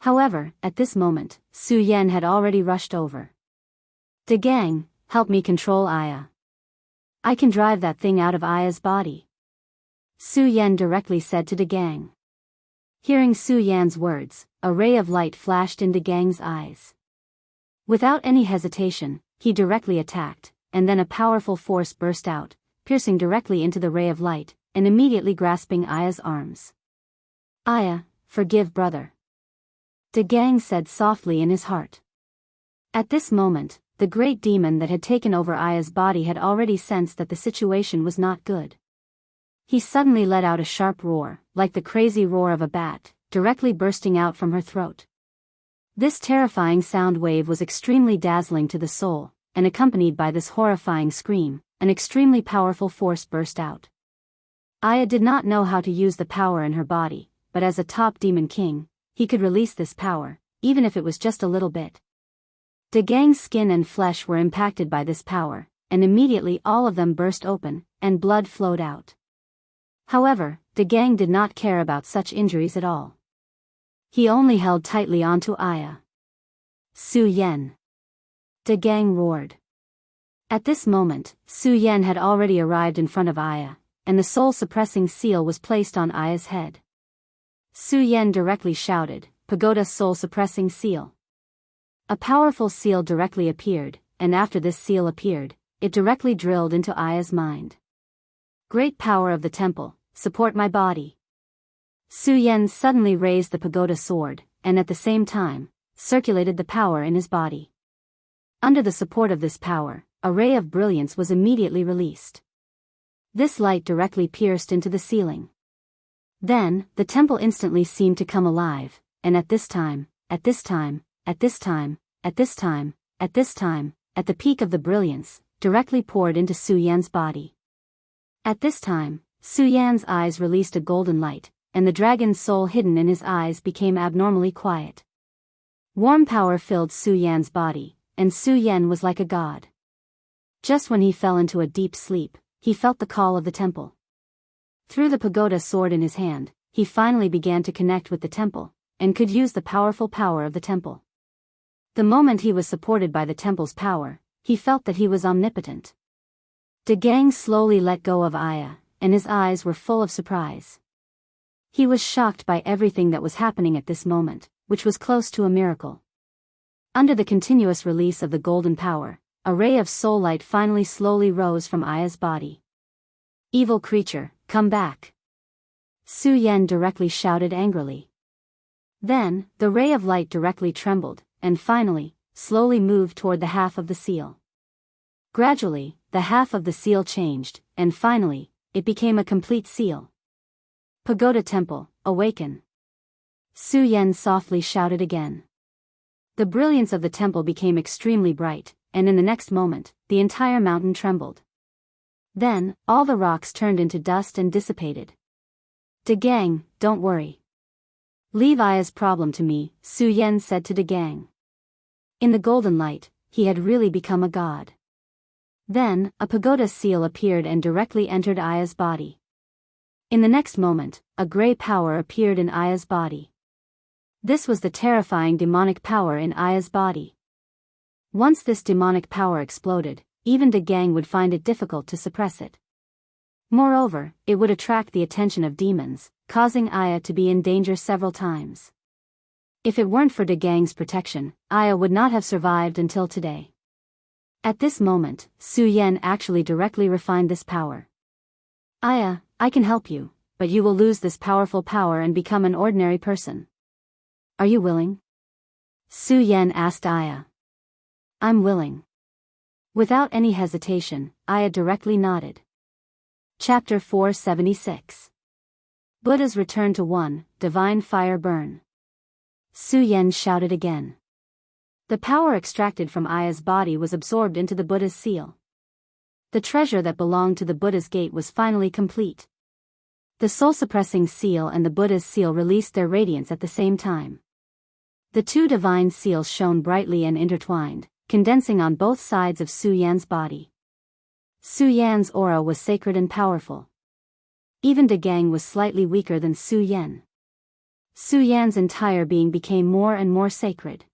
However, at this moment, Su Yan had already rushed over. "De Gang, help me control Aya. I can drive that thing out of Aya's body," Su Yan directly said to De Gang. Hearing Su Yan's words, a ray of light flashed in De Gang's eyes. Without any hesitation, he directly attacked, and then a powerful force burst out, piercing directly into the ray of light, and immediately grasping Aya's arms. "Aya, forgive brother," De Gang said softly in his heart. At this moment, the great demon that had taken over Aya's body had already sensed that the situation was not good. He suddenly let out a sharp roar, like the crazy roar of a bat, directly bursting out from her throat. This terrifying sound wave was extremely dazzling to the soul, and accompanied by this horrifying scream, an extremely powerful force burst out. Aya did not know how to use the power in her body, but as a top demon king, he could release this power, even if it was just a little bit. De Gang's skin and flesh were impacted by this power, and immediately all of them burst open, and blood flowed out. However, De Gang did not care about such injuries at all. He only held tightly onto Aya. "Su Yan!" De Gang roared. At this moment, Su Yan had already arrived in front of Aya, and the soul-suppressing seal was placed on Aya's head. Su Yan directly shouted, "Pagoda soul-suppressing seal." A powerful seal directly appeared, and after this seal appeared, it directly drilled into Aya's mind. "Great power of the temple, support my body." Su Yan suddenly raised the pagoda sword, and at the same time, circulated the power in his body. Under the support of this power, a ray of brilliance was immediately released. This light directly pierced into the ceiling. Then, the temple instantly seemed to come alive, and at this time, at this time, at this time, at this time, at this time, at the peak of the brilliance, directly poured into Su Yan's body. At this time, Su Yan's eyes released a golden light, and the dragon's soul hidden in his eyes became abnormally quiet. Warm power filled Su Yan's body, and Su Yan was like a god. Just when he fell into a deep sleep, he felt the call of the temple. Through the pagoda sword in his hand, he finally began to connect with the temple, and could use the powerful power of the temple. The moment he was supported by the temple's power, he felt that he was omnipotent. De Gang slowly let go of Aya, and his eyes were full of surprise. He was shocked by everything that was happening at this moment, which was close to a miracle. Under the continuous release of the golden power, a ray of soul light finally slowly rose from Aya's body. "Evil creature, come back!" Su Yan directly shouted angrily. Then, the ray of light directly trembled, and finally, slowly moved toward the half of the seal. Gradually, the half of the seal changed, and finally, it became a complete seal. "Pagoda Temple, awaken!" Su Yan softly shouted again. The brilliance of the temple became extremely bright, and in the next moment, the entire mountain trembled. Then, all the rocks turned into dust and dissipated. "De Gang, don't worry. Leave Aya's problem to me," Su Yan said to De Gang. In the golden light, he had really become a god. Then, a pagoda seal appeared and directly entered Aya's body. In the next moment, a gray power appeared in Aya's body. This was the terrifying demonic power in Aya's body. Once this demonic power exploded, even De Gang would find it difficult to suppress it. Moreover, it would attract the attention of demons, causing Aya to be in danger several times. If it weren't for De Gang's protection, Aya would not have survived until today. At this moment, Su Yan actually directly refined this power. "Aya, I can help you, but you will lose this powerful power and become an ordinary person. Are you willing?" Su Yan asked Aya. "I'm willing." Without any hesitation, Aya directly nodded. Chapter 476. Buddha's Return to One, Divine Fire Burn. Su Yan shouted again. The power extracted from Aya's body was absorbed into the Buddha's seal. The treasure that belonged to the Buddha's gate was finally complete. The soul-suppressing seal and the Buddha's seal released their radiance at the same time. The two divine seals shone brightly and intertwined, condensing on both sides of Su Yan's body. Su Yan's aura was sacred and powerful. Even De Gang was slightly weaker than Su Yan. Su Yan's entire being became more and more sacred.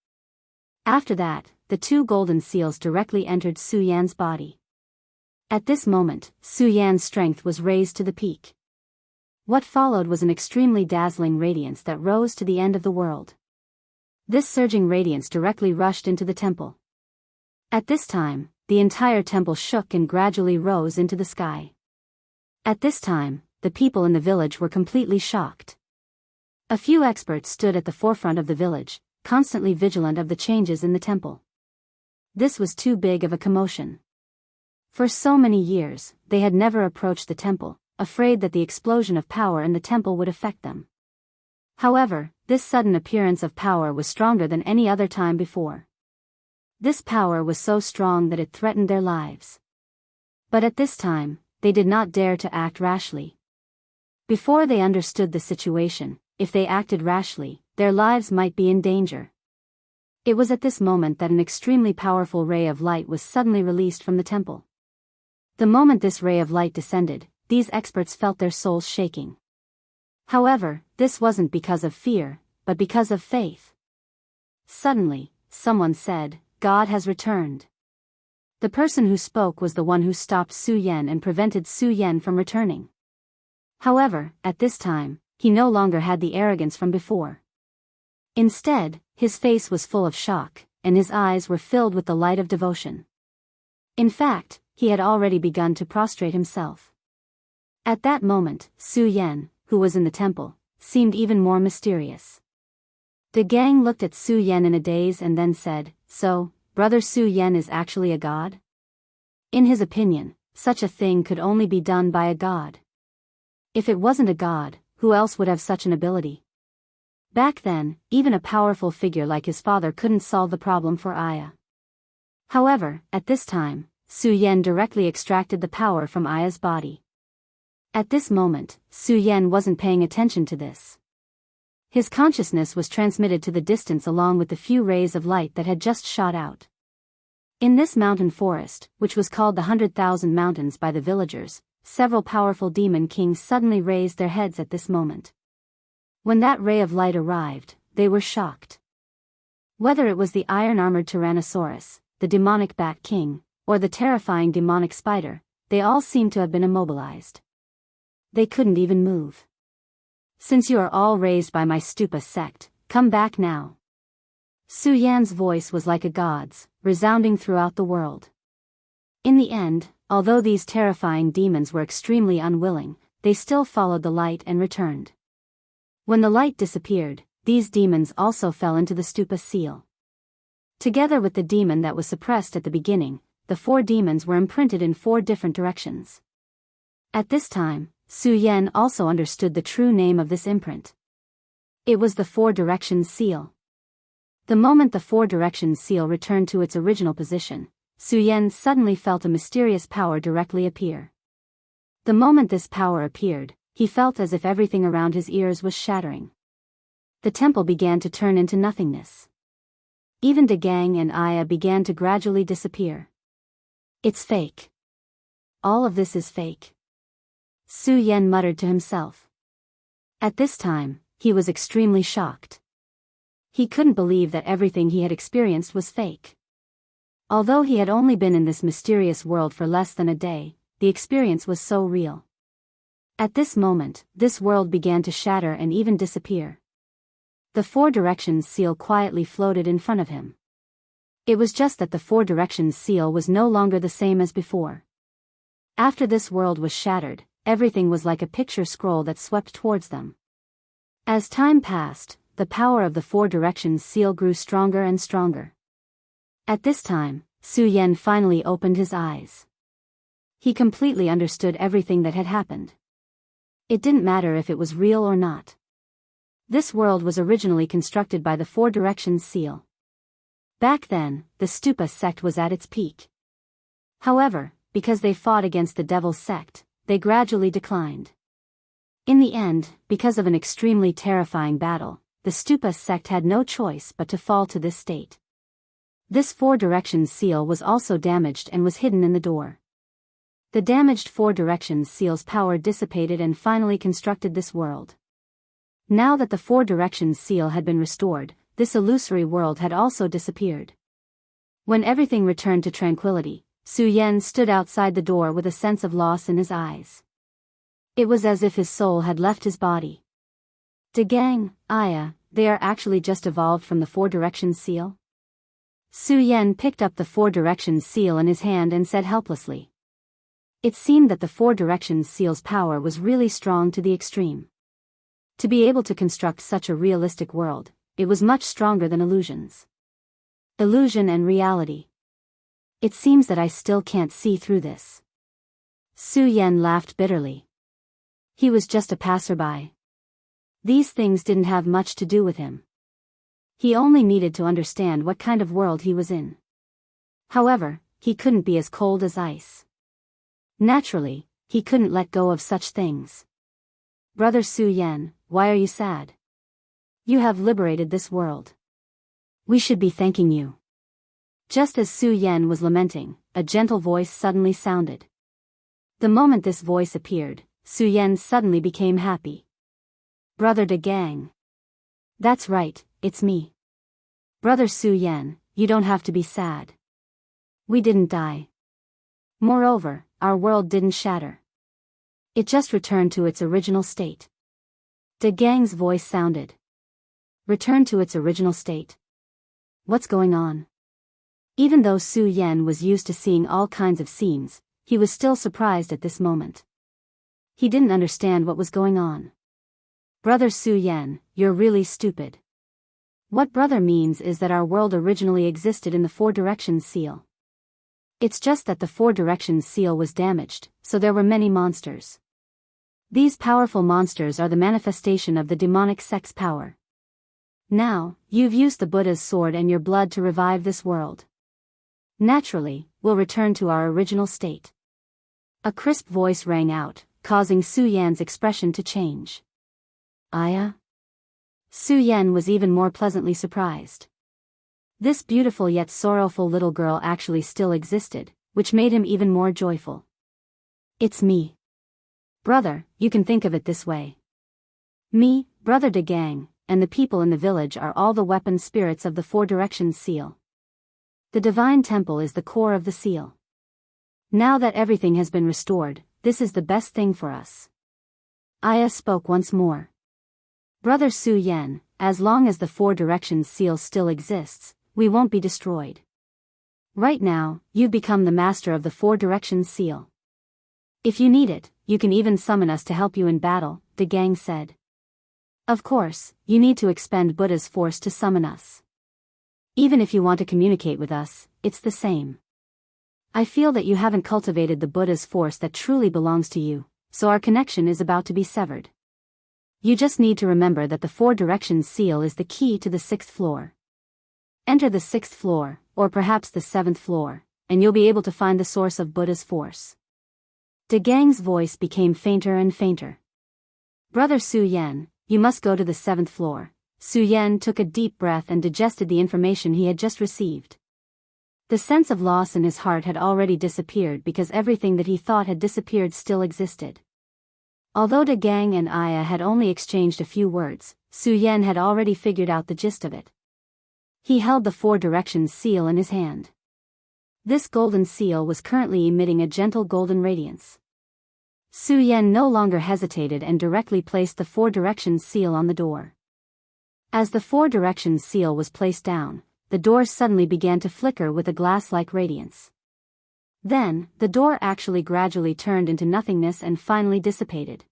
After that, the two golden seals directly entered Su Yan's body. At this moment, Su Yan's strength was raised to the peak. What followed was an extremely dazzling radiance that rose to the end of the world. This surging radiance directly rushed into the temple. At this time, the entire temple shook and gradually rose into the sky. At this time, the people in the village were completely shocked. A few experts stood at the forefront of the village, constantly vigilant of the changes in the temple. This was too big of a commotion. For so many years, they had never approached the temple, afraid that the explosion of power in the temple would affect them. However, this sudden appearance of power was stronger than any other time before. This power was so strong that it threatened their lives. But at this time, they did not dare to act rashly. Before they understood the situation, if they acted rashly, their lives might be in danger. It was at this moment that an extremely powerful ray of light was suddenly released from the temple. The moment this ray of light descended, these experts felt their souls shaking. However, this wasn't because of fear, but because of faith. Suddenly, someone said, "God has returned." The person who spoke was the one who stopped Su Yan and prevented Su Yan from returning. However, at this time, he no longer had the arrogance from before. Instead, his face was full of shock, and his eyes were filled with the light of devotion. In fact, he had already begun to prostrate himself. At that moment, Su Yan, who was in the temple, seemed even more mysterious. De Gang looked at Su Yan in a daze and then said, "So, Brother Su Yan is actually a god?" In his opinion, such a thing could only be done by a god. If it wasn't a god, who else would have such an ability? Back then, even a powerful figure like his father couldn't solve the problem for Aya. However, at this time, Su Yan directly extracted the power from Aya's body. At this moment, Su Yan wasn't paying attention to this. His consciousness was transmitted to the distance along with the few rays of light that had just shot out. In this mountain forest, which was called the 100,000 Mountains by the villagers, several powerful demon kings suddenly raised their heads at this moment. When that ray of light arrived, they were shocked. Whether it was the iron-armored Tyrannosaurus, the demonic Bat King, or the terrifying demonic spider, they all seemed to have been immobilized. They couldn't even move. "Since you are all raised by my stupa sect, come back now." Su Yan's voice was like a god's, resounding throughout the world. In the end, although these terrifying demons were extremely unwilling, they still followed the light and returned. When the light disappeared, these demons also fell into the stupa seal. Together with the demon that was suppressed at the beginning, the 4 demons were imprinted in 4 different directions. At this time, Su Yan also understood the true name of this imprint. It was the 4 Directions seal. The moment the 4 Directions seal returned to its original position, Su Yan suddenly felt a mysterious power directly appear. The moment this power appeared, he felt as if everything around his ears was shattering. The temple began to turn into nothingness. Even De Gang and Aya began to gradually disappear. "It's fake. All of this is fake," Su Yan muttered to himself. At this time, he was extremely shocked. He couldn't believe that everything he had experienced was fake. Although he had only been in this mysterious world for less than a day, the experience was so real. At this moment, this world began to shatter and even disappear. The 4 Directions seal quietly floated in front of him. It was just that the 4 Directions seal was no longer the same as before. After this world was shattered, everything was like a picture scroll that swept towards them. As time passed, the power of the 4 Directions seal grew stronger and stronger. At this time, Su Yan finally opened his eyes. He completely understood everything that had happened. It didn't matter if it was real or not. This world was originally constructed by the 4 Directions seal. Back then, the Stupa sect was at its peak. However, because they fought against the Devil's sect, they gradually declined. In the end, because of an extremely terrifying battle, the Stupa sect had no choice but to fall to this state. This 4 Directions seal was also damaged and was hidden in the door. The damaged 4 Directions seal's power dissipated and finally constructed this world. Now that the 4 Directions seal had been restored, this illusory world had also disappeared. When everything returned to tranquility, Su Yan stood outside the door with a sense of loss in his eyes. It was as if his soul had left his body. De Gang, Aya, they are actually just evolved from the 4 Directions seal? Su Yan picked up the Four Directions seal in his hand and said helplessly. It seemed that the Four Directions seal's power was really strong to the extreme. To be able to construct such a realistic world, it was much stronger than illusions. Illusion and reality. It seems that I still can't see through this. Su Yan laughed bitterly. He was just a passerby. These things didn't have much to do with him. He only needed to understand what kind of world he was in. However, he couldn't be as cold as ice. Naturally, he couldn't let go of such things. Brother Su Yan, why are you sad? You have liberated this world. We should be thanking you. Just as Su Yan was lamenting, a gentle voice suddenly sounded. The moment this voice appeared, Su Yan suddenly became happy. Brother De Gang. That's right, it's me. Brother Su Yan, you don't have to be sad. We didn't die. Moreover, our world didn't shatter. It just returned to its original state. De Gang's voice sounded. Return to its original state. What's going on? Even though Su Yan was used to seeing all kinds of scenes, he was still surprised at this moment. He didn't understand what was going on. Brother Su Yan, you're really stupid. What brother means is that our world originally existed in the Four Directions seal. It's just that the Four Directions seal was damaged, so there were many monsters. These powerful monsters are the manifestation of the demonic sex power. Now, you've used the Buddha's sword and your blood to revive this world. Naturally, we'll return to our original state. A crisp voice rang out, causing Su Yan's expression to change. Aya? Su Yan was even more pleasantly surprised. This beautiful yet sorrowful little girl actually still existed, which made him even more joyful. It's me. Brother, you can think of it this way. Me, Brother De Gang, and the people in the village are all the weapon spirits of the Four Directions seal. The divine temple is the core of the seal. Now that everything has been restored, this is the best thing for us. Aya spoke once more. Brother Su Yan, as long as the Four Directions seal still exists, we won't be destroyed. Right now, you've become the master of the Four Directions seal. If you need it, you can even summon us to help you in battle, De Gang said. Of course, you need to expend Buddha's force to summon us. Even if you want to communicate with us, it's the same. I feel that you haven't cultivated the Buddha's force that truly belongs to you, so our connection is about to be severed. You just need to remember that the Four Directions seal is the key to the 6th floor. Enter the 6th floor, or perhaps the 7th floor, and you'll be able to find the source of Buddha's force. De Gang's voice became fainter and fainter. Brother Su Yan, you must go to the 7th floor. Su Yan took a deep breath and digested the information he had just received. The sense of loss in his heart had already disappeared because everything that he thought had disappeared still existed. Although De Gang and Aya had only exchanged a few words, Su Yan had already figured out the gist of it. He held the Four Directions seal in his hand. This golden seal was currently emitting a gentle golden radiance. Su Yan no longer hesitated and directly placed the Four Directions seal on the door. As the Four Directions seal was placed down, the door suddenly began to flicker with a glass-like radiance. Then, the door actually gradually turned into nothingness and finally dissipated.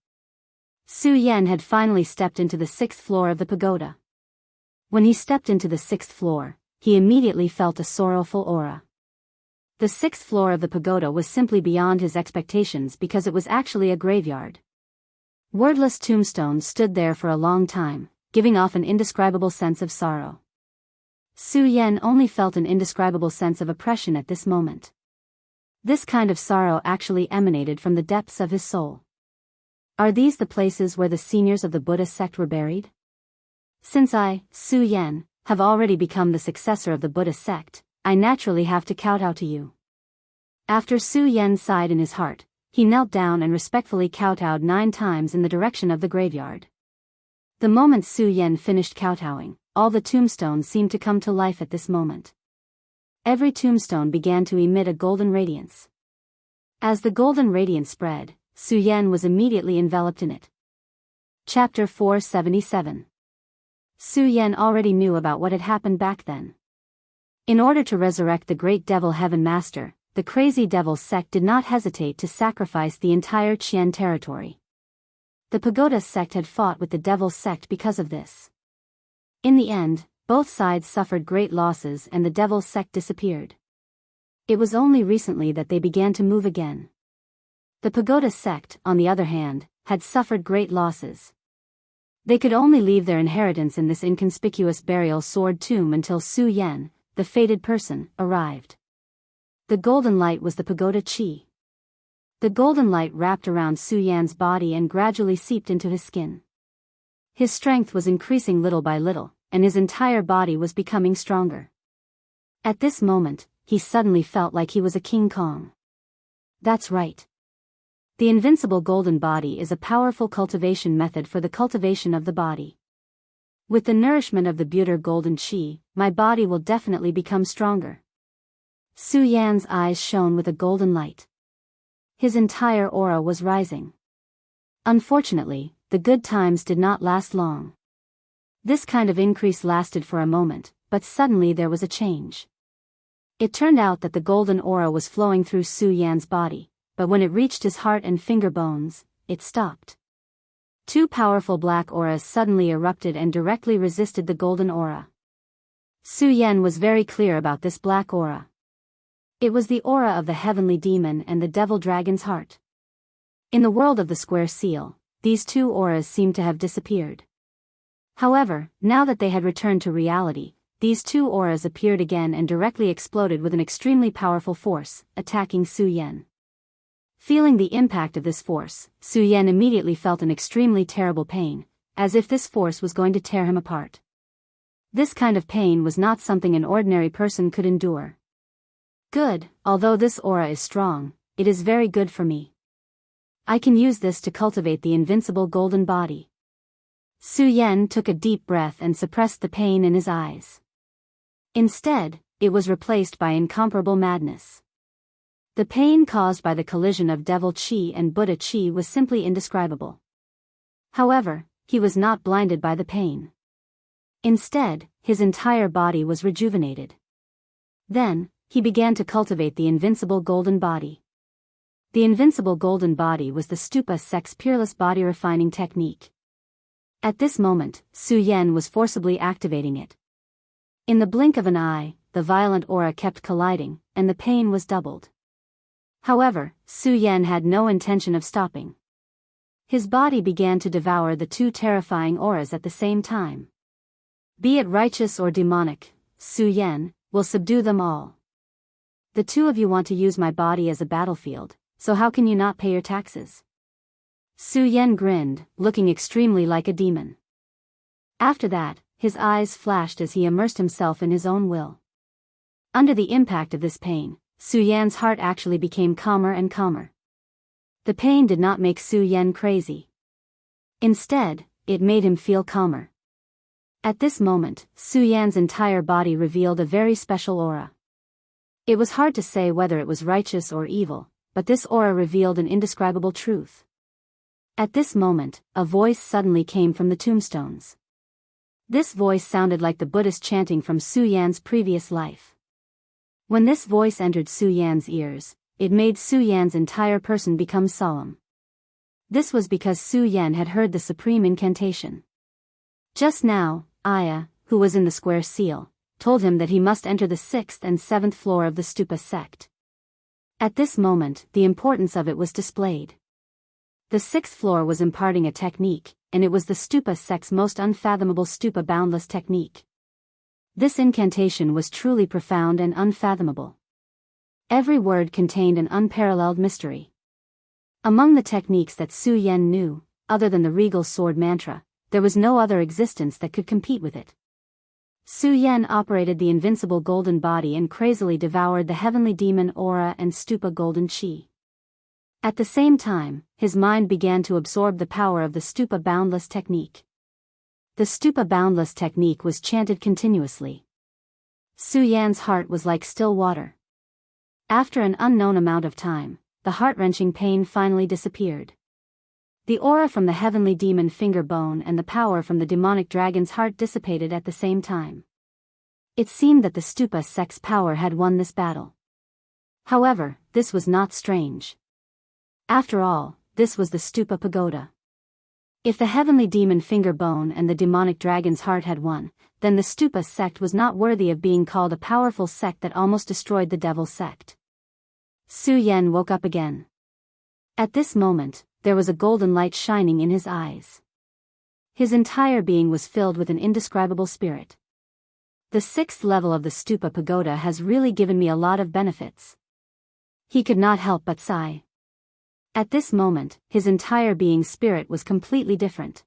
Su Yan had finally stepped into the 6th floor of the pagoda. When he stepped into the 6th floor, he immediately felt a sorrowful aura. The 6th floor of the pagoda was simply beyond his expectations because it was actually a graveyard. Wordless tombstones stood there for a long time, giving off an indescribable sense of sorrow. Su Yan only felt an indescribable sense of oppression at this moment. This kind of sorrow actually emanated from the depths of his soul. Are these the places where the seniors of the Buddha sect were buried? Since I, Su Yan, have already become the successor of the Buddha sect, I naturally have to kowtow to you. After Su Yan sighed in his heart, he knelt down and respectfully kowtowed 9 times in the direction of the graveyard. The moment Su Yan finished kowtowing, all the tombstones seemed to come to life at this moment. Every tombstone began to emit a golden radiance. As the golden radiance spread, Su Yan was immediately enveloped in it. Chapter 477. Su Yan already knew about what had happened back then. In order to resurrect the great devil heaven master, the crazy devil sect did not hesitate to sacrifice the entire Qian territory. The pagoda sect had fought with the devil sect because of this. In the end, both sides suffered great losses and the devil sect disappeared. It was only recently that they began to move again. The pagoda sect, on the other hand, had suffered great losses. They could only leave their inheritance in this inconspicuous burial sword tomb until Su Yan, the fated person, arrived. The golden light was the pagoda qi. The golden light wrapped around Su Yan's body and gradually seeped into his skin. His strength was increasing little by little, and his entire body was becoming stronger. At this moment, he suddenly felt like he was a King Kong. That's right. The invincible golden body is a powerful cultivation method for the cultivation of the body. With the nourishment of the butter golden qi, my body will definitely become stronger. Su Yan's eyes shone with a golden light. His entire aura was rising. Unfortunately, the good times did not last long. This kind of increase lasted for a moment, but suddenly there was a change. It turned out that the golden aura was flowing through Su Yan's body, but when it reached his heart and finger bones, it stopped. Two powerful black auras suddenly erupted and directly resisted the golden aura. Su Yan was very clear about this black aura. It was the aura of the heavenly demon and the devil dragon's heart. In the world of the square seal, these two auras seemed to have disappeared. However, now that they had returned to reality, these two auras appeared again and directly exploded with an extremely powerful force, attacking Su Yan. Feeling the impact of this force, Su Yan immediately felt an extremely terrible pain, as if this force was going to tear him apart. This kind of pain was not something an ordinary person could endure. Good, although this aura is strong, it is very good for me. I can use this to cultivate the invincible golden body. Su Yan took a deep breath and suppressed the pain in his eyes. Instead, it was replaced by incomparable madness. The pain caused by the collision of devil qi and Buddha qi was simply indescribable. However, he was not blinded by the pain. Instead, his entire body was rejuvenated. Then, he began to cultivate the invincible golden body. The invincible golden body was the stupa sect's peerless body refining technique. At this moment, Su Yan was forcibly activating it. In the blink of an eye, the violent aura kept colliding, and the pain was doubled. However, Su Yan had no intention of stopping. His body began to devour the two terrifying auras at the same time. Be it righteous or demonic, Su Yan will subdue them all. The two of you want to use my body as a battlefield, so how can you not pay your taxes? Su Yan grinned, looking extremely like a demon. After that, his eyes flashed as he immersed himself in his own will. Under the impact of this pain, Su Yan's heart actually became calmer and calmer. The pain did not make Su Yan crazy. Instead, it made him feel calmer. At this moment, Su Yan's entire body revealed a very special aura. It was hard to say whether it was righteous or evil, but this aura revealed an indescribable truth. At this moment, a voice suddenly came from the tombstones. This voice sounded like the Buddhist chanting from Su Yan's previous life. When this voice entered Su Yan's ears, it made Su Yan's entire person become solemn. This was because Su Yan had heard the supreme incantation. Just now, Aya, who was in the square seal, told him that he must enter the 6th and 7th floor of the stupa sect. At this moment, the importance of it was displayed. The 6th floor was imparting a technique, and it was the stupa sect's most unfathomable stupa boundless technique. This incantation was truly profound and unfathomable. Every word contained an unparalleled mystery. Among the techniques that Su Yan knew, other than the regal sword mantra, there was no other existence that could compete with it. Su Yan operated the invincible golden body and crazily devoured the heavenly demon aura and stupa golden qi. At the same time, his mind began to absorb the power of the stupa boundless technique. The stupa boundless technique was chanted continuously. Su Yan's heart was like still water. After an unknown amount of time, the heart-wrenching pain finally disappeared. The aura from the heavenly demon finger bone and the power from the demonic dragon's heart dissipated at the same time. It seemed that the stupa sect's power had won this battle. However, this was not strange. After all, this was the stupa pagoda. If the heavenly demon finger bone and the demonic dragon's heart had won, then the stupa sect was not worthy of being called a powerful sect that almost destroyed the devil sect. Su Yan woke up again. At this moment, there was a golden light shining in his eyes. His entire being was filled with an indescribable spirit. The 6th level of the stupa pagoda has really given me a lot of benefits. He could not help but sigh. At this moment, his entire being's spirit was completely different.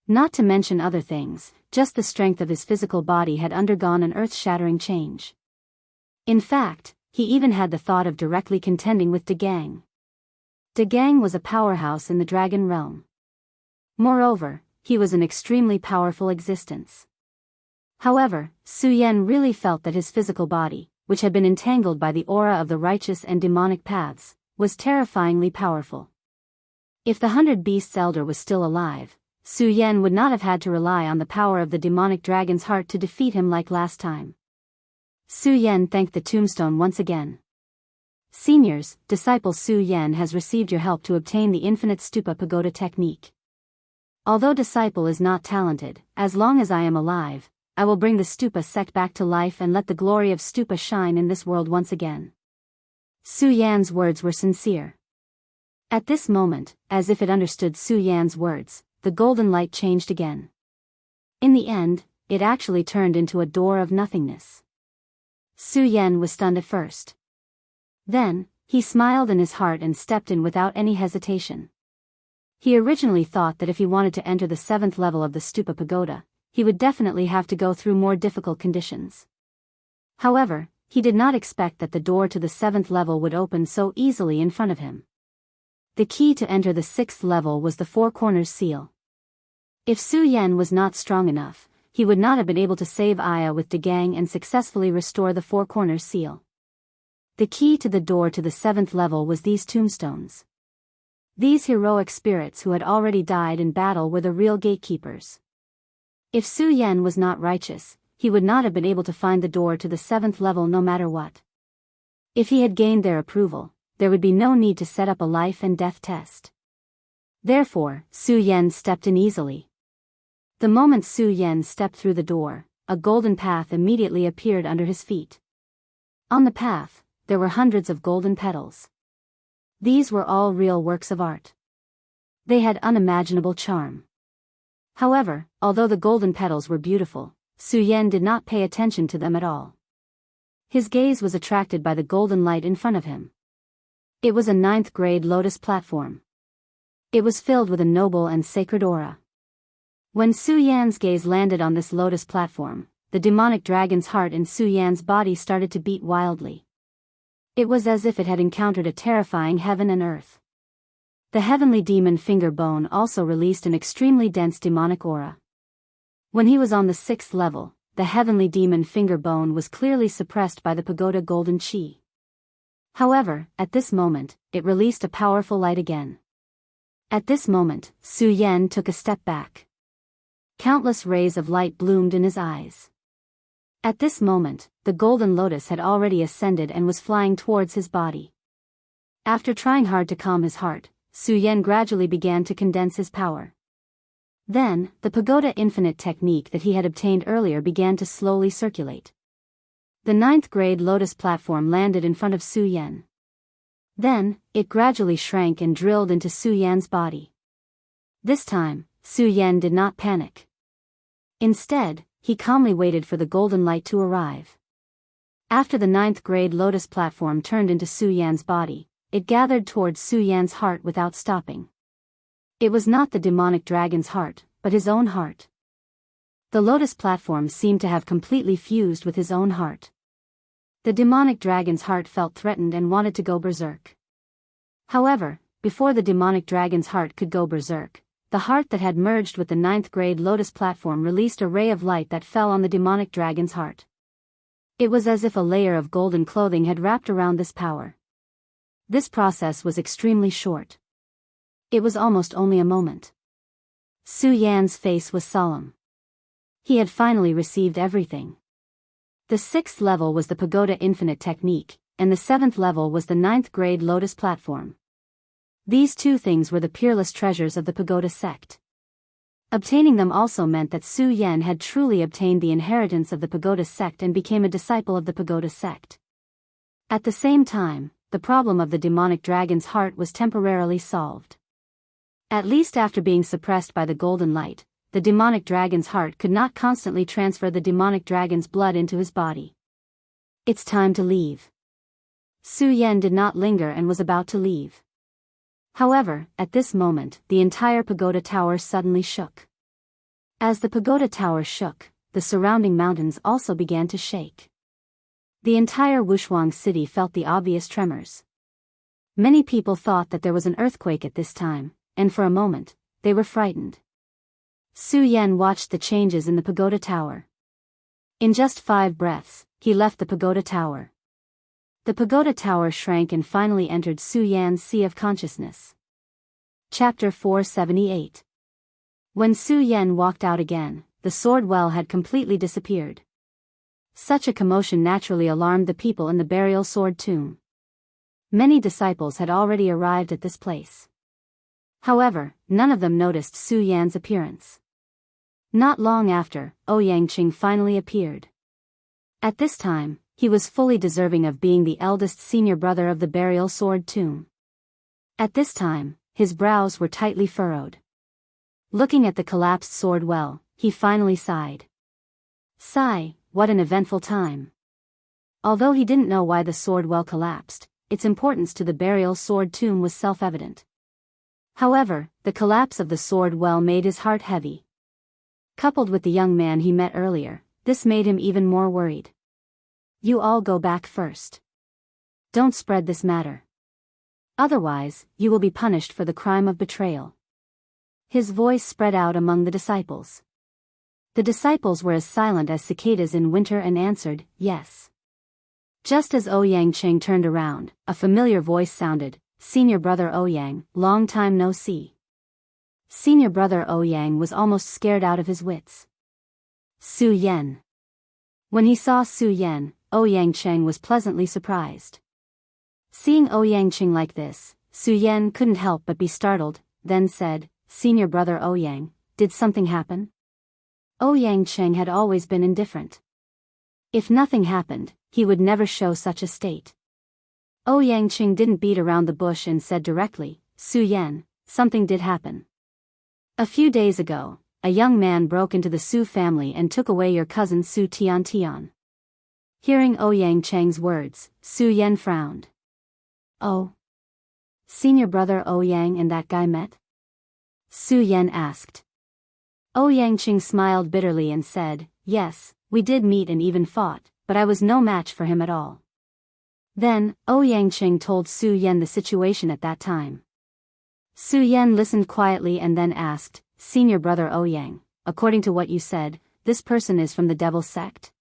Not to mention other things, just the strength of his physical body had undergone an earth-shattering change. In fact, he even had the thought of directly contending with De Gang. De Gang was a powerhouse in the dragon realm. Moreover, he was an extremely powerful existence. However, Su Yan really felt that his physical body, which had been entangled by the aura of the righteous and demonic paths, was terrifyingly powerful. If the 100 Beasts Elder was still alive, Su Yan would not have had to rely on the power of the demonic dragon's heart to defeat him like last time. Su Yan thanked the tombstone once again. Seniors, disciple Su Yan has received your help to obtain the infinite stupa pagoda technique. Although disciple is not talented, as long as I am alive, I will bring the stupa sect back to life and let the glory of stupa shine in this world once again. Su Yan's words were sincere. At this moment, as if it understood Su Yan's words, the golden light changed again. In the end, it actually turned into a door of nothingness. Su Yan was stunned at first. Then, he smiled in his heart and stepped in without any hesitation. He originally thought that if he wanted to enter the 7th level of the stupa pagoda, he would definitely have to go through more difficult conditions. However, he did not expect that the door to the 7th level would open so easily in front of him. The key to enter the 6th level was the Four Corners seal. If Su Yan was not strong enough, he would not have been able to save Aya with De Gang and successfully restore the Four Corners seal. The key to the door to the 7th level was these tombstones. These heroic spirits who had already died in battle were the real gatekeepers. If Su Yan was not righteous, he would not have been able to find the door to the 7th level no matter what. If he had gained their approval, there would be no need to set up a life and death test. Therefore, Su Yan stepped in easily. The moment Su Yan stepped through the door, a golden path immediately appeared under his feet. On the path, there were hundreds of golden petals. These were all real works of art. They had unimaginable charm. However, although the golden petals were beautiful, Su Yan did not pay attention to them at all. His gaze was attracted by the golden light in front of him. It was a 9th grade lotus platform. It was filled with a noble and sacred aura. When Su Yan's gaze landed on this lotus platform, the demonic dragon's heart in Su Yan's body started to beat wildly. It was as if it had encountered a terrifying heaven and earth. The heavenly demon finger bone also released an extremely dense demonic aura. When he was on the 6th level, the heavenly demon finger bone was clearly suppressed by the pagoda golden chi. However, at this moment, it released a powerful light again. At this moment, Su Yan took a step back. Countless rays of light bloomed in his eyes. At this moment, the golden lotus had already ascended and was flying towards his body. After trying hard to calm his heart, Su Yan gradually began to condense his power. Then, the pagoda infinite technique that he had obtained earlier began to slowly circulate. The 9th grade lotus platform landed in front of Su Yan. Then, it gradually shrank and drilled into Su Yan's body. This time, Su Yan did not panic. Instead, he calmly waited for the golden light to arrive. After the 9th grade lotus platform turned into Su Yan's body, it gathered towards Su Yan's heart without stopping. It was not the demonic dragon's heart, but his own heart. The lotus platform seemed to have completely fused with his own heart. The demonic dragon's heart felt threatened and wanted to go berserk. However, before the demonic dragon's heart could go berserk, the heart that had merged with the 9th grade lotus platform released a ray of light that fell on the demonic dragon's heart. It was as if a layer of golden clothing had wrapped around this power. This process was extremely short. It was almost only a moment. Su Yan's face was solemn. He had finally received everything. The 6th level was the Pagoda Infinite technique, and the 7th level was the 9th grade Lotus platform. These two things were the peerless treasures of the Pagoda sect. Obtaining them also meant that Su Yan had truly obtained the inheritance of the Pagoda sect and became a disciple of the Pagoda sect. At the same time, the problem of the demonic dragon's heart was temporarily solved. At least after being suppressed by the golden light, the demonic dragon's heart could not constantly transfer the demonic dragon's blood into his body. It's time to leave. Su Yan did not linger and was about to leave. However, at this moment, the entire pagoda tower suddenly shook. As the pagoda tower shook, the surrounding mountains also began to shake. The entire Wushuang city felt the obvious tremors. Many people thought that there was an earthquake at this time, and for a moment, they were frightened. Su Yan watched the changes in the pagoda tower. In just 5 breaths, he left the pagoda tower. The pagoda tower shrank and finally entered Su Yan's sea of consciousness. Chapter 478. When Su Yan walked out again, the sword well had completely disappeared. Such a commotion naturally alarmed the people in the burial sword tomb. Many disciples had already arrived at this place. However, none of them noticed Su Yan's appearance. Not long after, Ouyang Qing finally appeared. At this time, he was fully deserving of being the eldest senior brother of the burial sword tomb. At this time, his brows were tightly furrowed. Looking at the collapsed sword well, he finally sighed. Sigh, what an eventful time. Although he didn't know why the sword well collapsed, its importance to the burial sword tomb was self-evident. However, the collapse of the sword well made his heart heavy. Coupled with the young man he met earlier, this made him even more worried. You all go back first. Don't spread this matter. Otherwise, you will be punished for the crime of betrayal. His voice spread out among the disciples. The disciples were as silent as cicadas in winter and answered, yes. Just as Ouyang Qing turned around, a familiar voice sounded, Senior Brother Ouyang, long time no see. Senior Brother Ouyang was almost scared out of his wits. Su Yan. When he saw Su Yan, Ouyang Qing was pleasantly surprised. Seeing Ouyang Qing like this, Su Yan couldn't help but be startled, then said, Senior Brother Ouyang, did something happen? Ouyang Qing had always been indifferent. If nothing happened, he would never show such a state. Ouyang Qing didn't beat around the bush and said directly, Su Yan, something did happen. A few days ago, a young man broke into the Su family and took away your cousin Su Tian. Hearing Ouyang Qing's words, Su Yan frowned. Oh. Senior Brother Ouyang and that guy met? Su Yan asked. Ouyang Qing smiled bitterly and said, yes, we did meet and even fought, but I was no match for him at all. Then, Ouyang Qing told Su Yan the situation at that time. Su Yan listened quietly and then asked, Senior Brother Ouyang, according to what you said, this person is from the devil sect?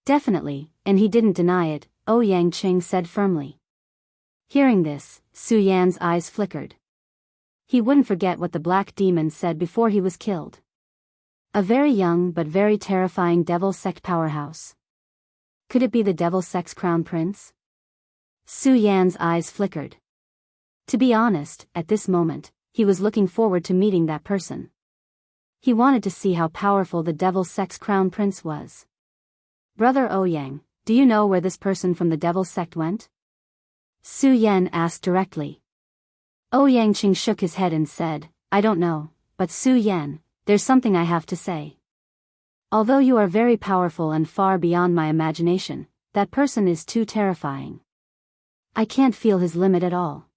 Definitely, and he didn't deny it, Ouyang Qing said firmly. Hearing this, Su Yan's eyes flickered. He wouldn't forget what the black demon said before he was killed. A very young but very terrifying devil sect powerhouse. Could it be the devil sect's crown prince? Su Yan's eyes flickered. To be honest, at this moment, he was looking forward to meeting that person. He wanted to see how powerful the devil sect's crown prince was. Brother Ouyang, do you know where this person from the devil sect went? Su Yan asked directly. Ouyang Qing shook his head and said, I don't know, but Su Yan, there's something I have to say. Although you are very powerful and far beyond my imagination, that person is too terrifying. I can't feel his limit at all.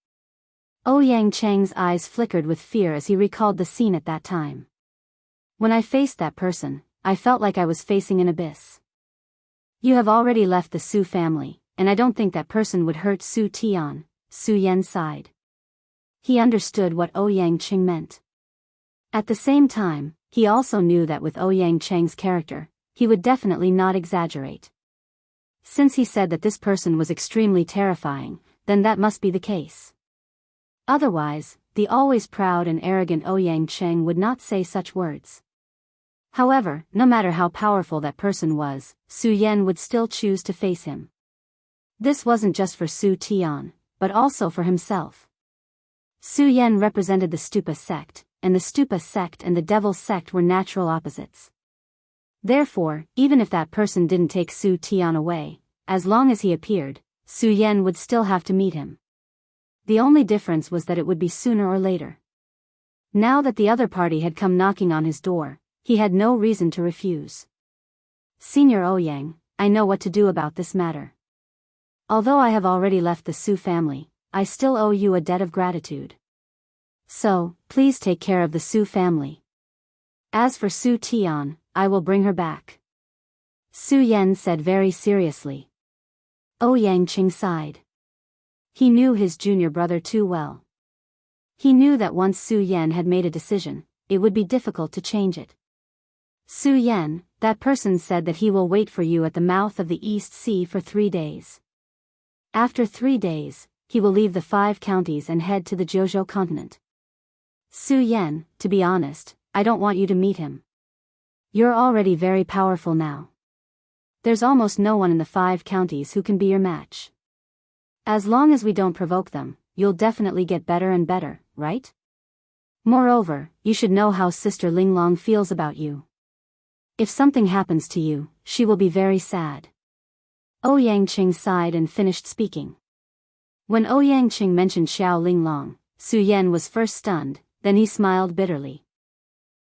Ouyang Qing's eyes flickered with fear as he recalled the scene at that time. When I faced that person, I felt like I was facing an abyss. You have already left the Su family, and I don't think that person would hurt Su Tian, Su Yan sighed. He understood what Ouyang Qing meant. At the same time, he also knew that with Ouyang Qing's character, he would definitely not exaggerate. Since he said that this person was extremely terrifying, then that must be the case. Otherwise, the always proud and arrogant Ouyang Qing would not say such words. However, no matter how powerful that person was, Su Yan would still choose to face him. This wasn't just for Su Tian, but also for himself. Su Yan represented the Stupa sect, and the Stupa sect and the Devil sect were natural opposites. Therefore, even if that person didn't take Su Tian away, as long as he appeared, Su Yan would still have to meet him. The only difference was that it would be sooner or later. Now that the other party had come knocking on his door, he had no reason to refuse. Senior Ouyang, I know what to do about this matter. Although I have already left the Su family, I still owe you a debt of gratitude. So, please take care of the Su family. As for Su Tian, I will bring her back. Su Yan said very seriously. Ouyang Qing sighed. He knew his junior brother too well. He knew that once Su Yan had made a decision, it would be difficult to change it. Su Yan, that person said that he will wait for you at the mouth of the East Sea for 3 days. After 3 days, he will leave the 5 counties and head to the Jianghu continent. Su Yan, to be honest, I don't want you to meet him. You're already very powerful now. There's almost no one in the 5 counties who can be your match. As long as we don't provoke them, you'll definitely get better and better, right? Moreover, you should know how Sister Linglong feels about you. If something happens to you, she will be very sad. Ouyang Qing sighed and finished speaking. When Ouyang Qing mentioned Xiao Linglong, Su Yan was first stunned, then he smiled bitterly.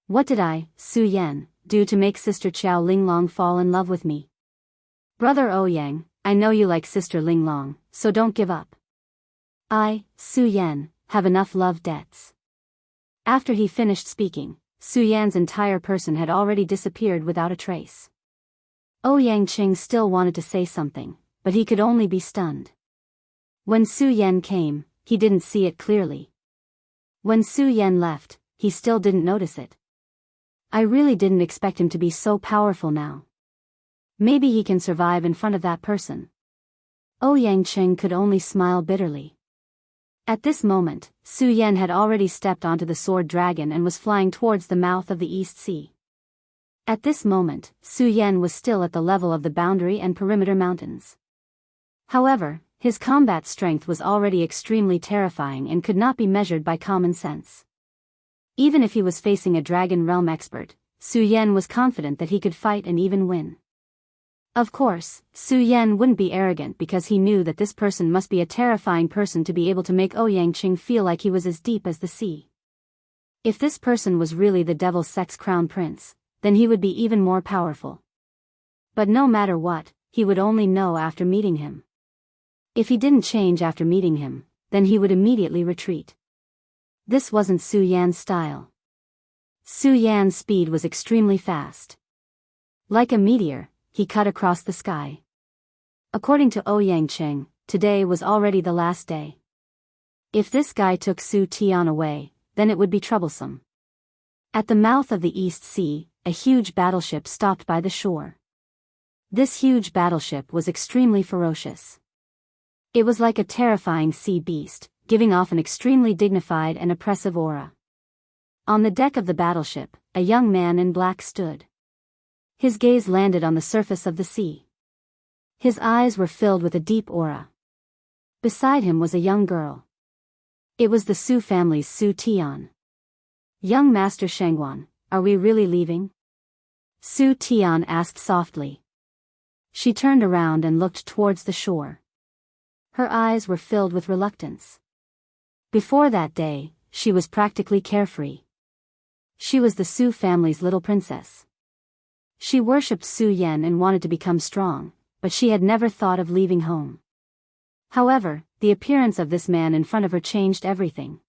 What did I, Su Yan, do to make Sister Xiao Linglong fall in love with me? Brother Ouyang, I know you like Sister Linglong, so don't give up. I, Su Yan, have enough love debts. After he finished speaking, Su Yan's entire person had already disappeared without a trace. Ouyang Qing still wanted to say something, but he could only be stunned. When Su Yan came, he didn't see it clearly. When Su Yan left, he still didn't notice it. I really didn't expect him to be so powerful now. Maybe he can survive in front of that person. Ouyang Qing could only smile bitterly. At this moment, Su Yan had already stepped onto the sword dragon and was flying towards the mouth of the East Sea. At this moment, Su Yan was still at the level of the boundary and perimeter mountains. However, his combat strength was already extremely terrifying and could not be measured by common sense. Even if he was facing a Dragon Realm expert, Su Yan was confident that he could fight and even win. Of course, Su Yan wouldn't be arrogant because he knew that this person must be a terrifying person to be able to make Ouyang Qing feel like he was as deep as the sea. If this person was really the Devil Sect's crown prince, then he would be even more powerful. But no matter what, he would only know after meeting him. If he didn't change after meeting him, then he would immediately retreat. This wasn't Su Yan's style. Su Yan's speed was extremely fast. Like a meteor, he cut across the sky. According to Ouyang Qing, today was already the last day. If this guy took Su Tian away, then it would be troublesome. At the mouth of the East Sea, a huge battleship stopped by the shore. This huge battleship was extremely ferocious. It was like a terrifying sea beast, giving off an extremely dignified and oppressive aura. On the deck of the battleship, a young man in black stood. His gaze landed on the surface of the sea. His eyes were filled with a deep aura. Beside him was a young girl. It was the Su family's Su Tian. Young Master Shengguan, are we really leaving? Su Tian asked softly. She turned around and looked towards the shore. Her eyes were filled with reluctance. Before that day, she was practically carefree. She was the Su family's little princess. She worshipped Su Yan and wanted to become strong, but she had never thought of leaving home. However, the appearance of this man in front of her changed everything.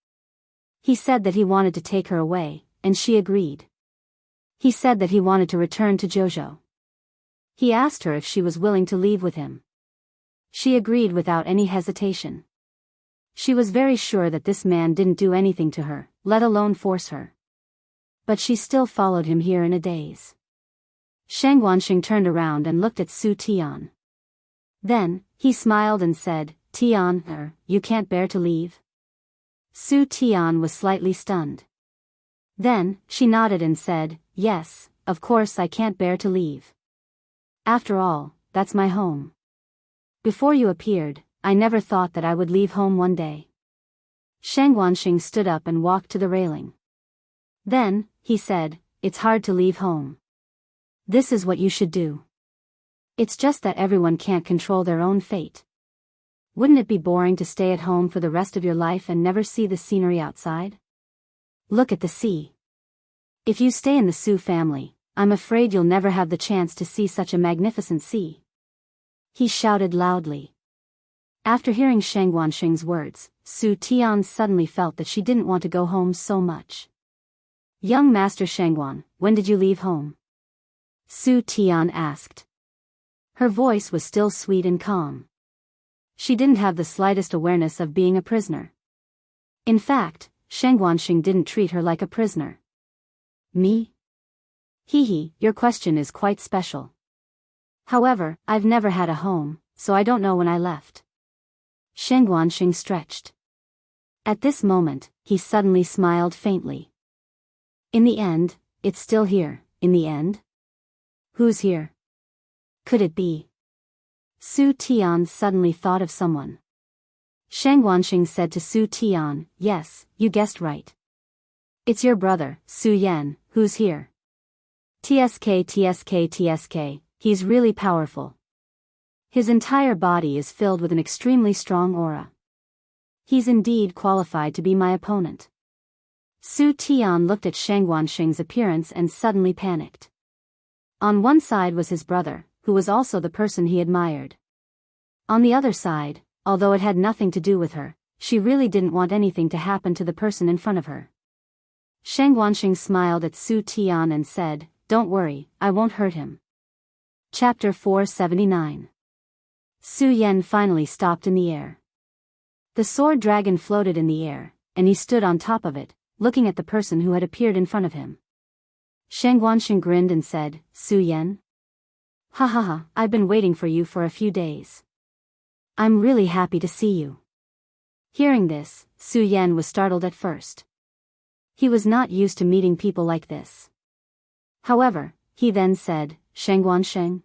He said that he wanted to take her away, and she agreed. He said that he wanted to return to Jianghu. He asked her if she was willing to leave with him. She agreed without any hesitation. She was very sure that this man didn't do anything to her, let alone force her. But she still followed him here in a daze. Sheng Wanxing turned around and looked at Su Tian. Then, he smiled and said, Tian, you can't bear to leave? Su Tian was slightly stunned. Then, she nodded and said, yes, of course I can't bear to leave. After all, that's my home. Before you appeared, I never thought that I would leave home one day. Shang Wanxing stood up and walked to the railing. Then, he said, it's hard to leave home. This is what you should do. It's just that everyone can't control their own fate. Wouldn't it be boring to stay at home for the rest of your life and never see the scenery outside? Look at the sea. If you stay in the Su family, I'm afraid you'll never have the chance to see such a magnificent sea. He shouted loudly. After hearing Shang Wanxing's words, Su Tian suddenly felt that she didn't want to go home so much. Young Master Shangguan, when did you leave home? Su Tian asked. Her voice was still sweet and calm. She didn't have the slightest awareness of being a prisoner. In fact, Shang Wanxing didn't treat her like a prisoner. Me? Hee, your question is quite special. However, I've never had a home, so I don't know when I left. Shang Wanxing stretched. At this moment, he suddenly smiled faintly. In the end, it's still here, in the end? Who's here? Could it be? Su Tian suddenly thought of someone. Shang Wanxing said to Su Tian, yes, you guessed right. It's your brother, Su Yan, who's here. TSK, he's really powerful. His entire body is filled with an extremely strong aura. He's indeed qualified to be my opponent. Su Tian looked at Shang Wanxing's appearance and suddenly panicked. On one side was his brother, who was also the person he admired. On the other side, although it had nothing to do with her, she really didn't want anything to happen to the person in front of her. Shang Wanxing smiled at Su Tian and said, don't worry, I won't hurt him. Chapter 479. Su Yan finally stopped in the air. The sword dragon floated in the air, and he stood on top of it, looking at the person who had appeared in front of him. Shang Wanxing grinned and said, Su Yan? Ha ha ha, I've been waiting for you for a few days. I'm really happy to see you. Hearing this, Su Yan was startled at first. He was not used to meeting people like this. However, he then said, Shang Wanxing?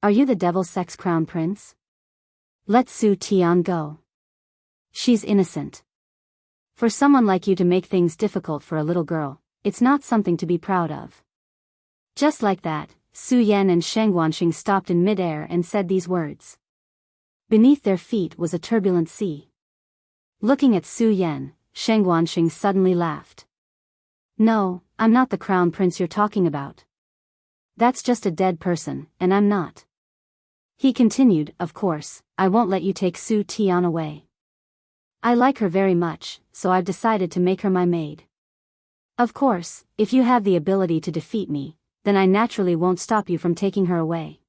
Are you the Devil Sex Crown Prince? Let Su Tian go. She's innocent. For someone like you to make things difficult for a little girl, it's not something to be proud of. Just like that, Su Yan and Shang Wanxing stopped in mid-air and said these words. Beneath their feet was a turbulent sea. Looking at Su Yan, Shang Wanxing suddenly laughed. No, I'm not the crown prince you're talking about. That's just a dead person, and I'm not. He continued, of course, I won't let you take Su Tian away. I like her very much, so I've decided to make her my maid. Of course, if you have the ability to defeat me, then I naturally won't stop you from taking her away.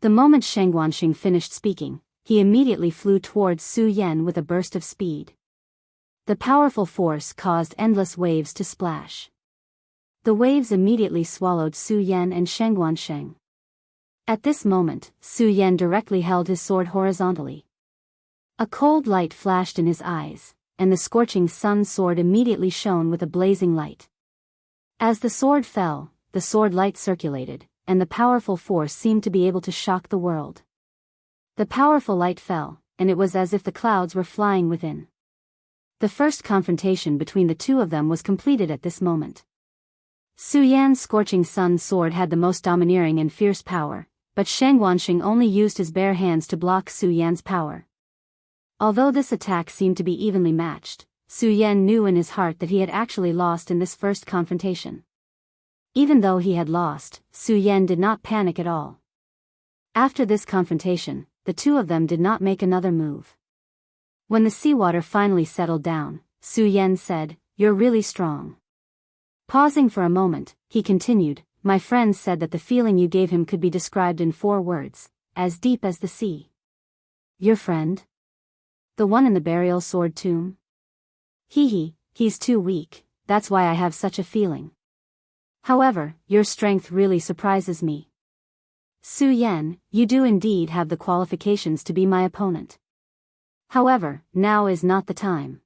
The moment Shang Wanxing finished speaking, he immediately flew towards Su Yan with a burst of speed. The powerful force caused endless waves to splash. The waves immediately swallowed Su Yan and Shang Wanxing. At this moment, Su Yan directly held his sword horizontally. A cold light flashed in his eyes, and the scorching sun sword immediately shone with a blazing light. As the sword fell, the sword light circulated, and the powerful force seemed to be able to shock the world. The powerful light fell, and it was as if the clouds were flying within. The first confrontation between the two of them was completed at this moment. Su Yan's scorching sun sword had the most domineering and fierce power, but Shang Wanxing only used his bare hands to block Su Yan's power. Although this attack seemed to be evenly matched, Su Yan knew in his heart that he had actually lost in this first confrontation. Even though he had lost, Su Yan did not panic at all. After this confrontation, the two of them did not make another move. When the seawater finally settled down, Su Yan said, "You're really strong." Pausing for a moment, he continued, "My friend said that the feeling you gave him could be described in 4 words, as deep as the sea." "Your friend? The one in the burial sword tomb?" He's too weak, that's why I have such a feeling. However, your strength really surprises me. Su Yan, you do indeed have the qualifications to be my opponent. However, now is not the time.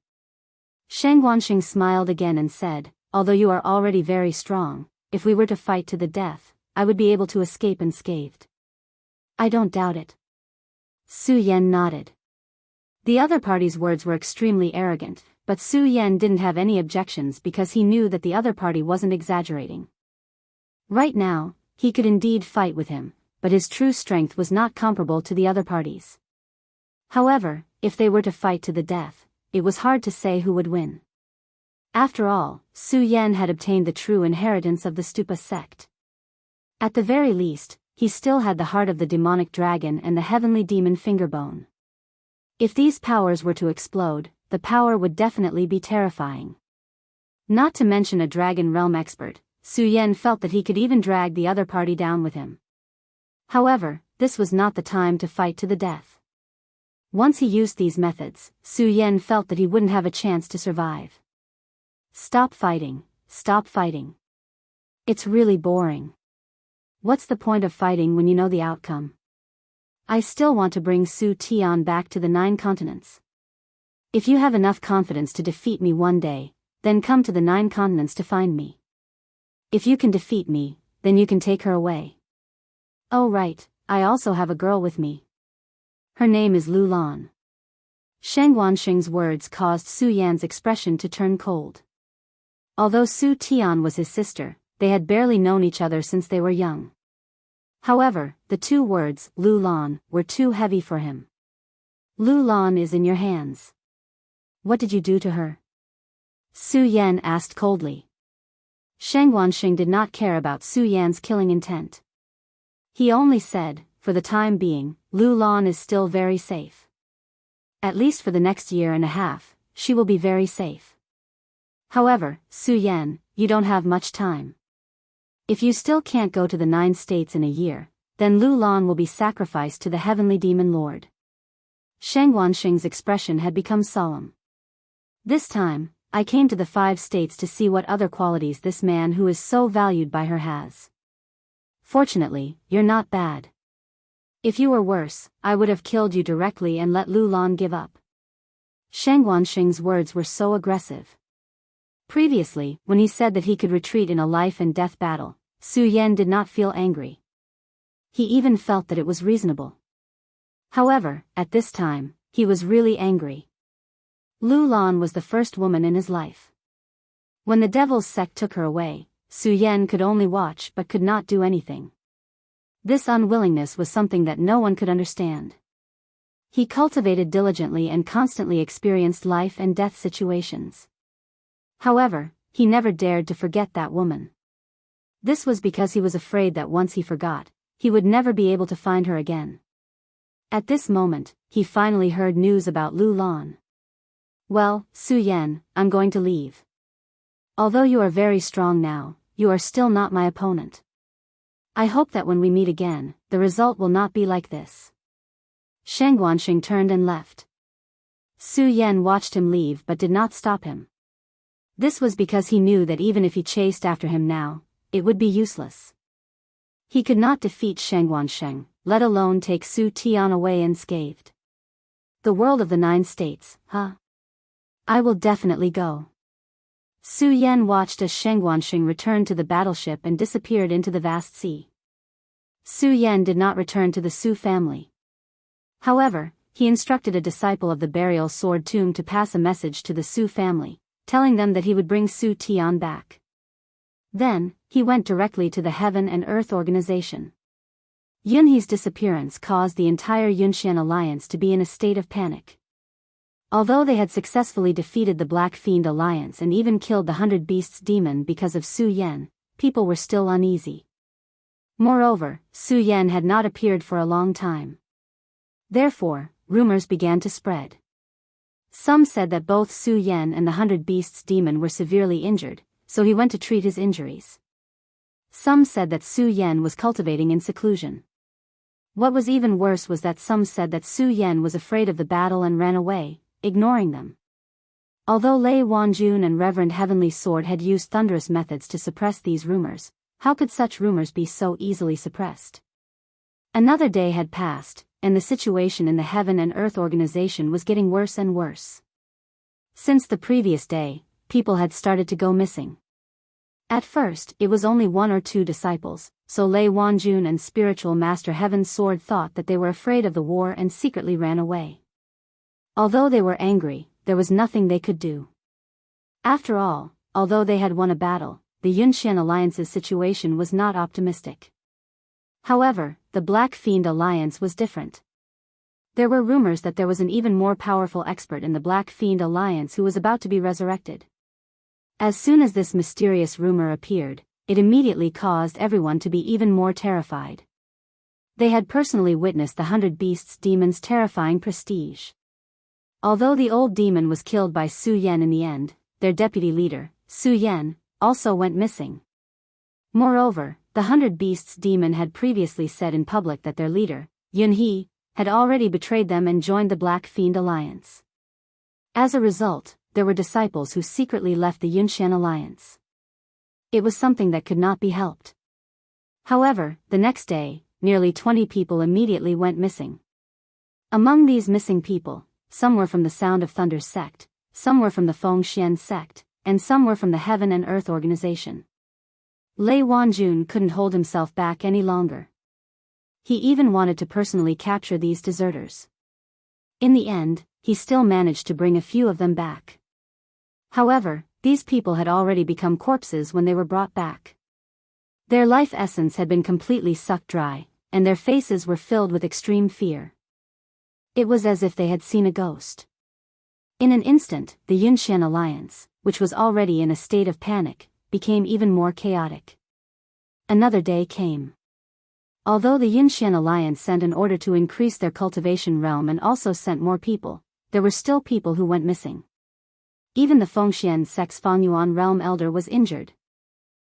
Shang Wanxing smiled again and said, "Although you are already very strong, if we were to fight to the death, I would be able to escape unscathed. I don't doubt it. Su Yan nodded. The other party's words were extremely arrogant, but Su Yan didn't have any objections because he knew that the other party wasn't exaggerating. Right now, he could indeed fight with him, but his true strength was not comparable to the other parties. However, if they were to fight to the death, it was hard to say who would win. After all, Su Yan had obtained the true inheritance of the Stupa sect. At the very least, he still had the heart of the demonic dragon and the heavenly demon fingerbone. If these powers were to explode, the power would definitely be terrifying. Not to mention a dragon realm expert, Su Yan felt that he could even drag the other party down with him. However, this was not the time to fight to the death. Once he used these methods, Su Yan felt that he wouldn't have a chance to survive. Stop fighting, stop fighting. It's really boring. What's the point of fighting when you know the outcome? I still want to bring Su Tian back to the 9 continents. If you have enough confidence to defeat me one day, then come to the 9 continents to find me. If you can defeat me, then you can take her away. Oh right, I also have a girl with me. Her name is Lu Lan. Sheng Wanxing's words caused Su Yan's expression to turn cold. Although Su Tian was his sister, they had barely known each other since they were young. However, the 2 words, Lu Lan, were too heavy for him. Lu Lan is in your hands. What did you do to her? Su Yan asked coldly. Sheng Wanxing did not care about Su Yan's killing intent. He only said, for the time being, Lu Lan is still very safe. At least for the next year and a half, she will be very safe. However, Su Yan, you don't have much time. If you still can't go to the 9 states in a year, then Lu Lan will be sacrificed to the heavenly demon lord. Sheng Wanxing's expression had become solemn. This time, I came to the 5 states to see what other qualities this man who is so valued by her has. Fortunately, you're not bad. If you were worse, I would have killed you directly and let Lu Lan give up. Sheng Wanxing's words were so aggressive. Previously, when he said that he could retreat in a life and death battle, Su Yan did not feel angry. He even felt that it was reasonable. However, at this time, he was really angry. Lu Lan was the first woman in his life. When the devil's sect took her away, Su Yan could only watch but could not do anything. This unwillingness was something that no one could understand. He cultivated diligently and constantly experienced life and death situations. However, he never dared to forget that woman. This was because he was afraid that once he forgot, he would never be able to find her again. At this moment, he finally heard news about Lu Lan. Well, Su Yan, I'm going to leave. Although you are very strong now, you are still not my opponent. I hope that when we meet again, the result will not be like this. Sheng Wanxing turned and left. Su Yan watched him leave but did not stop him. This was because he knew that even if he chased after him now, it would be useless. He could not defeat Sheng Wanxing, let alone take Su Tian away unscathed. The world of the 9 states, huh? I will definitely go. Su Yan watched as Sheng Wanxing returned to the battleship and disappeared into the vast sea. Su Yan did not return to the Su family. However, he instructed a disciple of the burial sword tomb to pass a message to the Su family, telling them that he would bring Su Tian back. Then, he went directly to the Heaven and Earth organization. Yunhe's disappearance caused the entire Yunxian alliance to be in a state of panic. Although they had successfully defeated the Black Fiend Alliance and even killed the 100 Beasts demon because of Su Yan, people were still uneasy. Moreover, Su Yan had not appeared for a long time. Therefore, rumors began to spread. Some said that both Su Yan and the 100 Beasts demon were severely injured, so he went to treat his injuries. Some said that Su Yan was cultivating in seclusion. What was even worse was that some said that Su Yan was afraid of the battle and ran away, ignoring them. Although Lei Wanjun and Reverend Heavenly Sword had used thunderous methods to suppress these rumors, how could such rumors be so easily suppressed? Another day had passed, and the situation in the Heaven and Earth organization was getting worse and worse. Since the previous day, people had started to go missing. At first, it was only 1 or 2 disciples, so Lei Wanjun and spiritual master Heaven's Sword thought that they were afraid of the war and secretly ran away. Although they were angry, there was nothing they could do. After all, although they had won a battle, the Yunxian Alliance's situation was not optimistic. However, the Black Fiend Alliance was different. There were rumors that there was an even more powerful expert in the Black Fiend Alliance who was about to be resurrected. As soon as this mysterious rumor appeared, it immediately caused everyone to be even more terrified. They had personally witnessed the 100 Beasts demon's terrifying prestige. Although the old demon was killed by Su Yan in the end, their deputy leader, Su Yan, also went missing. Moreover, the 100 Beasts demon had previously said in public that their leader, Yun He, had already betrayed them and joined the Black Fiend Alliance. As a result, there were disciples who secretly left the Yunxian Alliance. It was something that could not be helped. However, the next day, nearly 20 people immediately went missing. Among these missing people, some were from the Sound of Thunder sect, some were from the Fengxian sect, and some were from the Heaven and Earth organization. Lei Wanjun couldn't hold himself back any longer. He even wanted to personally capture these deserters. In the end, he still managed to bring a few of them back. However, these people had already become corpses when they were brought back. Their life essence had been completely sucked dry, and their faces were filled with extreme fear. It was as if they had seen a ghost. In an instant, the Yunxian Alliance, which was already in a state of panic, became even more chaotic. Another day came. Although the Yunxian Alliance sent an order to increase their cultivation realm and also sent more people, there were still people who went missing. Even the Fengxian sect's Fangyuan realm elder was injured.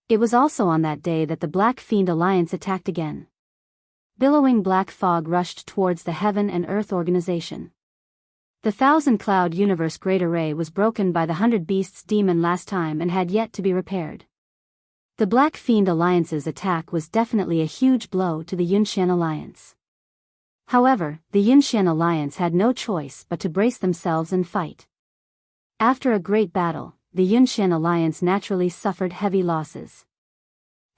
It was also on that day that the Black Fiend Alliance attacked again. Billowing black fog rushed towards the Heaven and Earth organization. The 1,000-cloud universe Great Array was broken by the 100 Beasts demon last time and had yet to be repaired. The Black Fiend Alliance's attack was definitely a huge blow to the Yunxian Alliance. However, the Yunxian Alliance had no choice but to brace themselves and fight. After a great battle, the Yunxian Alliance naturally suffered heavy losses.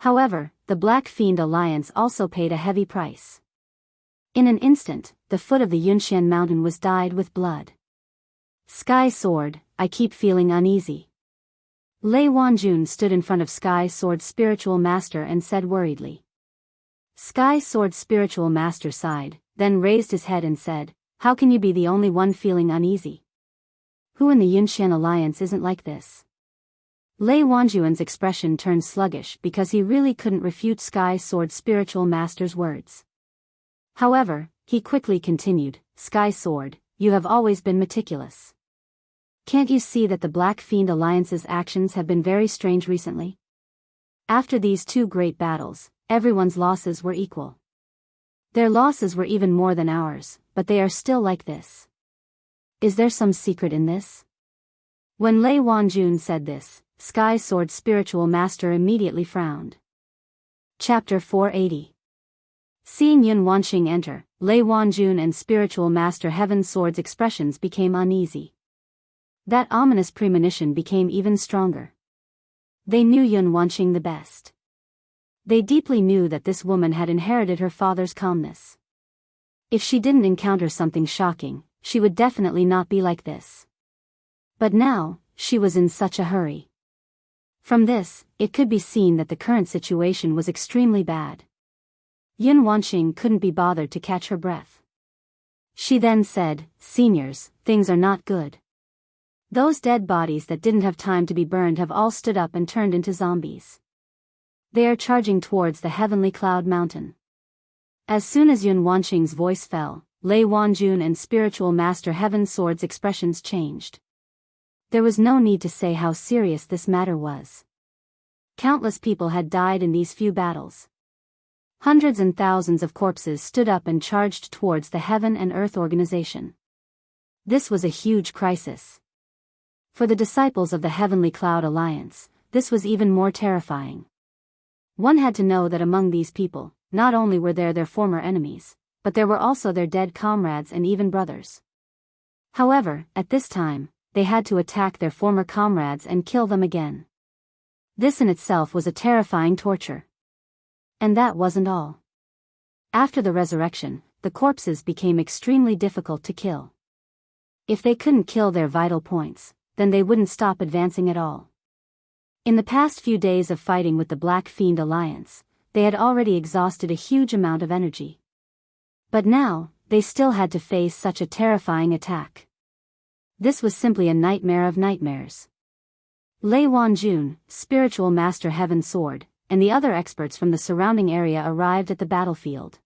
However, the Black Fiend Alliance also paid a heavy price. In an instant, the foot of the Yunxian mountain was dyed with blood. Sky Sword, I keep feeling uneasy. Lei Wanjun stood in front of Sky Sword's spiritual master and said worriedly. Sky Sword's spiritual master sighed, then raised his head and said, How can you be the only one feeling uneasy? Who in the Yunxian Alliance isn't like this? Lei Wanjun's expression turned sluggish because he really couldn't refute Sky Sword's spiritual master's words. However, he quickly continued, Sky Sword, you have always been meticulous. Can't you see that the Black Fiend Alliance's actions have been very strange recently? After these 2 great battles, everyone's losses were equal. Their losses were even more than ours, but they are still like this. Is there some secret in this? When Lei Wanjun said this, Sky Sword's spiritual master immediately frowned. Chapter 480. Seeing Yun Wanxing enter, Lei Wanjun and spiritual master Heaven's Sword's expressions became uneasy. That ominous premonition became even stronger. They knew Yun Wanxing the best. They deeply knew that this woman had inherited her father's calmness. If she didn't encounter something shocking, she would definitely not be like this. But now, she was in such a hurry. From this, it could be seen that the current situation was extremely bad. Yun Wanxing couldn't be bothered to catch her breath. She then said, Seniors, things are not good. Those dead bodies that didn't have time to be burned have all stood up and turned into zombies. They are charging towards the heavenly cloud mountain. As soon as Yun Wanxing's voice fell, Lei Wanjun and spiritual master Heaven's Sword's expressions changed. There was no need to say how serious this matter was. Countless people had died in these few battles. Hundreds and thousands of corpses stood up and charged towards the Heaven and Earth organization. This was a huge crisis. For the disciples of the Heavenly Cloud Alliance, this was even more terrifying. One had to know that among these people, not only were there their former enemies, but there were also their dead comrades and even brothers. However, at this time, they had to attack their former comrades and kill them again. This in itself was a terrifying torture. And that wasn't all. After the resurrection, the corpses became extremely difficult to kill. If they couldn't kill their vital points, then they wouldn't stop advancing at all. In the past few days of fighting with the Black Fiend Alliance, they had already exhausted a huge amount of energy. But now, they still had to face such a terrifying attack. This was simply a nightmare of nightmares. Lei Wanjun, spiritual master Heaven Sword, and the other experts from the surrounding area arrived at the battlefield.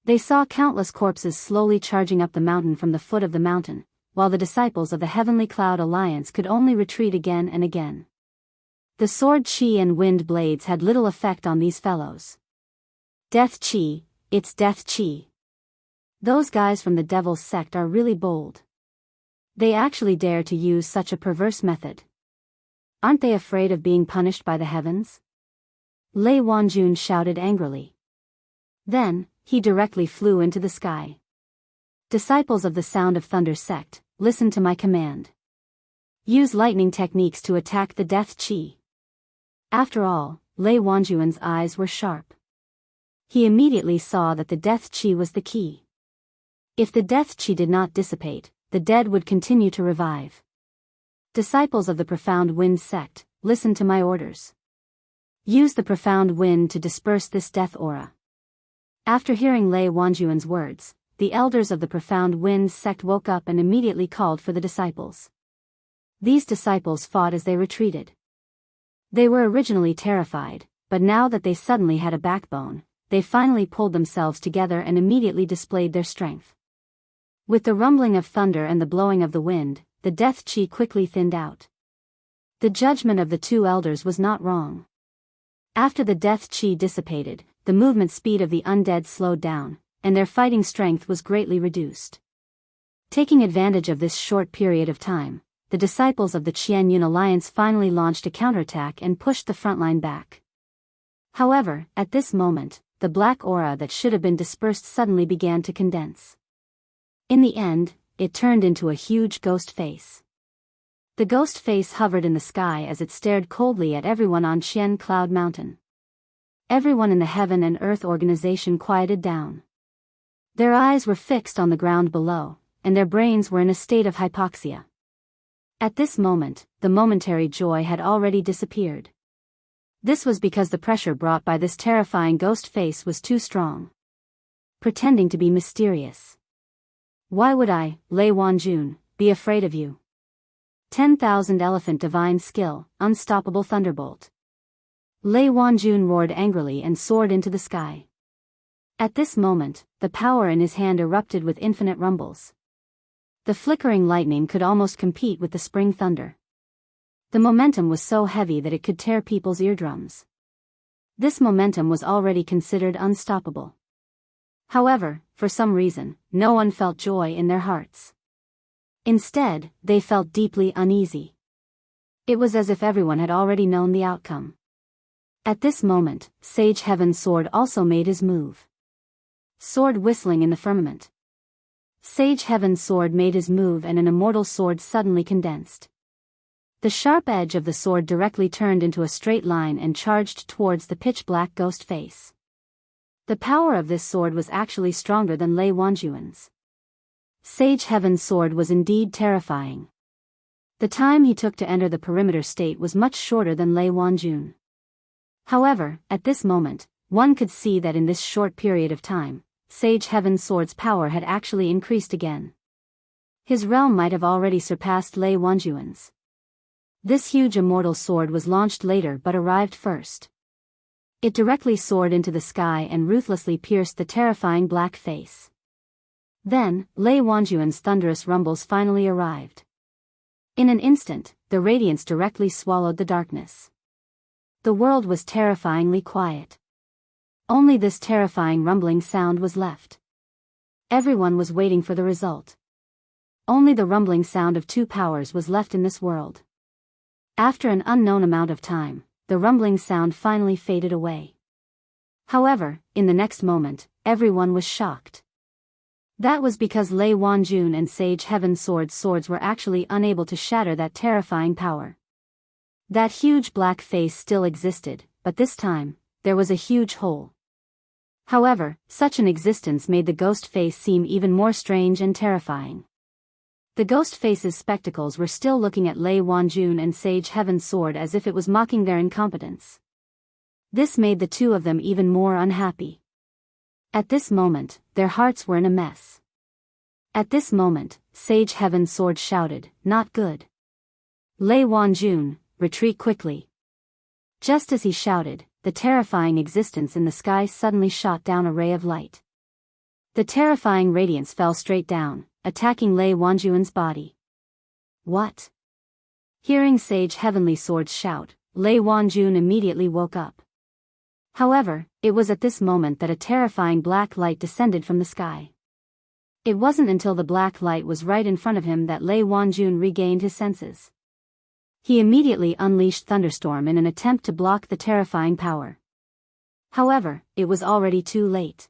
They saw countless corpses slowly charging up the mountain from the foot of the mountain, while the disciples of the Heavenly Cloud Alliance could only retreat again and again. The sword chi and wind blades had little effect on these fellows. Death chi, it's death chi. Those guys from the Devil's sect are really bold. They actually dare to use such a perverse method. Aren't they afraid of being punished by the heavens? Lei Wanjun shouted angrily. Then, he directly flew into the sky. Disciples of the Sound of Thunder sect, listen to my command. Use lightning techniques to attack the death chi. After all, Lei Wanjun's eyes were sharp. He immediately saw that the death chi was the key. If the death chi did not dissipate, the dead would continue to revive. Disciples of the Profound Wind sect, listen to my orders. Use the profound wind to disperse this death aura. After hearing Lei Wanjun's words, the elders of the Profound Wind sect woke up and immediately called for the disciples. These disciples fought as they retreated. They were originally terrified, but now that they suddenly had a backbone, they finally pulled themselves together and immediately displayed their strength. With the rumbling of thunder and the blowing of the wind, the death chi quickly thinned out. The judgment of the two elders was not wrong. After the death chi dissipated, the movement speed of the undead slowed down, and their fighting strength was greatly reduced. Taking advantage of this short period of time, the disciples of the Qianyun Alliance finally launched a counterattack and pushed the front line back. However, at this moment, the black aura that should have been dispersed suddenly began to condense. In the end, it turned into a huge ghost face. The ghost face hovered in the sky as it stared coldly at everyone on Qian Cloud Mountain. Everyone in the Heaven and Earth organization quieted down. Their eyes were fixed on the ground below, and their brains were in a state of hypoxia. At this moment, the momentary joy had already disappeared. This was because the pressure brought by this terrifying ghost face was too strong. Pretending to be mysterious. Why would I, Lei Wanjun, be afraid of you? 10,000 elephant divine skill, unstoppable thunderbolt. Lei Wanjun roared angrily and soared into the sky. At this moment, the power in his hand erupted with infinite rumbles. The flickering lightning could almost compete with the spring thunder. The momentum was so heavy that it could tear people's eardrums. This momentum was already considered unstoppable. However, for some reason, no one felt joy in their hearts. Instead, they felt deeply uneasy. It was as if everyone had already known the outcome. At this moment, Sage Heaven Sword also made his move. Sword whistling in the firmament. Sage Heaven Sword made his move and an immortal sword suddenly condensed. The sharp edge of the sword directly turned into a straight line and charged towards the pitch-black ghost face. The power of this sword was actually stronger than Lei Wanjun's. Sage Heaven's sword was indeed terrifying. The time he took to enter the perimeter state was much shorter than Lei Wanjun. However, at this moment, one could see that in this short period of time, Sage Heaven's sword's power had actually increased again. His realm might have already surpassed Lei Wanjun's. This huge immortal sword was launched later but arrived first. It directly soared into the sky and ruthlessly pierced the terrifying black face. Then, Lei Wanjun's thunderous rumbles finally arrived. In an instant, the radiance directly swallowed the darkness. The world was terrifyingly quiet. Only this terrifying rumbling sound was left. Everyone was waiting for the result. Only the rumbling sound of two powers was left in this world. After an unknown amount of time, the rumbling sound finally faded away. However, in the next moment, everyone was shocked. That was because Lei Wanjun and Sage Heaven Sword's swords were actually unable to shatter that terrifying power. That huge black face still existed, but this time, there was a huge hole. However, such an existence made the ghost face seem even more strange and terrifying. The ghost face's spectacles were still looking at Lei Wanjun and Sage Heaven's sword as if it was mocking their incompetence. This made the two of them even more unhappy. At this moment, their hearts were in a mess. At this moment, Sage Heaven's sword shouted, "Not good. Lei Wanjun, retreat quickly." Just as he shouted, the terrifying existence in the sky suddenly shot down a ray of light. The terrifying radiance fell straight down, attacking Lei Wanjun's body. What? Hearing Sage Heavenly Sword's shout, Lei Wanjun immediately woke up. However, it was at this moment that a terrifying black light descended from the sky. It wasn't until the black light was right in front of him that Lei Wanjun regained his senses. He immediately unleashed Thunderstorm in an attempt to block the terrifying power. However, it was already too late.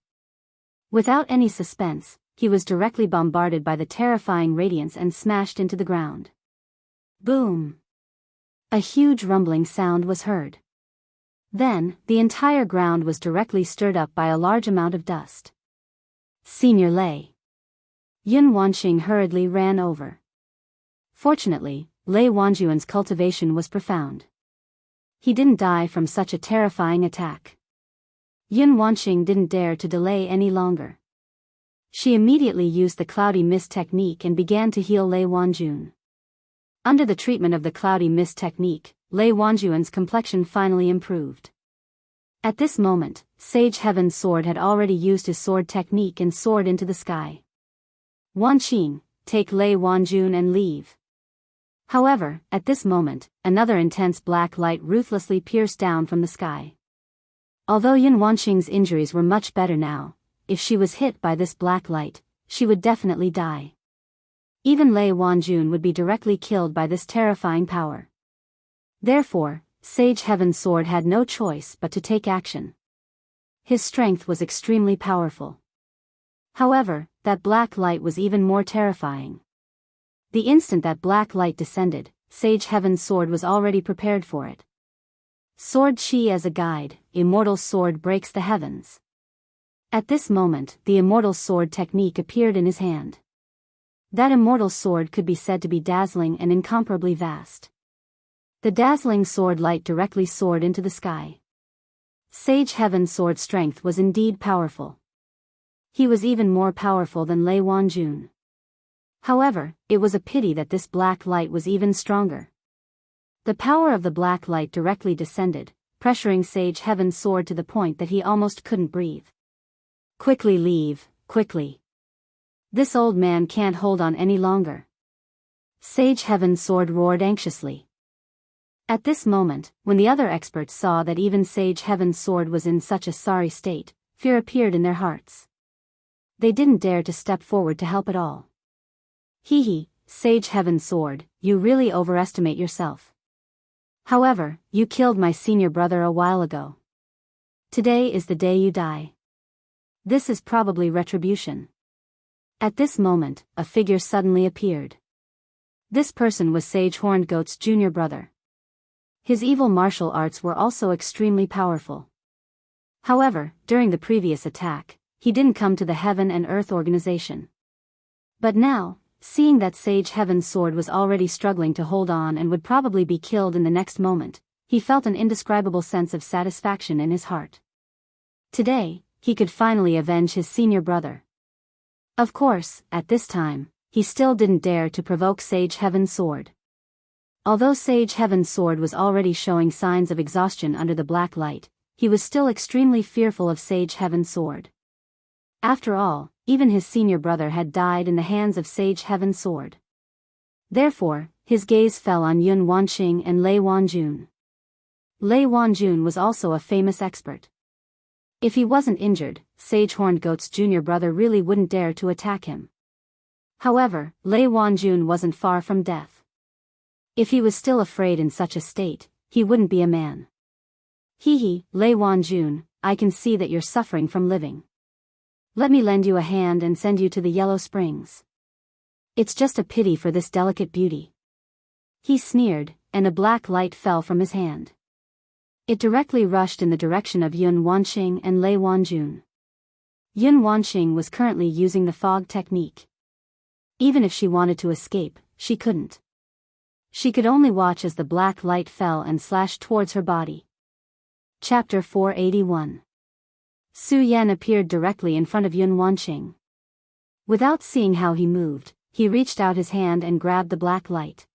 Without any suspense, he was directly bombarded by the terrifying radiance and smashed into the ground. Boom! A huge rumbling sound was heard. Then, the entire ground was directly stirred up by a large amount of dust. Senior Lei. Yun Wanqing hurriedly ran over. Fortunately, Lei Wanjun's cultivation was profound. He didn't die from such a terrifying attack. Yun Wanqing didn't dare to delay any longer. She immediately used the cloudy mist technique and began to heal Lei Wanjun. Under the treatment of the cloudy mist technique, Lei Wanjun's complexion finally improved. At this moment, Sage Heaven's sword had already used his sword technique and soared into the sky. Wanqing, take Lei Wanjun and leave. However, at this moment, another intense black light ruthlessly pierced down from the sky. Although Yun Wanqing's injuries were much better now, if she was hit by this black light, she would definitely die. Even Lei Wanjun would be directly killed by this terrifying power. Therefore, Sage Heaven's sword had no choice but to take action. His strength was extremely powerful. However, that black light was even more terrifying. The instant that black light descended, Sage Heaven's sword was already prepared for it. Sword Chi as a guide, immortal sword breaks the heavens. At this moment, the immortal sword technique appeared in his hand. That immortal sword could be said to be dazzling and incomparably vast. The dazzling sword light directly soared into the sky. Sage Heaven's sword strength was indeed powerful. He was even more powerful than Lei Wanjun. However, it was a pity that this black light was even stronger. The power of the black light directly descended, pressuring Sage Heaven's sword to the point that he almost couldn't breathe. Quickly leave, quickly. This old man can't hold on any longer. Sage Heaven's sword roared anxiously. At this moment, when the other experts saw that even Sage Heaven's sword was in such a sorry state, fear appeared in their hearts. They didn't dare to step forward to help at all. Hee, Sage Heaven's sword, you really overestimate yourself. However, you killed my senior brother a while ago. Today is the day you die. This is probably retribution. At this moment, a figure suddenly appeared. This person was Sage Horned Goat's junior brother. His evil martial arts were also extremely powerful. However, during the previous attack, he didn't come to the Heaven and Earth organization. But now, seeing that Sage Heaven's sword was already struggling to hold on and would probably be killed in the next moment, he felt an indescribable sense of satisfaction in his heart. Today, he could finally avenge his senior brother. Of course, at this time, he still didn't dare to provoke Sage Heaven's sword. Although Sage Heaven's sword was already showing signs of exhaustion under the black light, he was still extremely fearful of Sage Heaven's sword. After all, even his senior brother had died in the hands of Sage Heaven's sword. Therefore, his gaze fell on Yun Wanqing and Lei Wanjun. Lei Wanjun was also a famous expert. If he wasn't injured, Sage Horned Goat's junior brother really wouldn't dare to attack him. However, Lei Wanjun wasn't far from death. If he was still afraid in such a state, he wouldn't be a man. Hee, Lei Wanjun, I can see that you're suffering from living. Let me lend you a hand and send you to the Yellow Springs. It's just a pity for this delicate beauty. He sneered, and a black light fell from his hand. It directly rushed in the direction of Yun Wanqing and Lei Wanjun. Yun Wanqing was currently using the fog technique. Even if she wanted to escape, she couldn't. She could only watch as the black light fell and slashed towards her body. Chapter 481. Su Yan appeared directly in front of Yun Wanqing. Without seeing how he moved, he reached out his hand and grabbed the black light.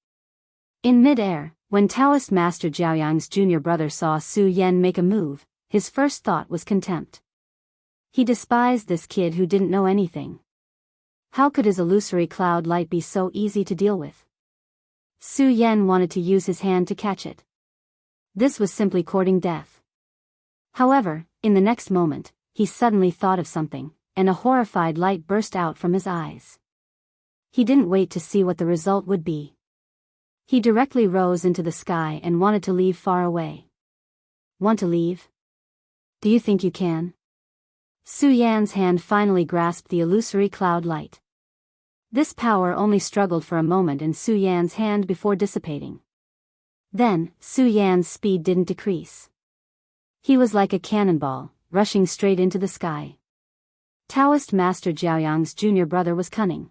In mid-air, when Taoist Master Jiaoyang's junior brother saw Su Yan make a move, his first thought was contempt. He despised this kid who didn't know anything. How could his illusory cloud light be so easy to deal with? Su Yan wanted to use his hand to catch it. This was simply courting death. However, in the next moment, he suddenly thought of something, and a horrified light burst out from his eyes. He didn't wait to see what the result would be. He directly rose into the sky and wanted to leave far away. Want to leave? Do you think you can? Su Yan's hand finally grasped the illusory cloud light. This power only struggled for a moment in Su Yan's hand before dissipating. Then, Su Yan's speed didn't decrease. He was like a cannonball, rushing straight into the sky. Taoist Master Jiaoyang's junior brother was cunning.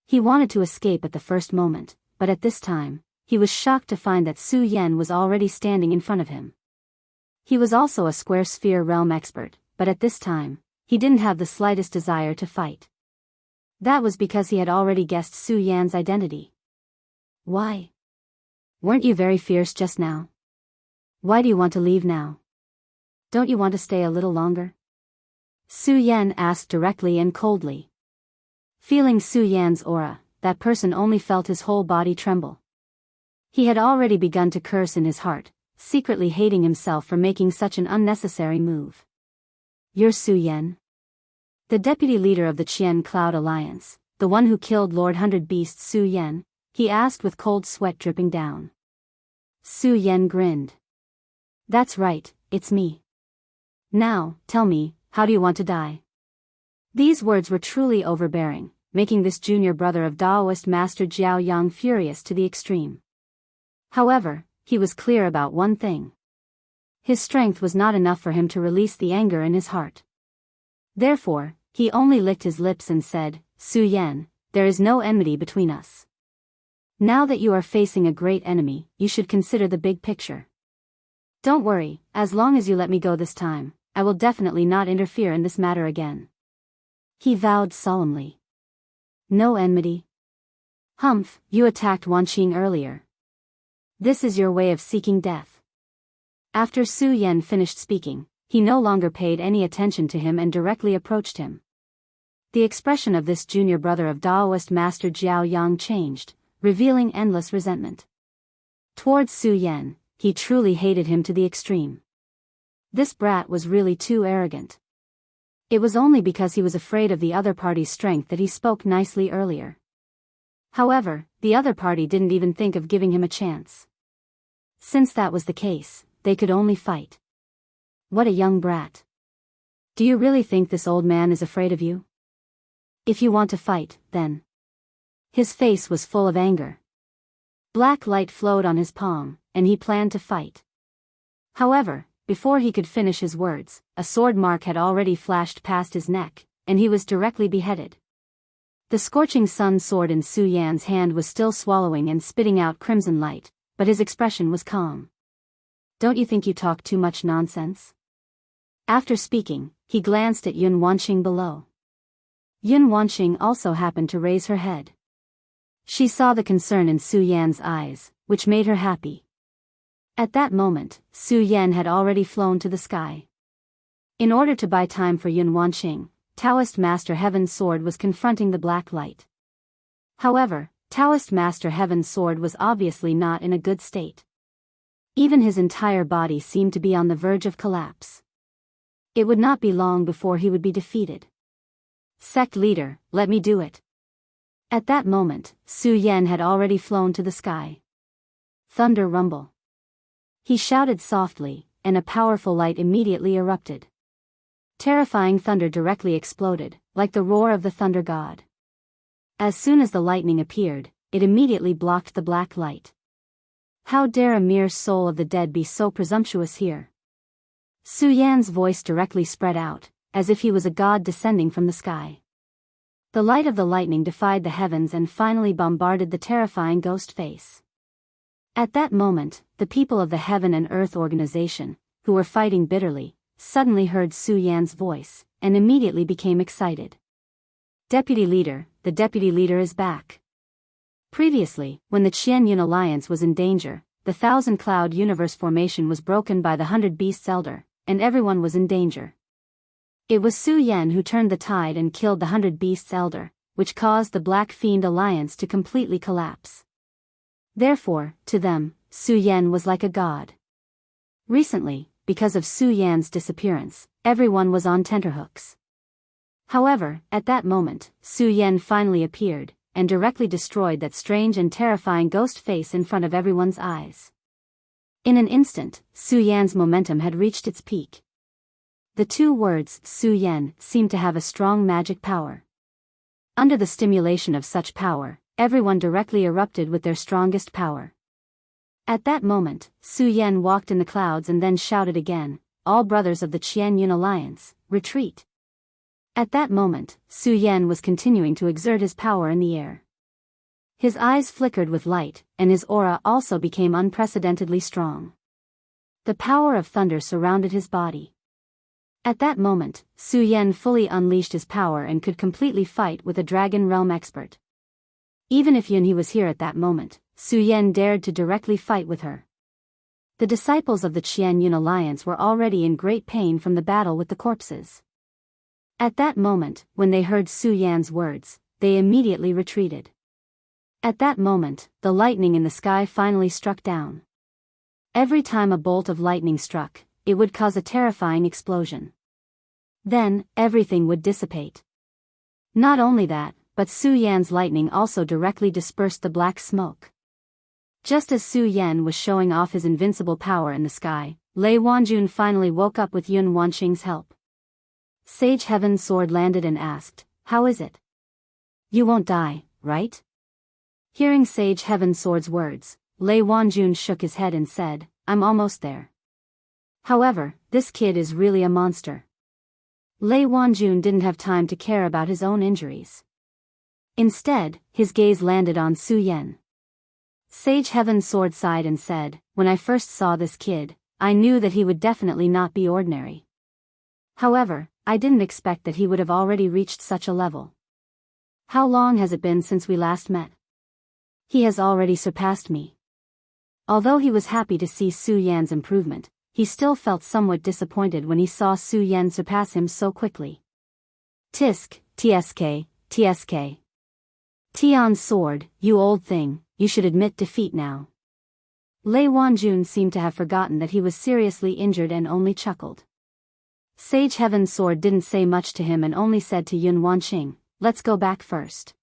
He wanted to escape at the first moment, but at this time, he was shocked to find that Su Yan was already standing in front of him. He was also a square sphere realm expert, but at this time, he didn't have the slightest desire to fight. That was because he had already guessed Su Yan's identity. Why? Weren't you very fierce just now? Why do you want to leave now? Don't you want to stay a little longer? Su Yan asked directly and coldly. Feeling Su Yan's aura, that person only felt his whole body tremble. He had already begun to curse in his heart, secretly hating himself for making such an unnecessary move. You're Su Yan? The deputy leader of the Qian Cloud Alliance, the one who killed Lord Hundred Beasts Su Yan, he asked with cold sweat dripping down. Su Yan grinned. That's right, it's me. Now, tell me, how do you want to die? These words were truly overbearing, making this junior brother of Daoist Master Jiaoyang furious to the extreme. However, he was clear about one thing. His strength was not enough for him to release the anger in his heart. Therefore, he only licked his lips and said, Su Yan, there is no enmity between us. Now that you are facing a great enemy, you should consider the big picture. Don't worry, as long as you let me go this time, I will definitely not interfere in this matter again. He vowed solemnly. No enmity? Humph, you attacked Wanqing earlier. This is your way of seeking death. After Su Yan finished speaking, he no longer paid any attention to him and directly approached him. The expression of this junior brother of Daoist Master Jiaoyang changed, revealing endless resentment. Towards Su Yan, he truly hated him to the extreme. This brat was really too arrogant. It was only because he was afraid of the other party's strength that he spoke nicely earlier. However, the other party didn't even think of giving him a chance. Since that was the case, they could only fight. What a young brat. Do you really think this old man is afraid of you? If you want to fight, then. His face was full of anger. Black light flowed on his palm, and he planned to fight. However, before he could finish his words, a sword mark had already flashed past his neck, and he was directly beheaded. The scorching sun sword in Su Yan's hand was still swallowing and spitting out crimson light, but his expression was calm. Don't you think you talk too much nonsense? After speaking, he glanced at Yun Wanqing below. Yun Wanqing also happened to raise her head. She saw the concern in Su Yan's eyes, which made her happy. At that moment, Su Yan had already flown to the sky. In order to buy time for Yun Wanqing, Taoist Master Heaven's sword was confronting the black light. However, Taoist Master Heaven's sword was obviously not in a good state. Even his entire body seemed to be on the verge of collapse. It would not be long before he would be defeated. Sect leader, let me do it. At that moment, Su Yan had already flown to the sky. Thunder rumble. He shouted softly, and a powerful light immediately erupted. Terrifying thunder directly exploded, like the roar of the thunder god. As soon as the lightning appeared, it immediately blocked the black light. How dare a mere soul of the dead be so presumptuous here? Su Yan's voice directly spread out, as if he was a god descending from the sky. The light of the lightning defied the heavens and finally bombarded the terrifying ghost face. At that moment, the people of the Heaven and Earth Organization, who were fighting bitterly, suddenly heard Su Yan's voice, and immediately became excited. Deputy Leader, the Deputy Leader is back. Previously, when the Qianyun Alliance was in danger, the Thousand Cloud Universe formation was broken by the 100 Beasts Elder, and everyone was in danger. It was Su Yan who turned the tide and killed the 100 Beasts Elder, which caused the Black Fiend Alliance to completely collapse. Therefore, to them, Su Yan was like a god. Recently, because of Su Yan's disappearance, everyone was on tenterhooks. However, at that moment, Su Yan finally appeared, and directly destroyed that strange and terrifying ghost face in front of everyone's eyes. In an instant, Su Yan's momentum had reached its peak. The two words Su Yan seemed to have a strong magic power. Under the stimulation of such power, everyone directly erupted with their strongest power. At that moment, Su Yan walked in the clouds and then shouted again, "All brothers of the Qianyun Alliance, retreat!" At that moment, Su Yan was continuing to exert his power in the air. His eyes flickered with light, and his aura also became unprecedentedly strong. The power of thunder surrounded his body. At that moment, Su Yan fully unleashed his power and could completely fight with a Dragon Realm expert. Even if Yunhe was here at that moment, Su Yan dared to directly fight with her. The disciples of the Qianyun Alliance were already in great pain from the battle with the corpses. At that moment, when they heard Su Yan's words, they immediately retreated. At that moment, the lightning in the sky finally struck down. Every time a bolt of lightning struck, it would cause a terrifying explosion. Then, everything would dissipate. Not only that, but Su Yan's lightning also directly dispersed the black smoke. Just as Su Yan was showing off his invincible power in the sky, Lei Wanjun finally woke up with Yun Wanqing's help. Sage Heaven's sword landed and asked, "How is it? You won't die, right?" Hearing Sage Heaven's sword's words, Lei Wanjun shook his head and said, "I'm almost there. However, this kid is really a monster." Lei Wanjun didn't have time to care about his own injuries. Instead, his gaze landed on Su Yan. Sage Heaven's sword sighed and said, "When I first saw this kid, I knew that he would definitely not be ordinary. However, I didn't expect that he would have already reached such a level. How long has it been since we last met? He has already surpassed me." Although he was happy to see Su Yan's improvement, he still felt somewhat disappointed when he saw Su Yan surpass him so quickly. Tisk, tsk, tsk. Tion's sword, you old thing, you should admit defeat now. Lei Wanjun seemed to have forgotten that he was seriously injured and only chuckled. Sage Heaven's sword didn't say much to him and only said to Yun Wanqing, "Let's go back first.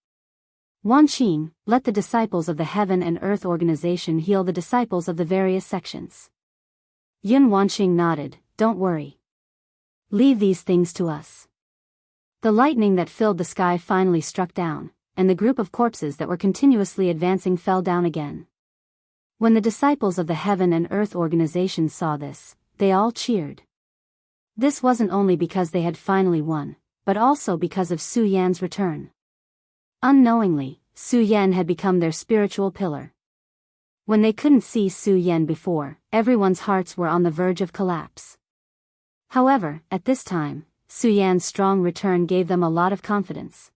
Wanqing, let the disciples of the Heaven and Earth Organization heal the disciples of the various sections." Yun Wanqing nodded, "Don't worry. Leave these things to us." The lightning that filled the sky finally struck down, and the group of corpses that were continuously advancing fell down again. When the disciples of the Heaven and Earth Organization saw this, they all cheered. This wasn't only because they had finally won, but also because of Su Yan's return. Unknowingly, Su Yan had become their spiritual pillar. When they couldn't see Su Yan before, everyone's hearts were on the verge of collapse. However, at this time, Su Yan's strong return gave them a lot of confidence.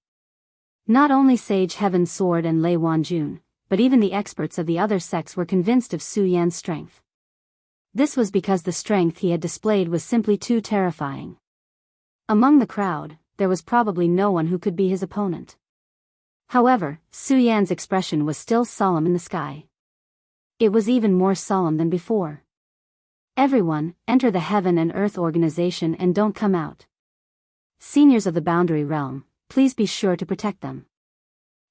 Not only Sage Heaven's sword and Lei Wanjun, but even the experts of the other sects were convinced of Su Yan's strength. This was because the strength he had displayed was simply too terrifying. Among the crowd, there was probably no one who could be his opponent. However, Su Yan's expression was still solemn in the sky. It was even more solemn than before. "Everyone, enter the Heaven and Earth Organization and don't come out. Seniors of the Boundary Realm, please be sure to protect them."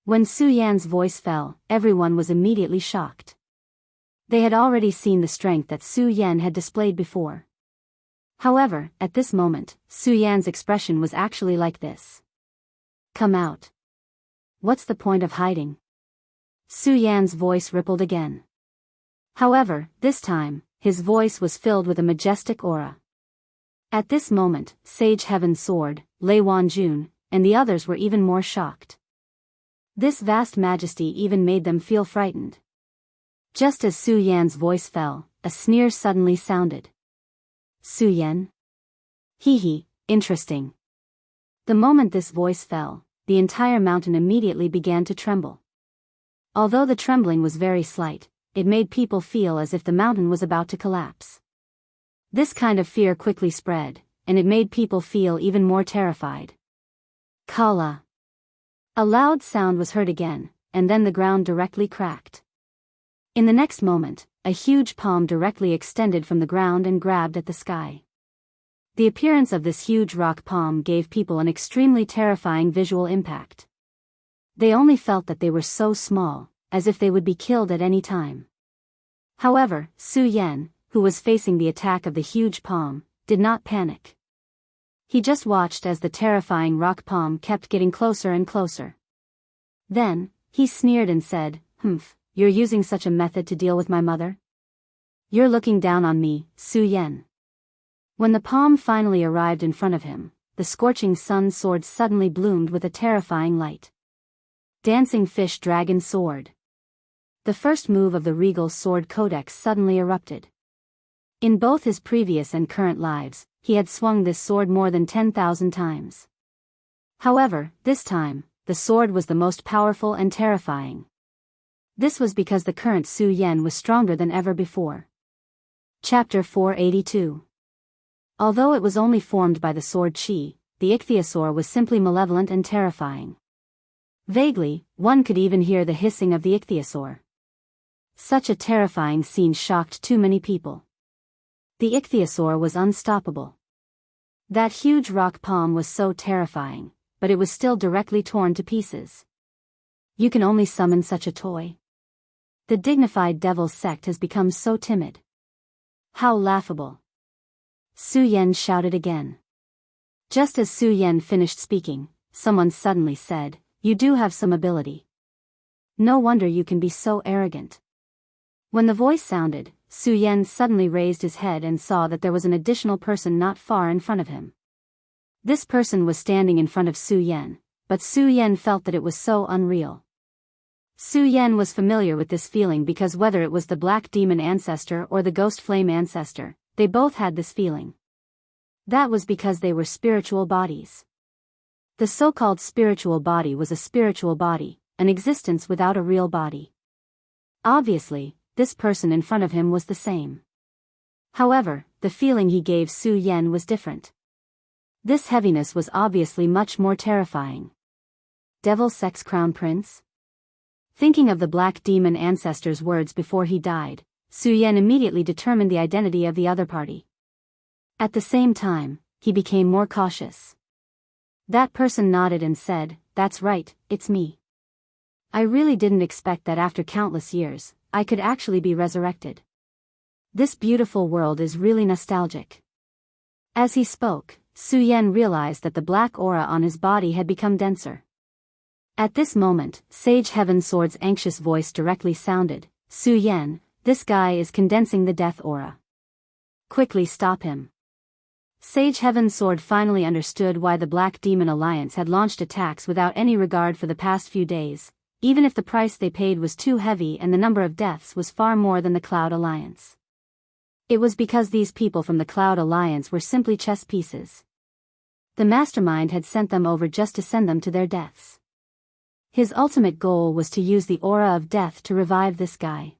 When Su Yan's voice fell, everyone was immediately shocked. They had already seen the strength that Su Yan had displayed before. However, at this moment, Su Yan's expression was actually like this. "Come out. What's the point of hiding?" Su Yan's voice rippled again. However, this time, his voice was filled with a majestic aura. At this moment, Sage Heaven's Sword, Lei Wanjun, and the others were even more shocked. This vast majesty even made them feel frightened. Just as Su Yan's voice fell, a sneer suddenly sounded. Su Yan? Hee, interesting. The moment this voice fell, the entire mountain immediately began to tremble. Although the trembling was very slight, it made people feel as if the mountain was about to collapse. This kind of fear quickly spread, and it made people feel even more terrified. Kala. A loud sound was heard again, and then the ground directly cracked. In the next moment, a huge palm directly extended from the ground and grabbed at the sky. The appearance of this huge rock palm gave people an extremely terrifying visual impact. They only felt that they were so small, as if they would be killed at any time. However, Su Yan, who was facing the attack of the huge palm, did not panic. He just watched as the terrifying rock palm kept getting closer and closer. Then, he sneered and said, "You're using such a method to deal with my mother? You're looking down on me, Su Yan." When the palm finally arrived in front of him, the scorching sun sword suddenly bloomed with a terrifying light. Dancing Fish Dragon Sword. The first move of the Regal Sword Codex suddenly erupted. In both his previous and current lives, he had swung this sword more than 10,000 times. However, this time, the sword was the most powerful and terrifying. This was because the current Su Yan was stronger than ever before. Chapter 482. Although it was only formed by the sword Qi, the ichthyosaur was simply malevolent and terrifying. Vaguely, one could even hear the hissing of the ichthyosaur. Such a terrifying scene shocked too many people. The ichthyosaur was unstoppable. That huge rock palm was so terrifying, but it was still directly torn to pieces. You can only summon such a toy. The dignified devil's sect has become so timid. How laughable. Su Yan shouted again. Just as Su Yan finished speaking, someone suddenly said, "You do have some ability. No wonder you can be so arrogant." When the voice sounded, Su Yan suddenly raised his head and saw that there was an additional person not far in front of him. This person was standing in front of Su Yan, but Su Yan felt that it was so unreal. Su Yan was familiar with this feeling because whether it was the Black Demon Ancestor or the Ghost Flame Ancestor, they both had this feeling. That was because they were spiritual bodies. The so-called spiritual body was a spiritual body, an existence without a real body. Obviously, this person in front of him was the same. However, the feeling he gave Su Yan was different. This heaviness was obviously much more terrifying. Devil Sex Crown Prince? Thinking of the Black Demon Ancestor's words before he died, Su Yan immediately determined the identity of the other party. At the same time, he became more cautious. That person nodded and said, "That's right, it's me. I really didn't expect that after countless years, I could actually be resurrected. This beautiful world is really nostalgic." As he spoke, Su Yan realized that the black aura on his body had become denser. At this moment, Sage Heaven Sword's anxious voice directly sounded, "Su Yan, this guy is condensing the death aura. Quickly stop him." Sage Heaven Sword finally understood why the Black Demon Alliance had launched attacks without any regard for the past few days, even if the price they paid was too heavy and the number of deaths was far more than the Cloud Alliance. It was because these people from the Cloud Alliance were simply chess pieces. The mastermind had sent them over just to send them to their deaths. His ultimate goal was to use the aura of death to revive this guy.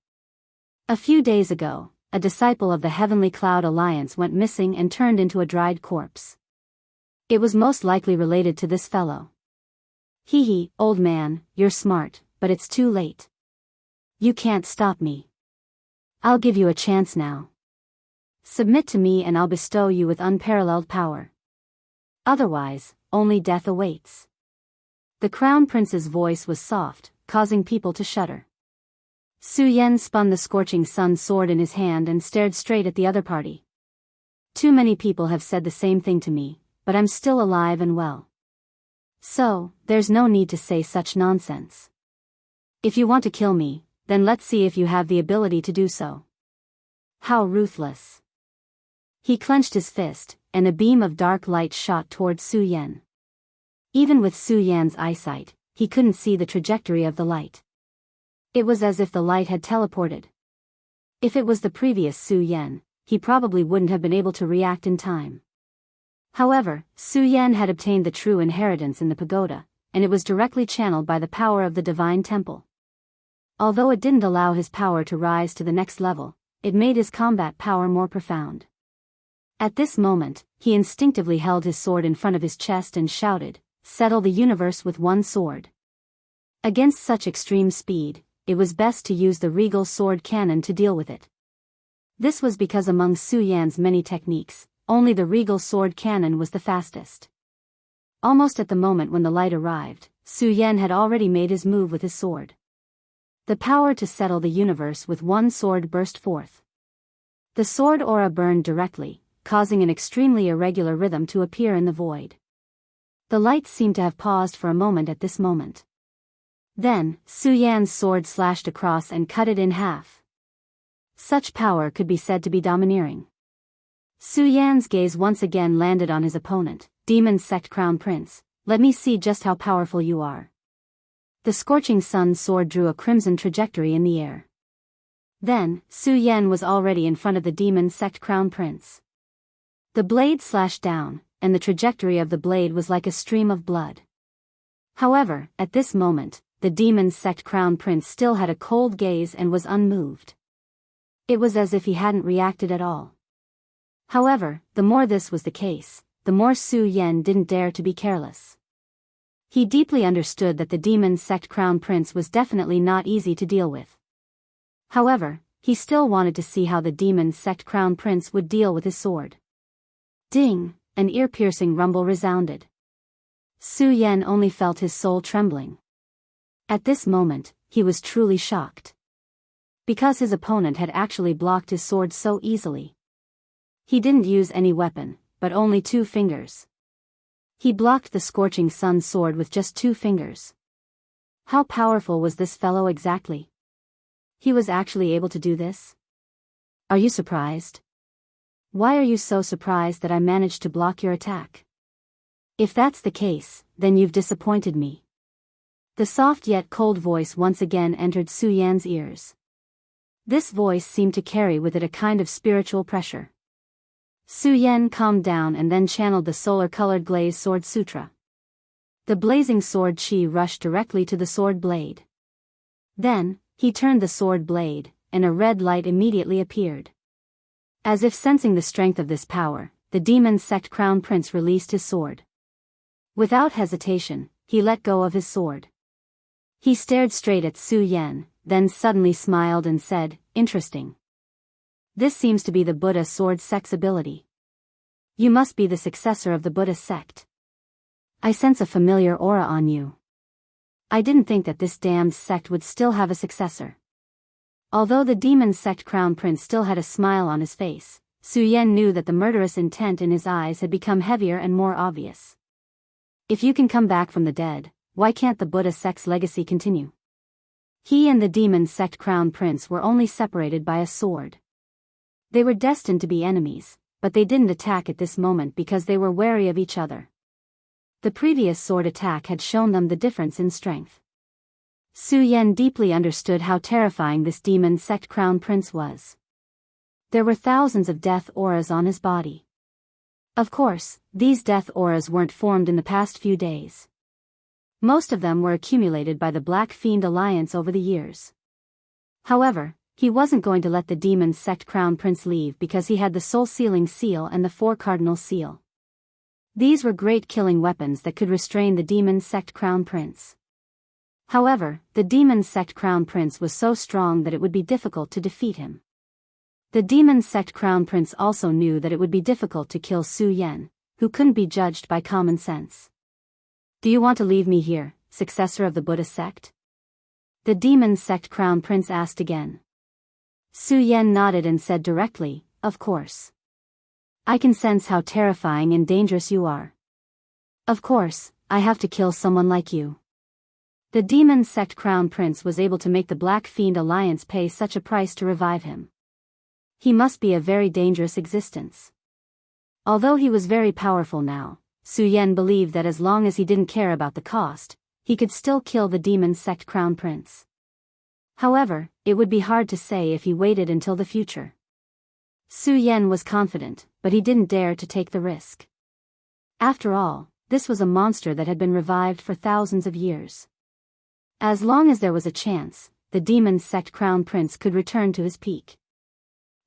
A few days ago, a disciple of the Heavenly Cloud Alliance went missing and turned into a dried corpse. It was most likely related to this fellow. Hee, old man, you're smart, but it's too late. You can't stop me. I'll give you a chance now. Submit to me and I'll bestow you with unparalleled power. Otherwise, only death awaits. The Crown Prince's voice was soft, causing people to shudder. Su Yan spun the scorching sun sword in his hand and stared straight at the other party. Too many people have said the same thing to me, but I'm still alive and well. So, there's no need to say such nonsense. If you want to kill me, then let's see if you have the ability to do so. How ruthless. He clenched his fist, and a beam of dark light shot toward Su Yan. Even with Su Yan's eyesight, he couldn't see the trajectory of the light. It was as if the light had teleported. If it was the previous Su Yan, he probably wouldn't have been able to react in time. However, Su Yan had obtained the true inheritance in the pagoda, and it was directly channeled by the power of the divine temple. Although it didn't allow his power to rise to the next level, it made his combat power more profound. At this moment, he instinctively held his sword in front of his chest and shouted, "Settle the universe with one sword." Against such extreme speed, it was best to use the regal sword cannon to deal with it. This was because among Su Yan's many techniques, only the regal sword cannon was the fastest. Almost at the moment when the light arrived, Su Yan had already made his move with his sword. The power to settle the universe with one sword burst forth. The sword aura burned directly, causing an extremely irregular rhythm to appear in the void. The light seemed to have paused for a moment at this moment. Then, Su Yan's sword slashed across and cut it in half. Such power could be said to be domineering. Su Yan's gaze once again landed on his opponent, Demon Sect Crown Prince. "Let me see just how powerful you are." The scorching sun sword drew a crimson trajectory in the air. Then, Su Yan was already in front of the Demon Sect Crown Prince. The blade slashed down, and the trajectory of the blade was like a stream of blood. However, at this moment, the Demon Sect Crown Prince still had a cold gaze and was unmoved. It was as if he hadn't reacted at all. However, the more this was the case, the more Su Yan didn't dare to be careless. He deeply understood that the Demon Sect Crown Prince was definitely not easy to deal with. However, he still wanted to see how the Demon Sect Crown Prince would deal with his sword. Ding! An ear-piercing rumble resounded. Su Yan only felt his soul trembling. At this moment, he was truly shocked. Because his opponent had actually blocked his sword so easily. He didn't use any weapon, but only 2 fingers. He blocked the scorching sun sword with just 2 fingers. How powerful was this fellow exactly? He was actually able to do this? Are you surprised? Why are you so surprised that I managed to block your attack? If that's the case, then you've disappointed me. The soft yet cold voice once again entered Su Yan's ears. This voice seemed to carry with it a kind of spiritual pressure. Su Yan calmed down and then channeled the solar-colored glaze sword sutra. The blazing sword chi rushed directly to the sword blade. Then, he turned the sword blade, and a red light immediately appeared. As if sensing the strength of this power, the Demon Sect Crown Prince released his sword. Without hesitation, he let go of his sword. He stared straight at Su Yan, then suddenly smiled and said, "Interesting. This seems to be the Buddha sword sect's ability. You must be the successor of the Buddha sect. I sense a familiar aura on you. I didn't think that this damned sect would still have a successor." Although the Demon Sect Crown Prince still had a smile on his face, Su Yan knew that the murderous intent in his eyes had become heavier and more obvious. If you can come back from the dead, why can't the Buddha sect's legacy continue? He and the Demon Sect Crown Prince were only separated by a sword. They were destined to be enemies, but they didn't attack at this moment because they were wary of each other. The previous sword attack had shown them the difference in strength. Su Yan deeply understood how terrifying this Demon Sect Crown Prince was. There were thousands of death auras on his body. Of course, these death auras weren't formed in the past few days. Most of them were accumulated by the Black Fiend Alliance over the years. However, he wasn't going to let the Demon Sect Crown Prince leave because he had the Soul Sealing Seal and the 4 Cardinal Seal. These were great killing weapons that could restrain the Demon Sect Crown Prince. However, the Demon Sect Crown Prince was so strong that it would be difficult to defeat him. The Demon Sect Crown Prince also knew that it would be difficult to kill Su Yan, who couldn't be judged by common sense. "Do you want to leave me here, successor of the Buddha sect?" The Demon Sect Crown Prince asked again. Su Yan nodded and said directly, "Of course. I can sense how terrifying and dangerous you are. Of course, I have to kill someone like you." The Demon Sect Crown Prince was able to make the Black Fiend Alliance pay such a price to revive him. He must be a very dangerous existence. Although he was very powerful now, Su Yan believed that as long as he didn't care about the cost, he could still kill the demon sect crown prince. However, it would be hard to say if he waited until the future. Su Yan was confident, but he didn't dare to take the risk. After all, this was a monster that had been revived for thousands of years. As long as there was a chance, the demon sect crown prince could return to his peak.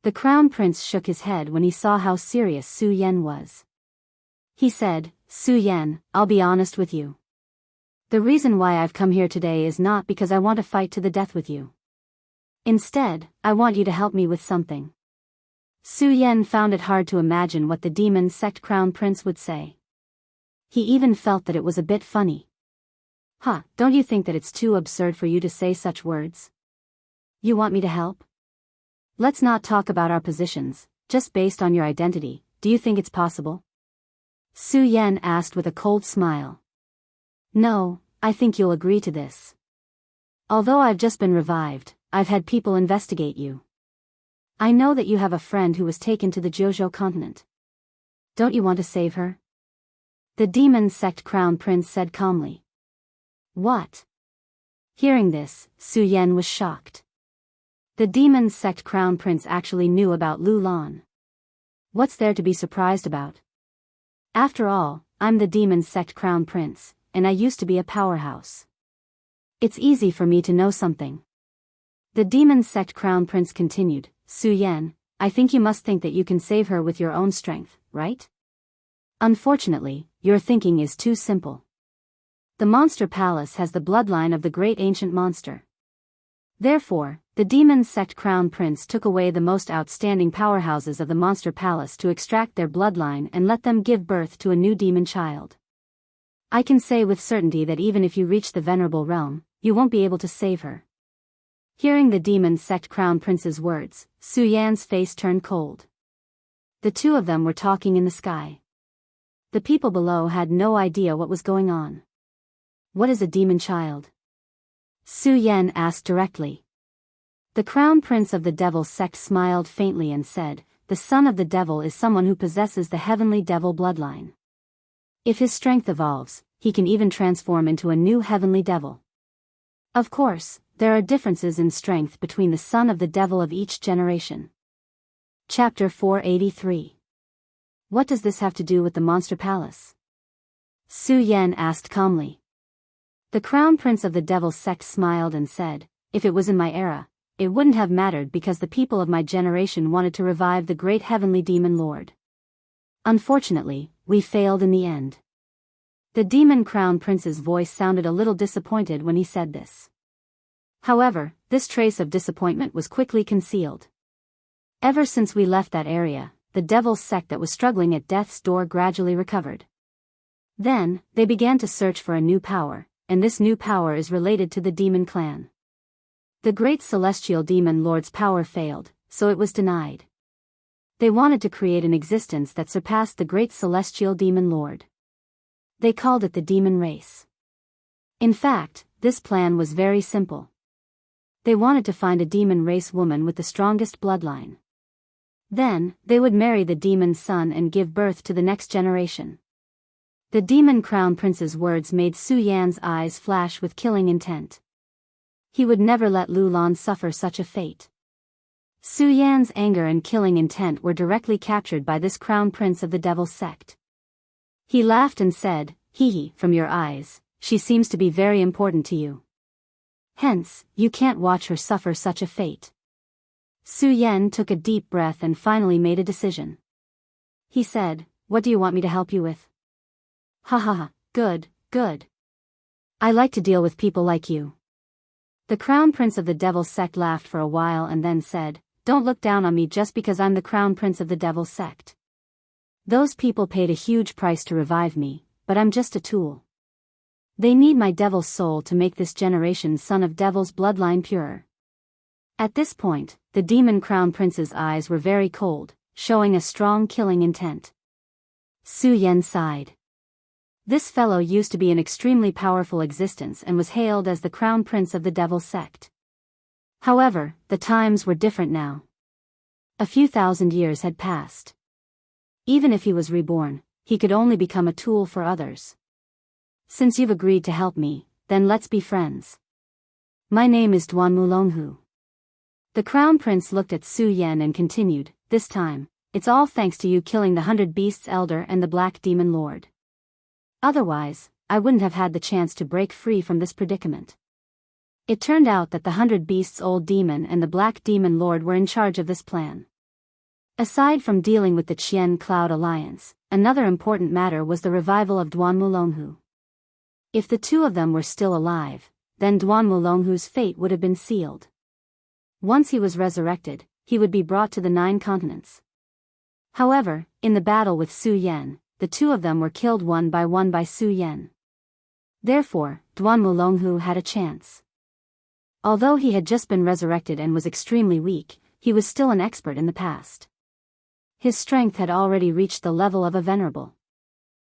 The crown prince shook his head when he saw how serious Su Yan was. He said, "Su Yan, I'll be honest with you. The reason why I've come here today is not because I want to fight to the death with you. Instead, I want you to help me with something." Su Yan found it hard to imagine what the demon sect crown prince would say. He even felt that it was a bit funny. Don't you think that it's too absurd for you to say such words? You want me to help? Let's not talk about our positions, just based on your identity, do you think it's possible? Su Yan asked with a cold smile. No, I think you'll agree to this. Although I've just been revived, I've had people investigate you. I know that you have a friend who was taken to the Jianghu continent. Don't you want to save her? The demon sect crown prince said calmly. What? Hearing this, Su Yan was shocked. The demon sect crown prince actually knew about Lu Lan. What's there to be surprised about? After all, I'm the demon sect crown prince, and I used to be a powerhouse. It's easy for me to know something. The demon sect crown prince continued, Su Yan, I think you must think that you can save her with your own strength, right? Unfortunately, your thinking is too simple. The monster palace has the bloodline of the great ancient monster. Therefore, the demon sect crown prince took away the most outstanding powerhouses of the monster palace to extract their bloodline and let them give birth to a new demon child. I can say with certainty that even if you reach the venerable realm, you won't be able to save her. Hearing the demon sect crown prince's words, Su Yan's face turned cold. The two of them were talking in the sky. The people below had no idea what was going on. What is a demon child? Su Yan asked directly. The crown prince of the devil sect smiled faintly and said, the son of the devil is someone who possesses the heavenly devil bloodline. If his strength evolves, he can even transform into a new heavenly devil. Of course, there are differences in strength between the son of the devil of each generation. Chapter 483. What does this have to do with the monster palace? Su Yan asked calmly. The crown prince of the devil sect smiled and said, if it was in my era, it wouldn't have mattered because the people of my generation wanted to revive the great heavenly demon lord. Unfortunately, we failed in the end. The demon crown prince's voice sounded a little disappointed when he said this. However, this trace of disappointment was quickly concealed. Ever since we left that area, the devil's sect that was struggling at death's door gradually recovered. Then, they began to search for a new power, and this new power is related to the demon clan. The great celestial demon lord's power failed, so it was denied. They wanted to create an existence that surpassed the great celestial demon lord. They called it the demon race. In fact, this plan was very simple. They wanted to find a demon race woman with the strongest bloodline. Then, they would marry the demon's son and give birth to the next generation. The demon crown prince's words made Su Yan's eyes flash with killing intent. He would never let Lu Lan suffer such a fate. Su Yan's anger and killing intent were directly captured by this crown prince of the devil sect. He laughed and said, hee, from your eyes, she seems to be very important to you. Hence, you can't watch her suffer such a fate. Su Yan took a deep breath and finally made a decision. He said, what do you want me to help you with? Ha ha ha, good, good. I like to deal with people like you. The crown prince of the devil sect laughed for a while and then said, don't look down on me just because I'm the crown prince of the devil sect. Those people paid a huge price to revive me, but I'm just a tool. They need my devil's soul to make this generation's son of devil's bloodline purer. At this point, the demon crown prince's eyes were very cold, showing a strong killing intent. Su Yan sighed. This fellow used to be an extremely powerful existence and was hailed as the crown prince of the devil sect. However, the times were different now. A few thousand years had passed. Even if he was reborn, he could only become a tool for others. Since you've agreed to help me, then let's be friends. My name is Duan Mulonghu. The crown prince looked at Su Yan and continued, this time, it's all thanks to you killing the 100 Beasts Elder and the Black Demon Lord. Otherwise, I wouldn't have had the chance to break free from this predicament. It turned out that the 100 Beasts Old Demon and the Black Demon Lord were in charge of this plan. Aside from dealing with the Qian Cloud Alliance, another important matter was the revival of Duan Mulonghu. If the two of them were still alive, then Duan Mulonghu's fate would have been sealed. Once he was resurrected, he would be brought to the 9 continents. However, in the battle with Su Yan, the two of them were killed one by Su Yan. Therefore, Duan Mulonghu had a chance. Although he had just been resurrected and was extremely weak, he was still an expert in the past. His strength had already reached the level of a venerable.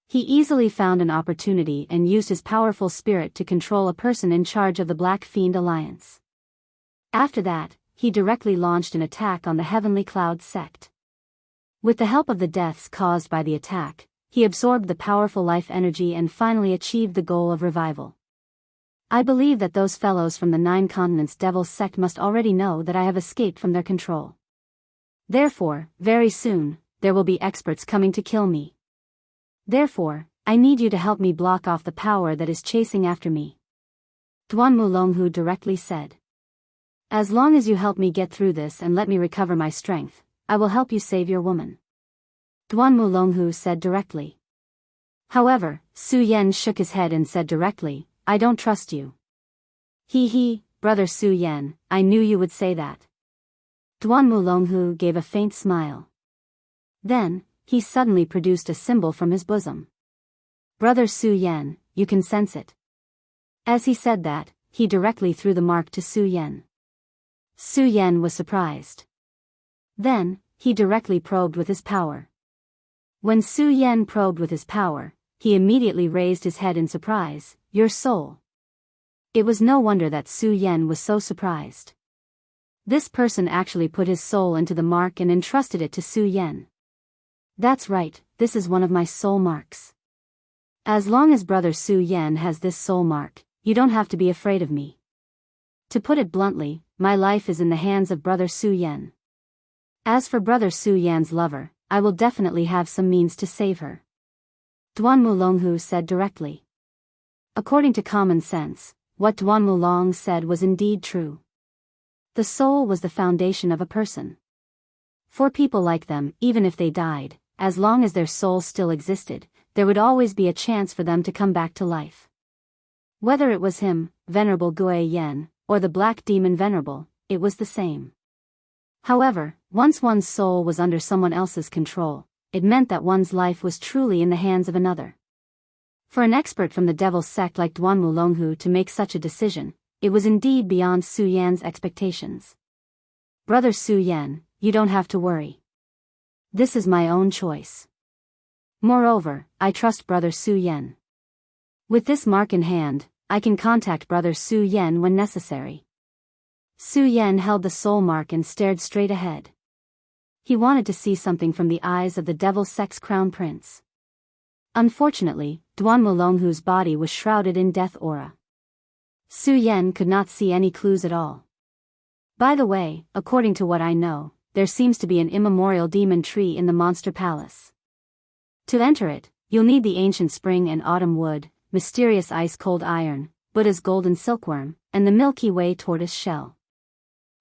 He easily found an opportunity and used his powerful spirit to control a person in charge of the Black Fiend Alliance. After that, he directly launched an attack on the Heavenly Cloud sect. With the help of the deaths caused by the attack, he absorbed the powerful life energy and finally achieved the goal of revival. I believe that those fellows from the 9 continents Devil sect must already know that I have escaped from their control. Therefore, very soon, there will be experts coming to kill me. Therefore, I need you to help me block off the power that is chasing after me. Duan Mulonghu directly said. As long as you help me get through this and let me recover my strength, I will help you save your woman. Duan Mulonghu said directly. However, Su Yan shook his head and said directly, I don't trust you. He, brother Su Yan, I knew you would say that. Duan Mulonghu gave a faint smile. Then, he suddenly produced a symbol from his bosom. Brother Su Yan, you can sense it. As he said that, he directly threw the mark to Su Yan. Su Yan was surprised. Then, he directly probed with his power. When Su Yan probed with his power, he immediately raised his head in surprise, your soul. It was no wonder that Su Yan was so surprised. This person actually put his soul into the mark and entrusted it to Su Yan. That's right, this is one of my soul marks. As long as brother Su Yan has this soul mark, you don't have to be afraid of me. To put it bluntly, my life is in the hands of brother Su Yan. As for brother Su Yan's lover, I will definitely have some means to save her. Duan Mulonghu said directly. According to common sense, what Duan Mulong said was indeed true. The soul was the foundation of a person. For people like them, even if they died, as long as their soul still existed, there would always be a chance for them to come back to life. Whether it was him, Venerable Gui Yen, or the Black Demon Venerable, it was the same. However, once one's soul was under someone else's control, it meant that one's life was truly in the hands of another. For an expert from the Devil sect like Duan Mulonghu to make such a decision, it was indeed beyond Su Yan's expectations. Brother Su Yan, you don't have to worry. This is my own choice. Moreover, I trust brother Su Yan. With this mark in hand, I can contact brother Su Yan when necessary. Su Yan held the soul mark and stared straight ahead. He wanted to see something from the eyes of the Devil sect's crown prince. Unfortunately, Duan Mulonghu's body was shrouded in death aura. Su Yan could not see any clues at all. By the way, according to what I know, there seems to be an immemorial demon tree in the monster palace. To enter it, you'll need the ancient spring and autumn wood, mysterious ice-cold iron, Buddha's golden silkworm, and the Milky Way tortoise shell.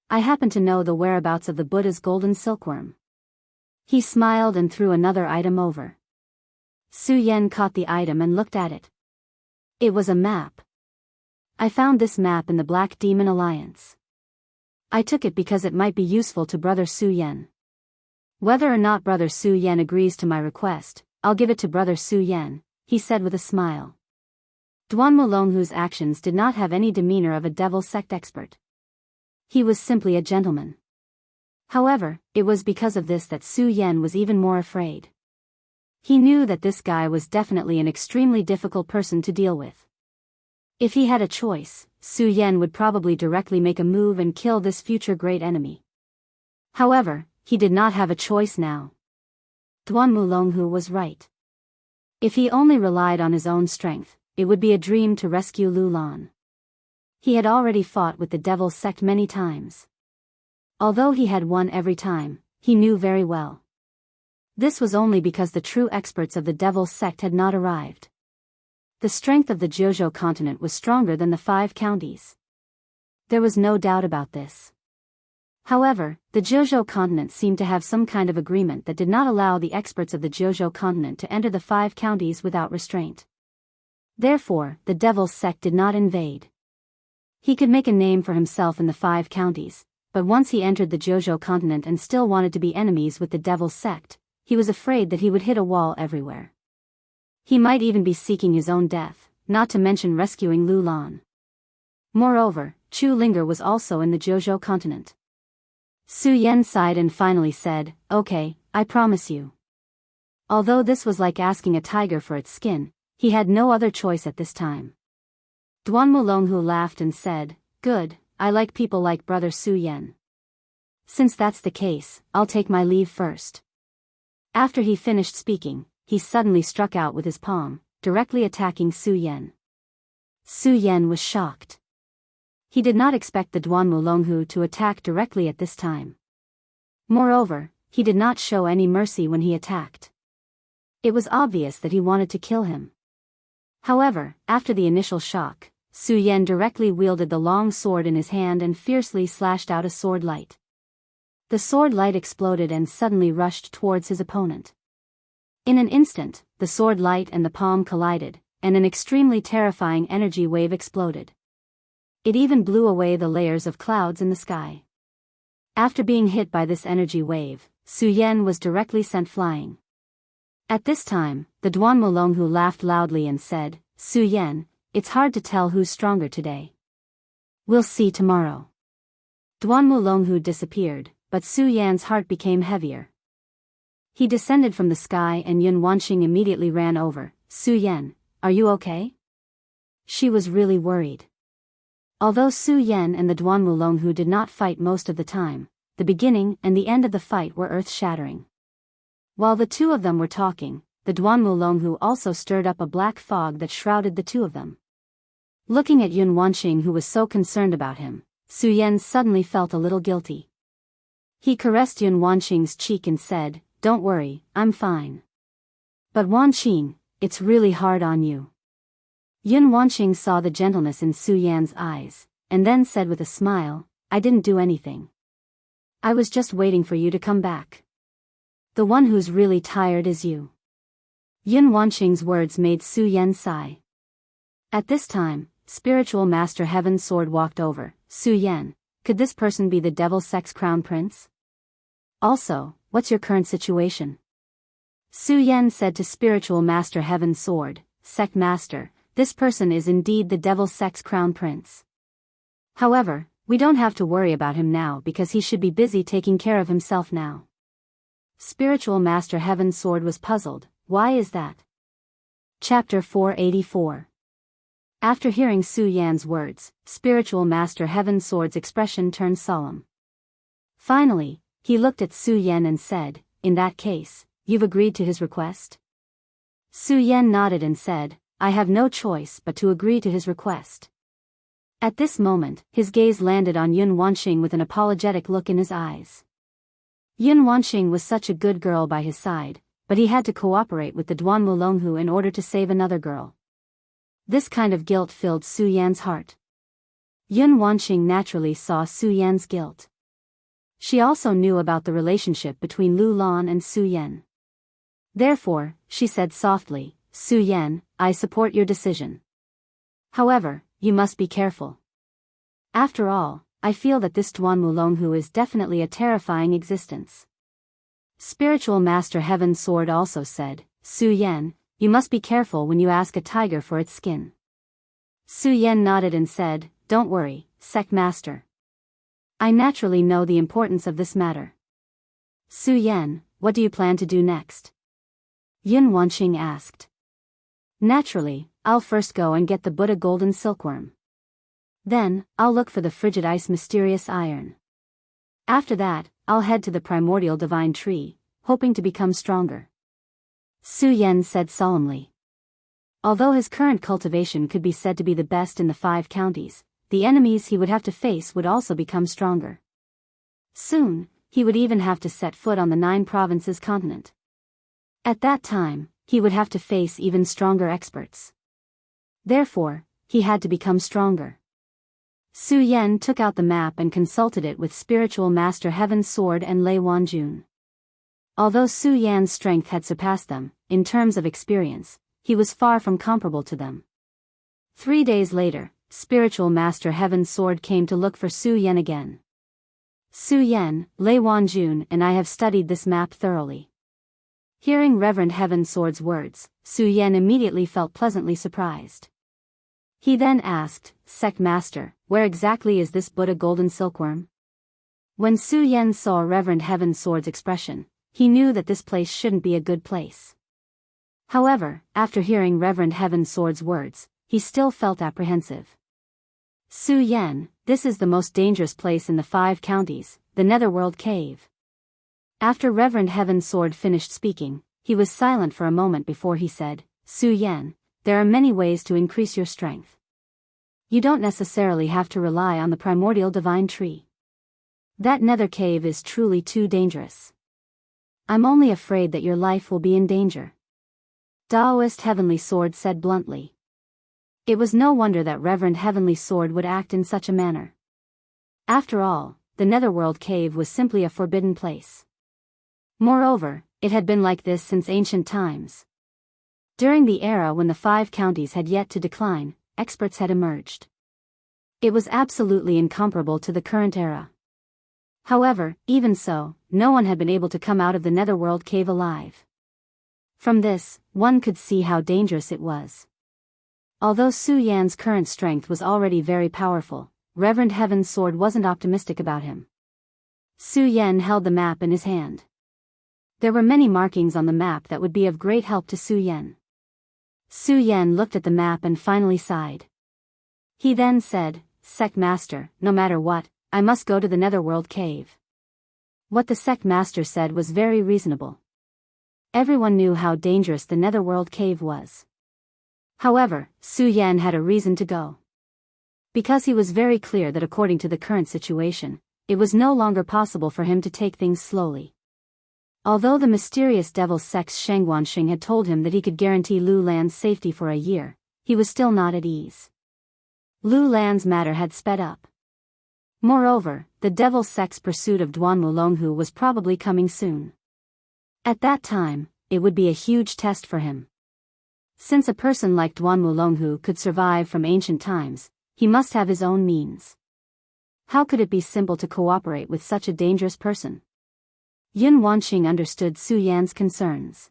I happen to know the whereabouts of the Buddha's golden silkworm. He smiled and threw another item over. Su Yan caught the item and looked at it. It was a map. I found this map in the Black Demon Alliance. I took it because it might be useful to brother Su Yan. Whether or not brother Su Yan agrees to my request, I'll give it to brother Su Yan, he said with a smile. Duan Mulonghu's actions did not have any demeanor of a devil sect expert. He was simply a gentleman. However, it was because of this that Su Yan was even more afraid. He knew that this guy was definitely an extremely difficult person to deal with. If he had a choice, Su Yan would probably directly make a move and kill this future great enemy. However, he did not have a choice now. Duan Mulonghu was right. If he only relied on his own strength, it would be a dream to rescue Lu Lan. He had already fought with the Devil's Sect many times. Although he had won every time, he knew very well. This was only because the true experts of the Devil's Sect had not arrived. The strength of the Jianghu continent was stronger than the 5 counties. There was no doubt about this. However, the Jianghu continent seemed to have some kind of agreement that did not allow the experts of the Jianghu continent to enter the 5 counties without restraint. Therefore, the Devil's Sect did not invade. He could make a name for himself in the 5 counties, but once he entered the Jianghu continent and still wanted to be enemies with the Devil's Sect, he was afraid that he would hit a wall everywhere. He might even be seeking his own death, not to mention rescuing Lu Lan. Moreover, Chu Linger was also in the Jianghu continent. Su Yan sighed and finally said, "Okay, I promise you." Although this was like asking a tiger for its skin, he had no other choice at this time. Duan Mulonghu laughed and said, "Good, I like people like Brother Su Yan. Since that's the case, I'll take my leave first." After he finished speaking, he suddenly struck out with his palm, directly attacking Su Yan. Su Yan was shocked. He did not expect the Duan Mulonghu to attack directly at this time. Moreover, he did not show any mercy when he attacked. It was obvious that he wanted to kill him. However, after the initial shock, Su Yan directly wielded the long sword in his hand and fiercely slashed out a sword light. The sword light exploded and suddenly rushed towards his opponent. In an instant, the sword light and the palm collided, and an extremely terrifying energy wave exploded. It even blew away the layers of clouds in the sky. After being hit by this energy wave, Su Yan was directly sent flying. At this time, the Duan Mulonghu laughed loudly and said, "Su Yan, it's hard to tell who's stronger today. We'll see tomorrow." Duan Mulonghu disappeared, but Su Yan's heart became heavier. He descended from the sky and Yun Wanqing immediately ran over. "Su Yan, are you okay?" She was really worried. Although Su Yan and the Duan Mulonghu did not fight most of the time, the beginning and the end of the fight were earth-shattering. While the two of them were talking, the Duan Mulonghu also stirred up a black fog that shrouded the two of them. Looking at Yun Wanqing, who was so concerned about him, Su Yan suddenly felt a little guilty. He caressed Yun Wanqing's cheek and said, "Don't worry, I'm fine." "But Wanqing, it's really hard on you." Yun Wanqing saw the gentleness in Su Yan's eyes, and then said with a smile, "I didn't do anything. I was just waiting for you to come back. The one who's really tired is you." Yun Wanqing's words made Su Yan sigh. At this time, Spiritual Master Heaven's Sword walked over. "Su Yan, could this person be the Devil's Sect's crown prince? Also, what's your current situation?" Su Yan said to Spiritual Master Heaven's Sword, "Sect Master, this person is indeed the Devil's Sect's crown prince. However, we don't have to worry about him now because he should be busy taking care of himself now." Spiritual Master Heaven's Sword was puzzled. Why is that? Chapter 484. After hearing Su Yan's words, Spiritual Master Heaven's Sword's expression turned solemn. Finally, he looked at Su Yan and said, "In that case, you've agreed to his request?" Su Yan nodded and said, "I have no choice but to agree to his request." At this moment, his gaze landed on Yun Wanqing with an apologetic look in his eyes. Yun Wanqing was such a good girl by his side, but he had to cooperate with the Duan Mulonghu in order to save another girl. This kind of guilt filled Su Yan's heart. Yun Wanqing naturally saw Su Yan's guilt. She also knew about the relationship between Lu Lan and Su Yan. Therefore, she said softly, "Su Yan, I support your decision. However, you must be careful. After all, I feel that this Duan Mulonghu is definitely a terrifying existence." Spiritual Master Heaven's Sword also said, "Su Yan, you must be careful when you ask a tiger for its skin." Su Yan nodded and said, "Don't worry, Sect Master. I naturally know the importance of this matter." "Su Yan, what do you plan to do next?" Yun Wanqing asked. "Naturally, I'll first go and get the Buddha golden silkworm. Then, I'll look for the frigid ice mysterious iron. After that, I'll head to the primordial divine tree, hoping to become stronger. Su Yan said solemnly. Although his current cultivation could be said to be the best in the 5 counties, the enemies he would have to face would also become stronger. Soon, he would even have to set foot on the 9 provinces continent. At that time, he would have to face even stronger experts. Therefore, he had to become stronger. Su Yan took out the map and consulted it with spiritual master Heaven's Sword and Lei Wanjun. Although Su Yan's strength had surpassed them, in terms of experience, he was far from comparable to them. 3 days later, spiritual master Heaven's Sword came to look for Su Yan again. Su Yan, Lei Wanjun and I have studied this map thoroughly. Hearing Reverend Heaven's Sword's words, Su Yan immediately felt pleasantly surprised. He then asked, Sect Master, where exactly is this Buddha golden silkworm? When Su Yan saw Reverend Heaven's Sword's expression, he knew that this place shouldn't be a good place. However, after hearing Reverend Heaven's Sword's words, he still felt apprehensive. Su Yan, this is the most dangerous place in the 5 counties, the Netherworld Cave. After Reverend Heaven's Sword finished speaking, he was silent for a moment before he said, Su Yan, there are many ways to increase your strength. You don't necessarily have to rely on the primordial divine tree. That nether cave is truly too dangerous. I'm only afraid that your life will be in danger. Daoist Heavenly Sword said bluntly. It was no wonder that Reverend Heavenly Sword would act in such a manner. After all, the Netherworld Cave was simply a forbidden place. Moreover, it had been like this since ancient times. During the era when the 5 counties had yet to decline, experts had emerged. It was absolutely incomparable to the current era. However, even so, no one had been able to come out of the Netherworld Cave alive. From this, one could see how dangerous it was. Although Su Yan's current strength was already very powerful, Reverend Heaven's Sword wasn't optimistic about him. Su Yan held the map in his hand. There were many markings on the map that would be of great help to Su Yan. Su Yan looked at the map and finally sighed. He then said, Sect Master, no matter what, I must go to the Netherworld Cave. What the Sect Master said was very reasonable. Everyone knew how dangerous the Netherworld Cave was. However, Su Yan had a reason to go. Because he was very clear that according to the current situation, it was no longer possible for him to take things slowly. Although the mysterious devil sect's Shangguanxing had told him that he could guarantee Lu Lan's safety for a year, he was still not at ease. Lu Lan's matter had sped up. Moreover, the devil sect's pursuit of Duan Wulonghu was probably coming soon. At that time, it would be a huge test for him. Since a person like Duan Wulonghu could survive from ancient times, he must have his own means. How could it be simple to cooperate with such a dangerous person? Yun Wanqing understood Su Yan's concerns.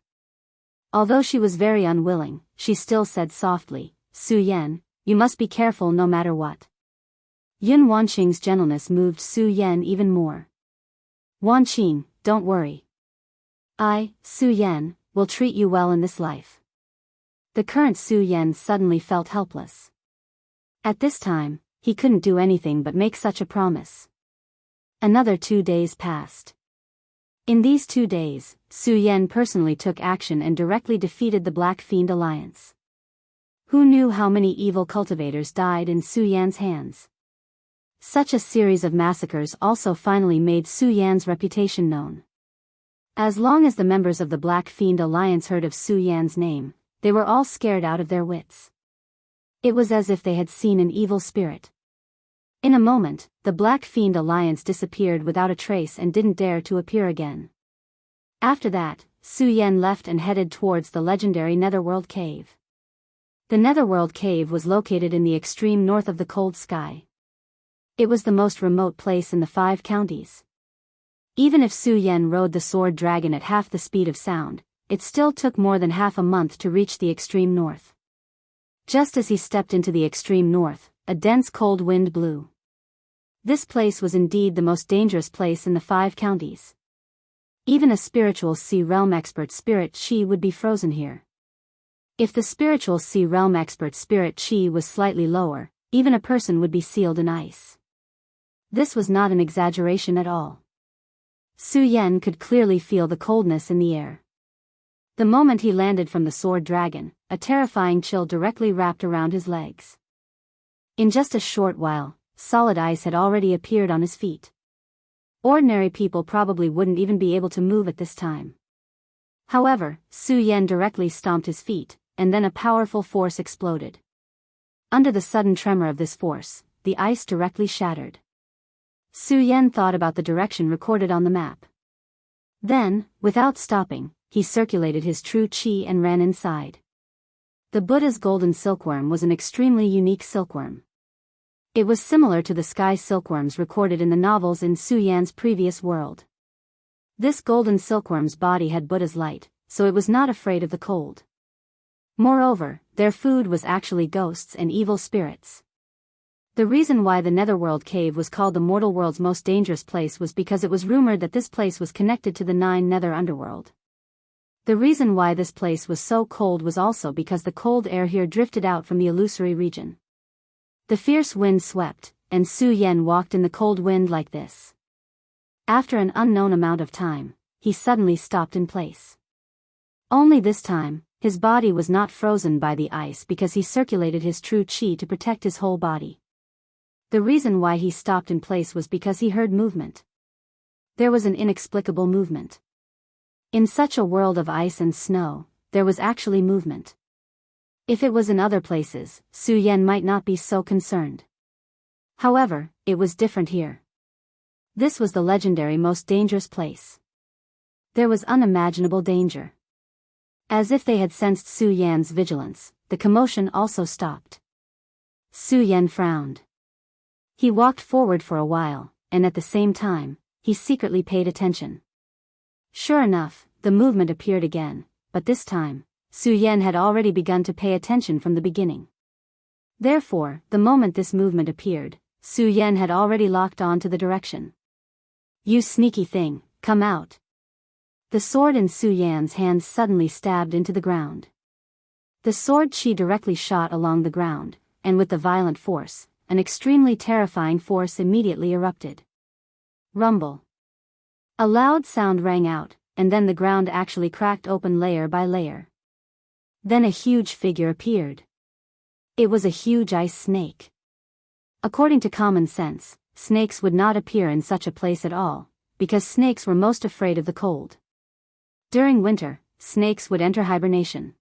Although she was very unwilling, she still said softly, Su Yan, you must be careful no matter what. Yun Wanqing's gentleness moved Su Yan even more. Wanqing, don't worry. I, Su Yan, will treat you well in this life. The current Su Yan suddenly felt helpless. At this time, he couldn't do anything but make such a promise. Another 2 days passed. In these 2 days, Su Yan personally took action and directly defeated the Black Fiend Alliance. Who knew how many evil cultivators died in Su Yan's hands? Such a series of massacres also finally made Su Yan's reputation known. As long as the members of the Black Fiend Alliance heard of Su Yan's name, they were all scared out of their wits. It was as if they had seen an evil spirit. In a moment, the Black Fiend Alliance disappeared without a trace and didn't dare to appear again. After that, Su Yan left and headed towards the legendary Netherworld Cave. The Netherworld Cave was located in the extreme north of the cold sky. It was the most remote place in the 5 counties. Even if Su Yan rode the sword dragon at half the speed of sound, it still took more than half a month to reach the extreme north. Just as he stepped into the extreme north, a dense cold wind blew. This place was indeed the most dangerous place in the 5 counties. Even a spiritual sea realm expert spirit chi would be frozen here. If the spiritual sea realm expert spirit chi was slightly lower, even a person would be sealed in ice. This was not an exaggeration at all. Su Yan could clearly feel the coldness in the air. The moment he landed from the sword dragon, a terrifying chill directly wrapped around his legs. In just a short while, solid ice had already appeared on his feet. Ordinary people probably wouldn't even be able to move at this time. However, Su Yan directly stomped his feet, and then a powerful force exploded. Under the sudden tremor of this force, the ice directly shattered. Su Yan thought about the direction recorded on the map. Then, without stopping, he circulated his true qi and ran inside. The Buddha's golden silkworm was an extremely unique silkworm. It was similar to the sky silkworms recorded in the novels in Su Yan's previous world. This golden silkworm's body had Buddha's light, so it was not afraid of the cold. Moreover, their food was actually ghosts and evil spirits. The reason why the Netherworld cave was called the mortal world's most dangerous place was because it was rumored that this place was connected to the 9 nether underworld. The reason why this place was so cold was also because the cold air here drifted out from the illusory region. The fierce wind swept, and Su Yan walked in the cold wind like this. After an unknown amount of time, he suddenly stopped in place. Only this time, his body was not frozen by the ice because he circulated his true qi to protect his whole body. The reason why he stopped in place was because he heard movement. There was an inexplicable movement. In such a world of ice and snow, there was actually movement. If it was in other places, Su Yan might not be so concerned. However, it was different here. This was the legendary most dangerous place. There was unimaginable danger. As if they had sensed Su Yan's vigilance, the commotion also stopped. Su Yan frowned. He walked forward for a while, and at the same time, he secretly paid attention. Sure enough, the movement appeared again, but this time, Su Yan had already begun to pay attention from the beginning. Therefore, the moment this movement appeared, Su Yan had already locked on to the direction. "You sneaky thing, come out." The sword in Su Yan's hand suddenly stabbed into the ground. The sword qi directly shot along the ground, and with the violent force, an extremely terrifying force immediately erupted. Rumble. A loud sound rang out, and then the ground actually cracked open layer by layer. Then a huge figure appeared. It was a huge ice snake. According to common sense, snakes would not appear in such a place at all, because snakes were most afraid of the cold. During winter, snakes would enter hibernation.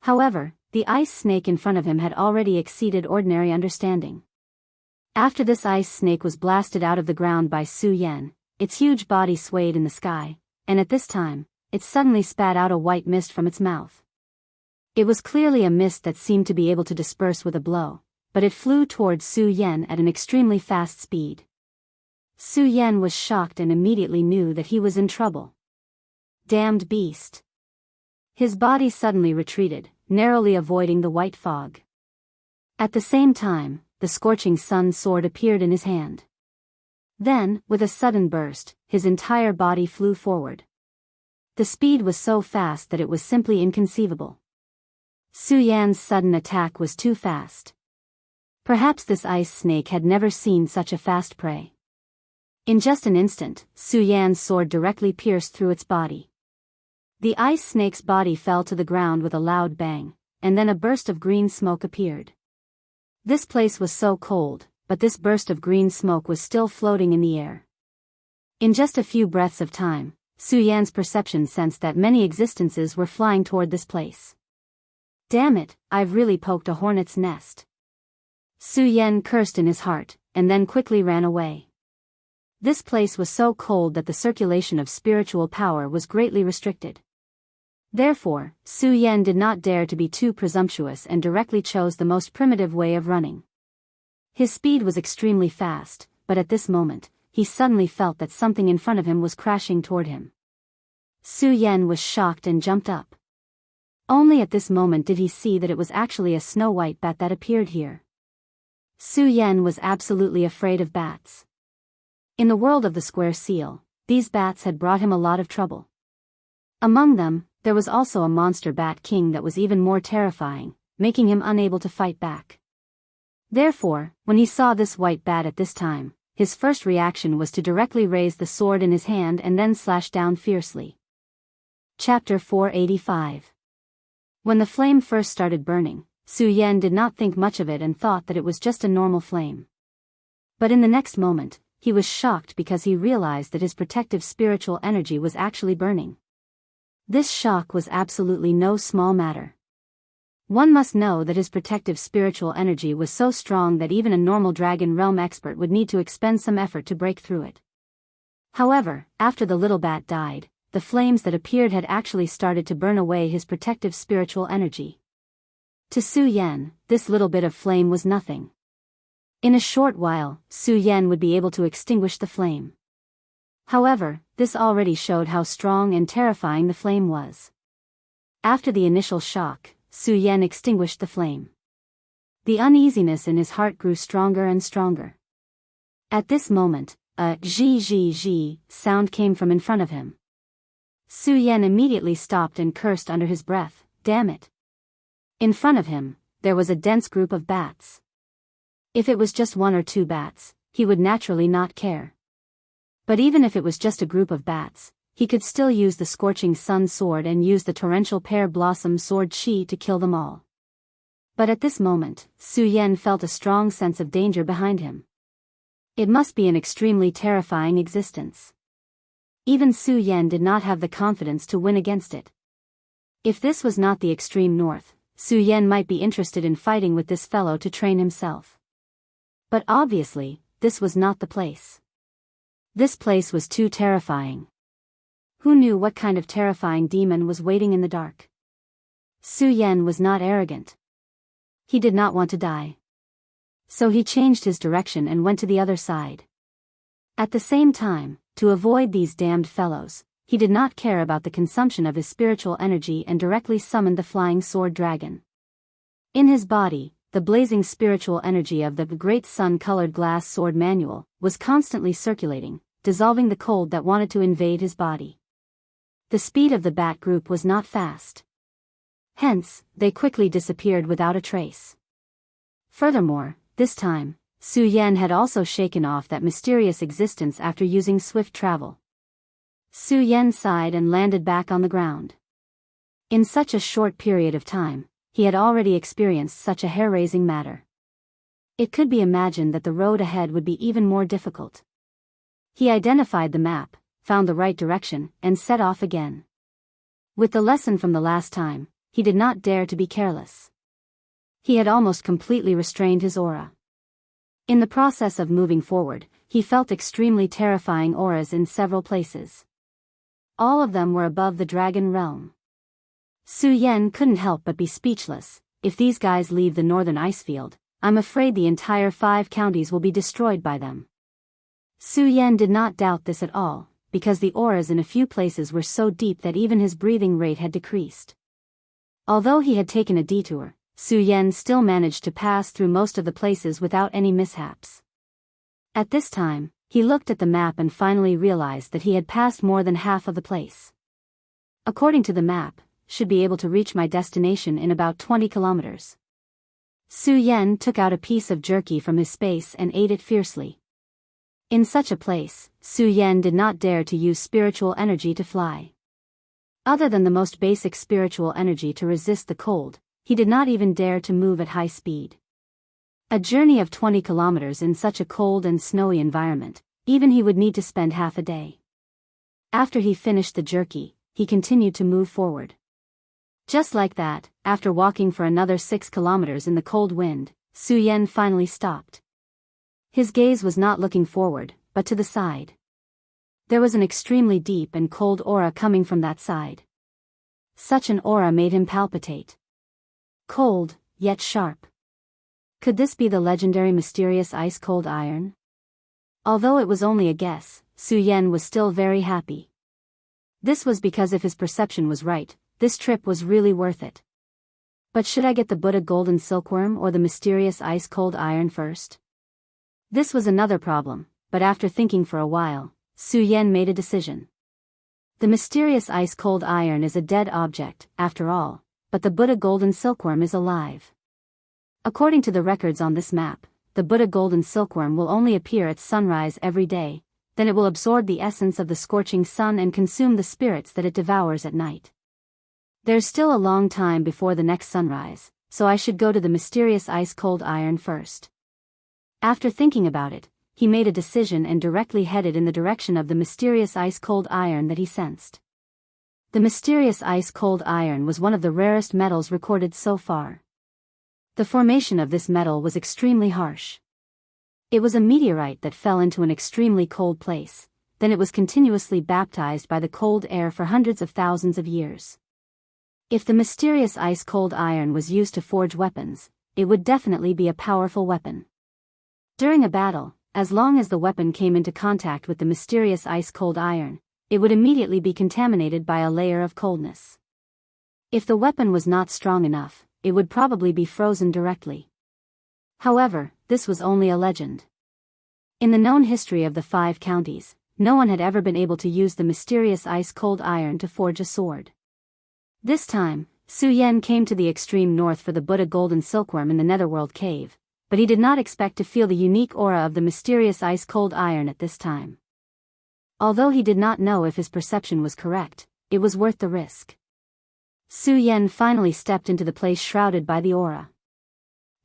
However, the ice snake in front of him had already exceeded ordinary understanding. After this ice snake was blasted out of the ground by Su Yan, its huge body swayed in the sky, and at this time, it suddenly spat out a white mist from its mouth. It was clearly a mist that seemed to be able to disperse with a blow, but it flew towards Su Yan at an extremely fast speed. Su Yan was shocked and immediately knew that he was in trouble. Damned beast. His body suddenly retreated, narrowly avoiding the white fog. At the same time, the scorching sun sword appeared in his hand. Then, with a sudden burst, his entire body flew forward. The speed was so fast that it was simply inconceivable. Su Yan's sudden attack was too fast. Perhaps this ice snake had never seen such a fast prey. In just an instant, Su Yan's sword directly pierced through its body. The ice snake's body fell to the ground with a loud bang, and then a burst of green smoke appeared. This place was so cold, but this burst of green smoke was still floating in the air. In just a few breaths of time, Su Yan's perception sensed that many existences were flying toward this place. Damn it, I've really poked a hornet's nest. Su Yan cursed in his heart, and then quickly ran away. This place was so cold that the circulation of spiritual power was greatly restricted. Therefore, Su Yan did not dare to be too presumptuous and directly chose the most primitive way of running. His speed was extremely fast, but at this moment, he suddenly felt that something in front of him was crashing toward him. Su Yan was shocked and jumped up. Only at this moment did he see that it was actually a snow-white bat that appeared here. Su Yan was absolutely afraid of bats. In the world of the square seal, these bats had brought him a lot of trouble. Among them, there was also a monster bat king that was even more terrifying, making him unable to fight back. Therefore, when he saw this white bat at this time, his first reaction was to directly raise the sword in his hand and then slash down fiercely. Chapter 485. When the flame first started burning, Su Yan did not think much of it and thought that it was just a normal flame. But in the next moment, he was shocked because he realized that his protective spiritual energy was actually burning. This shock was absolutely no small matter. One must know that his protective spiritual energy was so strong that even a normal Dragon Realm expert would need to expend some effort to break through it. However, after the little bat died, the flames that appeared had actually started to burn away his protective spiritual energy. To Su Yan, this little bit of flame was nothing. In a short while, Su Yan would be able to extinguish the flame. However, this already showed how strong and terrifying the flame was. After the initial shock, Su Yan extinguished the flame. The uneasiness in his heart grew stronger and stronger. At this moment, a zhi sound came from in front of him. Su Yan immediately stopped and cursed under his breath, "Damn it." In front of him, there was a dense group of bats. If it was just one or two bats, he would naturally not care. But even if it was just a group of bats, he could still use the Scorching Sun sword and use the Torrential Pear Blossom sword Qi to kill them all. But at this moment, Su Yan felt a strong sense of danger behind him. It must be an extremely terrifying existence. Even Su Yan did not have the confidence to win against it. If this was not the extreme north, Su Yan might be interested in fighting with this fellow to train himself. But obviously, this was not the place. This place was too terrifying. Who knew what kind of terrifying demon was waiting in the dark? Su Yan was not arrogant. He did not want to die. So he changed his direction and went to the other side. At the same time, to avoid these damned fellows, he did not care about the consumption of his spiritual energy and directly summoned the flying sword dragon. In his body, the blazing spiritual energy of the great sun-colored glass sword manual was constantly circulating, dissolving the cold that wanted to invade his body. The speed of the bat group was not fast. Hence, they quickly disappeared without a trace. Furthermore, this time, Su Yan had also shaken off that mysterious existence after using swift travel. Su Yan sighed and landed back on the ground. In such a short period of time, he had already experienced such a hair-raising matter. It could be imagined that the road ahead would be even more difficult. He identified the map, found the right direction, and set off again. With the lesson from the last time, he did not dare to be careless. He had almost completely restrained his aura. In the process of moving forward, he felt extremely terrifying auras in several places. All of them were above the Dragon Realm. Su Yan couldn't help but be speechless. If these guys leave the northern ice field, I'm afraid the entire 5 counties will be destroyed by them. Su Yan did not doubt this at all, because the auras in a few places were so deep that even his breathing rate had decreased. Although he had taken a detour, Su Yan still managed to pass through most of the places without any mishaps. At this time, he looked at the map and finally realized that he had passed more than half of the place. According to the map, should be able to reach my destination in about 20 kilometers. Su Yan took out a piece of jerky from his space and ate it fiercely. In such a place, Su Yan did not dare to use spiritual energy to fly. Other than the most basic spiritual energy to resist the cold, he did not even dare to move at high speed. A journey of 20 kilometers in such a cold and snowy environment, even he would need to spend half a day. After he finished the jerky, he continued to move forward. Just like that, after walking for another 6 kilometers in the cold wind, Su Yan finally stopped. His gaze was not looking forward, but to the side. There was an extremely deep and cold aura coming from that side. Such an aura made him palpitate. Cold, yet sharp. Could this be the legendary mysterious ice-cold iron? Although it was only a guess, Su Yan was still very happy. This was because if his perception was right, this trip was really worth it. But should I get the Buddha golden silkworm or the mysterious ice-cold iron first? This was another problem, but after thinking for a while, Su Yan made a decision. The mysterious ice-cold iron is a dead object, after all, but the Buddha golden silkworm is alive. According to the records on this map, the Buddha golden silkworm will only appear at sunrise every day, then it will absorb the essence of the scorching sun and consume the spirits that it devours at night. There's still a long time before the next sunrise, so I should go to the mysterious ice-cold iron first. After thinking about it, he made a decision and directly headed in the direction of the mysterious ice-cold iron that he sensed. The mysterious ice-cold iron was one of the rarest metals recorded so far. The formation of this metal was extremely harsh. It was a meteorite that fell into an extremely cold place, then it was continuously baptized by the cold air for hundreds of thousands of years. If the mysterious ice-cold iron was used to forge weapons, it would definitely be a powerful weapon. During a battle, as long as the weapon came into contact with the mysterious ice-cold iron, it would immediately be contaminated by a layer of coldness. If the weapon was not strong enough, it would probably be frozen directly. However, this was only a legend. In the known history of the 5 counties, no one had ever been able to use the mysterious ice-cold iron to forge a sword. This time, Su Yan came to the extreme north for the Buddha golden silkworm in the Netherworld cave, but he did not expect to feel the unique aura of the mysterious ice-cold iron at this time. Although he did not know if his perception was correct, it was worth the risk. Su Yan finally stepped into the place shrouded by the aura.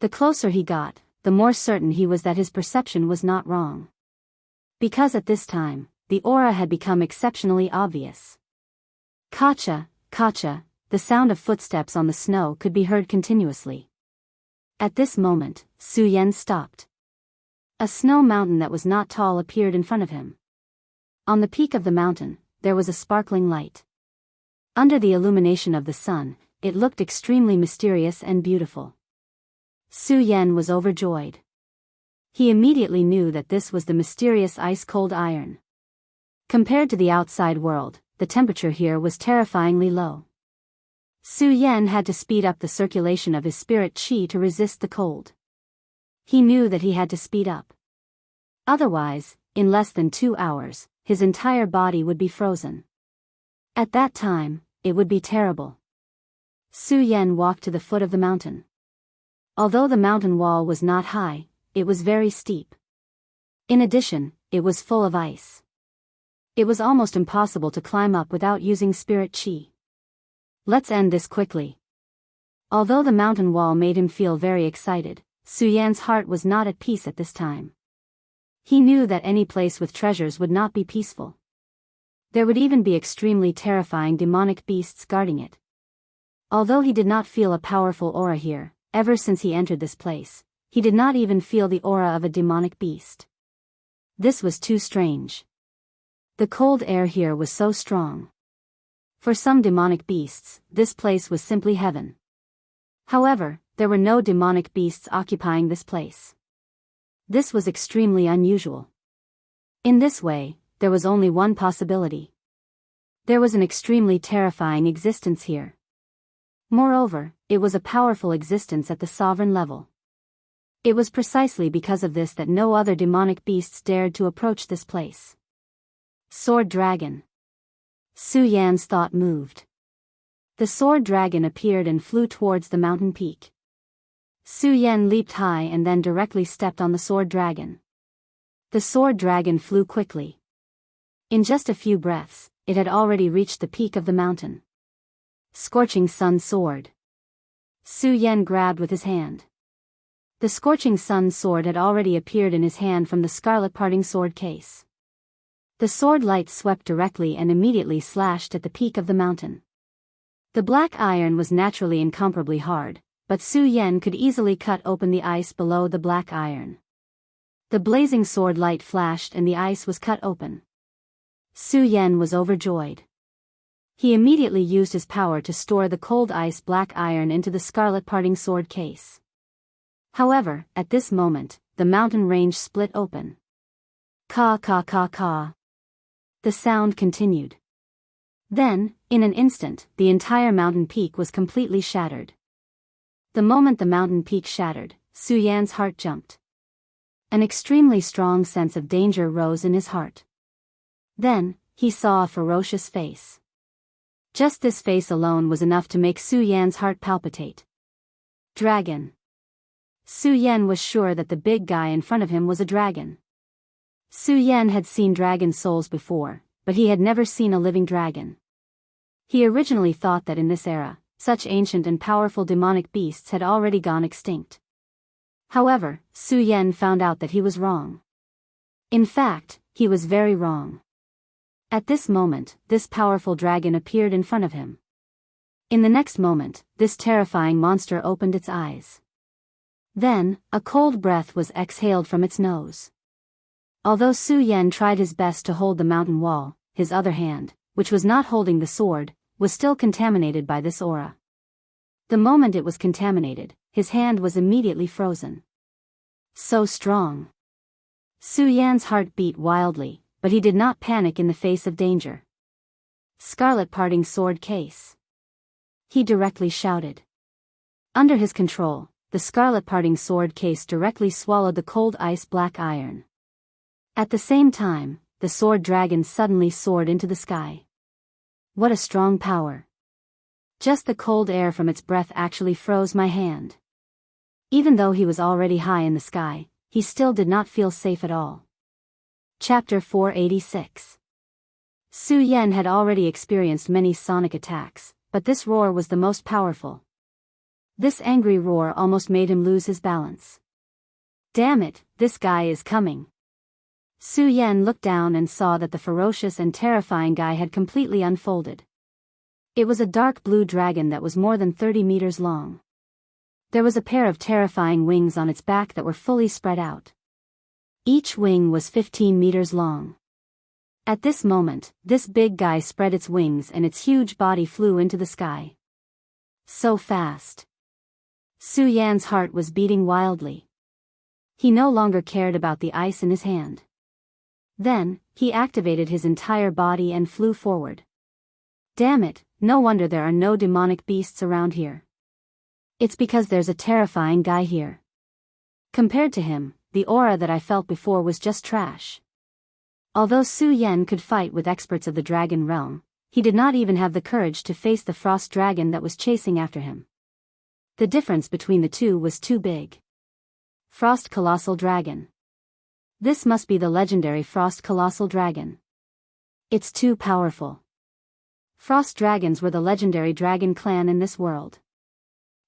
The closer he got, the more certain he was that his perception was not wrong. Because at this time, the aura had become exceptionally obvious. Kacha, kacha, the sound of footsteps on the snow could be heard continuously. At this moment, Su Yan stopped. A snow mountain that was not tall appeared in front of him. On the peak of the mountain, there was a sparkling light. Under the illumination of the sun, it looked extremely mysterious and beautiful. Su Yan was overjoyed. He immediately knew that this was the mysterious ice-cold iron. Compared to the outside world, the temperature here was terrifyingly low. Su Yan had to speed up the circulation of his spirit qi to resist the cold. He knew that he had to speed up. Otherwise, in less than 2 hours, his entire body would be frozen. At that time, it would be terrible. Su Yan walked to the foot of the mountain. Although the mountain wall was not high, it was very steep. In addition, it was full of ice. It was almost impossible to climb up without using spirit qi. Let's end this quickly. Although the mountain wall made him feel very excited, Su Yan's heart was not at peace at this time. He knew that any place with treasures would not be peaceful. There would even be extremely terrifying demonic beasts guarding it. Although he did not feel a powerful aura here, ever since he entered this place, he did not even feel the aura of a demonic beast. This was too strange. The cold air here was so strong. For some demonic beasts, this place was simply heaven. However, there were no demonic beasts occupying this place. This was extremely unusual. In this way, there was only one possibility. There was an extremely terrifying existence here. Moreover, it was a powerful existence at the sovereign level. It was precisely because of this that no other demonic beasts dared to approach this place. Sword Dragon. Su Yan's thought moved. The sword dragon appeared and flew towards the mountain peak. Su Yan leaped high and then directly stepped on the sword dragon. The sword dragon flew quickly. In just a few breaths, it had already reached the peak of the mountain. Scorching Sun Sword. Su Yan grabbed with his hand. The Scorching Sun Sword had already appeared in his hand from the scarlet parting sword case. The sword light swept directly and immediately slashed at the peak of the mountain. The black iron was naturally incomparably hard, but Su Yan could easily cut open the ice below the black iron. The blazing sword light flashed and the ice was cut open. Su Yan was overjoyed. He immediately used his power to store the cold ice black iron into the scarlet parting sword case. However, at this moment, the mountain range split open. Ka ka ka ka. The sound continued. Then, in an instant, the entire mountain peak was completely shattered. The moment the mountain peak shattered, Su Yan's heart jumped. An extremely strong sense of danger rose in his heart. Then, he saw a ferocious face. Just this face alone was enough to make Su Yan's heart palpitate. Dragon. Su Yan was sure that the big guy in front of him was a dragon. Su Yan had seen dragon souls before, but he had never seen a living dragon. He originally thought that in this era, such ancient and powerful demonic beasts had already gone extinct. However, Su Yan found out that he was wrong. In fact, he was very wrong. At this moment, this powerful dragon appeared in front of him. In the next moment, this terrifying monster opened its eyes. Then, a cold breath was exhaled from its nose. Although Su Yan tried his best to hold the mountain wall, his other hand, which was not holding the sword, was still contaminated by this aura. The moment it was contaminated, his hand was immediately frozen. So strong. Su Yan's heart beat wildly, but he did not panic in the face of danger. Scarlet parting sword case. He directly shouted. Under his control, the scarlet parting sword case directly swallowed the cold ice black iron. At the same time, the sword dragon suddenly soared into the sky. What a strong power. Just the cold air from its breath actually froze my hand. Even though he was already high in the sky, he still did not feel safe at all. Chapter 486. Su Yan had already experienced many sonic attacks, but this roar was the most powerful. This angry roar almost made him lose his balance. Damn it, this guy is coming. Su Yan looked down and saw that the ferocious and terrifying guy had completely unfolded. It was a dark blue dragon that was more than 30 meters long. There was a pair of terrifying wings on its back that were fully spread out. Each wing was 15 meters long. At this moment, this big guy spread its wings and its huge body flew into the sky. So fast. Su Yan's heart was beating wildly. He no longer cared about the ice in his hand. Then, he activated his entire body and flew forward. Damn it, no wonder there are no demonic beasts around here. It's because there's a terrifying guy here. Compared to him, the aura that I felt before was just trash. Although Su Yan could fight with experts of the dragon realm, he did not even have the courage to face the frost dragon that was chasing after him. The difference between the two was too big. Frost Colossal Dragon. This must be the legendary Frost Colossal Dragon. It's too powerful. Frost dragons were the legendary dragon clan in this world.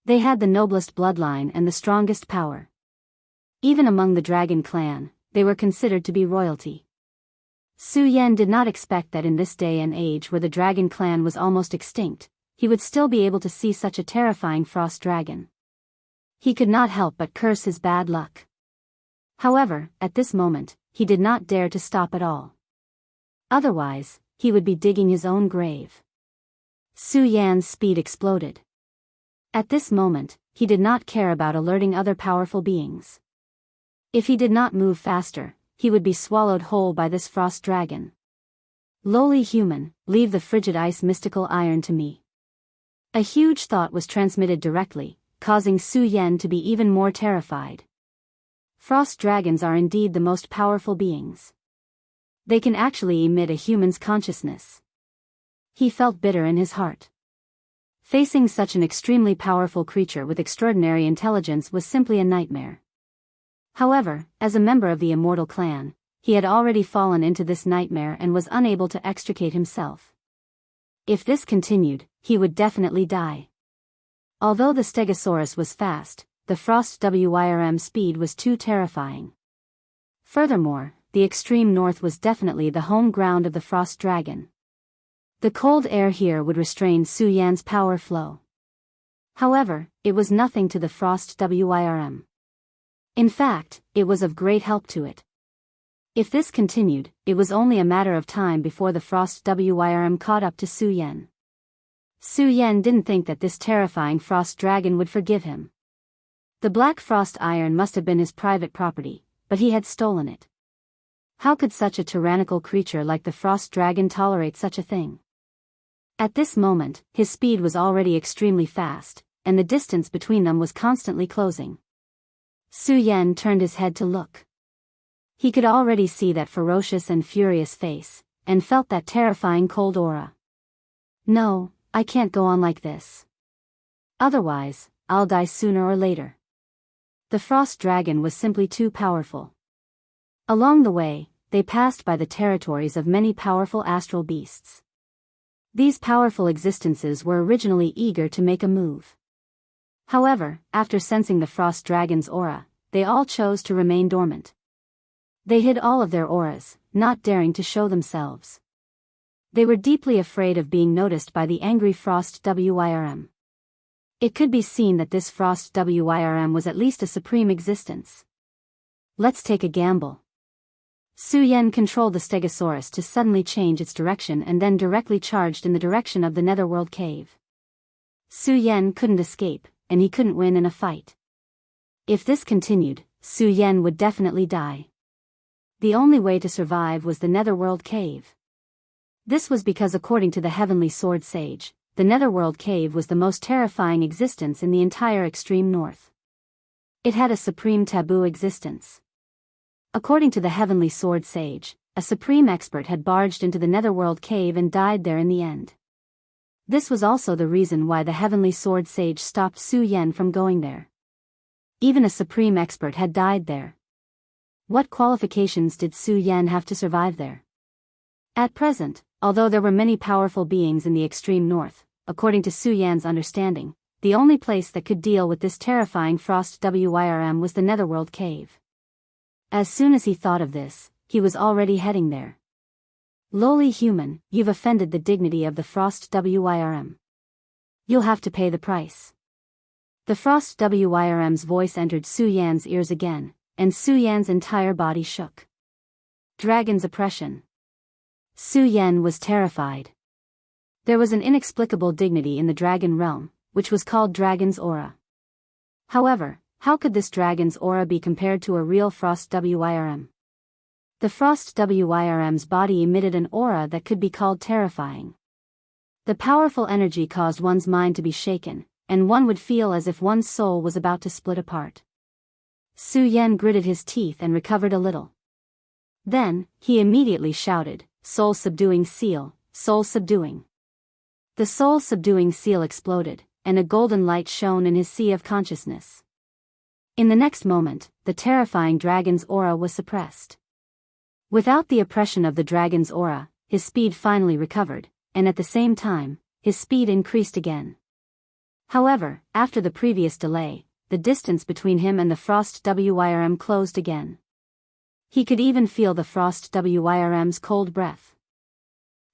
They had the noblest bloodline and the strongest power. Even among the dragon clan, they were considered to be royalty. Su Yan did not expect that in this day and age where the dragon clan was almost extinct, he would still be able to see such a terrifying frost dragon. He could not help but curse his bad luck. However, at this moment, he did not dare to stop at all. Otherwise, he would be digging his own grave. Su Yan's speed exploded. At this moment, he did not care about alerting other powerful beings. If he did not move faster, he would be swallowed whole by this frost dragon. Lowly human, leave the frigid ice mystical iron to me. A huge thought was transmitted directly, causing Su Yan to be even more terrified. Frost dragons are indeed the most powerful beings. They can actually emit a human's consciousness. He felt bitter in his heart. Facing such an extremely powerful creature with extraordinary intelligence was simply a nightmare. However, as a member of the immortal clan, he had already fallen into this nightmare and was unable to extricate himself. If this continued, he would definitely die. Although the Stegosaurus was fast, the Frost Wyrm speed was too terrifying. Furthermore, the extreme north was definitely the home ground of the Frost Dragon. The cold air here would restrain Su Yan's power flow. However, it was nothing to the Frost Wyrm. In fact, it was of great help to it. If this continued, it was only a matter of time before the Frost Wyrm caught up to Su Yan. Su Yan didn't think that this terrifying Frost Dragon would forgive him. The black frost iron must have been his private property, but he had stolen it. How could such a tyrannical creature like the Frost Dragon tolerate such a thing? At this moment, his speed was already extremely fast, and the distance between them was constantly closing. Su Yan turned his head to look. He could already see that ferocious and furious face, and felt that terrifying cold aura. No, I can't go on like this. Otherwise, I'll die sooner or later. The frost dragon was simply too powerful. Along the way, they passed by the territories of many powerful astral beasts. These powerful existences were originally eager to make a move. However, after sensing the frost dragon's aura, they all chose to remain dormant. They hid all of their auras, not daring to show themselves. They were deeply afraid of being noticed by the angry frost wyrm. It could be seen that this frost wyrm was at least a supreme existence. Let's take a gamble. Su Yan controlled the stegosaurus to suddenly change its direction and then directly charged in the direction of the netherworld cave. Su Yan couldn't escape, and he couldn't win in a fight. If this continued, Su Yan would definitely die. The only way to survive was the netherworld cave. This was because according to the heavenly sword sage, the netherworld cave was the most terrifying existence in the entire extreme north. It had a supreme taboo existence. According to the heavenly sword sage, a supreme expert had barged into the netherworld cave and died there in the end. This was also the reason why the heavenly sword sage stopped Su Yan from going there. Even a supreme expert had died there. What qualifications did Su Yan have to survive there? At present, although there were many powerful beings in the extreme north, according to Su Yan's understanding, the only place that could deal with this terrifying frost wyrm was the netherworld cave. As soon as he thought of this, he was already heading there. Lowly human, you've offended the dignity of the frost wyrm. You'll have to pay the price. The frost wyrm's voice entered Su Yan's ears again, and Su Yan's entire body shook. Dragon's oppression. Su Yan was terrified. There was an inexplicable dignity in the dragon realm, which was called dragon's aura. However, how could this dragon's aura be compared to a real frost wyrm? The frost wyrm's body emitted an aura that could be called terrifying. The powerful energy caused one's mind to be shaken, and one would feel as if one's soul was about to split apart. Su Yan gritted his teeth and recovered a little. Then, he immediately shouted, "Soul-subduing seal, soul-subduing." The soul-subduing seal exploded, and a golden light shone in his sea of consciousness. In the next moment, the terrifying dragon's aura was suppressed. Without the oppression of the dragon's aura, his speed finally recovered, and at the same time, his speed increased again. However, after the previous delay, the distance between him and the frost wyrm closed again. He could even feel the frost wyrm's cold breath.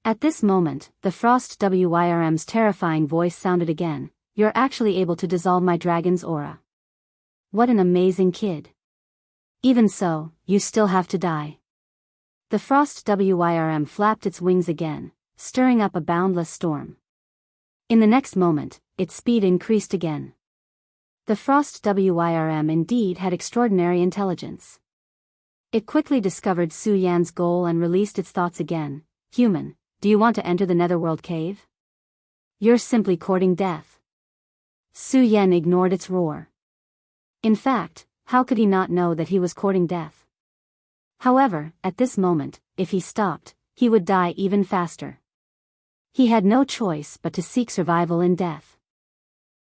At this moment, the frost wyrm's terrifying voice sounded again, "You're actually able to dissolve my dragon's aura. What an amazing kid. Even so, you still have to die." The frost wyrm flapped its wings again, stirring up a boundless storm. In the next moment, its speed increased again. The frost wyrm indeed had extraordinary intelligence. It quickly discovered Su Yan's goal and released its thoughts again. "Human, do you want to enter the netherworld cave? You're simply courting death." Su Yan ignored its roar. In fact, how could he not know that he was courting death? However, at this moment, if he stopped, he would die even faster. He had no choice but to seek survival in death.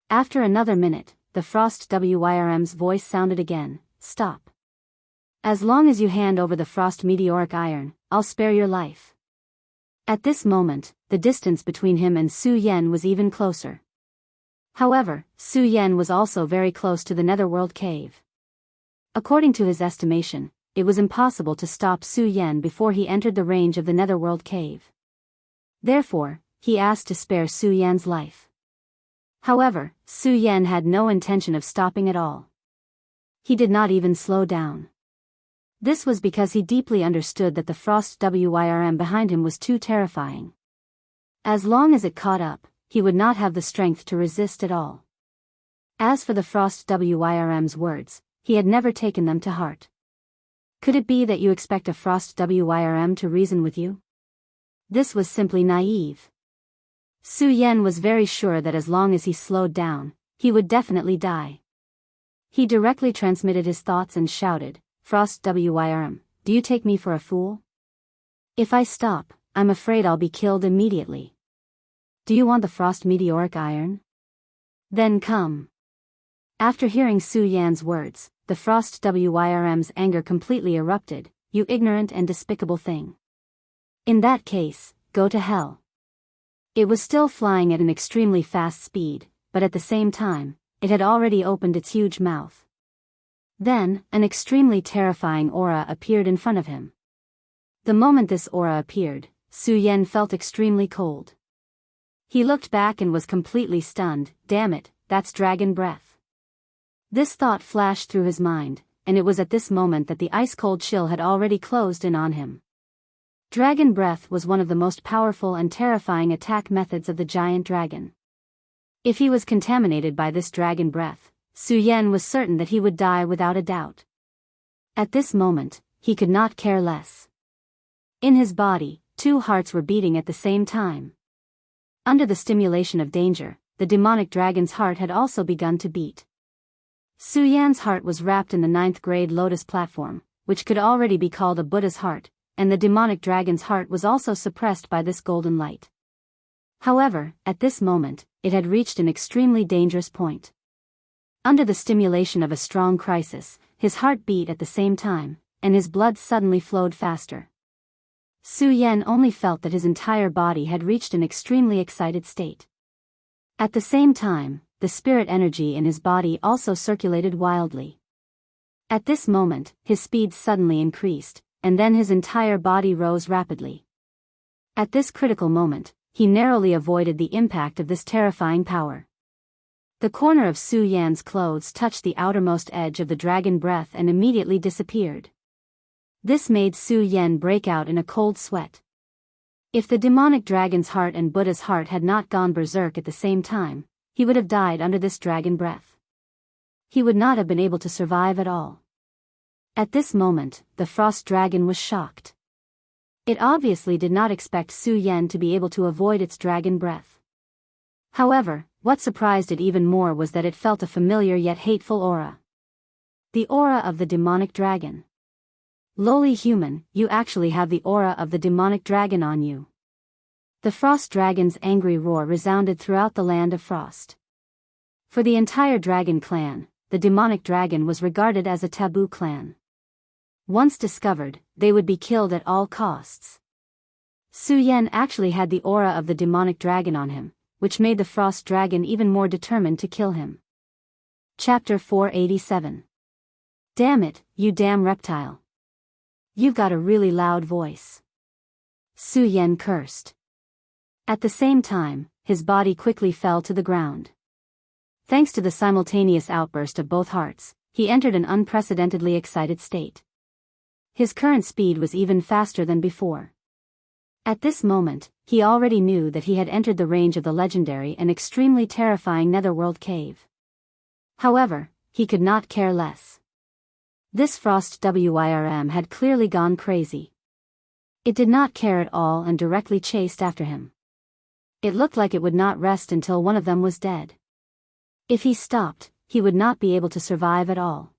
After another minute, the frost wyrm's voice sounded again, "Stop. As long as you hand over the frost meteoric iron, I'll spare your life." At this moment, the distance between him and Su Yan was even closer. However, Su Yan was also very close to the netherworld cave. According to his estimation, it was impossible to stop Su Yan before he entered the range of the netherworld cave. Therefore, he asked to spare Su Yan's life. However, Su Yan had no intention of stopping at all. He did not even slow down. This was because he deeply understood that the frost wyrm behind him was too terrifying. As long as it caught up, he would not have the strength to resist at all. As for the frost wyrm's words, he had never taken them to heart. Could it be that you expect a frost wyrm to reason with you? This was simply naive. Su Yan was very sure that as long as he slowed down, he would definitely die. He directly transmitted his thoughts and shouted, "Frost wyrm, do you take me for a fool? If I stop, I'm afraid I'll be killed immediately. Do you want the frost meteoric iron? Then come." After hearing Su Yan's words, the Frost Wyrm's anger completely erupted. You ignorant and despicable thing. In that case, go to hell. It was still flying at an extremely fast speed, but at the same time, it had already opened its huge mouth. Then, an extremely terrifying aura appeared in front of him. The moment this aura appeared, Su Yan felt extremely cold. He looked back and was completely stunned. Damn it, that's dragon breath. This thought flashed through his mind, and it was at this moment that the ice-cold chill had already closed in on him. Dragon breath was one of the most powerful and terrifying attack methods of the giant dragon. If he was contaminated by this dragon breath, Su Yan was certain that he would die without a doubt. At this moment, he could not care less. In his body, two hearts were beating at the same time. Under the stimulation of danger, the demonic dragon's heart had also begun to beat. Su Yan's heart was wrapped in the 9th grade lotus platform, which could already be called a Buddha's heart, and the demonic dragon's heart was also suppressed by this golden light. However, at this moment, it had reached an extremely dangerous point. Under the stimulation of a strong crisis, his heart beat at the same time, and his blood suddenly flowed faster. Su Yan only felt that his entire body had reached an extremely excited state. At the same time, the spirit energy in his body also circulated wildly. At this moment, his speed suddenly increased, and then his entire body rose rapidly. At this critical moment, he narrowly avoided the impact of this terrifying power. The corner of Su Yan's clothes touched the outermost edge of the dragon breath and immediately disappeared. This made Su Yan break out in a cold sweat. If the demonic dragon's heart and Buddha's heart had not gone berserk at the same time, he would have died under this dragon breath. He would not have been able to survive at all. At this moment, the frost dragon was shocked. It obviously did not expect Su Yan to be able to avoid its dragon breath. However, what surprised it even more was that it felt a familiar yet hateful aura. The aura of the demonic dragon. Lowly human, you actually have the aura of the demonic dragon on you. The frost dragon's angry roar resounded throughout the land of frost. For the entire dragon clan, the demonic dragon was regarded as a taboo clan. Once discovered, they would be killed at all costs. Su Yan actually had the aura of the demonic dragon on him, which made the frost dragon even more determined to kill him. Chapter 487. Damn it, you damn reptile. You've got a really loud voice. Su Yan cursed. At the same time, his body quickly fell to the ground. Thanks to the simultaneous outburst of both hearts, he entered an unprecedentedly excited state. His current speed was even faster than before. At this moment, he already knew that he had entered the range of the legendary and extremely terrifying Netherworld cave. However, he could not care less. This Frost Wyrm had clearly gone crazy. It did not care at all and directly chased after him. It looked like it would not rest until one of them was dead. If he stopped, he would not be able to survive at all.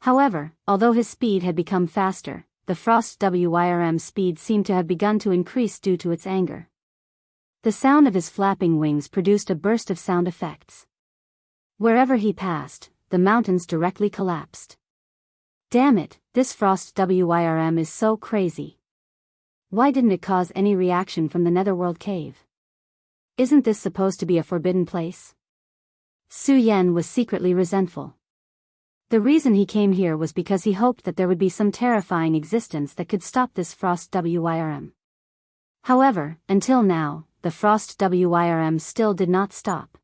However, although his speed had become faster, the Frost Wyrm's speed seemed to have begun to increase due to its anger. The sound of his flapping wings produced a burst of sound effects. Wherever he passed, the mountains directly collapsed. Damn it, this Frost Wyrm is so crazy. Why didn't it cause any reaction from the Netherworld cave? Isn't this supposed to be a forbidden place? Su Yan was secretly resentful. The reason he came here was because he hoped that there would be some terrifying existence that could stop this Frost Wyrm. However, until now, the Frost Wyrm still did not stop.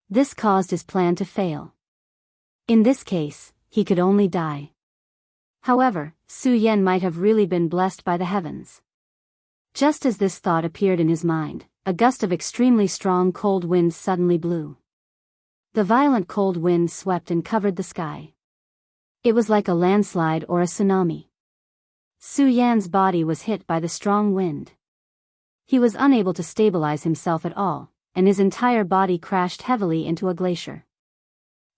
This caused his plan to fail. In this case, he could only die. However, Su Yan might have really been blessed by the heavens. Just as this thought appeared in his mind, a gust of extremely strong cold wind suddenly blew. The violent cold wind swept and covered the sky. It was like a landslide or a tsunami. Su Yan's body was hit by the strong wind. He was unable to stabilize himself at all, and his entire body crashed heavily into a glacier.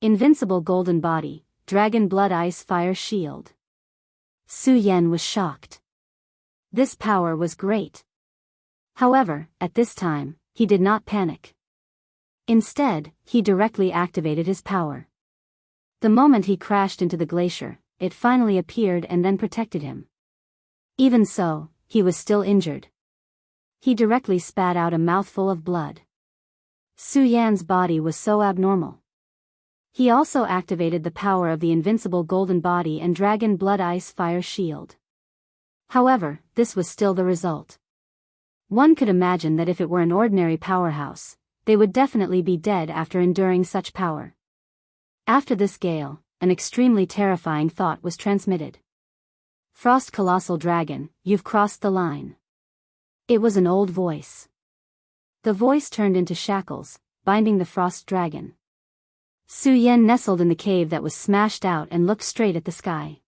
Invincible golden body, dragon blood ice fire shield. Su Yan was shocked. This power was great. However, at this time, he did not panic. Instead, he directly activated his power. The moment he crashed into the glacier, it finally appeared and then protected him. Even so, he was still injured. He directly spat out a mouthful of blood. Su Yan's body was so abnormal. He also activated the power of the invincible golden body and dragon blood ice fire shield. However, this was still the result. One could imagine that if it were an ordinary powerhouse, they would definitely be dead after enduring such power. After this gale, an extremely terrifying thought was transmitted. Frost Colossal Dragon, you've crossed the line. It was an old voice. The voice turned into shackles, binding the frost dragon. Su Yan nestled in the cave that was smashed out and looked straight at the sky.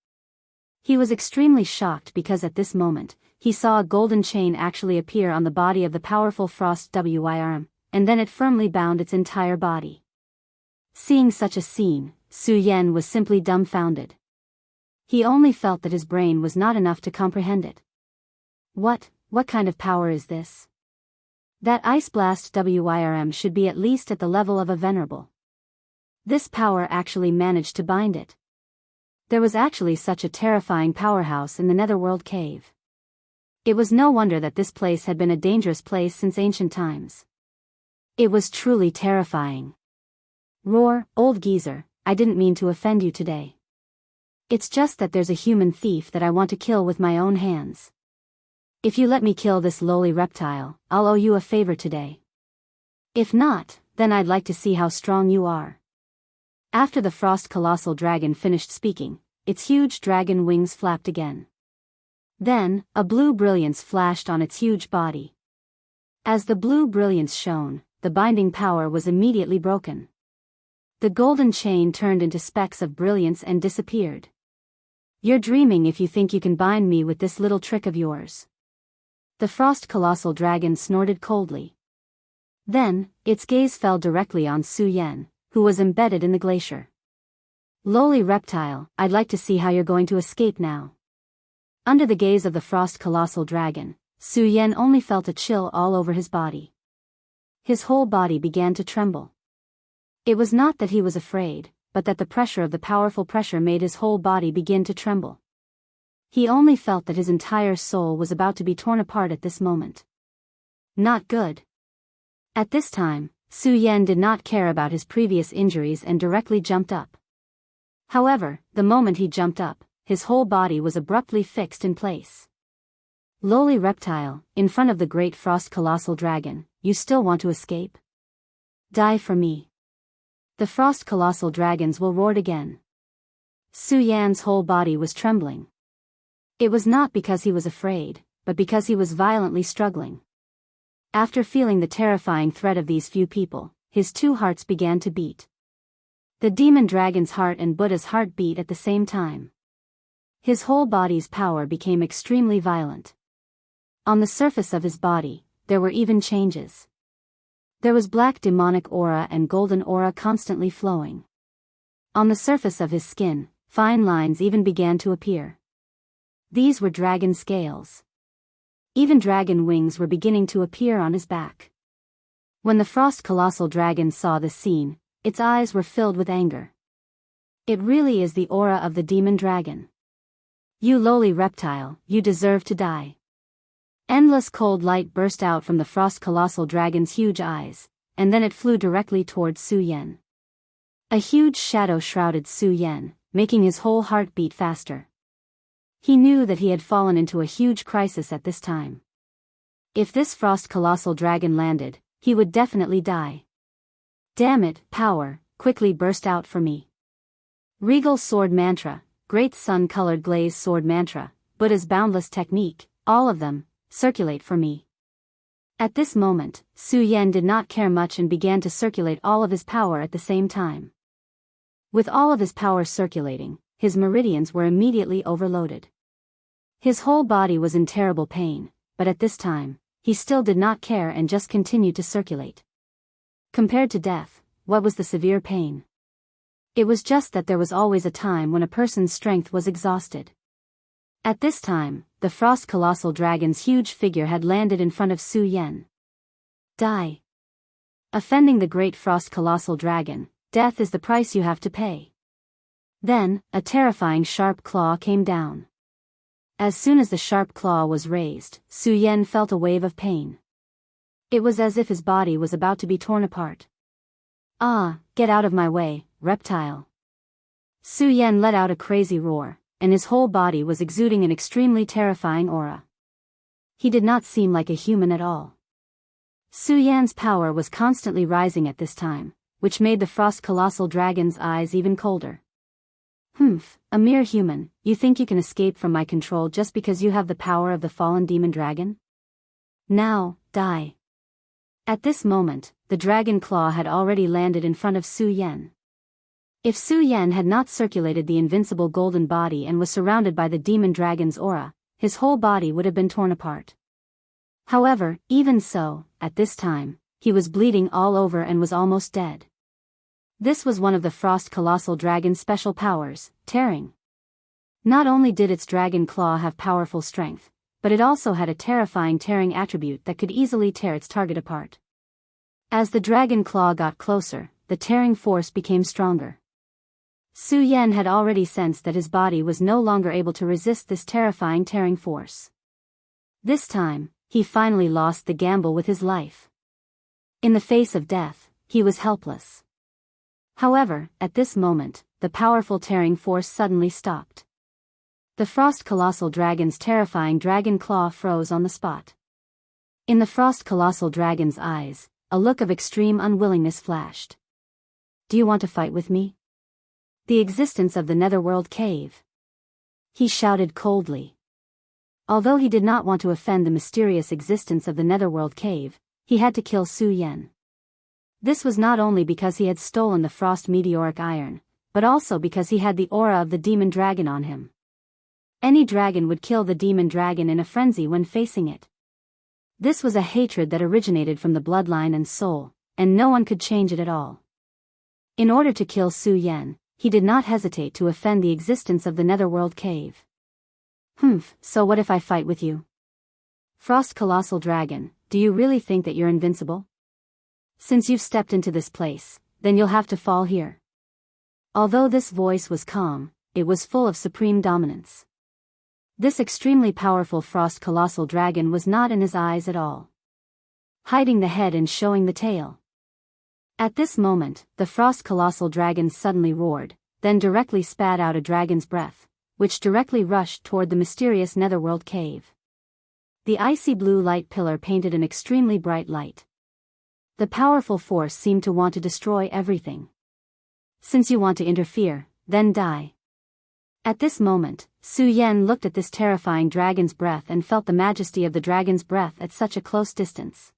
He was extremely shocked because at this moment, he saw a golden chain actually appear on the body of the powerful frost Wyrm, and then it firmly bound its entire body. Seeing such a scene, Su Yan was simply dumbfounded. He only felt that his brain was not enough to comprehend it. What kind of power is this? That Ice Blast Wyrm should be at least at the level of a venerable. This power actually managed to bind it. There was actually such a terrifying powerhouse in the Netherworld cave. It was no wonder that this place had been a dangerous place since ancient times. It was truly terrifying. Roar, old geezer, I didn't mean to offend you today. It's just that there's a human thief that I want to kill with my own hands. If you let me kill this lowly reptile, I'll owe you a favor today. If not, then I'd like to see how strong you are. After the frost colossal dragon finished speaking, its huge dragon wings flapped again. Then, a blue brilliance flashed on its huge body. As the blue brilliance shone, the binding power was immediately broken. The golden chain turned into specks of brilliance and disappeared. You're dreaming if you think you can bind me with this little trick of yours. The frost colossal dragon snorted coldly. Then, its gaze fell directly on Su Yan, who was embedded in the glacier. Lowly reptile, I'd like to see how you're going to escape now. Under the gaze of the frost colossal dragon, Su Yan only felt a chill all over his body. His whole body began to tremble. It was not that he was afraid, but that the pressure of the powerful pressure made his whole body begin to tremble. He only felt that his entire soul was about to be torn apart at this moment. Not good. At this time, Su Yan did not care about his previous injuries and directly jumped up. However, the moment he jumped up, his whole body was abruptly fixed in place. Lowly reptile, in front of the great frost colossal dragon, you still want to escape? Die for me. The frost colossal dragons will roar again. Su Yan's whole body was trembling. It was not because he was afraid, but because he was violently struggling. After feeling the terrifying threat of these few people, his two hearts began to beat. The demon dragon's heart and Buddha's heart beat at the same time. His whole body's power became extremely violent. On the surface of his body, there were even changes. There was black demonic aura and golden aura constantly flowing. On the surface of his skin, fine lines even began to appear. These were dragon scales. Even dragon wings were beginning to appear on his back. When the frost colossal dragon saw this scene, its eyes were filled with anger. It really is the aura of the demon dragon. You lowly reptile, you deserve to die. Endless cold light burst out from the frost colossal dragon's huge eyes, and then it flew directly towards Su Yan. A huge shadow shrouded Su Yan, making his whole heart beat faster. He knew that he had fallen into a huge crisis at this time. If this frost colossal dragon landed, he would definitely die. Damn it, power, quickly burst out for me. Regal sword mantra, great sun-colored glaze sword mantra, Buddha's boundless technique, all of them, circulate for me. At this moment, Su Yan did not care much and began to circulate all of his power at the same time. With all of his power circulating, his meridians were immediately overloaded. His whole body was in terrible pain, but at this time, he still did not care and just continued to circulate. Compared to death, what was the severe pain? It was just that there was always a time when a person's strength was exhausted. At this time, the frost colossal dragon's huge figure had landed in front of Su Yan. Die. Offending the great frost colossal dragon, death is the price you have to pay. Then, a terrifying sharp claw came down. As soon as the sharp claw was raised, Su Yan felt a wave of pain. It was as if his body was about to be torn apart. "Ah, get out of my way, reptile." Su Yan let out a crazy roar, and his whole body was exuding an extremely terrifying aura. He did not seem like a human at all. Su Yan's power was constantly rising at this time, which made the frost colossal dragon's eyes even colder. "Humph, a mere human, you think you can escape from my control just because you have the power of the fallen demon dragon? Now, die." At this moment, the dragon claw had already landed in front of Su Yan. If Su Yan had not circulated the invincible golden body and was surrounded by the demon dragon's aura, his whole body would have been torn apart. However, even so, at this time, he was bleeding all over and was almost dead. This was one of the frost colossal dragon's special powers, tearing. Not only did its dragon claw have powerful strength, but it also had a terrifying tearing attribute that could easily tear its target apart. As the dragon claw got closer, the tearing force became stronger. Su Yan had already sensed that his body was no longer able to resist this terrifying tearing force. This time, he finally lost the gamble with his life. In the face of death, he was helpless. However, at this moment, the powerful tearing force suddenly stopped. The frost colossal dragon's terrifying dragon claw froze on the spot. In the frost colossal dragon's eyes, a look of extreme unwillingness flashed. "Do you want to fight with me?" "The existence of the netherworld cave," he shouted coldly. Although he did not want to offend the mysterious existence of the netherworld cave, he had to kill Su Yan. This was not only because he had stolen the frost meteoric iron, but also because he had the aura of the demon dragon on him. Any dragon would kill the demon dragon in a frenzy when facing it. This was a hatred that originated from the bloodline and soul, and no one could change it at all. In order to kill Su Yan, he did not hesitate to offend the existence of the netherworld cave. "Humph, so what if I fight with you? Frost colossal dragon, do you really think that you're invincible? Since you've stepped into this place, then you'll have to fall here." Although this voice was calm, it was full of supreme dominance. This extremely powerful frost colossal dragon was not in his eyes at all, hiding the head and showing the tail. At this moment, the frost colossal dragon suddenly roared, then directly spat out a dragon's breath, which directly rushed toward the mysterious netherworld cave. The icy blue light pillar painted an extremely bright light. The powerful force seemed to want to destroy everything. "Since you want to interfere, then die." At this moment, Su Yan looked at this terrifying dragon's breath and felt the majesty of the dragon's breath at such a close distance.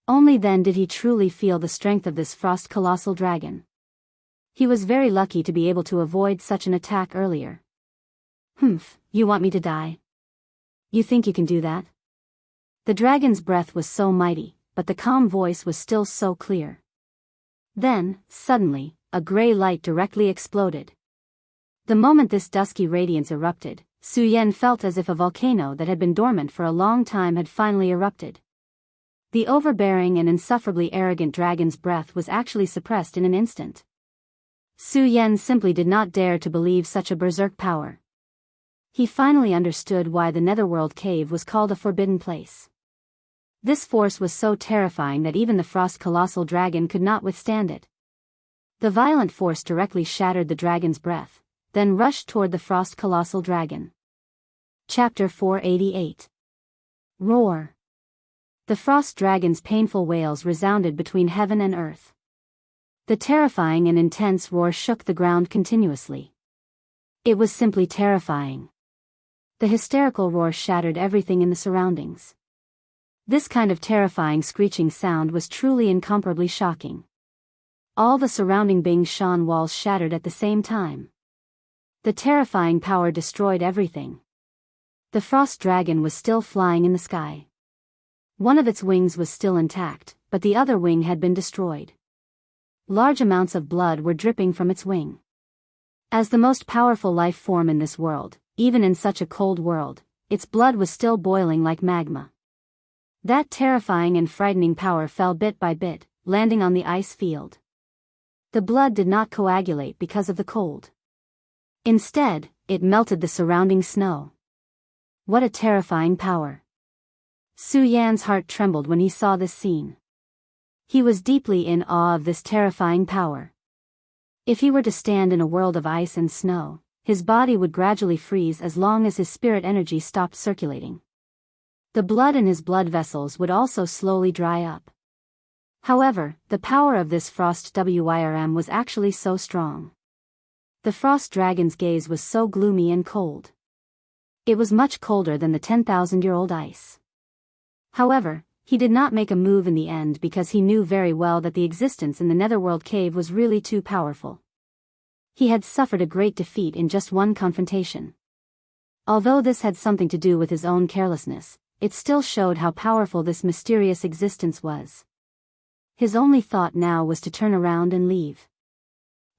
Only then did he truly feel the strength of this frost colossal dragon. He was very lucky to be able to avoid such an attack earlier. "Humph, you want me to die? You think you can do that?" The dragon's breath was so mighty, but the calm voice was still so clear. Then, suddenly, a gray light directly exploded. The moment this dusky radiance erupted, Su Yan felt as if a volcano that had been dormant for a long time had finally erupted. The overbearing and insufferably arrogant dragon's breath was actually suppressed in an instant. Su Yan simply did not dare to believe such a berserk power. He finally understood why the netherworld cave was called a forbidden place. This force was so terrifying that even the frost colossal dragon could not withstand it. The violent force directly shattered the dragon's breath, then rushed toward the frost colossal dragon. Chapter 488. Roar. The frost dragon's painful wails resounded between heaven and earth. The terrifying and intense roar shook the ground continuously. It was simply terrifying. The hysterical roar shattered everything in the surroundings. This kind of terrifying screeching sound was truly incomparably shocking. All the surrounding Bing Shan walls shattered at the same time. The terrifying power destroyed everything. The frost dragon was still flying in the sky. One of its wings was still intact, but the other wing had been destroyed. Large amounts of blood were dripping from its wing. As the most powerful life form in this world, even in such a cold world, its blood was still boiling like magma. That terrifying and frightening power fell bit by bit, landing on the ice field. The blood did not coagulate because of the cold. Instead, it melted the surrounding snow. What a terrifying power. Su Yan's heart trembled when he saw this scene. He was deeply in awe of this terrifying power. If he were to stand in a world of ice and snow, his body would gradually freeze as long as his spirit energy stopped circulating. The blood in his blood vessels would also slowly dry up. However, the power of this frost wyrm was actually so strong. The frost dragon's gaze was so gloomy and cold. It was much colder than the 10,000-year-old ice. However, he did not make a move in the end because he knew very well that the existence in the Netherworld cave was really too powerful. He had suffered a great defeat in just one confrontation. Although this had something to do with his own carelessness, it still showed how powerful this mysterious existence was. His only thought now was to turn around and leave.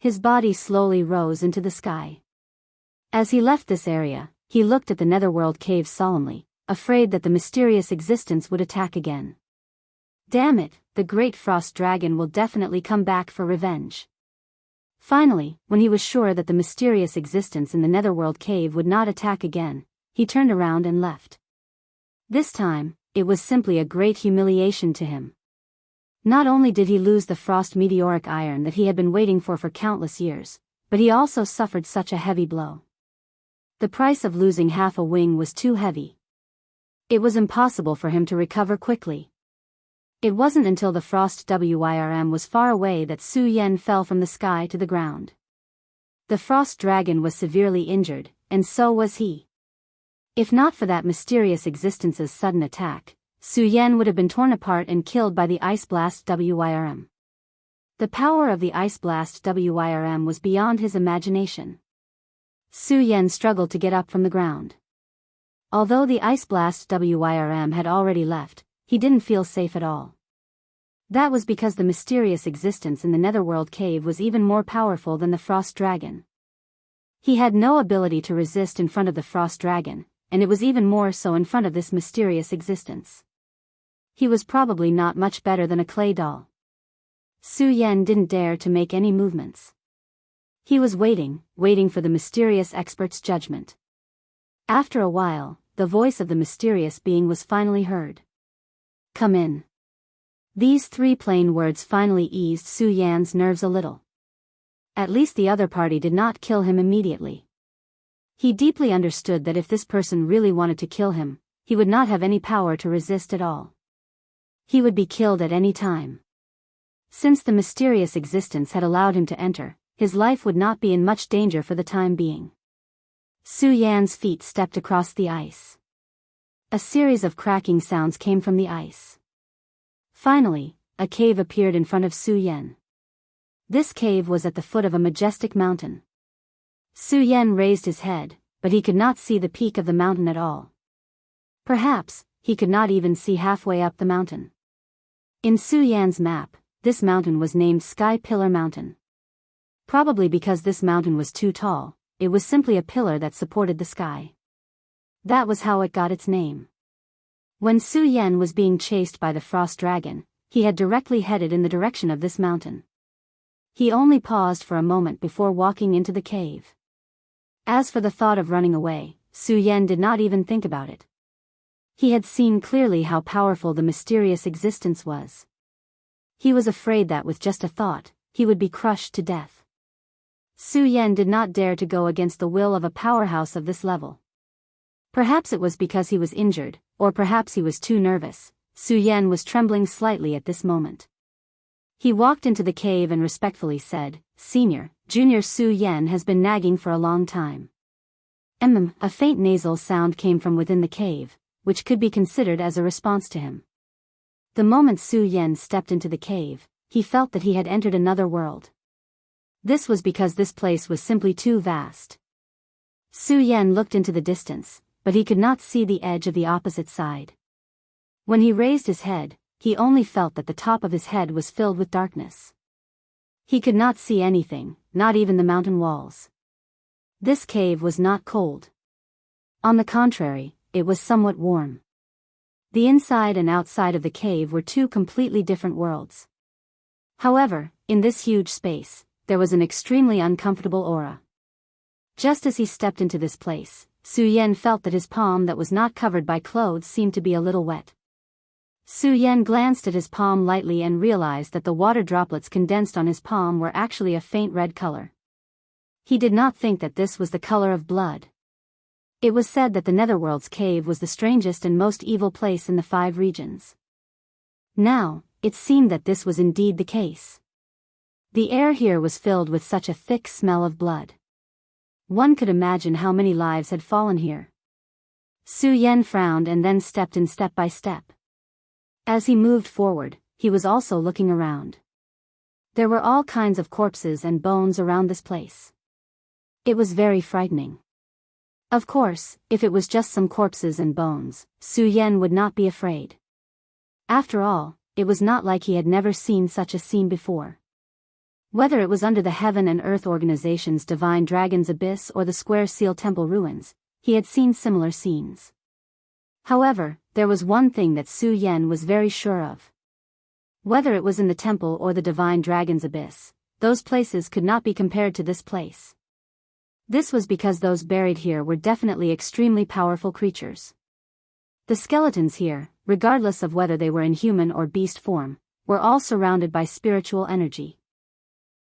His body slowly rose into the sky. As he left this area, he looked at the Netherworld cave solemnly, afraid that the mysterious existence would attack again. Damn it, the great frost dragon will definitely come back for revenge. Finally, when he was sure that the mysterious existence in the Netherworld cave would not attack again, he turned around and left. This time, it was simply a great humiliation to him. Not only did he lose the frost meteoric iron that he had been waiting for countless years, but he also suffered such a heavy blow. The price of losing half a wing was too heavy. It was impossible for him to recover quickly. It wasn't until the frost wyrm was far away that Su Yan fell from the sky to the ground. The frost dragon was severely injured, and so was he. If not for that mysterious existence's sudden attack, Su Yan would have been torn apart and killed by the Ice Blast wyrm. The power of the Ice Blast wyrm was beyond his imagination. Su Yan struggled to get up from the ground. Although the Ice Blast wyrm had already left, he didn't feel safe at all. That was because the mysterious existence in the Netherworld cave was even more powerful than the Frost Dragon. He had no ability to resist in front of the Frost Dragon, and it was even more so in front of this mysterious existence. He was probably not much better than a clay doll. Su Yan didn't dare to make any movements. He was waiting for the mysterious expert's judgment. After a while, the voice of the mysterious being was finally heard. Come in. These three plain words finally eased Su Yan's nerves a little. At least the other party did not kill him immediately. He deeply understood that if this person really wanted to kill him, he would not have any power to resist at all. He would be killed at any time. Since the mysterious existence had allowed him to enter, his life would not be in much danger for the time being. Su Yan's feet stepped across the ice. A series of cracking sounds came from the ice. Finally, a cave appeared in front of Su Yan. This cave was at the foot of a majestic mountain. Su Yan raised his head, but he could not see the peak of the mountain at all. Perhaps, he could not even see halfway up the mountain. In Su Yan's map, this mountain was named Sky Pillar Mountain. Probably because this mountain was too tall, it was simply a pillar that supported the sky. That was how it got its name. When Su Yan was being chased by the Frost Dragon, he had directly headed in the direction of this mountain. He only paused for a moment before walking into the cave. As for the thought of running away, Su Yan did not even think about it. He had seen clearly how powerful the mysterious existence was. He was afraid that with just a thought, he would be crushed to death. Su Yan did not dare to go against the will of a powerhouse of this level. Perhaps it was because he was injured, or perhaps he was too nervous. Su Yan was trembling slightly at this moment. He walked into the cave and respectfully said, Junior Su Yan has been nagging for a long time. A faint nasal sound came from within the cave, which could be considered as a response to him. The moment Su Yan stepped into the cave, he felt that he had entered another world. This was because this place was simply too vast. Su Yan looked into the distance, but he could not see the edge of the opposite side. When he raised his head, he only felt that the top of his head was filled with darkness. He could not see anything, not even the mountain walls. This cave was not cold. On the contrary, it was somewhat warm. The inside and outside of the cave were two completely different worlds. However, in this huge space, there was an extremely uncomfortable aura. Just as he stepped into this place, Su Yan felt that his palm that was not covered by clothes seemed to be a little wet. Su Yan glanced at his palm lightly and realized that the water droplets condensed on his palm were actually a faint red color. He did not think that this was the color of blood. It was said that the Netherworld's cave was the strangest and most evil place in the 5 regions. Now, it seemed that this was indeed the case. The air here was filled with such a thick smell of blood. One could imagine how many lives had fallen here. Su Yan frowned and then stepped in step by step. As he moved forward, he was also looking around. There were all kinds of corpses and bones around this place. It was very frightening. Of course, if it was just some corpses and bones, Su Yan would not be afraid. After all, it was not like he had never seen such a scene before. Whether it was under the Heaven and Earth Organization's Divine Dragon's Abyss or the Square Seal Temple ruins, he had seen similar scenes. However, there was one thing that Su Yan was very sure of. Whether it was in the temple or the Divine Dragon's Abyss, those places could not be compared to this place. This was because those buried here were definitely extremely powerful creatures. The skeletons here, regardless of whether they were in human or beast form, were all surrounded by spiritual energy.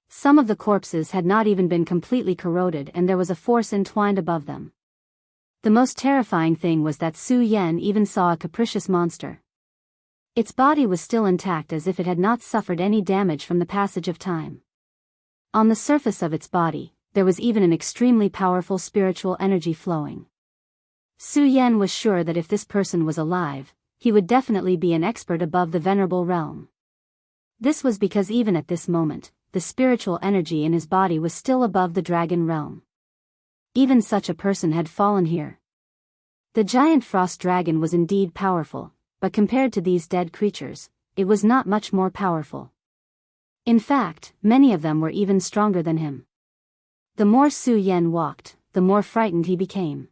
Some of the corpses had not even been completely corroded and there was a force entwined above them. The most terrifying thing was that Su Yan even saw a capricious monster. Its body was still intact as if it had not suffered any damage from the passage of time. On the surface of its body, there was even an extremely powerful spiritual energy flowing. Su Yan was sure that if this person was alive, he would definitely be an expert above the venerable realm. This was because even at this moment, the spiritual energy in his body was still above the dragon realm. Even such a person had fallen here. The giant frost dragon was indeed powerful, but compared to these dead creatures, it was not much more powerful. In fact, many of them were even stronger than him. The more Su Yan walked, the more frightened he became.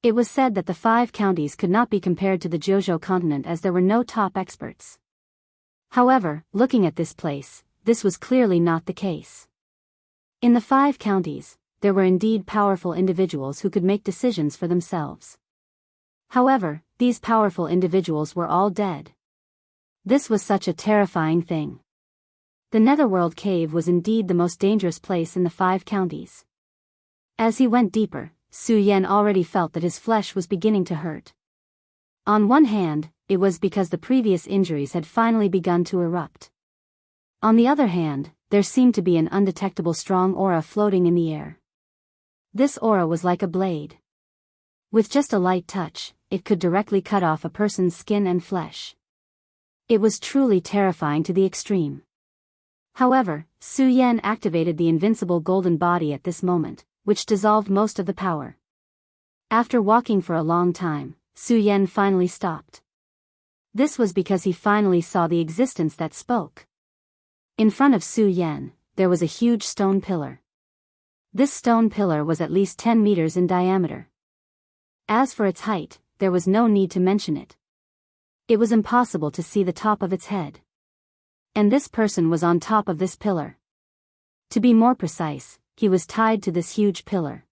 It was said that the 5 counties could not be compared to the Jianghu continent as there were no top experts. However, looking at this place, this was clearly not the case. In the 5 counties, there were indeed powerful individuals who could make decisions for themselves. However, these powerful individuals were all dead. This was such a terrifying thing. The Netherworld cave was indeed the most dangerous place in the 5 counties. As he went deeper, Su Yan already felt that his flesh was beginning to hurt. On one hand, it was because the previous injuries had finally begun to erupt. On the other hand, there seemed to be an undetectable strong aura floating in the air. This aura was like a blade. With just a light touch, it could directly cut off a person's skin and flesh. It was truly terrifying to the extreme. However, Su Yan activated the invincible golden body at this moment, which dissolved most of the power. After walking for a long time, Su Yan finally stopped. This was because he finally saw the existence that spoke. In front of Su Yan, there was a huge stone pillar. This stone pillar was at least 10 meters in diameter. As for its height, there was no need to mention it. It was impossible to see the top of its head. And this person was on top of this pillar. To be more precise, he was tied to this huge pillar.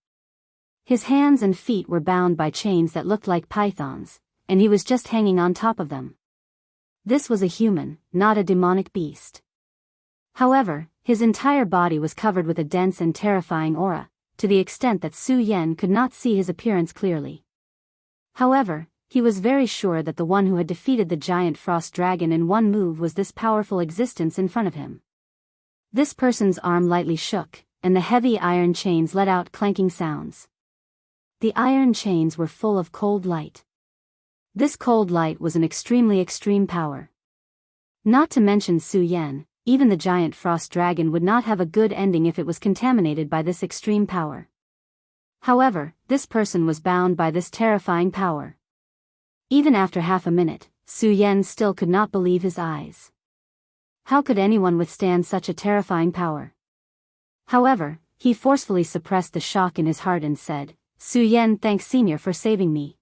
His hands and feet were bound by chains that looked like pythons, and he was just hanging on top of them. This was a human, not a demonic beast. However, his entire body was covered with a dense and terrifying aura, to the extent that Su Yan could not see his appearance clearly. However, he was very sure that the one who had defeated the giant frost dragon in one move was this powerful existence in front of him. This person's arm lightly shook, and the heavy iron chains let out clanking sounds. The iron chains were full of cold light. This cold light was an extremely extreme power. Not to mention Su Yan, even the giant frost dragon would not have a good ending if it was contaminated by this extreme power. However, this person was bound by this terrifying power. Even after half a minute, Su Yan still could not believe his eyes. How could anyone withstand such a terrifying power? However, he forcefully suppressed the shock in his heart and said, "Su Yan, thanks Senior for saving me."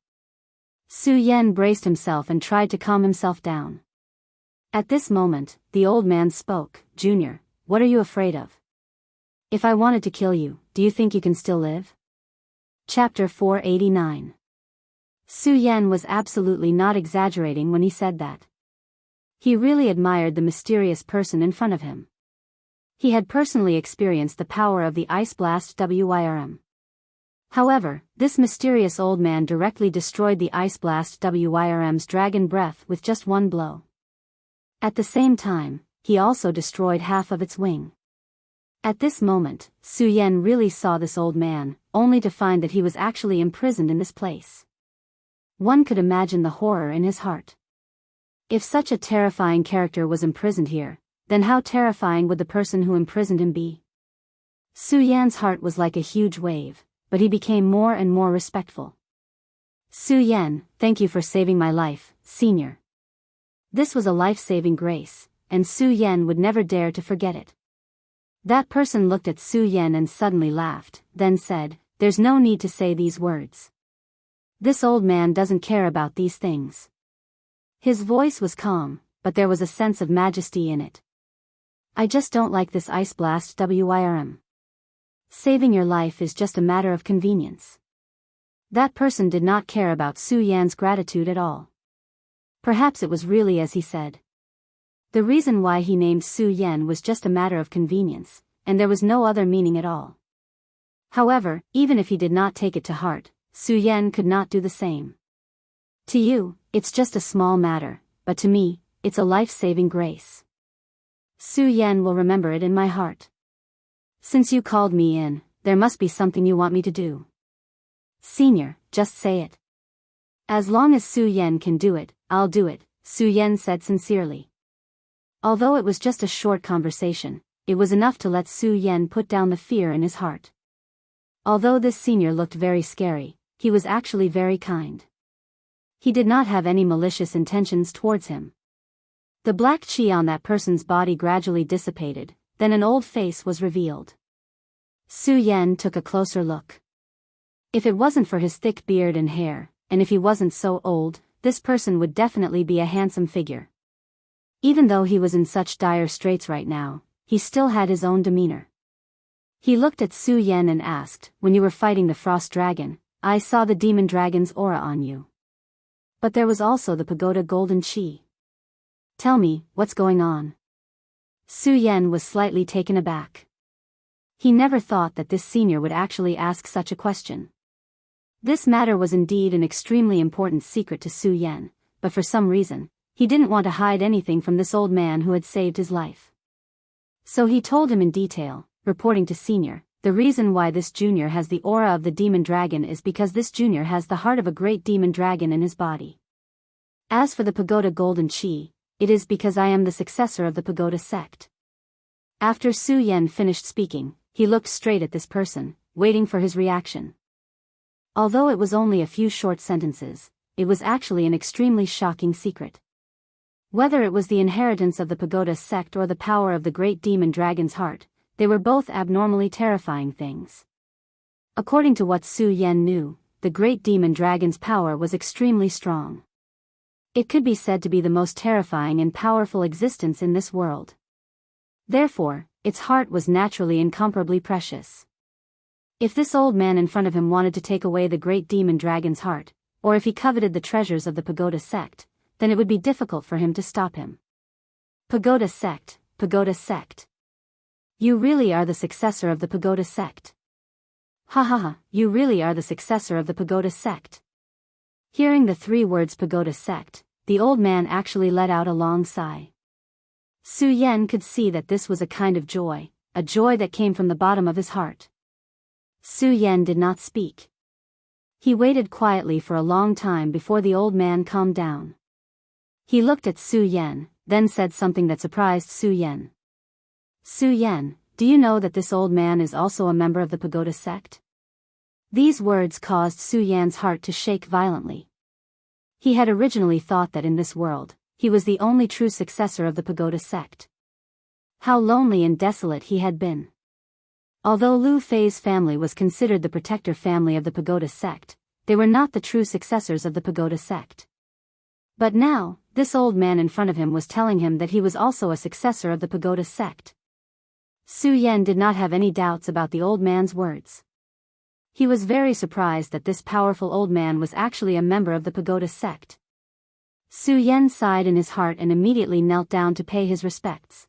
Su Yan braced himself and tried to calm himself down. At this moment, the old man spoke, "Junior, what are you afraid of?" If I wanted to kill you, do you think you can still live? Chapter 489. Su Yan was absolutely not exaggerating when he said that. He really admired the mysterious person in front of him. He had personally experienced the power of the Ice Blast Wyrm. However, this mysterious old man directly destroyed the Ice Blast Wyrm's dragon breath with just one blow. At the same time, he also destroyed half of its wing. At this moment, Su Yan really saw this old man, only to find that he was actually imprisoned in this place. One could imagine the horror in his heart. If such a terrifying character was imprisoned here, then how terrifying would the person who imprisoned him be? Su Yan's heart was like a huge wave, but he became more and more respectful. Su Yan, thank you for saving my life, senior. This was a life-saving grace, and Su Yan would never dare to forget it. That person looked at Su Yan and suddenly laughed, then said, "There's no need to say these words. This old man doesn't care about these things." His voice was calm, but there was a sense of majesty in it. "I just don't like this Ice Blast Wyrm. Saving your life is just a matter of convenience." That person did not care about Su Yan's gratitude at all. Perhaps it was really as he said. The reason why he named Su Yan was just a matter of convenience, and there was no other meaning at all. However, even if he did not take it to heart, Su Yan could not do the same. To you, it's just a small matter, but to me, it's a life-saving grace. Su Yan will remember it in my heart. Since you called me in, there must be something you want me to do. Senior, just say it. As long as Su Yan can do it, I'll do it, Su Yan said sincerely. Although it was just a short conversation, it was enough to let Su Yan put down the fear in his heart. Although this senior looked very scary, he was actually very kind. He did not have any malicious intentions towards him. The black chi on that person's body gradually dissipated, then an old face was revealed. Su Yan took a closer look. If it wasn't for his thick beard and hair, and if he wasn't so old, this person would definitely be a handsome figure. Even though he was in such dire straits right now, he still had his own demeanor. He looked at Su Yan and asked, "When you were fighting the frost dragon, I saw the demon dragon's aura on you. But there was also the pagoda golden chi. Tell me, what's going on?" Su Yan was slightly taken aback. He never thought that this senior would actually ask such a question. This matter was indeed an extremely important secret to Su Yan, but for some reason, he didn't want to hide anything from this old man who had saved his life. So he told him in detail, reporting to Senior, the reason why this junior has the aura of the demon dragon is because this junior has the heart of a great demon dragon in his body. As for the pagoda golden chi, it is because I am the successor of the pagoda sect. After Su Yan finished speaking, he looked straight at this person, waiting for his reaction. Although it was only a few short sentences, it was actually an extremely shocking secret. Whether it was the inheritance of the pagoda sect or the power of the great demon dragon's heart, they were both abnormally terrifying things. According to what Su Yan knew, the great demon dragon's power was extremely strong. It could be said to be the most terrifying and powerful existence in this world. Therefore, its heart was naturally incomparably precious. If this old man in front of him wanted to take away the great demon dragon's heart, or if he coveted the treasures of the pagoda sect, then it would be difficult for him to stop him. Pagoda sect, pagoda sect. You really are the successor of the pagoda sect. Ha ha ha, you really are the successor of the pagoda sect. Hearing the 3 words pagoda sect, the old man actually let out a long sigh. Su Yan could see that this was a kind of joy, a joy that came from the bottom of his heart. Su Yan did not speak. He waited quietly for a long time before the old man calmed down. He looked at Su Yan, then said something that surprised Su Yan. "Su Yan, do you know that this old man is also a member of the pagoda sect?" These words caused Su Yan's heart to shake violently. He had originally thought that in this world, he was the only true successor of the pagoda sect. How lonely and desolate he had been. Although Lu Fei's family was considered the protector family of the pagoda sect, they were not the true successors of the pagoda sect. But now, this old man in front of him was telling him that he was also a successor of the pagoda sect. Su Yan did not have any doubts about the old man's words. He was very surprised that this powerful old man was actually a member of the pagoda sect. Su Yan sighed in his heart and immediately knelt down to pay his respects.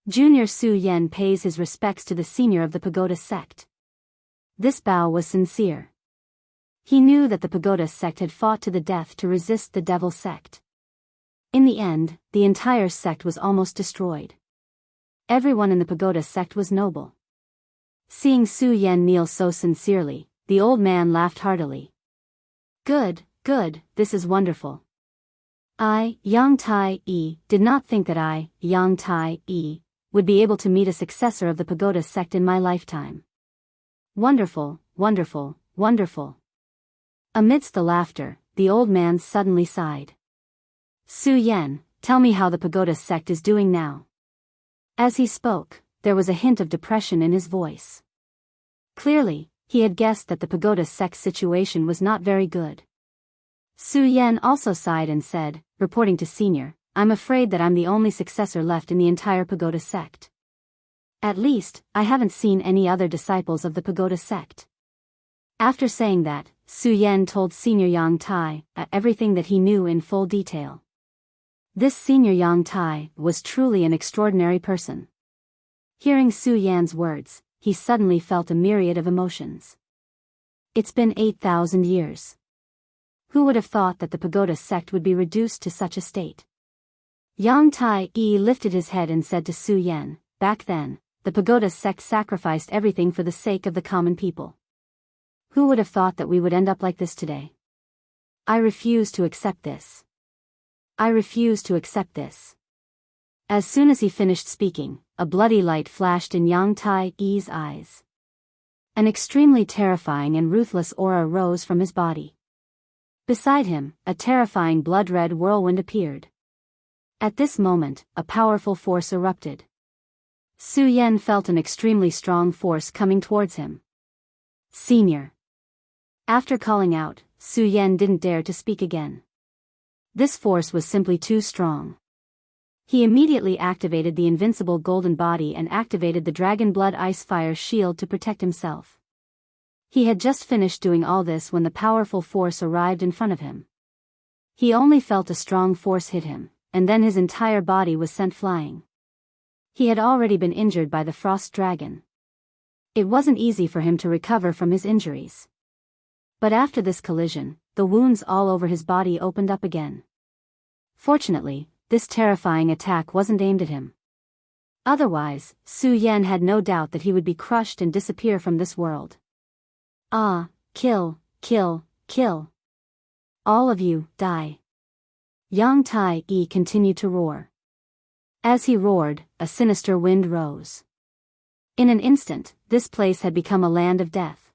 Junior Su Yan pays his respects to the senior of the pagoda sect. This bow was sincere. He knew that the pagoda sect had fought to the death to resist the devil sect. In the end, the entire sect was almost destroyed. Everyone in the pagoda sect was noble. Seeing Su Yan kneel so sincerely, the old man laughed heartily. Good, good, this is wonderful. I, Yang Tai-yi, did not think that I, Yang Tai-yi, would be able to meet a successor of the pagoda sect in my lifetime. Wonderful, wonderful, wonderful. Amidst the laughter, the old man suddenly sighed. Su Yan, tell me how the pagoda sect is doing now. As he spoke, there was a hint of depression in his voice. Clearly, he had guessed that the pagoda sect's situation was not very good. Su Yan also sighed and said, reporting to Senior, I'm afraid that I'm the only successor left in the entire pagoda sect. At least, I haven't seen any other disciples of the pagoda sect. After saying that, Su Yan told Senior Yang Tai everything that he knew in full detail. This Senior Yang Tai was truly an extraordinary person. Hearing Su Yan's words, he suddenly felt a myriad of emotions. It's been 8,000 years. Who would have thought that the pagoda sect would be reduced to such a state? Yang Tai-yi lifted his head and said to Su Yan, back then, the pagoda sect sacrificed everything for the sake of the common people. Who would have thought that we would end up like this today? I refuse to accept this. I refuse to accept this. As soon as he finished speaking, a bloody light flashed in Yang Tai-yi's eyes. An extremely terrifying and ruthless aura rose from his body. Beside him, a terrifying blood-red whirlwind appeared. At this moment, a powerful force erupted. Su Yan felt an extremely strong force coming towards him. Senior. After calling out, Su Yan didn't dare to speak again. This force was simply too strong. He immediately activated the invincible golden body and activated the dragon blood ice fire shield to protect himself. He had just finished doing all this when the powerful force arrived in front of him. He only felt a strong force hit him, and then his entire body was sent flying. He had already been injured by the frost dragon. It wasn't easy for him to recover from his injuries. But after this collision, the wounds all over his body opened up again. Fortunately, this terrifying attack wasn't aimed at him. Otherwise, Su Yan had no doubt that he would be crushed and disappear from this world. Ah, kill, kill, kill. All of you, die. Yang Tai-yi continued to roar. As he roared, a sinister wind rose. In an instant, this place had become a land of death.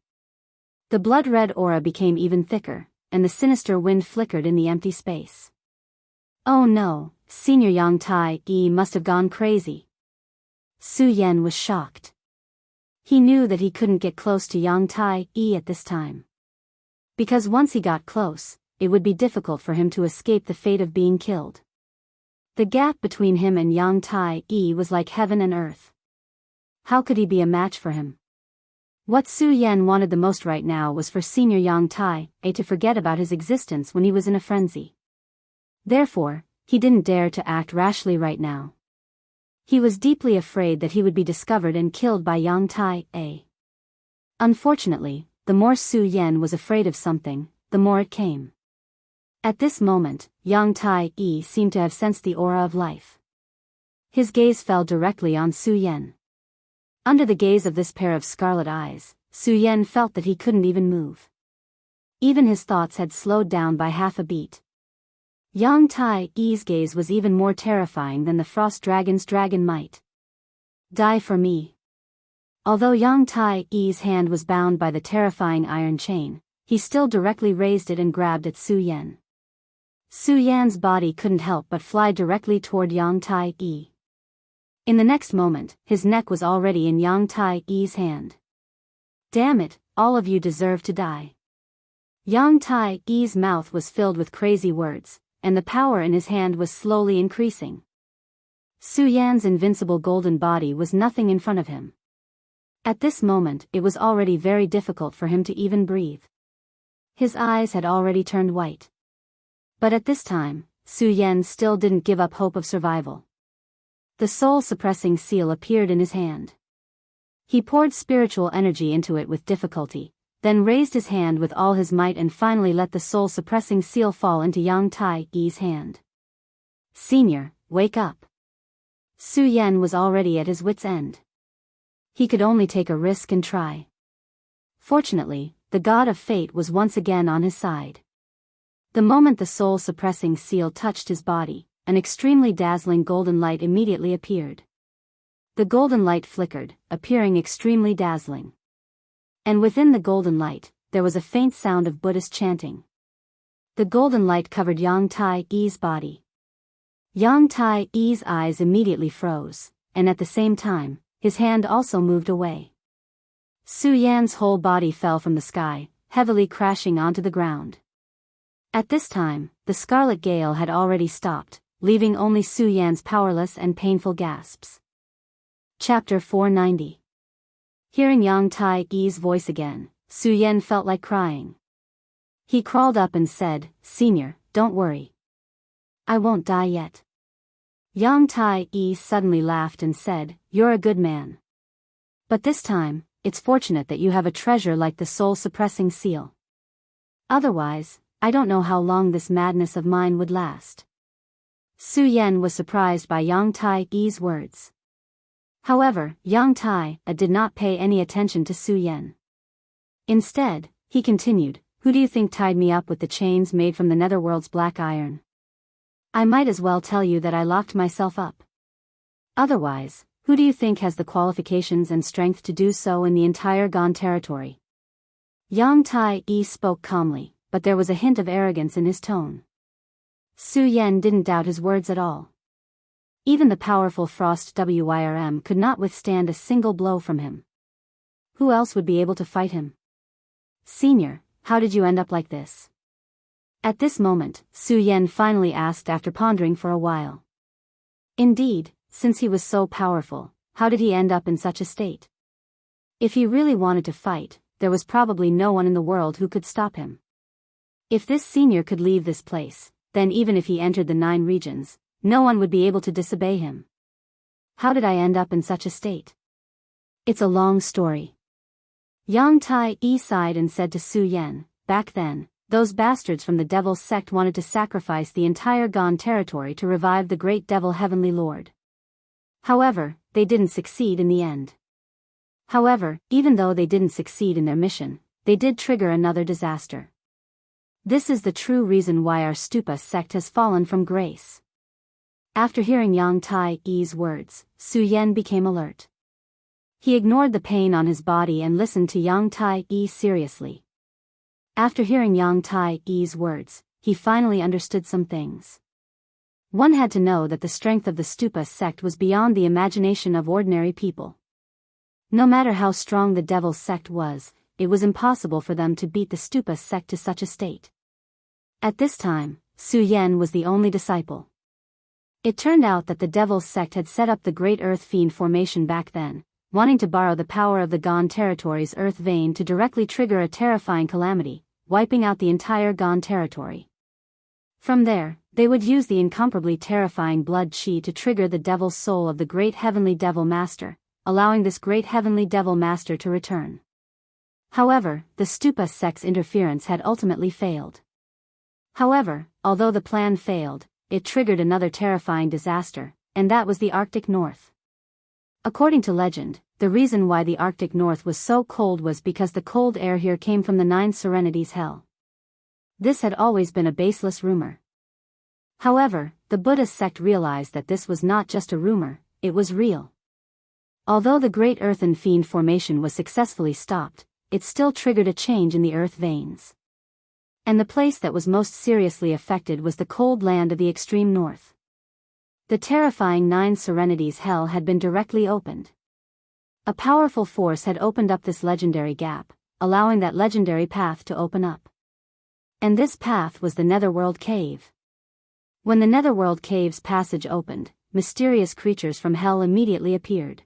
The blood-red aura became even thicker, and the sinister wind flickered in the empty space. Oh no, Senior Yang Tai-yi must have gone crazy. Su Yan was shocked. He knew that he couldn't get close to Yang Tai-yi at this time. Because once he got close, it would be difficult for him to escape the fate of being killed. The gap between him and Yang Tai-yi was like heaven and earth. How could he be a match for him? What Su Yan wanted the most right now was for Senior Yang Tai-yi to forget about his existence when he was in a frenzy. Therefore, he didn't dare to act rashly right now. He was deeply afraid that he would be discovered and killed by Yang Tai-yi. Unfortunately, the more Su Yan was afraid of something, the more it came. At this moment, Yang Tai-yi seemed to have sensed the aura of life. His gaze fell directly on Su Yan. Under the gaze of this pair of scarlet eyes, Su Yan felt that he couldn't even move. Even his thoughts had slowed down by half a beat. Yang Tai-yi's gaze was even more terrifying than the frost dragon's dragon might. Die for me. Although Yang Tai-yi's hand was bound by the terrifying iron chain, he still directly raised it and grabbed at Su Yan. Su Yan's body couldn't help but fly directly toward Yang Tai-yi. In the next moment, his neck was already in Yang Tai-yi's hand. Damn it, all of you deserve to die. Yang Tai-yi's mouth was filled with crazy words, and the power in his hand was slowly increasing. Su Yan's invincible golden body was nothing in front of him. At this moment it was already very difficult for him to even breathe. His eyes had already turned white. But at this time, Su Yan still didn't give up hope of survival. The soul-suppressing seal appeared in his hand. He poured spiritual energy into it with difficulty, then raised his hand with all his might and finally let the soul-suppressing seal fall into Yang Tai-Yi's hand. "Senior, wake up." Su Yan was already at his wit's end. He could only take a risk and try. Fortunately, the god of fate was once again on his side. The moment the soul-suppressing seal touched his body, an extremely dazzling golden light immediately appeared. The golden light flickered, appearing extremely dazzling. And within the golden light, there was a faint sound of Buddhist chanting. The golden light covered Yang Tai-Yi's body. Yang Tai-Yi's eyes immediately froze, and at the same time, his hand also moved away. Su Yan's whole body fell from the sky, heavily crashing onto the ground. At this time, the scarlet gale had already stopped, leaving only Su Yan's powerless and painful gasps. Chapter 490. Hearing Yang Tai-Yi's voice again, Su Yan felt like crying. He crawled up and said, "Senior, don't worry. I won't die yet." Yang Tai-Yi suddenly laughed and said, "You're a good man. But this time, it's fortunate that you have a treasure like the soul-suppressing seal. Otherwise, I don't know how long this madness of mine would last." Su Yan was surprised by Yang Tai-Yi's words. However, Yang Tai-Yi did not pay any attention to Su Yan. Instead, he continued, "Who do you think tied me up with the chains made from the netherworld's black iron? I might as well tell you that I locked myself up. Otherwise, who do you think has the qualifications and strength to do so in the entire Gan territory?" Yang Tai-Yi spoke calmly, but there was a hint of arrogance in his tone. Su Yan didn't doubt his words at all. Even the powerful Frost Wyrm could not withstand a single blow from him. Who else would be able to fight him? "Senior, how did you end up like this?" At this moment, Su Yan finally asked after pondering for a while. Indeed, since he was so powerful, how did he end up in such a state? If he really wanted to fight, there was probably no one in the world who could stop him. If this senior could leave this place, then even if he entered the 9 regions, no one would be able to disobey him. How did I end up in such a state? It's a long story. Yang Tai-Yi sighed and said to Su Yan, "Back then, those bastards from the Devil's sect wanted to sacrifice the entire Gan territory to revive the great Devil Heavenly Lord. However, they didn't succeed in the end. However, even though they didn't succeed in their mission, they did trigger another disaster. This is the true reason why our Stupa sect has fallen from grace." After hearing Yang Tai-Yi's words, Su Yan became alert. He ignored the pain on his body and listened to Yang Tai-Yi seriously. After hearing Yang Tai-Yi's words, he finally understood some things. One had to know that the strength of the Stupa sect was beyond the imagination of ordinary people. No matter how strong the Devil's sect was, it was impossible for them to beat the Stupa sect to such a state. At this time, Su Yan was the only disciple. It turned out that the Devil's sect had set up the Great Earth Fiend formation back then, wanting to borrow the power of the Gan territory's Earth Vein to directly trigger a terrifying calamity, wiping out the entire Gan territory. From there, they would use the incomparably terrifying blood chi to trigger the Devil's soul of the Great Heavenly Devil Master, allowing this Great Heavenly Devil Master to return. However, the Stupa sect's interference had ultimately failed. However, although the plan failed, it triggered another terrifying disaster, and that was the Arctic North. According to legend, the reason why the Arctic North was so cold was because the cold air here came from the 9 Serenities hell. This had always been a baseless rumor. However, the Buddhist sect realized that this was not just a rumor, it was real. Although the Great Earthen Fiend formation was successfully stopped, it still triggered a change in the earth veins. And the place that was most seriously affected was the cold land of the extreme north. The terrifying 9 Serenities hell had been directly opened. A powerful force had opened up this legendary gap, allowing that legendary path to open up. And this path was the Netherworld Cave. When the Netherworld Cave's passage opened, mysterious creatures from hell immediately appeared.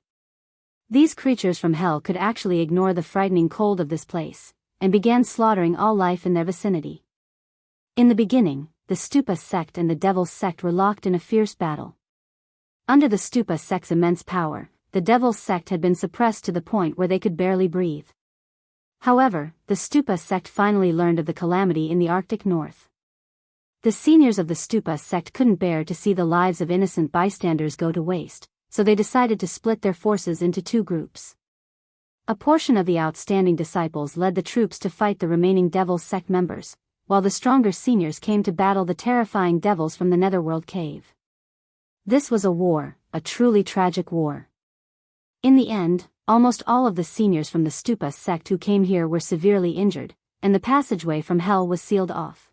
These creatures from hell could actually ignore the frightening cold of this place, and began slaughtering all life in their vicinity. In the beginning, the Stupa sect and the Devil's sect were locked in a fierce battle. Under the Stupa sect's immense power, the Devil's sect had been suppressed to the point where they could barely breathe. However, the Stupa sect finally learned of the calamity in the Arctic North. The seniors of the Stupa sect couldn't bear to see the lives of innocent bystanders go to waste, so they decided to split their forces into two groups. A portion of the outstanding disciples led the troops to fight the remaining Devil's sect members, while the stronger seniors came to battle the terrifying devils from the Netherworld cave. This was a war, a truly tragic war. In the end, almost all of the seniors from the Stupa sect who came here were severely injured, and the passageway from hell was sealed off.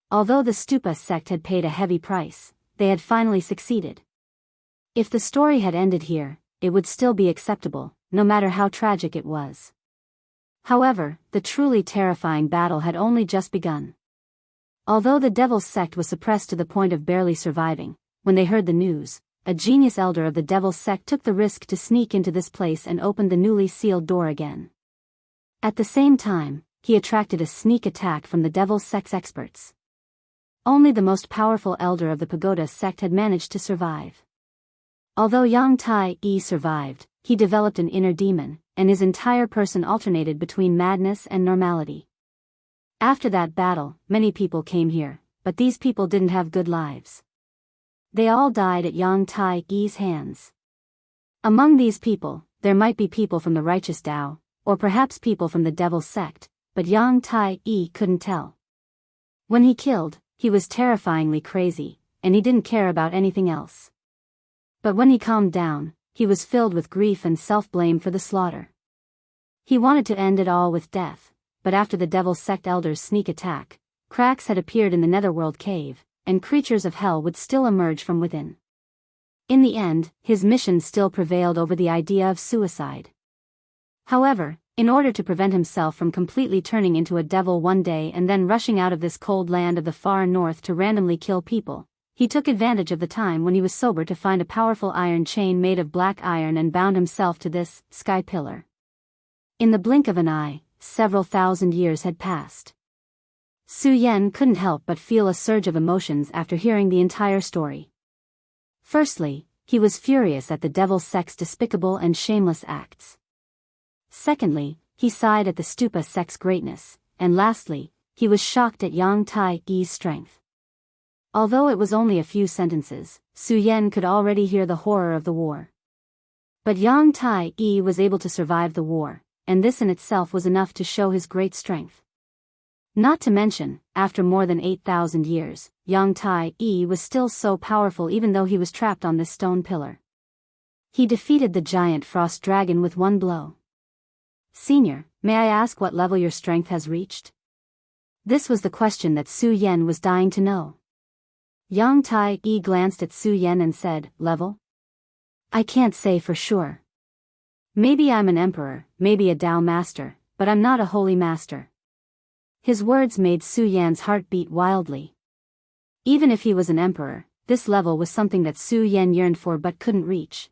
Although the Stupa sect had paid a heavy price, they had finally succeeded. If the story had ended here, it would still be acceptable, no matter how tragic it was. However, the truly terrifying battle had only just begun. Although the Devil's sect was suppressed to the point of barely surviving, when they heard the news, a genius elder of the Devil's sect took the risk to sneak into this place and opened the newly sealed door again. At the same time, he attracted a sneak attack from the Devil's sect's experts. Only the most powerful elder of the Pagoda sect had managed to survive. Although Yang Tai-yi survived, he developed an inner demon, and his entire person alternated between madness and normality. After that battle, many people came here, but these people didn't have good lives. They all died at Yang Tai-yi's hands. Among these people, there might be people from the righteous Dao, or perhaps people from the Devil's sect, but Yang Tai-yi couldn't tell. When he killed, he was terrifyingly crazy, and he didn't care about anything else. But when he calmed down, he was filled with grief and self-blame for the slaughter. He wanted to end it all with death, but after the Devil's sect elder's sneak attack, cracks had appeared in the Netherworld cave, and creatures of hell would still emerge from within. In the end, his mission still prevailed over the idea of suicide. However, in order to prevent himself from completely turning into a devil one day and then rushing out of this cold land of the far north to randomly kill people, he took advantage of the time when he was sober to find a powerful iron chain made of black iron and bound himself to this sky pillar. In the blink of an eye, several thousand years had passed. Su Yan couldn't help but feel a surge of emotions after hearing the entire story. Firstly, he was furious at the Devil's sect's despicable and shameless acts. Secondly, he sighed at the Stupa sect's greatness, and lastly, he was shocked at Yang Tai-yi's strength. Although it was only a few sentences, Su Yan could already hear the horror of the war. But Yang Tai-yi was able to survive the war, and this in itself was enough to show his great strength. Not to mention, after more than 8,000 years, Yang Tai-yi was still so powerful even though he was trapped on this stone pillar. He defeated the giant frost dragon with one blow. Senior, may I ask what level your strength has reached? This was the question that Su Yan was dying to know. Yang Tai-yi glanced at Su Yan and said, "Level? I can't say for sure. Maybe I'm an emperor, maybe a Dao master, but I'm not a holy master." His words made Su Yan's heart beat wildly. Even if he was an emperor, this level was something that Su Yan yearned for but couldn't reach.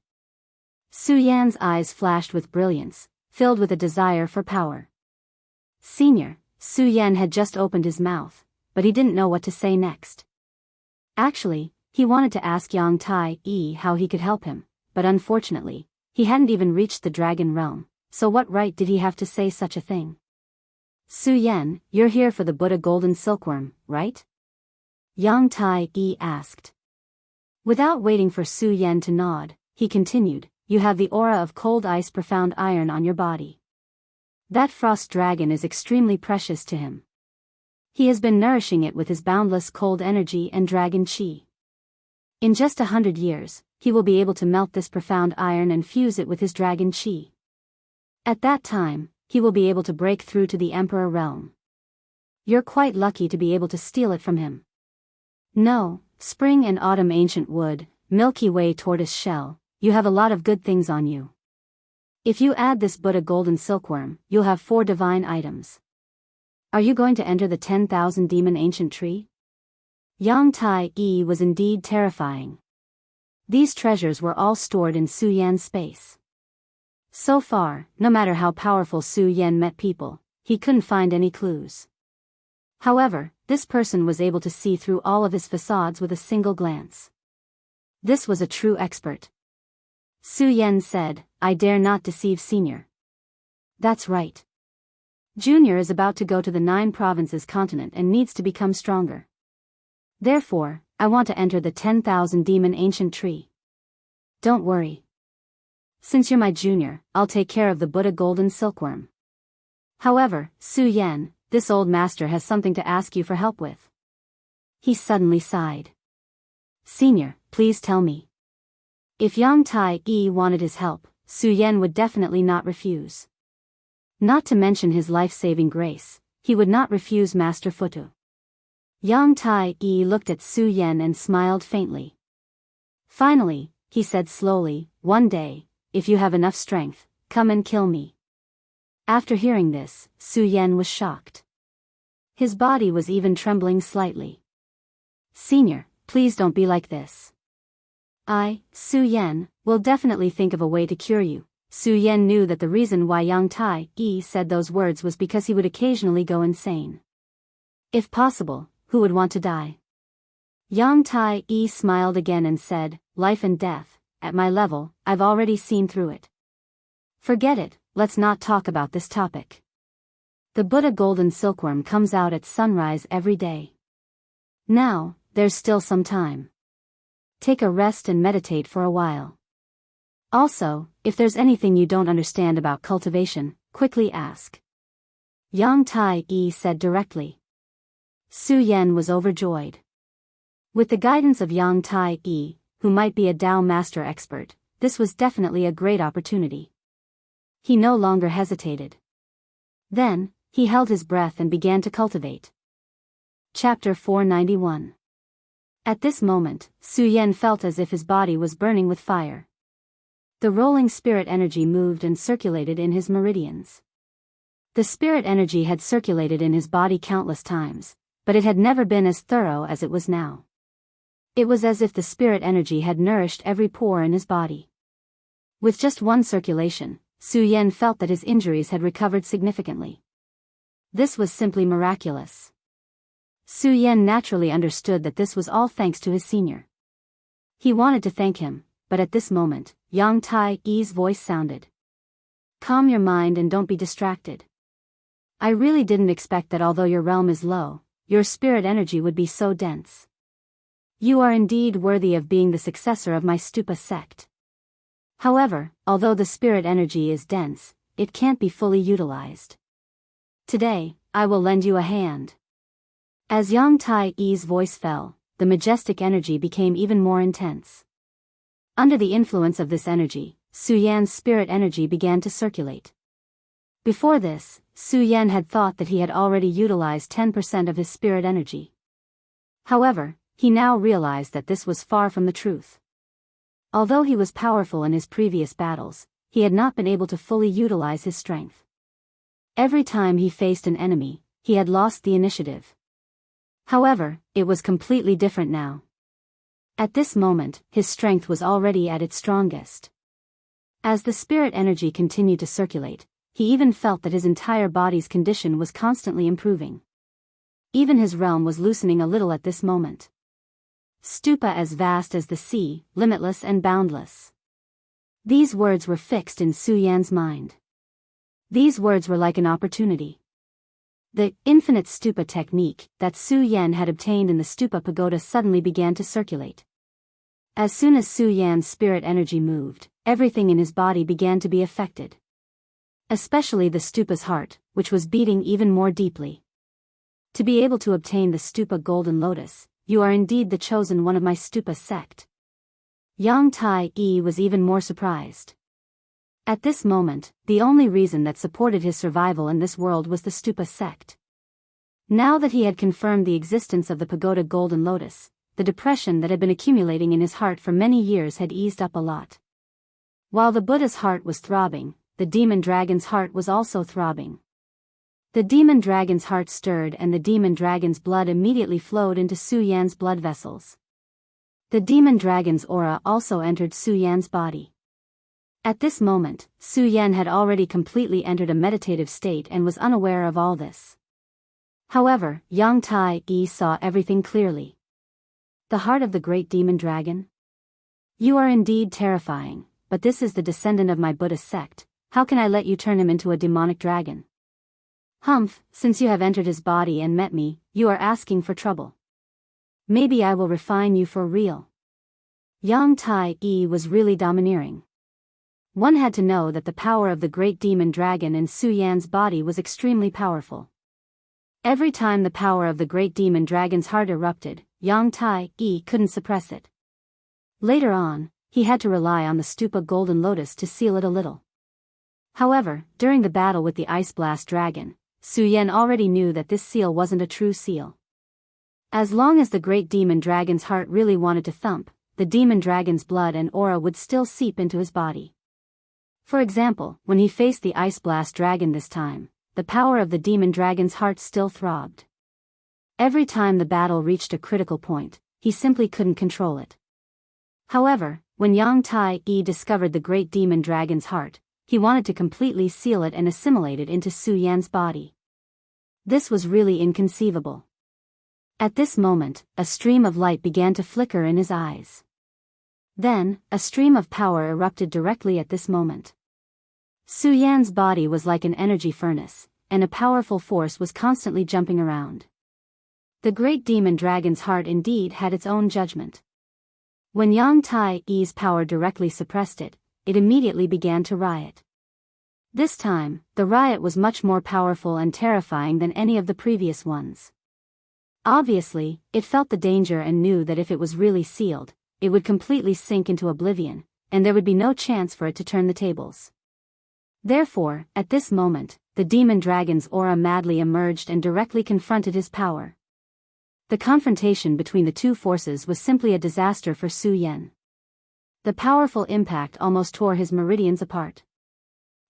Su Yan's eyes flashed with brilliance, filled with a desire for power. Senior, Su Yan had just opened his mouth, but he didn't know what to say next. Actually, he wanted to ask Yang Tai-yi how he could help him, but unfortunately, he hadn't even reached the dragon realm, so what right did he have to say such a thing? Su Yan, you're here for the Buddha golden silkworm, right? Yang Tai-yi asked. Without waiting for Su Yan to nod, he continued, you have the aura of cold ice profound iron on your body. That frost dragon is extremely precious to him. He has been nourishing it with his boundless cold energy and dragon chi. In just 100 years, he will be able to melt this profound iron and fuse it with his dragon chi. At that time, he will be able to break through to the Emperor realm. You're quite lucky to be able to steal it from him. No, spring and autumn ancient wood, Milky Way tortoise shell, you have a lot of good things on you. If you add this Buddha golden silkworm, you'll have 4 divine items. Are you going to enter the 10,000 demon ancient tree? Yang Tai-yi was indeed terrifying. These treasures were all stored in Su Yan's space. So far, no matter how powerful Su Yan met people, he couldn't find any clues. However, this person was able to see through all of his facades with a single glance. This was a true expert. Su Yan said, "I dare not deceive Senior." That's right. Junior is about to go to the 9 provinces continent and needs to become stronger. Therefore, I want to enter the 10,000 demon ancient tree. Don't worry. Since you're my junior, I'll take care of the Buddha golden silkworm. However, Su Yan, this old master has something to ask you for help with. He suddenly sighed. Senior, please tell me. If Yang Tai-yi wanted his help, Su Yan would definitely not refuse. Not to mention his life-saving grace, he would not refuse Master Futu. Yang Tai-yi looked at Su Yan and smiled faintly. Finally, he said slowly, "One day, if you have enough strength, come and kill me." After hearing this, Su Yan was shocked. His body was even trembling slightly. Senior, please don't be like this. I, Su Yan, will definitely think of a way to cure you. Su Yan knew that the reason why Yang Tai-yi said those words was because he would occasionally go insane. If possible, who would want to die? Yang Tai-yi smiled again and said, "Life and death, at my level, I've already seen through it. Forget it, let's not talk about this topic. The Buddha golden silkworm comes out at sunrise every day. Now, there's still some time. Take a rest and meditate for a while. Also, if there's anything you don't understand about cultivation, quickly ask." Yang Tai-yi said directly. Su Yan was overjoyed. With the guidance of Yang Tai-yi, who might be a Dao master expert, this was definitely a great opportunity. He no longer hesitated. Then, he held his breath and began to cultivate. Chapter 491. At this moment, Su Yan felt as if his body was burning with fire. The rolling spirit energy moved and circulated in his meridians. The spirit energy had circulated in his body countless times, but it had never been as thorough as it was now. It was as if the spirit energy had nourished every pore in his body. With just one circulation, Su Yan felt that his injuries had recovered significantly. This was simply miraculous. Su Yan naturally understood that this was all thanks to his senior. He wanted to thank him, but at this moment, Yang Tai-yi's voice sounded. "Calm your mind and don't be distracted. I really didn't expect that although your realm is low, your spirit energy would be so dense. You are indeed worthy of being the successor of my Stupa sect. However, although the spirit energy is dense, it can't be fully utilized. Today, I will lend you a hand." As Yang Tai-yi's voice fell, the majestic energy became even more intense. Under the influence of this energy, Su Yan's spirit energy began to circulate. Before this, Su Yan had thought that he had already utilized 10% of his spirit energy. However, he now realized that this was far from the truth. Although he was powerful in his previous battles, he had not been able to fully utilize his strength. Every time he faced an enemy, he had lost the initiative. However, it was completely different now. At this moment, his strength was already at its strongest. As the spirit energy continued to circulate, he even felt that his entire body's condition was constantly improving. Even his realm was loosening a little at this moment. Stupa as vast as the sea, limitless and boundless. These words were fixed in Su Yan's mind. These words were like an opportunity. The infinite stupa technique that Su Yan had obtained in the stupa pagoda suddenly began to circulate. As soon as Su Yan's spirit energy moved, everything in his body began to be affected. Especially the stupa's heart, which was beating even more deeply. To be able to obtain the stupa golden lotus, you are indeed the chosen one of my stupa sect. Yang Tai-yi was even more surprised. At this moment, the only reason that supported his survival in this world was the stupa sect. Now that he had confirmed the existence of the pagoda golden lotus, the depression that had been accumulating in his heart for many years had eased up a lot. While the Buddha's heart was throbbing, the demon dragon's heart was also throbbing. The demon dragon's heart stirred and the demon dragon's blood immediately flowed into Su Yan's blood vessels. The demon dragon's aura also entered Su Yan's body. At this moment, Su Yan had already completely entered a meditative state and was unaware of all this. However, Yang Tai-yi saw everything clearly. The heart of the great demon dragon? You are indeed terrifying, but this is the descendant of my Buddhist sect. How can I let you turn him into a demonic dragon? Humph, since you have entered his body and met me, you are asking for trouble. Maybe I will refine you for real. Yang Tai-yi was really domineering. One had to know that the power of the great demon dragon in Su Yan's body was extremely powerful. Every time the power of the great demon dragon's heart erupted, Yang Tai-yi couldn't suppress it. Later on, he had to rely on the stupa golden lotus to seal it a little. However, during the battle with the ice blast dragon, Su Yan already knew that this seal wasn't a true seal. As long as the great demon dragon's heart really wanted to thump, the demon dragon's blood and aura would still seep into his body. For example, when he faced the ice blast dragon this time, the power of the demon dragon's heart still throbbed. Every time the battle reached a critical point, he simply couldn't control it. However, when Yang Tai-yi discovered the great demon dragon's heart, he wanted to completely seal it and assimilate it into Su Yan's body. This was really inconceivable. At this moment, a stream of light began to flicker in his eyes. Then, a stream of power erupted directly at this moment. Su Yan's body was like an energy furnace, and a powerful force was constantly jumping around. The great demon dragon's heart indeed had its own judgment. When Yang Tai-yi's power directly suppressed it, it immediately began to riot. This time, the riot was much more powerful and terrifying than any of the previous ones. Obviously, it felt the danger and knew that if it was really sealed, it would completely sink into oblivion, and there would be no chance for it to turn the tables. Therefore, at this moment, the demon dragon's aura madly emerged and directly confronted his power. The confrontation between the two forces was simply a disaster for Su Yan. The powerful impact almost tore his meridians apart.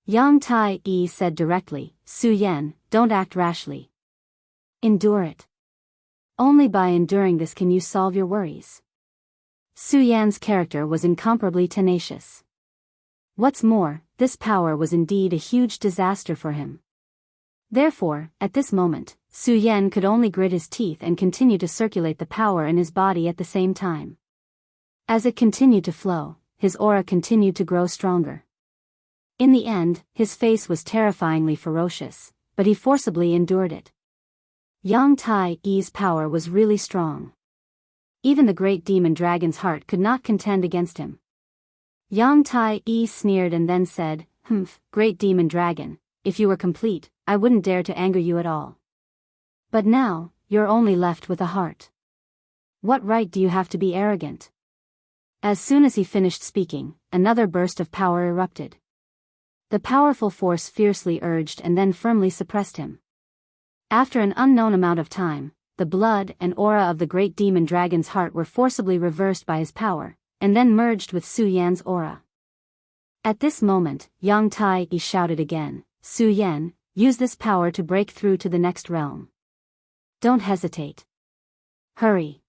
Yang Tai-yi said directly, Su Yan, don't act rashly. Endure it. Only by enduring this can you solve your worries. Su Yan's character was incomparably tenacious. What's more, this power was indeed a huge disaster for him. Therefore, at this moment, Su Yan could only grit his teeth and continue to circulate the power in his body at the same time. As it continued to flow, his aura continued to grow stronger. In the end, his face was terrifyingly ferocious, but he forcibly endured it. Yang Tai-yi's power was really strong. Even the great demon dragon's heart could not contend against him. Yang Tai-yi sneered and then said, great demon dragon, if you were complete, I wouldn't dare to anger you at all. But now, you're only left with a heart. What right do you have to be arrogant? As soon as he finished speaking, another burst of power erupted. The powerful force fiercely urged and then firmly suppressed him. After an unknown amount of time, the blood and aura of the great demon dragon's heart were forcibly reversed by his power, and then merged with Su Yan's aura. At this moment, Yang Tai-yi shouted again, Su Yan, use this power to break through to the next realm. Don't hesitate. Hurry.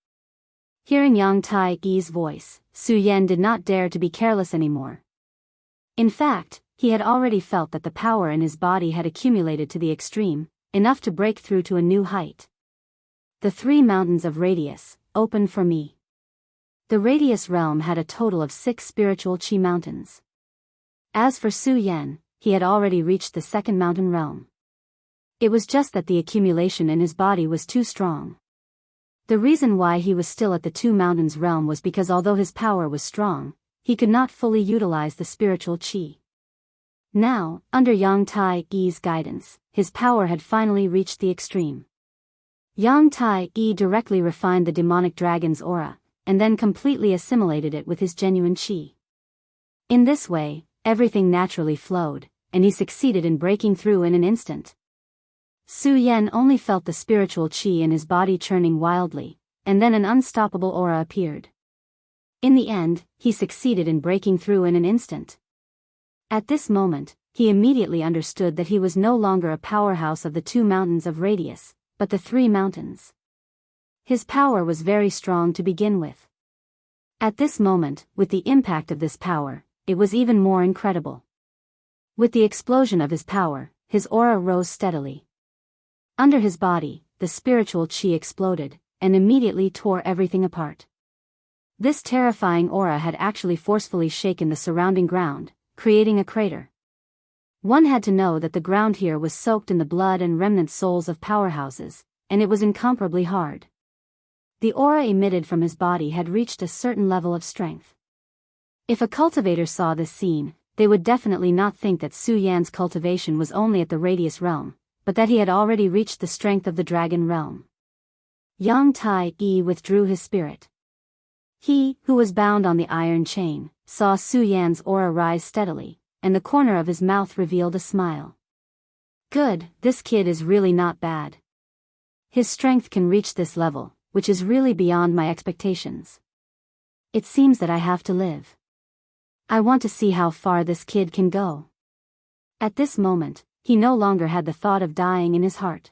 Hearing Yang Tai-yi's voice, Su Yan did not dare to be careless anymore. In fact, he had already felt that the power in his body had accumulated to the extreme, enough to break through to a new height. The 3 mountains of Radius, open for me. The Radius realm had a total of 6 spiritual chi mountains. As for Su Yan, he had already reached the 2nd mountain realm. It was just that the accumulation in his body was too strong. The reason why he was still at the 2 mountains realm was because although his power was strong, he could not fully utilize the spiritual chi. Now, under Yang Tai-yi's guidance, his power had finally reached the extreme. Yang Tai-yi directly refined the demonic dragon's aura, and then completely assimilated it with his genuine chi. In this way, everything naturally flowed, and he succeeded in breaking through in an instant. Su Yan only felt the spiritual chi in his body churning wildly, and then an unstoppable aura appeared. In the end, he succeeded in breaking through in an instant. At this moment, he immediately understood that he was no longer a powerhouse of the 2 mountains of Radius, but the 3 mountains. His power was very strong to begin with. At this moment, with the impact of this power, it was even more incredible. With the explosion of his power, his aura rose steadily. Under his body, the spiritual chi exploded, and immediately tore everything apart. This terrifying aura had actually forcefully shaken the surrounding ground, creating a crater. One had to know that the ground here was soaked in the blood and remnant souls of powerhouses, and it was incomparably hard. The aura emitted from his body had reached a certain level of strength. If a cultivator saw this scene, they would definitely not think that Su Yan's cultivation was only at the radius realm, but that he had already reached the strength of the dragon realm. Yang Tai-yi withdrew his spirit. He, who was bound on the iron chain, saw Su Yan's aura rise steadily, and the corner of his mouth revealed a smile. Good, this kid is really not bad. His strength can reach this level, which is really beyond my expectations. It seems that I have to live. I want to see how far this kid can go. At this moment, he no longer had the thought of dying in his heart.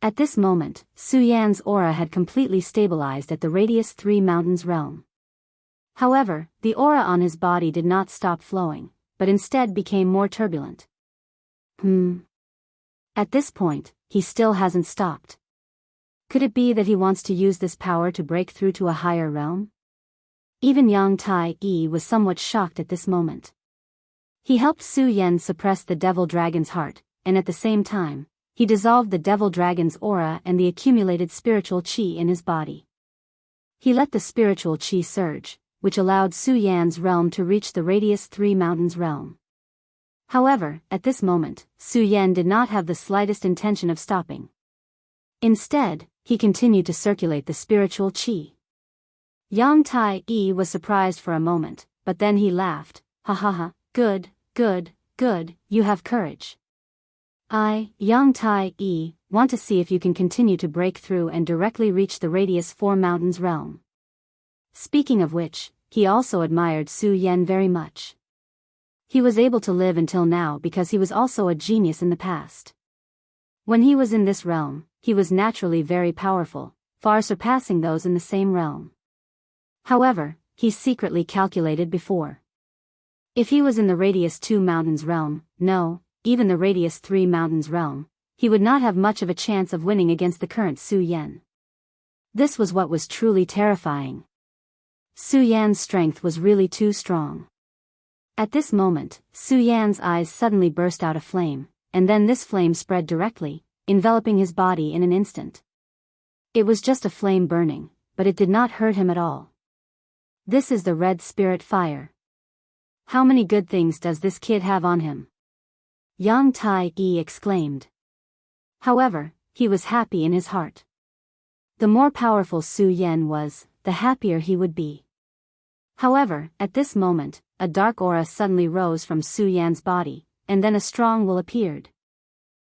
At this moment, Su Yan's aura had completely stabilized at the radius 3 mountains realm. However, the aura on his body did not stop flowing, but instead became more turbulent. At this point, he still hasn't stopped. Could it be that he wants to use this power to break through to a higher realm? Even Yang Tai-yi was somewhat shocked at this moment. He helped Su Yan suppress the devil dragon's heart, and at the same time, he dissolved the devil dragon's aura and the accumulated spiritual chi in his body. He let the spiritual chi surge, which allowed Su Yan's realm to reach the radius 3 mountains realm. However, at this moment, Su Yan did not have the slightest intention of stopping. Instead, he continued to circulate the spiritual chi. Yang Tai-yi was surprised for a moment, but then he laughed. Ha ha ha, good, you have courage. I, Yang Tai-yi, want to see if you can continue to break through and directly reach the radius 4 mountains realm. Speaking of which, he also admired Su Yan very much. He was able to live until now because he was also a genius in the past. When he was in this realm, he was naturally very powerful, far surpassing those in the same realm. However, he secretly calculated before. If he was in the radius 2 mountains realm, no, even the radius 3 mountains realm, he would not have much of a chance of winning against the current Su Yan. This was what was truly terrifying. Su Yan's strength was really too strong. At this moment, Su Yan's eyes suddenly burst out a flame, and then this flame spread directly, enveloping his body in an instant. It was just a flame burning, but it did not hurt him at all. This is the red spirit fire. How many good things does this kid have on him? Yang Tai-yi exclaimed. However, he was happy in his heart. The more powerful Su Yan was, the happier he would be. However, at this moment, a dark aura suddenly rose from Su Yan's body, and then a strong will appeared.